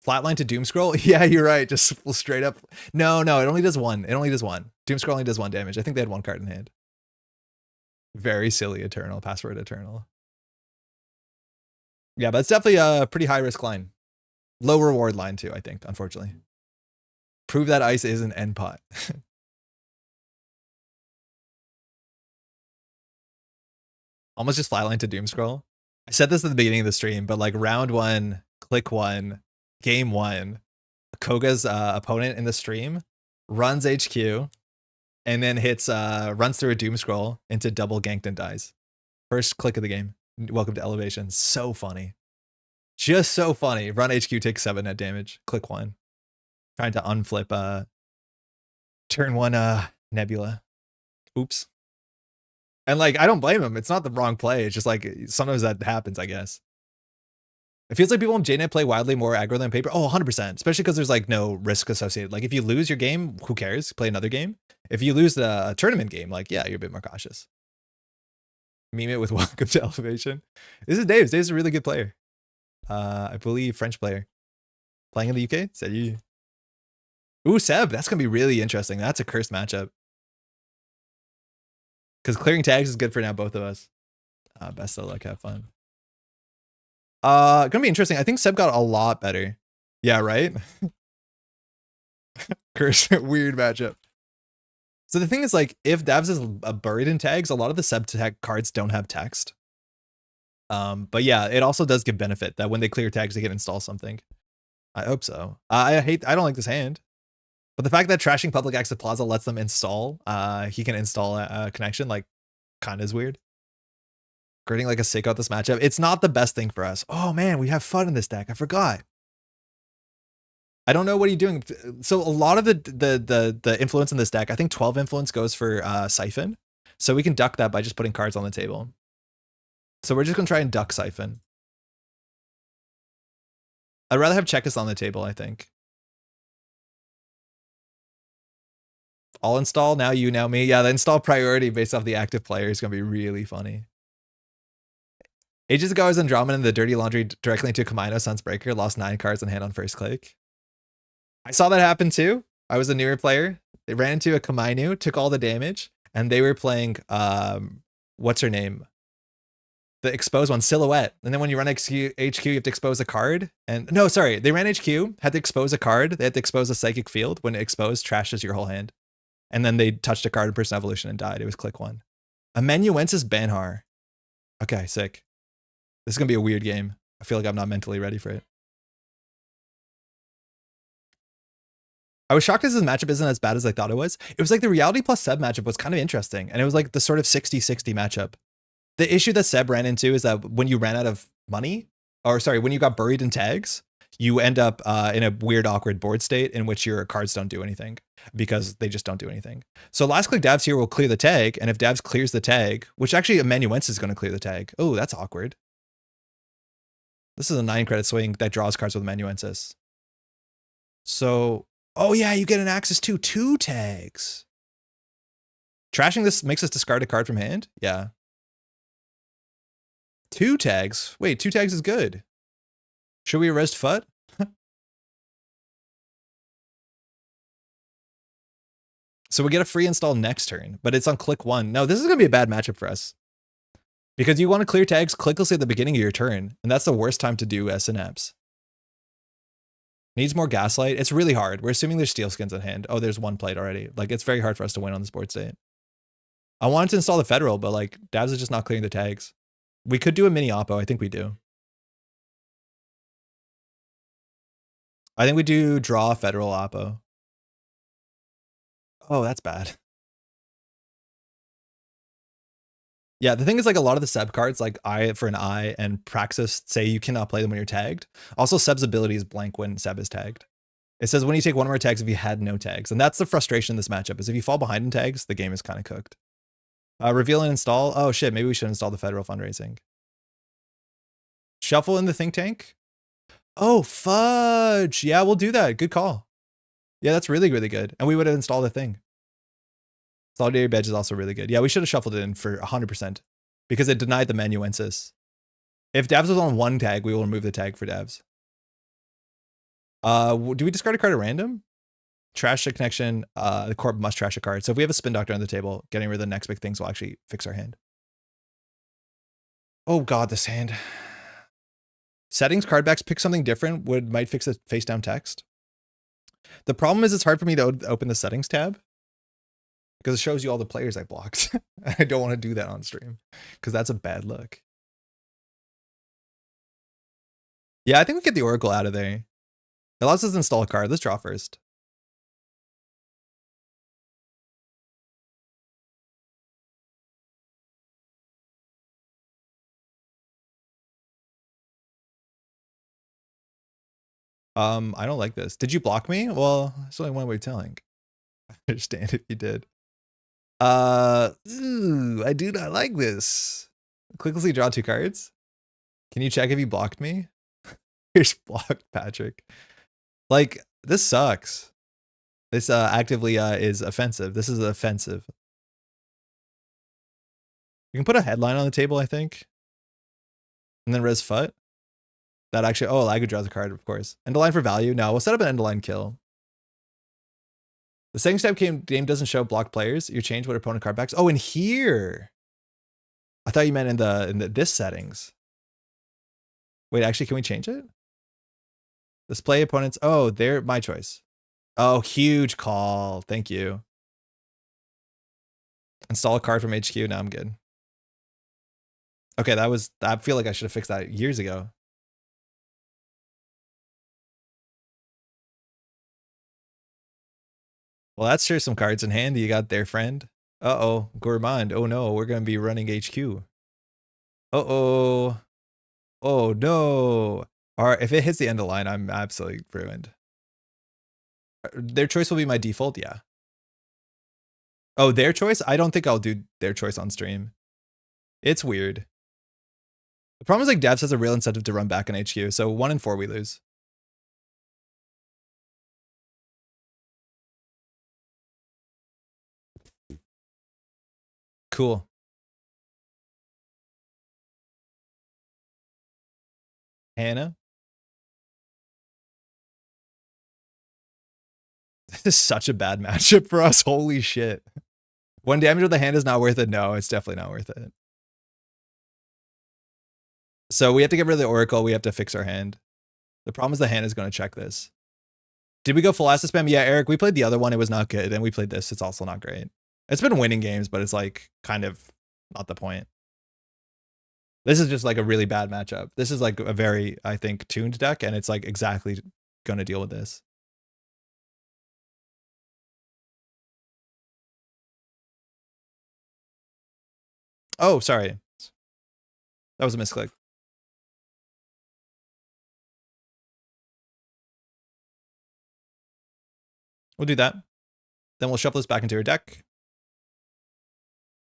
Flatline to Doomscroll? Yeah, you're right. Just straight up. No, it only does one. It only does one. Doomscroll only does 1 damage. I think they had 1 card in hand. Very silly Eternal. Password Eternal. Yeah, but it's definitely a pretty high risk line. Low reward line too, I think, unfortunately. Prove that Ice is an end pot. Almost just flatline to Doomscroll. I said this at the beginning of the stream, but like round 1, click 1, game 1, Koga's opponent in the stream runs HQ and then hits runs through a Doomscroll into double ganked and dies. First click of the game. Welcome to Elevation. So funny. Just so funny. Run HQ, takes 7 net damage. Click 1. Trying to unflip turn 1 Nebula. Oops. And like, I don't blame him. It's not the wrong play. It's just like, sometimes that happens, I guess. It feels like people in JNet play wildly more aggro than paper. Oh, 100%. Especially because there's like no risk associated. Like if you lose your game, who cares? Play another game. If you lose the tournament game, like, yeah, you're a bit more cautious. Meme it with welcome to Elevation. This is Dave. Dave's a really good player. I believe French player. Playing in the UK? Salut. Ooh, Seb. That's going to be really interesting. That's a cursed matchup. Because clearing tags is good for now, both of us. Best of luck. Have fun. Gonna be interesting. I think Seb got a lot better. Yeah, right? Curse. Weird matchup. So the thing is, like, if Davs is buried in tags, a lot of the Seb tag cards don't have text. But yeah, it also does give benefit that when they clear tags, they can install something. I hope so. I don't like this hand. But the fact that trashing public access plaza lets them install, he can install a connection, like, kind of is weird. Grading like a sick out this matchup. It's not the best thing for us. Oh man, we have fun in this deck. I forgot. I don't know what you're doing. So a lot of the influence in this deck, I think 12 influence goes for Siphon. So we can duck that by just putting cards on the table. So we're just gonna try and duck Siphon. I'd rather have Checkus on the table, I think. I'll install now you, now me. Yeah, the install priority based off the active player is gonna be really funny. Ages ago, I was Andromeda in the Dirty Laundry directly into Kamino Sunsbreaker, lost 9 cards in hand on first click. I saw that happen too. I was a newer player. They ran into a Kamino, took all the damage, and they were playing, what's her name? The exposed one, Silhouette. And then when you run HQ, you have to expose a card. And no, sorry, they ran HQ, had to expose a card. They had to expose a Psychic Field. When it exposed, trashes your whole hand. And then they touched a card in Person Evolution and died. It was click 1. Amanuensis Banhar. Okay, sick. This is going to be a weird game. I feel like I'm not mentally ready for it. I was shocked as this matchup isn't as bad as I thought it was. It was like the Reality plus Seb matchup was kind of interesting. And it was like the sort of 60-60 matchup. The issue that Seb ran into is that when you ran out of money, or sorry, when you got buried in tags, you end up in a weird, awkward board state in which your cards don't do anything because they just don't do anything. So last click Davs here will clear the tag. And if Davs clears the tag, which actually Amanuensis is going to clear the tag. Oh, that's awkward. This is a 9 credit swing that draws cards with Amanuensis. So, oh yeah, you get an access to 2 tags. Trashing this makes us discard a card from hand? Yeah. 2 tags? Wait, 2 tags is good. Should we arrest FUT? So we get a free install next turn, but it's on click 1. No, this is going to be a bad matchup for us. Because you want to clear tags clicklessly at the beginning of your turn, and that's the worst time to do Synapse. Needs more Gaslight. It's really hard. We're assuming there's Steel Skins in hand. Oh, there's 1 played already. Like, it's very hard for us to win on this board state. I wanted to install the Federal, but like, Davs is just not clearing the tags. We could do a mini Oppo. I think we do. I think we do draw Federal Oppo. Oh, that's bad. Yeah, the thing is, like, a lot of the Seb cards, like Eye for an Eye and Praxis, say you cannot play them when you're tagged. Also, Seb's ability is blank when Seb is tagged. It says when you take 1 more tags if you had no tags. And that's the frustration in this matchup, is if you fall behind in tags, the game is kind of cooked. Reveal and install. Oh shit, maybe we should install the Federal Fundraising. Shuffle in the think tank. Oh, fudge. Yeah, we'll do that. Good call. Yeah, that's really, really good. And we would have installed a thing. Solidarity badge is also really good. Yeah, we should have shuffled it in for 100% because it denied the manuensis. If Davs was on one tag, we will remove the tag for Davs. Do we discard a card at random? Trash the connection. The corp must trash a card. So if we have a spin doctor on the table, getting rid of the next big things will actually fix our hand. Oh god, this hand. Settings, card backs, pick something different might fix the face down text. The problem is it's hard for me to open the settings tab because it shows you all the players I blocked. I don't want to do that on stream because that's a bad look. Yeah, I think we get the Oracle out of there. It allows us to install a card. Let's draw first. I don't like this. Did you block me? Well, it's only one way of telling. I understand if you did. Ooh, I do not like this. Quickly draw 2 cards. Can you check if you blocked me? Here's blocked Patrick. Like, this sucks. This actively is offensive. This is offensive. You can put a headline on the table, I think. And then res fut. That actually, oh, Lago draws a card, of course. End of line for value. No, we'll set up an end of line kill. The settings tab game doesn't show blocked players. You change what opponent card backs. Oh, in here. I thought you meant in the this settings. Wait, actually, can we change it? Display opponents. Oh, they're my choice. Oh, huge call. Thank you. Install a card from HQ. Now I'm good. Okay, I feel like I should have fixed that years ago. Well, that's sure some cards in hand you got there, friend. Uh-oh, Gourmand. Oh no, we're gonna be running HQ. Uh-oh. Oh no. Alright, if it hits the end of line, I'm absolutely ruined. Their choice will be my default, yeah. Oh, their choice? I don't think I'll do their choice on stream. It's weird. The problem is like Devs has a real incentive to run back on HQ, so 1 in 4 we lose. Cool. Hannah? This is such a bad matchup for us. Holy shit. 1 damage with the hand is not worth it. No, it's definitely not worth it. So we have to get rid of the Oracle. We have to fix our hand. The problem is the hand is going to check this. Did we go full acid spam? Yeah, Eric, we played the other one. It was not good. And we played this. It's also not great. It's been winning games, but it's like kind of not the point. This is just like a really bad matchup. This is like a very, I think, tuned deck, and it's like exactly going to deal with this. Oh, sorry. That was a misclick. We'll do that. Then we'll shuffle this back into our deck.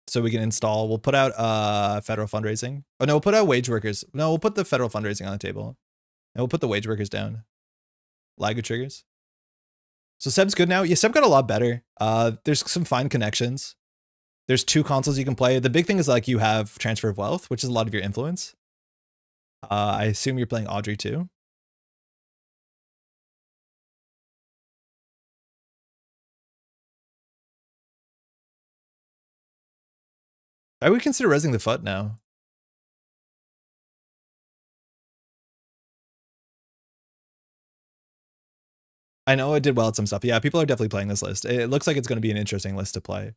So we can install, we'll put out federal fundraising. Oh no, we'll put out wage workers. No, we'll put the federal fundraising on the table. And we'll put the wage workers down. Lago triggers. So Seb's good now. Yeah, Seb got a lot better. There's some fine connections. There's 2 consoles you can play. The big thing is like you have transfer of wealth, which is a lot of your influence. I assume you're playing Audrey too. I would consider resing the FUT now. I know it did well at some stuff. Yeah, people are definitely playing this list. It looks like it's going to be an interesting list to play.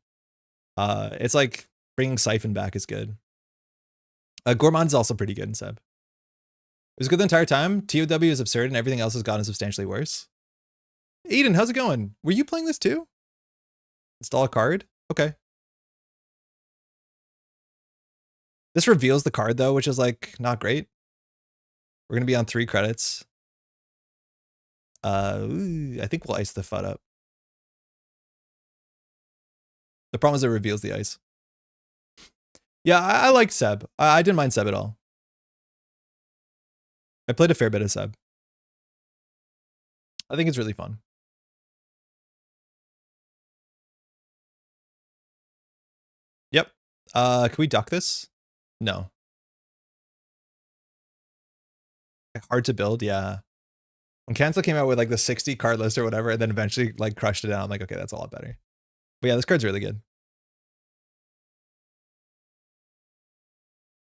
It's like bringing Siphon back is good. Gourmand's also pretty good in Seb. It was good the entire time. TOW is absurd and everything else has gotten substantially worse. Eden, how's it going? Were you playing this too? Install a card? Okay. This reveals the card though, which is like not great. We're going to be on 3 credits. I think we'll ice the FUT up. The problem is it reveals the ice. Yeah, I like Seb. I didn't mind Seb at all. I played a fair bit of Seb. I think it's really fun. Yep. Can we duck this? No. Hard to build, yeah. When Cancel came out with like the 60 card list or whatever, and then eventually like crushed it out, I'm like, okay, that's a lot better. But yeah, this card's really good.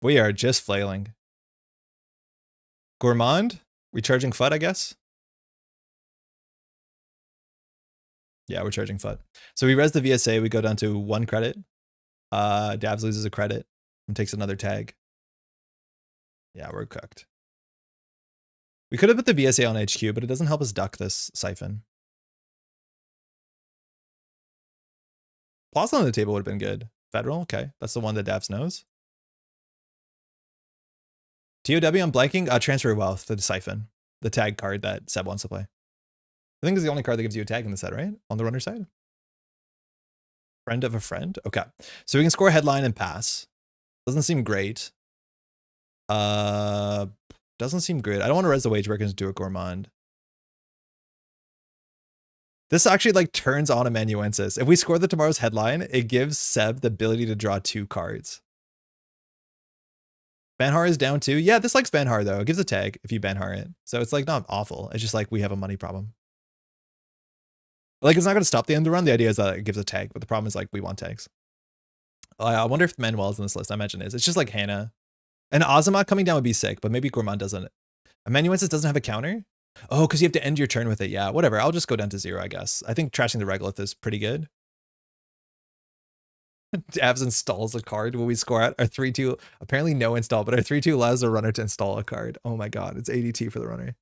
We are just flailing. Gourmand, recharging FUT, I guess. Yeah, we're charging FUT. So we res the VSA, we go down to 1 credit. Davs loses a credit and takes another tag. Yeah, we're cooked. We could have put the VSA on HQ, but it doesn't help us duck this siphon. Plaza on the table would have been good. Federal, okay. That's the one that Davs knows. TOW, I'm blanking. Transfer wealth, the siphon. The tag card that Seb wants to play. I think it's the only card that gives you a tag in the set, right? On the runner side. Friend of a friend? Okay. So we can score headline and pass. Doesn't seem great. Doesn't seem great. I don't want to res the wage workers and do a gourmand. This actually like turns on amanuensis. If we score the tomorrow's headline, it gives Seb the ability to draw 2 cards. Banhar is down 2. Yeah, this likes Banhar though. It gives a tag if you Banhar it. So it's like not awful. It's just like we have a money problem. Like it's not going to stop the end of the run. The idea is that it gives a tag, but the problem is like we want tags. I wonder if Manuel's in this list. I imagine it is. It's just like Hannah. And Azuma coming down would be sick, but maybe Gourmand doesn't. Amanuensis doesn't have a counter? Oh, because you have to end your turn with it. Yeah, whatever. I'll just go down to 0, I guess. I think trashing the Regolith is pretty good. Davs installs a card when we score at our 3-2. Apparently no install, but our 3-2 allows the runner to install a card. Oh my god, it's ADT for the runner.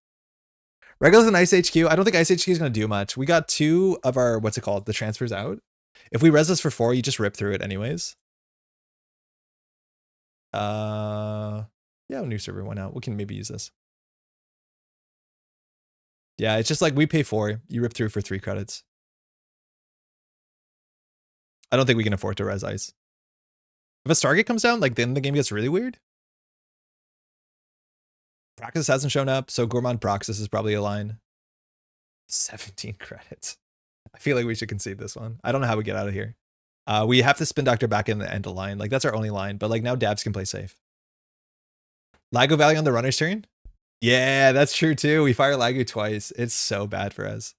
Regolith and Ice HQ. I don't think Ice HQ is going to do much. We got 2 of our, what's it called? The transfers out. If we res this for 4, you just rip through it anyways. Yeah, new server went out. We can maybe use this. Yeah, it's just like we pay 4, you rip through for 3 credits. I don't think we can afford to res ice. If a Stargate comes down, like then the game gets really weird. Praxis hasn't shown up, so Gourmand Praxis is probably a line. 17 credits. I feel like we should concede this one. I don't know how we get out of here. We have to spin Doctor back in the end of line. Like that's our only line, but like now Dabs can play safe. Lago Valley on the runner's turn? Yeah, that's true too. We fire Lago twice. It's so bad for us.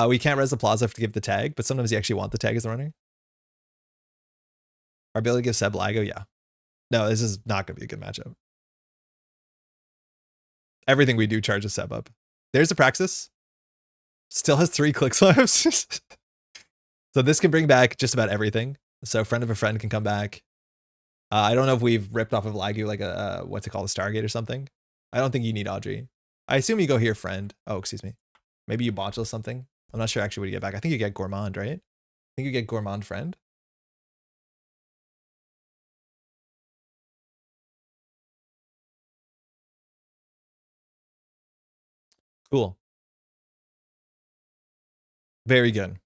We can't res the Plaza to give the tag, but sometimes you actually want the tag as the runner. Our ability to give Seb Lago, yeah. No, this is not going to be a good matchup. Everything we do charges Seb up. There's the Praxis. Still has 3 clicks left. So this can bring back just about everything. So friend of a friend can come back. I don't know if we've ripped off of Lagu like a, what's it called, a Stargate or something. I don't think you need Audrey. I assume you go here, friend. Oh, excuse me. Maybe you botchel something. I'm not sure actually what you get back. I think you get Gourmand, right? I think you get Gourmand friend. Cool. Very good.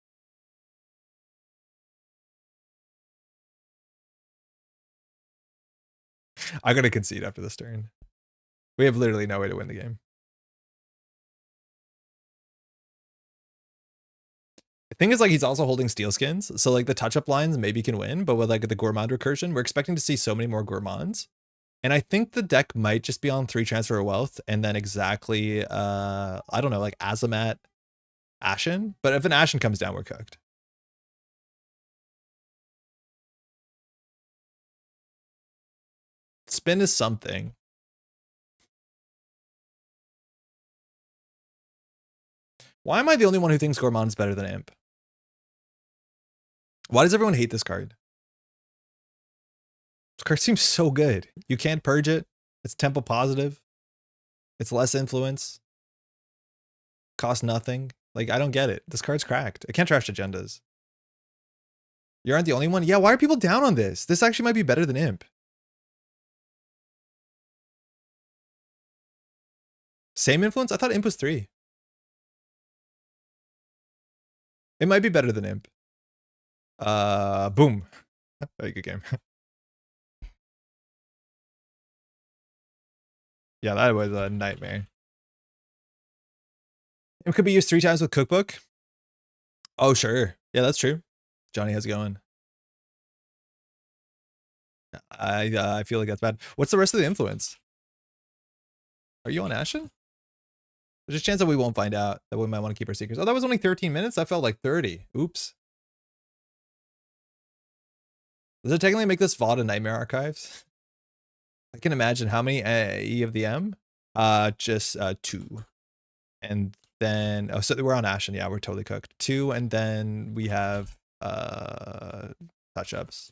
I'm going to concede after this turn. We have literally no way to win the game. The thing is, like, he's also holding steel skins, so like the touch-up lines maybe can win, but with like the Gourmand recursion, we're expecting to see so many more Gourmands. And I think the deck might just be on 3 transfer of wealth and then exactly, I don't know, like Azamat, Ashen. But if an Ashen comes down, we're cooked. Spin is something. Why am I the only one who thinks Gourmand's better than Imp? Why does everyone hate this card? This card seems so good. You can't purge it. It's tempo positive. It's less influence. Costs nothing. Like, I don't get it. This card's cracked. I can't trash agendas. You aren't the only one? Yeah, why are people down on this? This actually might be better than Imp. Same influence? I thought Imp was 3. It might be better than Imp. Boom. Very good game. Yeah, that was a nightmare. It could be used 3 times with cookbook. Oh, sure. Yeah, that's true. Johnny, how's it going? I feel like that's bad. What's the rest of the influence? Are you on Ashen? There's a chance that we won't find out, that we might want to keep our secrets. Oh, that was only 13 minutes? That felt like 30. Oops. Does it technically make this VOD a Nightmare Archives? I can imagine how many E of the M? Just 2. And then, oh, so we're on Ashen. Yeah, we're totally cooked. 2, and then we have touch-ups.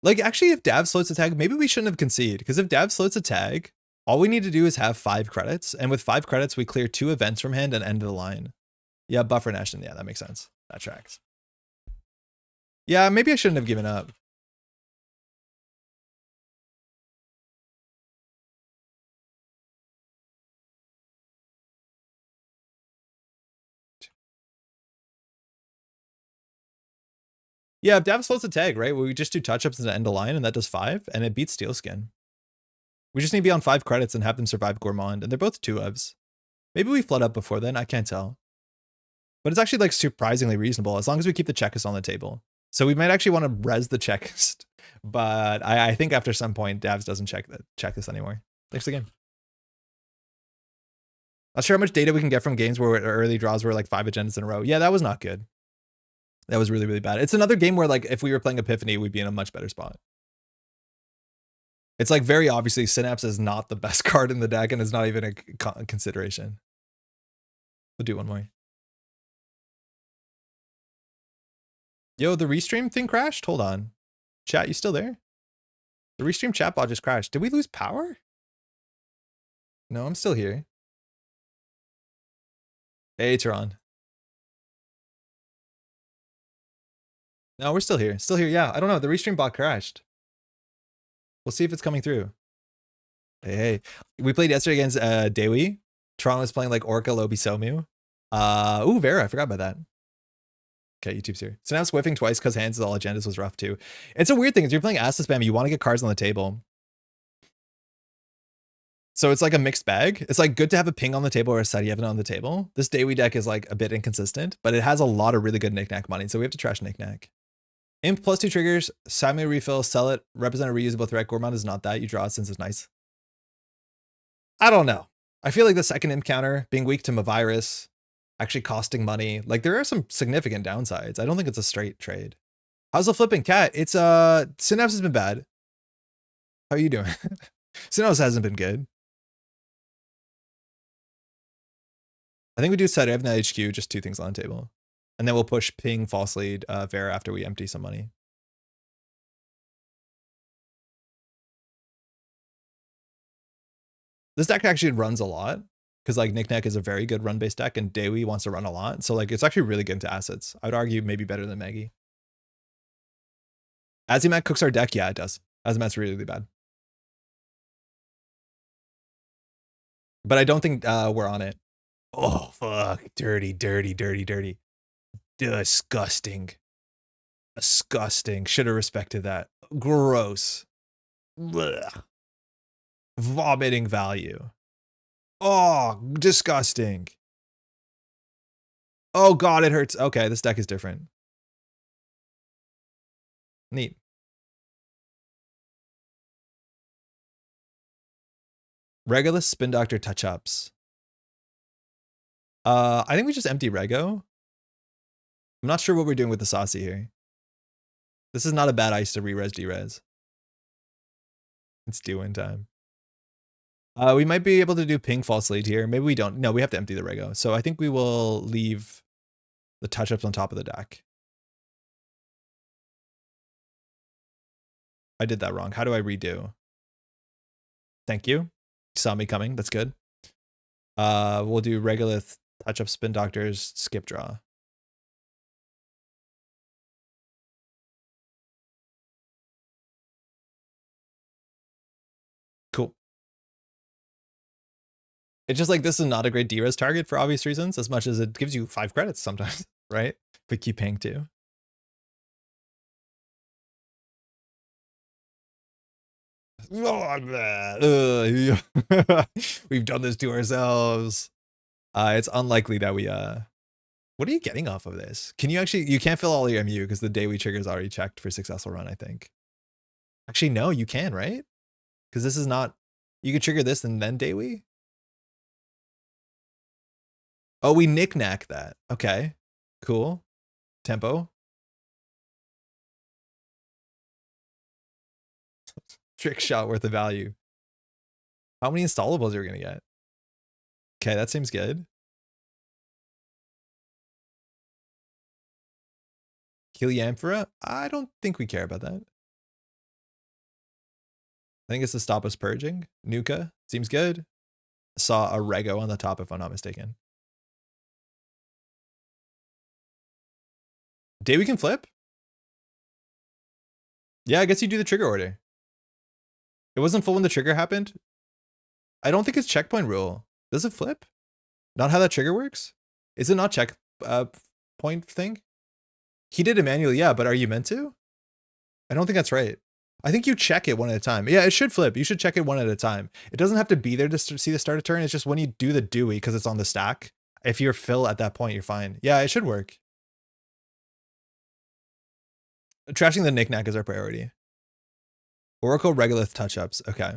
Like, actually, if Dav floats a tag, maybe we shouldn't have conceded, because if Dav floats a tag, all we need to do is have 5 credits, and with 5 credits, we clear 2 events from hand and end the line. Yeah, buffer and Ashton. Yeah, that makes sense. That tracks. Yeah, maybe I shouldn't have given up. Yeah, if Dav floats a tag, right, we just do touch-ups and end a line, and that does 5, and it beats Steelskin. We just need to be on 5 credits and have them survive Gourmand, and they're both 2-evs. Maybe we flood up before then, I can't tell. But it's actually like surprisingly reasonable, as long as we keep the checklist on the table. So we might actually want to res the checklist, but I think after some point, Davs doesn't check the checklist anymore. Thanks for the game. Not sure how much data we can get from games where early draws were like 5 agendas in a row. Yeah, that was not good. That was really, really bad. It's another game where like if we were playing Epiphany, we'd be in a much better spot. It's like very obviously Synapse is not the best card in the deck and is not even a consideration. We'll do one more. Yo, the restream thing crashed? Hold on. Chat, you still there? The restream chat bot just crashed. Did we lose power? No, I'm still here. Hey, Tehran. No, we're still here. Still here. Yeah, I don't know. The restream bot crashed. We'll see if it's coming through. Hey. We played yesterday against Dewi. Tron was playing like Orca, Lobi, Somu. Ooh, Vera. I forgot about that. Okay, YouTube's here. So now swiffing twice because hands with all agendas was rough too. It's a weird thing. If you're playing Acid Spam, you want to get cards on the table. So it's like a mixed bag. It's like good to have a ping on the table or a Seti Evan on the table. This Dewi deck is like a bit inconsistent, but it has a lot of really good knickknack money. So we have to trash knickknack. Imp plus 2 triggers, Simon refill, sell it, represent a reusable threat. Gourmand is not that. You draw it since it's nice. I don't know. I feel like the second imp counter, being weak to Mavirus, actually costing money. Like there are some significant downsides. I don't think it's a straight trade. How's the flipping cat? It's Synapse has been bad. How are you doing? Synapse hasn't been good. I think we do Sarevna HQ, just 2 things on the table. And then we'll push ping, false lead, Vera after we empty some money. This deck actually runs a lot because like Knickknack is a very good run-based deck and Dewi wants to run a lot. So like it's actually really good into assets. I would argue maybe better than Maggie. Azimat cooks our deck. Yeah, it does. Azimat's really, really bad. But I don't think we're on it. Oh, fuck. Dirty, dirty, dirty, dirty. Disgusting. Disgusting. Should have respected that. Gross. Blech. Vomiting value. Oh, disgusting. Oh god, it hurts. Okay, this deck is different. Neat. Regulus, Spin Doctor, touch-ups. I think we just empty Rego. I'm not sure what we're doing with the Saucy here. This is not a bad ice to re-res, de-res. It's due-in time. We might be able to do ping false lead here. Maybe we don't. No, we have to empty the Rego. So I think we will leave the touch-ups on top of the deck. I did that wrong. How do I redo? Thank you. You saw me coming. That's good. We'll do Regolith, touch-up, Spin Doctors, skip draw. Cool. It's just like this is not a great D-res target for obvious reasons, as much as it gives you 5 credits sometimes, right? But keep paying too. We've done this to ourselves. It's unlikely that we what are you getting off of this? Can you actually, you can't fill all your MU because the daily trigger is already checked for successful run, I think. Actually, no, you can, right? Because this is not, you can trigger this and then daily. Oh, we knick-knack that. Okay, cool. Tempo. Trick shot worth of value. How many installables are we gonna get? Okay, that seems good. Heliamphora? I don't think we care about that. I think it's to stop us purging. Nuka seems good. Saw a Rego on the top if I'm not mistaken. Day we can flip? Yeah, I guess you do the trigger order. It wasn't full when the trigger happened. I don't think it's checkpoint rule. Does it flip? Not how that trigger works? Is it not check point thing? He did it manually, yeah, but are you meant to? I don't think that's right. I think you check it one at a time. Yeah, it should flip. You should check it one at a time. It doesn't have to be there to see the start of turn. It's just when you do the Dewey, because it's on the stack. If you're fill at that point, you're fine. Yeah, it should work. Trashing the knickknack is our priority. Oracle Regolith touch-ups. Okay.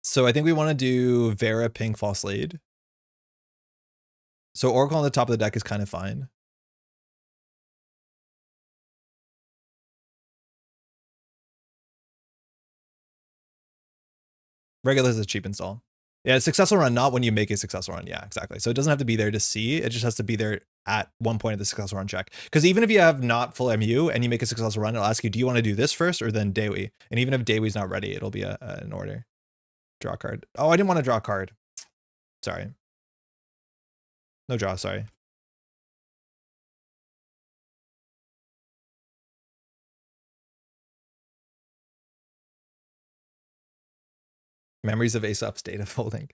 So I think we want to do Vera, Pink, False Lead. So Oracle on the top of the deck is kind of fine. Regolith is a cheap install. Yeah, successful run, not when you make a successful run. Yeah, exactly. So it doesn't have to be there to see. It just has to be there at one point of the successful run check. Because even if you have not full MU and you make a successful run, it'll ask you, do you want to do this first or then Daily? And even if Daily's not ready, it'll be an order. Draw a card. Oh, I didn't want to draw a card. Sorry. No draw, sorry. Memories of Aesop's data folding.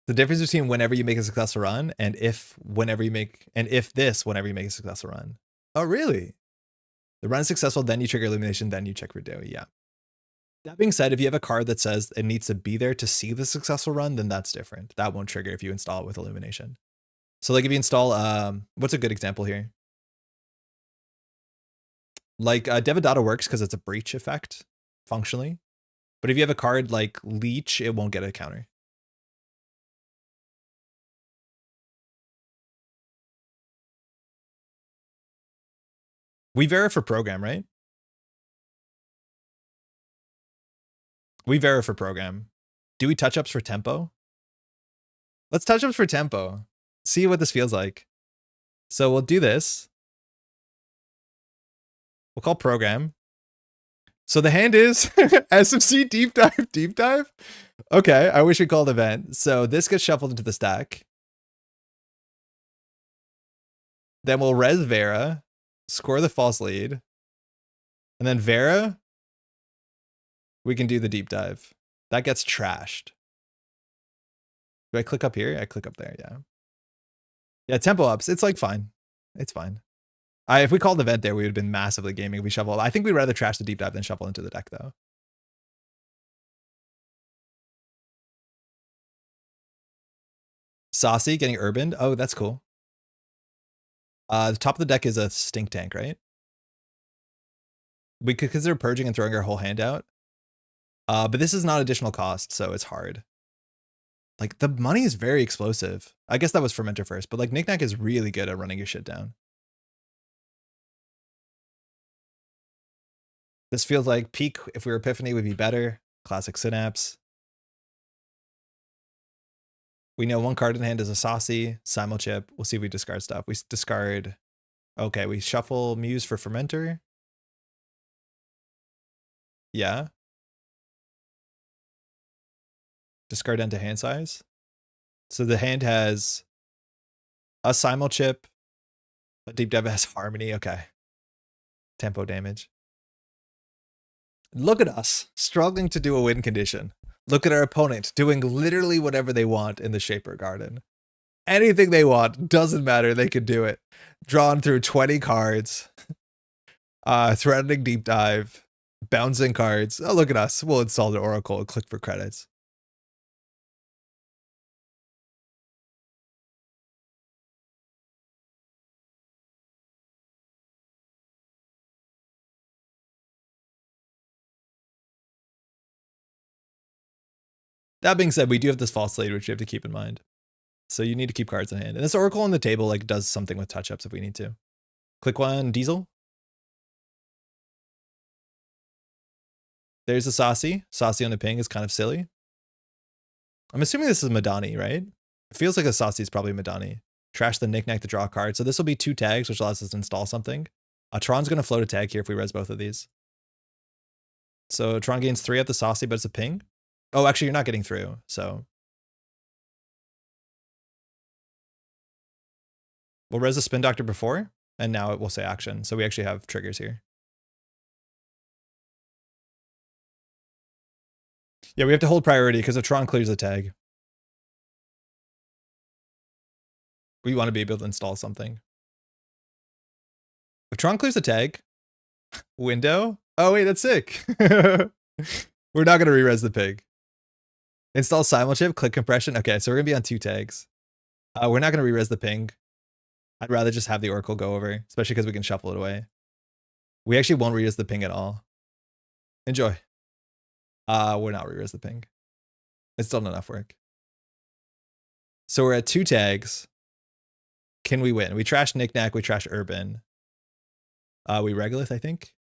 The difference between whenever you make a successful run and if whenever you make, and if this whenever you make a successful run. Oh, really? The run is successful, then you trigger Illumination, then you check for Daily. Yeah. That being said, if you have a card that says it needs to be there to see the successful run, then that's different. That won't trigger if you install it with Illumination. So like if you install, what's a good example here? Like Devadatta works because it's a breach effect functionally. But if you have a card like Leech, it won't get a counter. We Vera for program, right? We Vera for program. Do we touch-ups for tempo? Let's touch-ups for tempo. See what this feels like. So we'll do this. We'll call program. So the hand is SMC deep dive, deep dive. Okay, I wish we called event. So this gets shuffled into the stack. Then we'll res Vera, score the false lead. And then Vera, we can do the deep dive. That gets trashed. Do I click up here? I click up there, yeah. Yeah, tempo ups. It's like fine. It's fine. If we called an event there, we would have been massively gaming if we shuffle. I think we'd rather trash the deep dive than shuffle into the deck, though. Saucy getting urbaned. Oh, that's cool. The top of the deck is a stink tank, right? We could consider purging and throwing our whole hand out. But this is not additional cost, so it's hard. Like, the money is very explosive. I guess that was Fermenter first, but like, Knickknack is really good at running your shit down. This feels like peak, if we were Epiphany, would be better. Classic Synapse. We know one card in hand is a Saucy, Simulchip. We'll see if we discard stuff. We discard... Okay, we shuffle Muse for Fermenter. Yeah. Discard into hand size. So the hand has a Simulchip. A Deep Dive has Harmony. Okay. Tempo damage. Look at us, struggling to do a win condition. Look at our opponent, doing literally whatever they want in the Shaper Garden. Anything they want, doesn't matter, they could do it. Drawn through 20 cards. Threatening Deep Dive. Bouncing cards. Oh, look at us. We'll install the Oracle and click for credits. That being said, we do have this false slate, which you have to keep in mind. So you need to keep cards in hand. And this Oracle on the table like does something with touch-ups if we need to. Click one, Diesel. There's a Saucy. Saucy on the ping is kind of silly. I'm assuming this is Madani, right? It feels like a Saucy is probably Madani. Trash the knick-knack to draw a card. So this will be 2 tags, which allows us to install something. Tron's going to float a tag here if we res both of these. So Tron gains 3 at the Saucy, but it's a ping. Oh, actually, you're not getting through, so. We'll res the Spin Doctor before, and now it will say action. So we actually have triggers here. Yeah, we have to hold priority because if Tron clears the tag, we want to be able to install something. If Tron clears the tag, window. Oh, wait, that's sick. We're not going to re-res the pig. Install simulchip, click compression. Okay, so we're going to be on 2 tags. We're not going to re-res the ping. I'd rather just have the Oracle go over, especially because we can shuffle it away. We actually won't re-res the ping at all. Enjoy. We're not re-res the ping. It's still not enough work. So we're at 2 tags. Can we win? We trash Knick-Knack, we trash Urban. We Regolith, I think.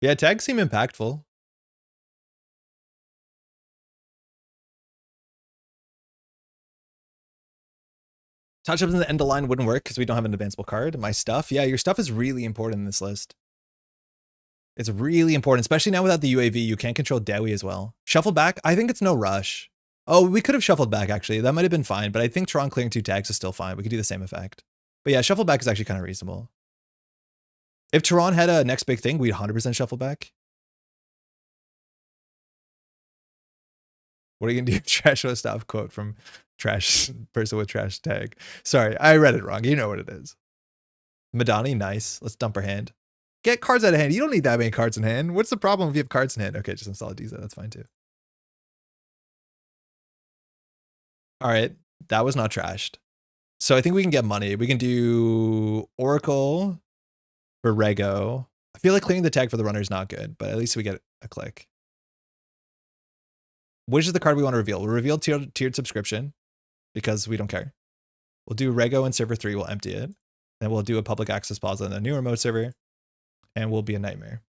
Yeah, tags seem impactful. Touch-ups in the end of line wouldn't work because we don't have an advanceable card. My stuff, yeah, your stuff is really important in this list. It's really important, especially now without the UAV. You can't control Dewi as well. Shuffle back, I think it's no rush. Oh, we could have shuffled back, actually. That might have been fine, but I think Tron clearing 2 tags is still fine. We could do the same effect. But yeah, shuffle back is actually kind of reasonable. If Tron had a next big thing, we'd 100% shuffle back. What are you gonna do? Trash will stop quote from trash person with trash tag. Sorry, I read it wrong. You know what it is. Madani, nice. Let's dump our hand. Get cards out of hand. You don't need that many cards in hand. What's the problem if you have cards in hand? Okay, just install a Diza. That's fine too. All right, that was not trashed. So I think we can get money. We can do Oracle for Rego. I feel like clearing the tag for the runner is not good, but at least we get a click. Which is the card we want to reveal? We'll reveal tiered subscription because we don't care. We'll do Rego in server 3. We'll empty it. Then we'll do a public access plaza in a new remote server. And we'll be a nightmare.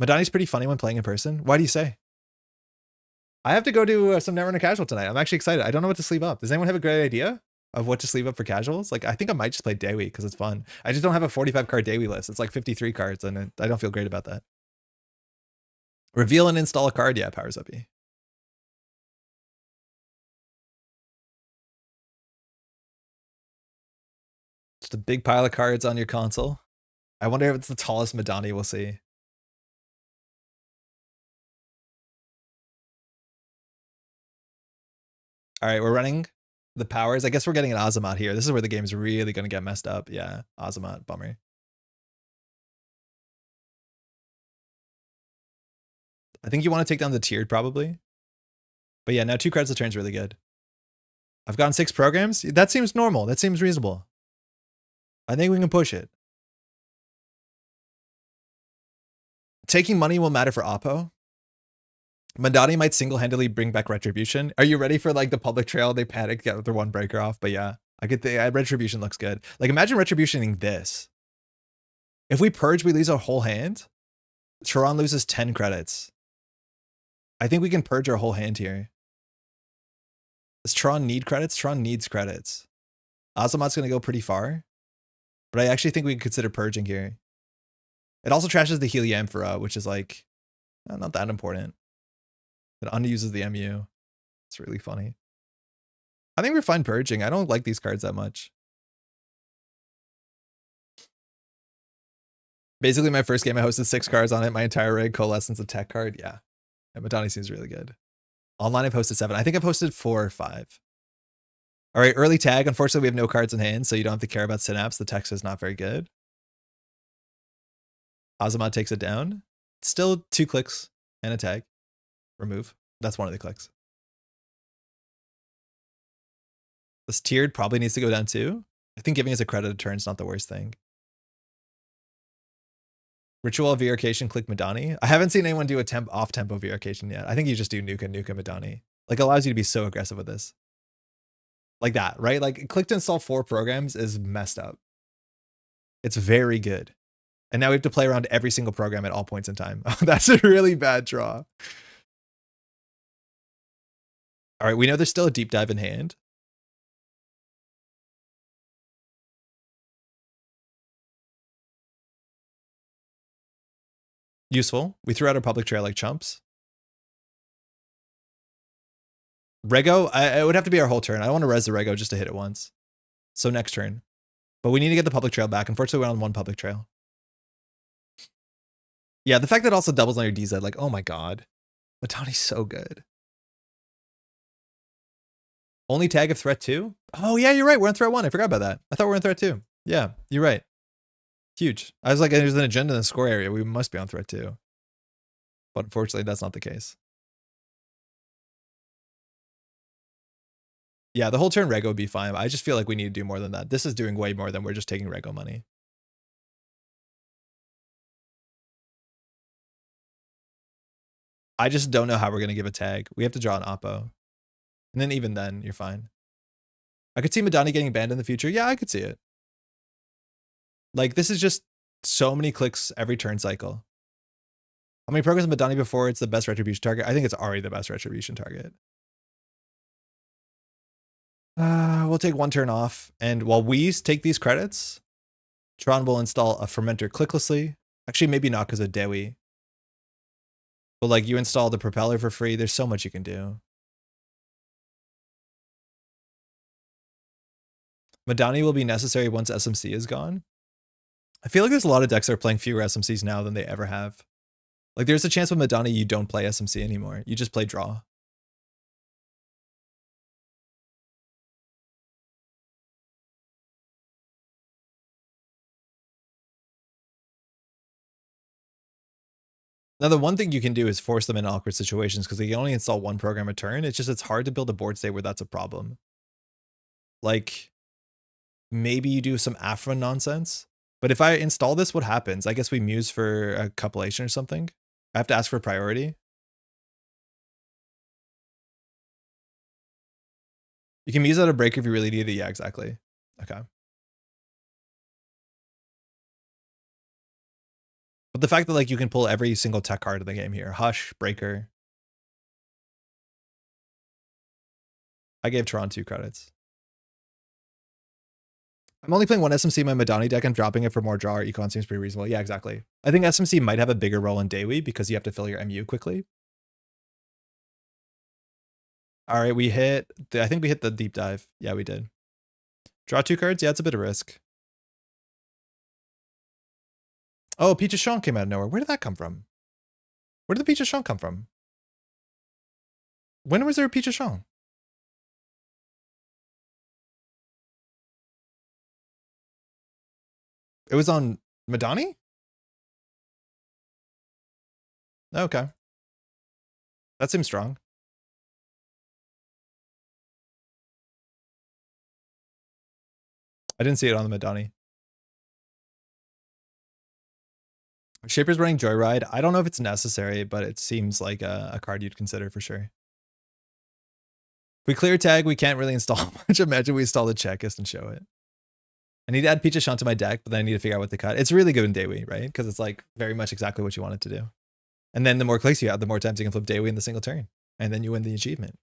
Madani's pretty funny when playing in person. Why do you say? I have to go do some Netrunner casual tonight. I'm actually excited. I don't know what to sleeve up. Does anyone have a great idea of what to sleeve up for casuals? Like, I think I might just play Dewi because it's fun. I just don't have a 45 card Dewi list. It's like 53 cards and I don't feel great about that. Reveal and install a card. Yeah, powers up E. Just a big pile of cards on your console. I wonder if it's the tallest Madani we'll see. All right, we're running the powers. I guess we're getting an Azamat here. This is where the game's really going to get messed up. Yeah, Azamat, bummer. I think you want to take down the tiered probably. But yeah, now 2 cards a turn is really good. I've gotten 6 programs. That seems normal. That seems reasonable. I think we can push it. Taking money will matter for Oppo. Madani might single-handedly bring back Retribution. Are you ready for like the public trail? They panic, get their 1 breaker off. But yeah, I get the Retribution looks good. Like imagine Retributioning this. If we purge, we lose our whole hand. Tron loses 10 credits. I think we can purge our whole hand here. Does Tron need credits? Tron needs credits. Azamat's going to go pretty far. But I actually think we can consider purging here. It also trashes the Heliamphora, which is like, not that important. It unuses the MU. It's really funny. I think we're fine purging. I don't like these cards that much. Basically, my first game, I hosted 6 cards on it. My entire rig, Coalescence of Tech card. Yeah. And Madani seems really good. Online, I've hosted 7. I think I've hosted 4 or 5. All right, early tag. Unfortunately, we have no cards in hand, so you don't have to care about Synapse. The text is not very good. Azamad takes it down. Still 2 clicks and a tag. Remove. That's one of the clicks. This tiered probably needs to go down too. I think giving us a credit a turn is not the worst thing. Ritual Verification, click Madani. I haven't seen anyone do a off-tempo Verification yet. I think you just do Nuka Madani. Like, allows you to be so aggressive with this. Like that, right? Like, click to install 4 programs is messed up. It's very good. And now we have to play around every single program at all points in time. That's a really bad draw. All right, we know there's still a deep dive in hand. Useful. We threw out a public trail like chumps. Rego, it would have to be our whole turn. I don't want to res the Rego just to hit it once. So next turn. But we need to get the public trail back. Unfortunately, we're on 1 public trail. Yeah, the fact that it also doubles on your DZ, like, oh my god. Matani's so good. Only tag of threat 2? Oh yeah, you're right. We're on threat 1. I forgot about that. I thought we were on threat 2. Yeah, you're right. Huge. I was like, there's an agenda in the score area. We must be on threat 2. But unfortunately, that's not the case. Yeah, the whole turn Rego would be fine. I just feel like we need to do more than that. This is doing way more than we're just taking Rego money. I just don't know how we're going to give a tag. We have to draw an Oppo. And then even then, you're fine. I could see Madani getting banned in the future. Yeah, I could see it. Like, this is just so many clicks every turn cycle. How many programs Madani before it's the best retribution target? I think it's already the best retribution target. We'll take 1 turn off. And while we take these credits, Tron will install a fermenter clicklessly. Actually, maybe not because of Dewi. But like, you install the propeller for free. There's so much you can do. Madani will be necessary once SMC is gone. I feel like there's a lot of decks that are playing fewer SMCs now than they ever have. Like, there's a chance with Madani you don't play SMC anymore. You just play draw. Now, the one thing you can do is force them in awkward situations because they can only install 1 program a turn. It's just, it's hard to build a board state where that's a problem. Like, maybe you do some Afra nonsense. But if I install this, what happens? I guess we muse for a copulation or something. I have to ask for priority. You can muse out a breaker if you really need it. Yeah, exactly. Okay. But the fact that like you can pull every single tech card in the game here. Hush, breaker. I gave Tron 2 credits. I'm only playing 1 SMC in my Madani deck and dropping it for more draw or econ seems pretty reasonable. Yeah, exactly. I think SMC might have a bigger role in Dewi because you have to fill your MU quickly. All right, we hit, I think we hit the deep dive. Yeah, we did. Draw 2 cards? Yeah, it's a bit of risk. Oh, Peach of Shang came out of nowhere. Where did that come from? Where did the Peach of Shang come from? When was there a Peach of Shang? It was on Madani? Okay. That seems strong. I didn't see it on the Madani. Shaper's running Joyride. I don't know if it's necessary, but it seems like a card you'd consider for sure. If we clear tag, we can't really install much. Imagine we install the checklist and show it. I need to add Peach of Shang to my deck, but then I need to figure out what to cut. It's really good in Dewi, right? Because it's like very much exactly what you want it to do. And then the more clicks you have, the more times you can flip Dewi in the single turn. And then you win the achievement.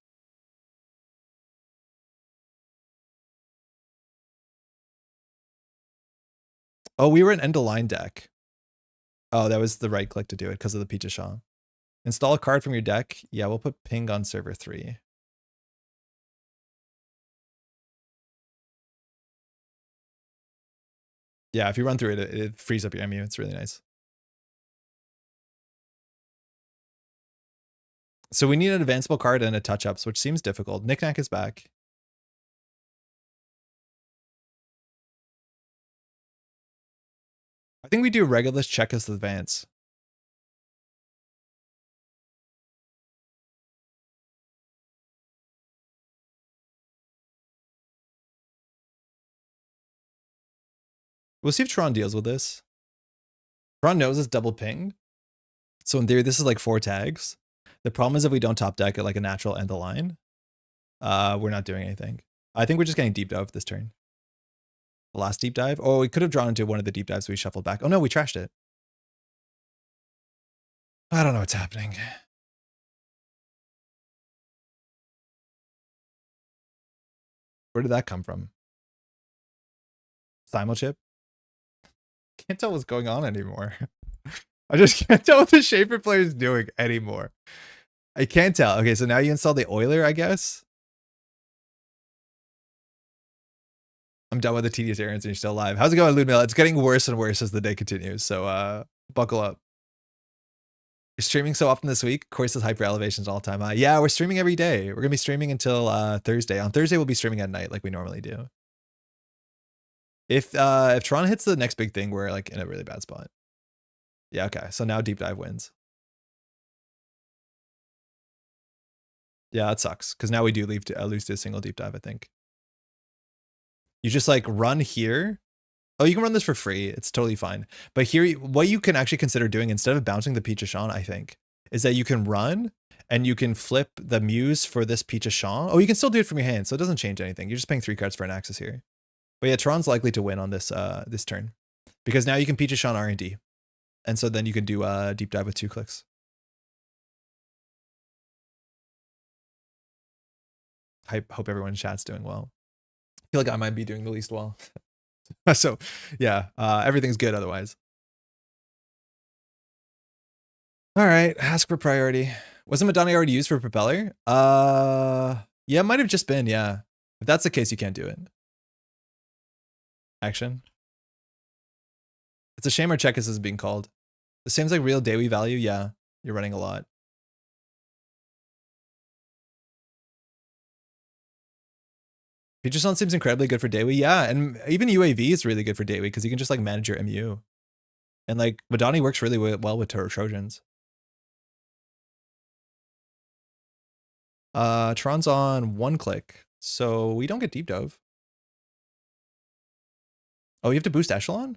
Oh, we were an end of line deck. Oh, that was the right click to do it because of the Peach of Shang. Install a card from your deck. Yeah, we'll put ping on server 3. Yeah, if you run through it, it frees up your MU. It's really nice. So we need an advanceable card and a touch-ups, which seems difficult. Knick-Knack is back. I think we do regular checklist advance. We'll see if Tron deals with this. Tron knows it's double pinged. So in theory, this is like 4 tags. The problem is if we don't top deck at like a natural end the line, we're not doing anything. I think we're just getting deep dive this turn. The last deep dive. Oh, we could have drawn into one of the deep dives we shuffled back. Oh no, we trashed it. I don't know what's happening. Where did that come from? Simulchip? Can't tell what's going on anymore. I just can't tell what the Shaper player is doing anymore. I can't tell. Okay, so now you install the Euler, I guess. I'm done with the tedious errands and you're still alive. How's it going, Ludmilla? It's getting worse and worse as the day continues, so buckle up. You're streaming so often this week. Of course, it's hyper elevations all the time. Yeah, we're streaming every day. We're going to be streaming until Thursday. On Thursday, we'll be streaming at night like we normally do. If Tron hits the next big thing, we're like in a really bad spot. Yeah, okay. So now deep dive wins. Yeah, it sucks because now we do lose to a single deep dive, I think. You just like run here. Oh, you can run this for free. It's totally fine. But here, what you can actually consider doing instead of bouncing the Peach Sean, I think, is that you can run and you can flip the Muse for this Peach Sean. Oh, you can still do it from your hand, so it doesn't change anything. You're just paying 3 cards for an access here. But yeah, Tron's likely to win on this this turn because now you can Peach Sean R&D. And so then you can do a deep dive with 2 clicks. I hope everyone in chat's doing well. I feel like I might be doing the least well. So yeah, everything's good otherwise. All right, ask for priority. Wasn't Madani already used for Propeller? Yeah, it might have just been, yeah. If that's the case, you can't do it. Action. It's a shame our checklist is being called. This seems like real daily value. Yeah, you're running a lot. Peterson seems incredibly good for Daily. Yeah, and even UAV is really good for Daily because you can just like manage your MU. And like Madani works really well with Trojans. Tron's on 1 click, so we don't get deep dove. Oh, you have to boost Echelon?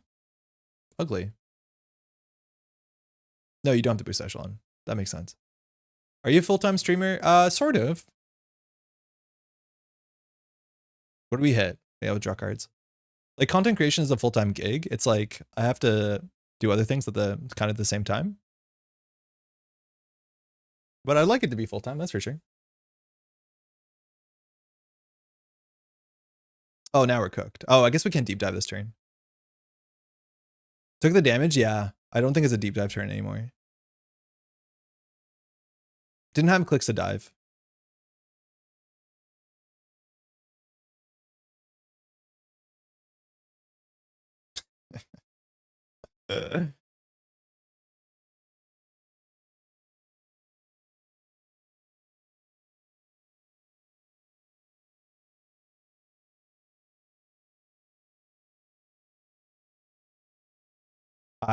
Ugly. No, you don't have to boost Echelon. That makes sense. Are you a full-time streamer? Sort of. What do we hit? Yeah, with draw cards. Like content creation is a full-time gig. It's like I have to do other things at the kind of the same time. But I'd like it to be full-time, that's for sure. Oh, now we're cooked. Oh, I guess we can't deep dive this turn. Took the damage? Yeah. I don't think it's a deep dive turn anymore. Didn't have clicks to dive.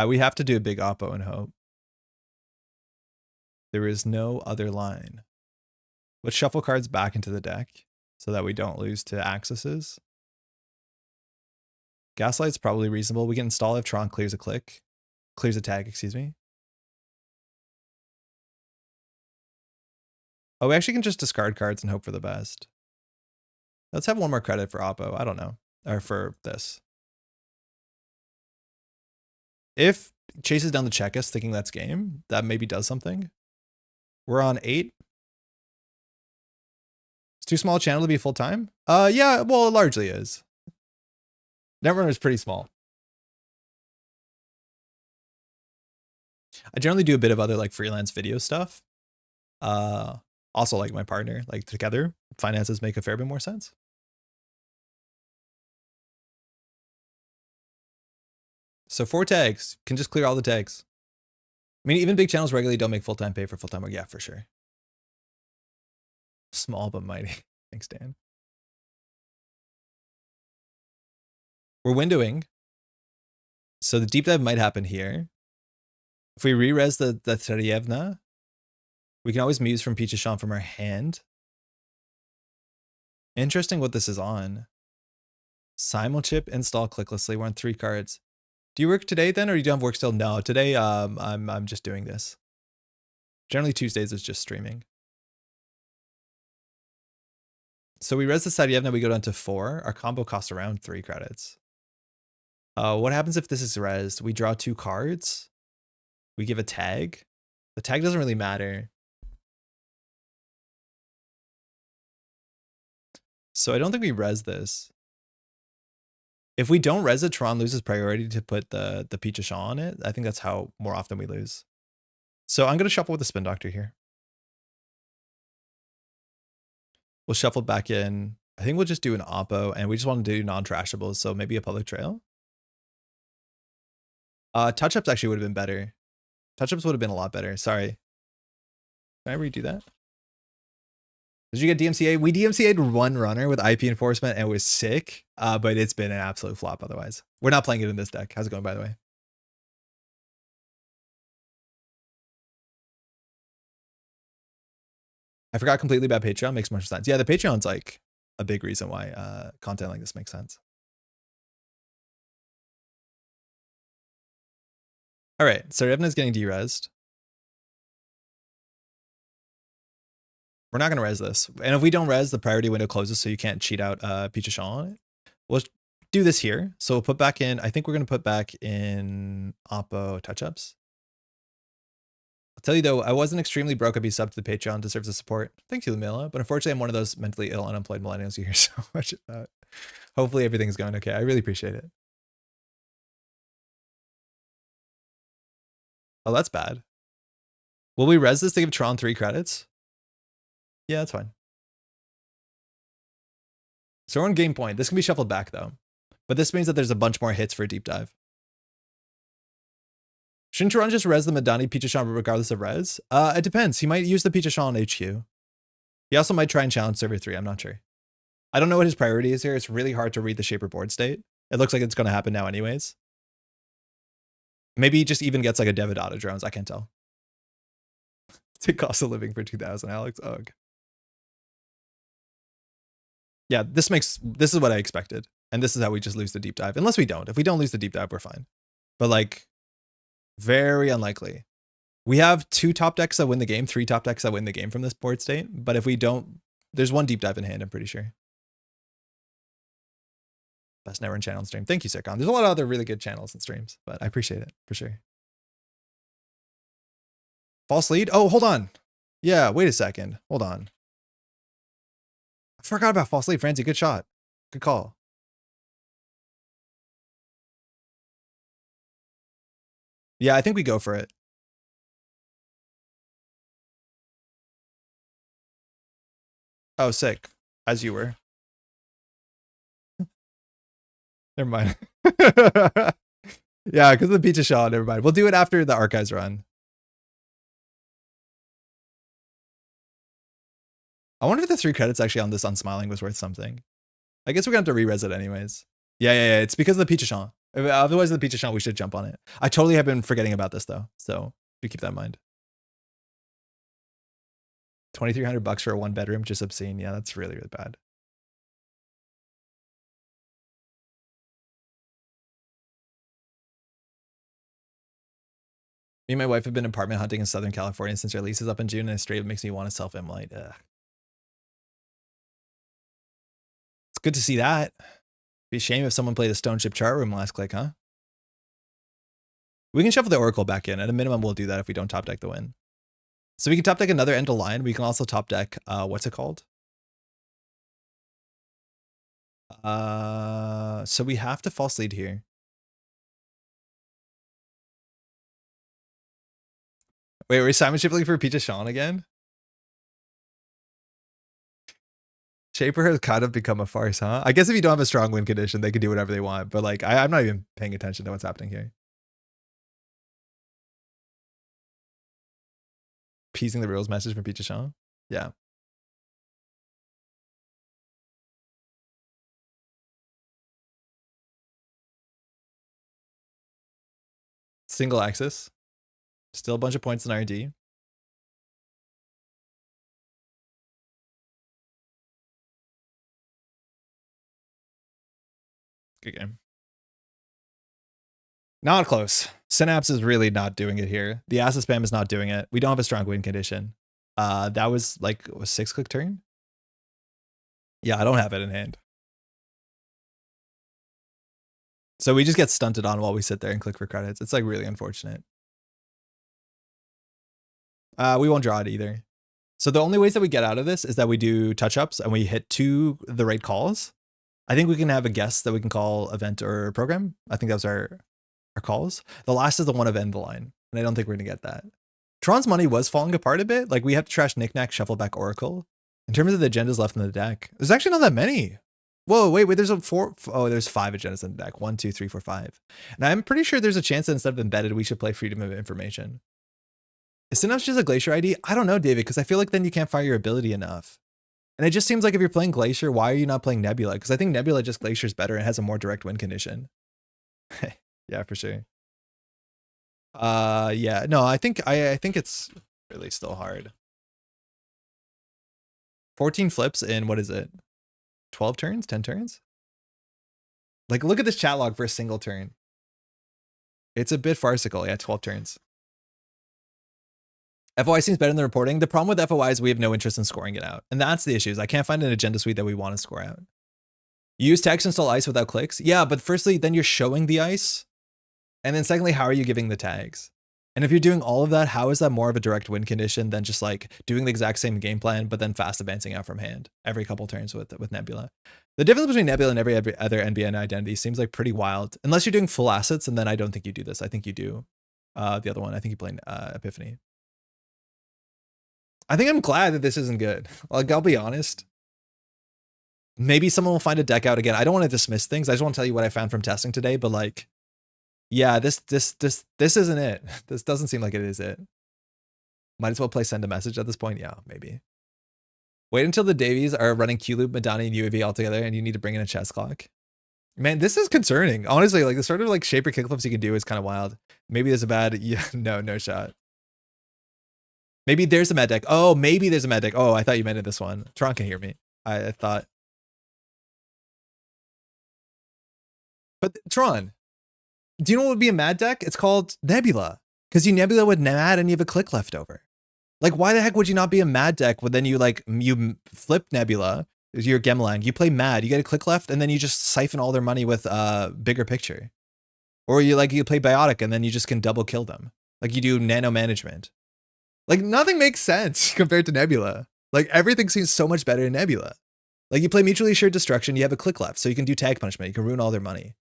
We have to do a big oppo and hope. There is no other line. Let's shuffle cards back into the deck so that we don't lose to accesses. Gaslight's probably reasonable. We can install if Tron clears a click. Clears a tag, excuse me. Oh, we actually can just discard cards and hope for the best. Let's have 1 more credit for oppo. I don't know. Or for this. If chases down the checklist thinking that's game, that maybe does something. We're on 8. It's too small a channel to be full time. Yeah, well, it largely is. Netrunner is pretty small. I generally do a bit of other like freelance video stuff. Also like my partner, like together, finances make a fair bit more sense. So 4 tags, can just clear all the tags. I mean, even big channels regularly don't make full-time pay for full-time work. Yeah, for sure. Small but mighty. Thanks, Dan. We're windowing. So the deep dive might happen here. If we re-res the Tsaryevna, we can always muse from Pichashon from our hand. Interesting what this is on. Simulchip, install clicklessly. We're on 3 cards. Do you work today then, or you don't have work still? No, today I'm just doing this. Generally Tuesdays is just streaming. So we res the Tsaryevna, we go down to 4. Our combo costs around 3 credits. What happens if this is resed? We draw 2 cards. We give a tag. The tag doesn't really matter. So I don't think we res this. If we don't res it, Tron loses priority to put the Pichashon on it. I think that's how more often we lose. So I'm going to shuffle with the Spin Doctor here. We'll shuffle back in. I think we'll just do an Oppo, and we just want to do non-trashables, so maybe a Public Trail. Touch-ups actually would have been better. Touch-ups would have been a lot better. Sorry. Can I redo that? Did you get DMCA? We DMCA'd 1 runner with IP enforcement and it was sick, but it's been an absolute flop otherwise. We're not playing it in this deck. How's it going, by the way? I forgot completely about Patreon. Makes much sense. Yeah, the Patreon's like a big reason why content like this makes sense. All right, Tsaryevna's getting deresed. We're not going to res this. And if we don't res, the priority window closes, so you can't cheat out Pichashon on it. We'll do this here. So we'll put back in, I think we're going to put back in Oppo touch-ups. I'll tell you though, I wasn't extremely broke. I'd be subbed to the Patreon, deserves the support. Thank you, Lamila. But unfortunately, I'm one of those mentally ill, unemployed millennials you hear so much about. Hopefully everything's going okay. I really appreciate it. Oh, that's bad. Will we res this to give Tron 3 credits? Yeah, that's fine. So we're on game point. This can be shuffled back though. But this means that there's a bunch more hits for a deep dive. Shouldn't Tron just res the Madani Pichashon regardless of res? It depends. He might use the Pichashon on HQ. He also might try and challenge server 3. I'm not sure. I don't know what his priority is here. It's really hard to read the Shaper board state. It looks like it's going to happen now anyways. Maybe he just even gets like a Devadata drones. I can't tell. It's a cost of living for 2,000, Alex. Ugh. Yeah, this is what I expected. And this is how we just lose the deep dive. Unless we don't. If we don't lose the deep dive, we're fine. But like, very unlikely. We have 2 top decks that win the game, 3 top decks that win the game from this board state. But if we don't, there's 1 deep dive in hand, I'm pretty sure. Best Netrunner channel and stream. Thank you, Sircon. There's a lot of other really good channels and streams, but I appreciate it for sure. False lead? Oh, hold on. Yeah, wait a second. Hold on. I forgot about false lead, Francie. Good shot. Good call. Yeah, I think we go for it. Oh, sick. As you were. Never mind. Yeah, because of the Pichashon, never mind. We'll do it after the archives run. I wonder if the 3 credits actually on this unsmiling was worth something. I guess we're going to have to re-res it anyways. Yeah. It's because of the Pichashon. Otherwise, the Pichashon, we should jump on it. I totally have been forgetting about this though. So do keep that in mind. 2,300 bucks for a 1 bedroom, just obscene. Yeah, that's really, really bad. Me and my wife have been apartment hunting in Southern California since our lease is up in June, and it straight up makes me want to self-immolate. It's good to see that. Be a shame if someone played a Stone Ship chart room last click, huh? We can shuffle the Oracle back in. At a minimum, we'll do that if we don't top deck the win. So we can top deck another End of Line. We can also top deck, what's it called? So we have to false lead here. Wait, we're Simon Shipley for Pichashon again? Shaper has kind of become a farce, huh? I guess if you don't have a strong win condition, they can do whatever they want. But like, I'm not even paying attention to what's happening here. Piecing the rules message from Pichashon? Yeah. Single axis. Still a bunch of points in R&D. Good game. Not close. Synapse is really not doing it here. The acid spam is not doing it. We don't have a strong win condition. That was like a 6-click turn. Yeah, I don't have it in hand. So we just get stunted on while we sit there and click for credits. It's like really unfortunate. We won't draw it either. So the only ways that we get out of this is that we do touch-ups and we hit the right calls. I think we can have a guess that we can call event or program. I think that was our calls. The last is the one of end the line, and I don't think we're gonna get that. Tron's money was falling apart a bit. Like we have to trash Knickknack, Shuffle back Oracle. In terms of the agendas left in the deck, there's actually not that many. Whoa, wait, there's there's 5 agendas in the deck. 1, 2, 3, 4, 5. And I'm pretty sure there's a chance that instead of embedded, we should play freedom of information. Is Synapse just a Glacier ID? I don't know, David, because I feel like then you can't fire your ability enough. And it just seems like if you're playing Glacier, why are you not playing Nebula? Because I think Nebula just Glacier's better and has a more direct win condition. Yeah, for sure. Yeah, no, I think it's really still hard. 14 flips in, what is it? 12 turns? 10 turns? Like, look at this chat log for a single turn. It's a bit farcical. Yeah, 12 turns. FOI seems better than the reporting. The problem with FOI is we have no interest in scoring it out. And that's the issue. Is I can't find an agenda suite that we want to score out. You use text install ice without clicks? Yeah, but firstly, then you're showing the ice. And then secondly, how are you giving the tags? And if you're doing all of that, how is that more of a direct win condition than just like doing the exact same game plan, but then fast advancing out from hand every couple turns with Nebula? The difference between Nebula and every other NBN identity seems like pretty wild. Unless you're doing full assets, and then I don't think you do this. I think you do the other one. I think you play Epiphany. I think I'm glad that this isn't good. Like, I'll be honest. Maybe someone will find a deck out again. I don't want to dismiss things. I just want to tell you what I found from testing today, but like, yeah, this isn't it. This doesn't seem like it is it. Might as well play send a message at this point. Yeah, maybe. Wait until the Davies are running Q-Loop, Madani, and UAV all together, and you need to bring in a chess clock. Man, this is concerning. Honestly, like the sort of like shaper kickflips you can do is kind of wild. Maybe there's a bad, yeah, no shot. Maybe there's a med deck. Oh, maybe there's a med deck. Oh, I thought you meant it this one. Tron can hear me. I thought. But Tron, do you know what would be a mad deck? It's called Nebula. Because you Nebula with mad and you have a click left over. Like, why the heck would you not be a mad deck when then you like, you flip Nebula, your Gemelang, you play mad, you get a click left, and then you just siphon all their money with bigger picture. Or you play Biotic and then you just can double kill them. Like you do nano management. Like nothing makes sense compared to Nebula. Like everything seems so much better in Nebula. Like you play mutually assured destruction, you have a click left, so you can do tag punishment, you can ruin all their money.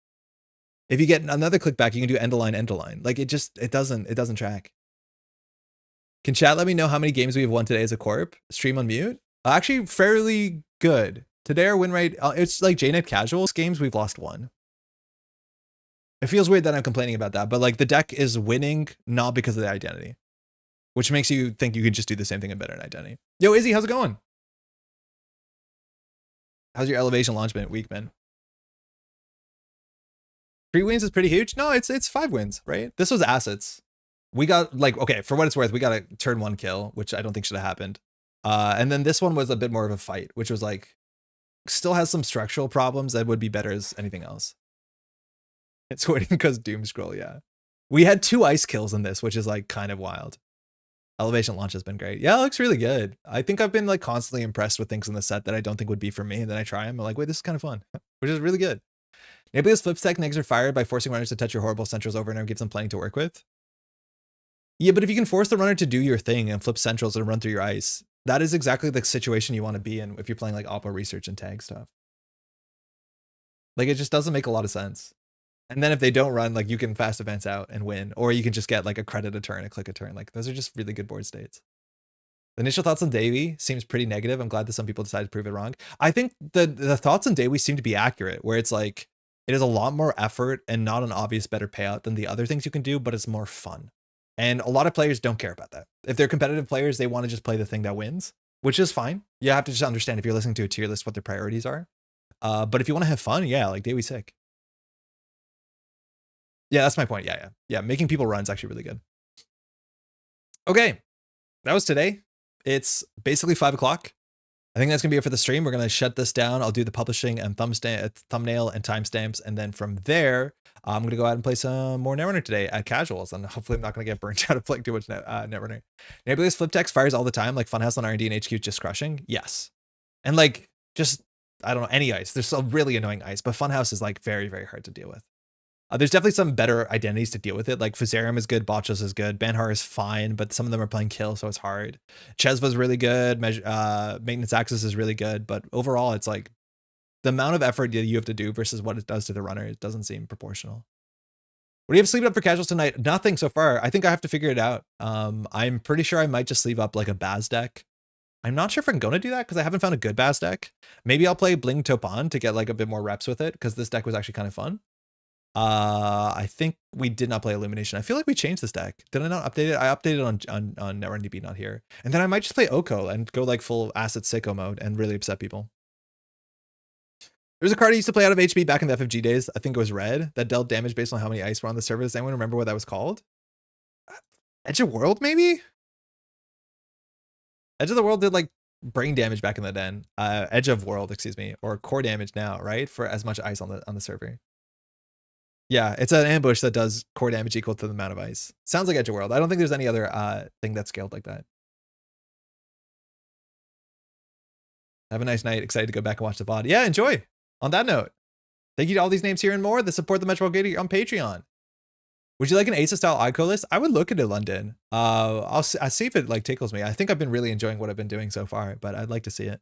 If you get another click back, you can do end of line. Like it doesn't track. Can chat let me know how many games we've won today as a corp? Stream on mute? Actually, fairly good. Today our win rate, it's like JNet casuals games, we've lost 1. It feels weird that I'm complaining about that, but like the deck is winning not because of the identity, which makes you think you could just do the same thing in better in identity. Yo, Izzy, how's it going? How's your elevation launch week, man? 3 wins is pretty huge. No, it's 5 wins, right? This was assets. We got like, okay, for what it's worth, we got a turn 1 kill, which I don't think should have happened. And then this one was a bit more of a fight, which was like, still has some structural problems that would be better as anything else. It's waiting because doom scroll, yeah. We had 2 ice kills in this, which is like kind of wild. Elevation launch has been great. Yeah, it looks really good. I think I've been like constantly impressed with things in the set that I don't think would be for me. And then I try them. I'm like, wait, this is kind of fun, which is really good. Nebula's flip stack negs are fired by forcing runners to touch your horrible centrals over and over, gives them plenty to work with. Yeah, but if you can force the runner to do your thing and flip centrals and run through your ice, that is exactly the situation you want to be in if you're playing like Oppo research and tag stuff. Like it just doesn't make a lot of sense. And then if they don't run, like you can fast advance out and win, or you can just get like a credit a turn, a click a turn. Like those are just really good board states. The initial thoughts on Davy seems pretty negative. I'm glad that some people decided to prove it wrong. I think the thoughts on Davy seem to be accurate, where it's like, it is a lot more effort and not an obvious better payout than the other things you can do, but it's more fun. And a lot of players don't care about that. If they're competitive players, they want to just play the thing that wins, which is fine. You have to just understand if you're listening to a tier list, what their priorities are. But if you want to have fun, yeah, like Davy's sick. Yeah, that's my point. Yeah. Making people run is actually really good. Okay, that was today. It's basically 5 o'clock. I think that's gonna be it for the stream. We're gonna shut this down. I'll do the publishing and thumbnail and timestamps, and then from there, I'm gonna go out and play some more Netrunner today at casuals, and hopefully I'm not gonna get burnt out of playing too much Netrunner. Nebulous flip text fires all the time, like Funhouse on R&D and HQ just crushing. Yes, and like just I don't know any ice. There's some really annoying ice, but Funhouse is like very hard to deal with. There's definitely some better identities to deal with it. Like Fuzarium is good, Botchos is good, Banhar is fine, but some of them are playing kill, so it's hard. Chesva's really good, Maintenance Axis is really good, but overall it's like the amount of effort that you have to do versus what it does to the runner, it doesn't seem proportional. What do you have sleeved up for casuals tonight? Nothing so far. I think I have to figure it out. I'm pretty sure I might just sleeve up like a Baz deck. I'm not sure if I'm going to do that because I haven't found a good Baz deck. Maybe I'll play Bling Topan to get like a bit more reps with it because this deck was actually kind of fun. I think we did not play Illumination. I feel like we changed this deck. Did I not update it? I updated on NetRunDB, not here. And then I might just play Oko and go like full acid sicko mode and really upset people. There's a card I used to play out of HB back in the FFG days. I think it was red that dealt damage based on how many ice were on the server. Does anyone remember what that was called? Edge of World, maybe? Edge of the World did like brain damage back in the den. Edge of World, excuse me, or core damage now, right? For as much ice on the server. Yeah, it's an ambush that does core damage equal to the amount of ice. Sounds like Edge of World. I don't think there's any other thing that's scaled like that. Have a nice night. Excited to go back and watch the VOD. Yeah, enjoy. On that note, thank you to all these names here and more that support the Métropole Grid on Patreon. Would you like an ASA style ICO list? I would look into London. I'll see if it like tickles me. I think I've been really enjoying what I've been doing so far, but I'd like to see it.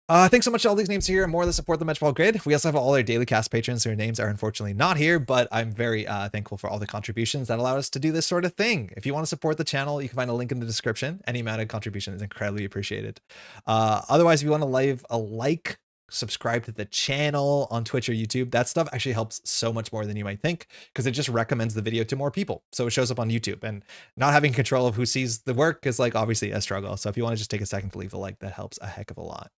Thanks so much to all these names here and more that support the Métropole Grid. We also have all our daily cast patrons. Their names are unfortunately not here, but I'm very thankful for all the contributions that allow us to do this sort of thing. If you want to support the channel, you can find a link in the description. Any amount of contribution is incredibly appreciated. Otherwise, if you want to leave a like, subscribe to the channel on Twitch or YouTube, that stuff actually helps so much more than you might think because it just recommends the video to more people. So it shows up on YouTube, and not having control of who sees the work is like obviously a struggle. So if you want to just take a second to leave a like, that helps a heck of a lot.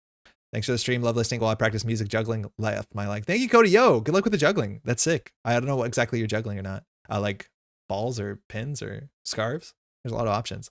Thanks for the stream. Love listening while I practice music juggling. Left my like. Thank you, Cody. Yo, good luck with the juggling. That's sick. I don't know what exactly you're juggling or not. Like balls or pins or scarves. There's a lot of options.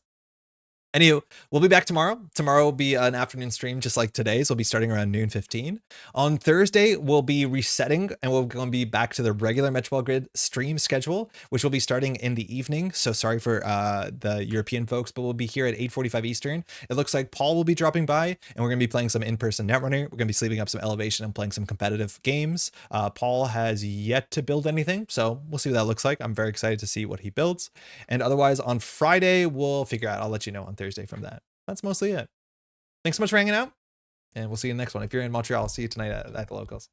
Anywho, we'll be back tomorrow. Tomorrow will be an afternoon stream just like today. So we'll be starting around noon 15. On Thursday, we'll be resetting and we're going to be back to the regular Métropole Grid stream schedule, which will be starting in the evening. So sorry for the European folks, but we'll be here at 8:45 Eastern. It looks like Paul will be dropping by and we're going to be playing some in-person Netrunner. We're going to be sleeving up some Elevation and playing some competitive games. Paul has yet to build anything, so we'll see what that looks like. I'm very excited to see what he builds. And otherwise on Friday, we'll figure out. I'll let you know on Thursday from that. That's mostly it. Thanks so much for hanging out, and we'll see you in the next one. If you're in Montreal, I'll see you tonight at the locals.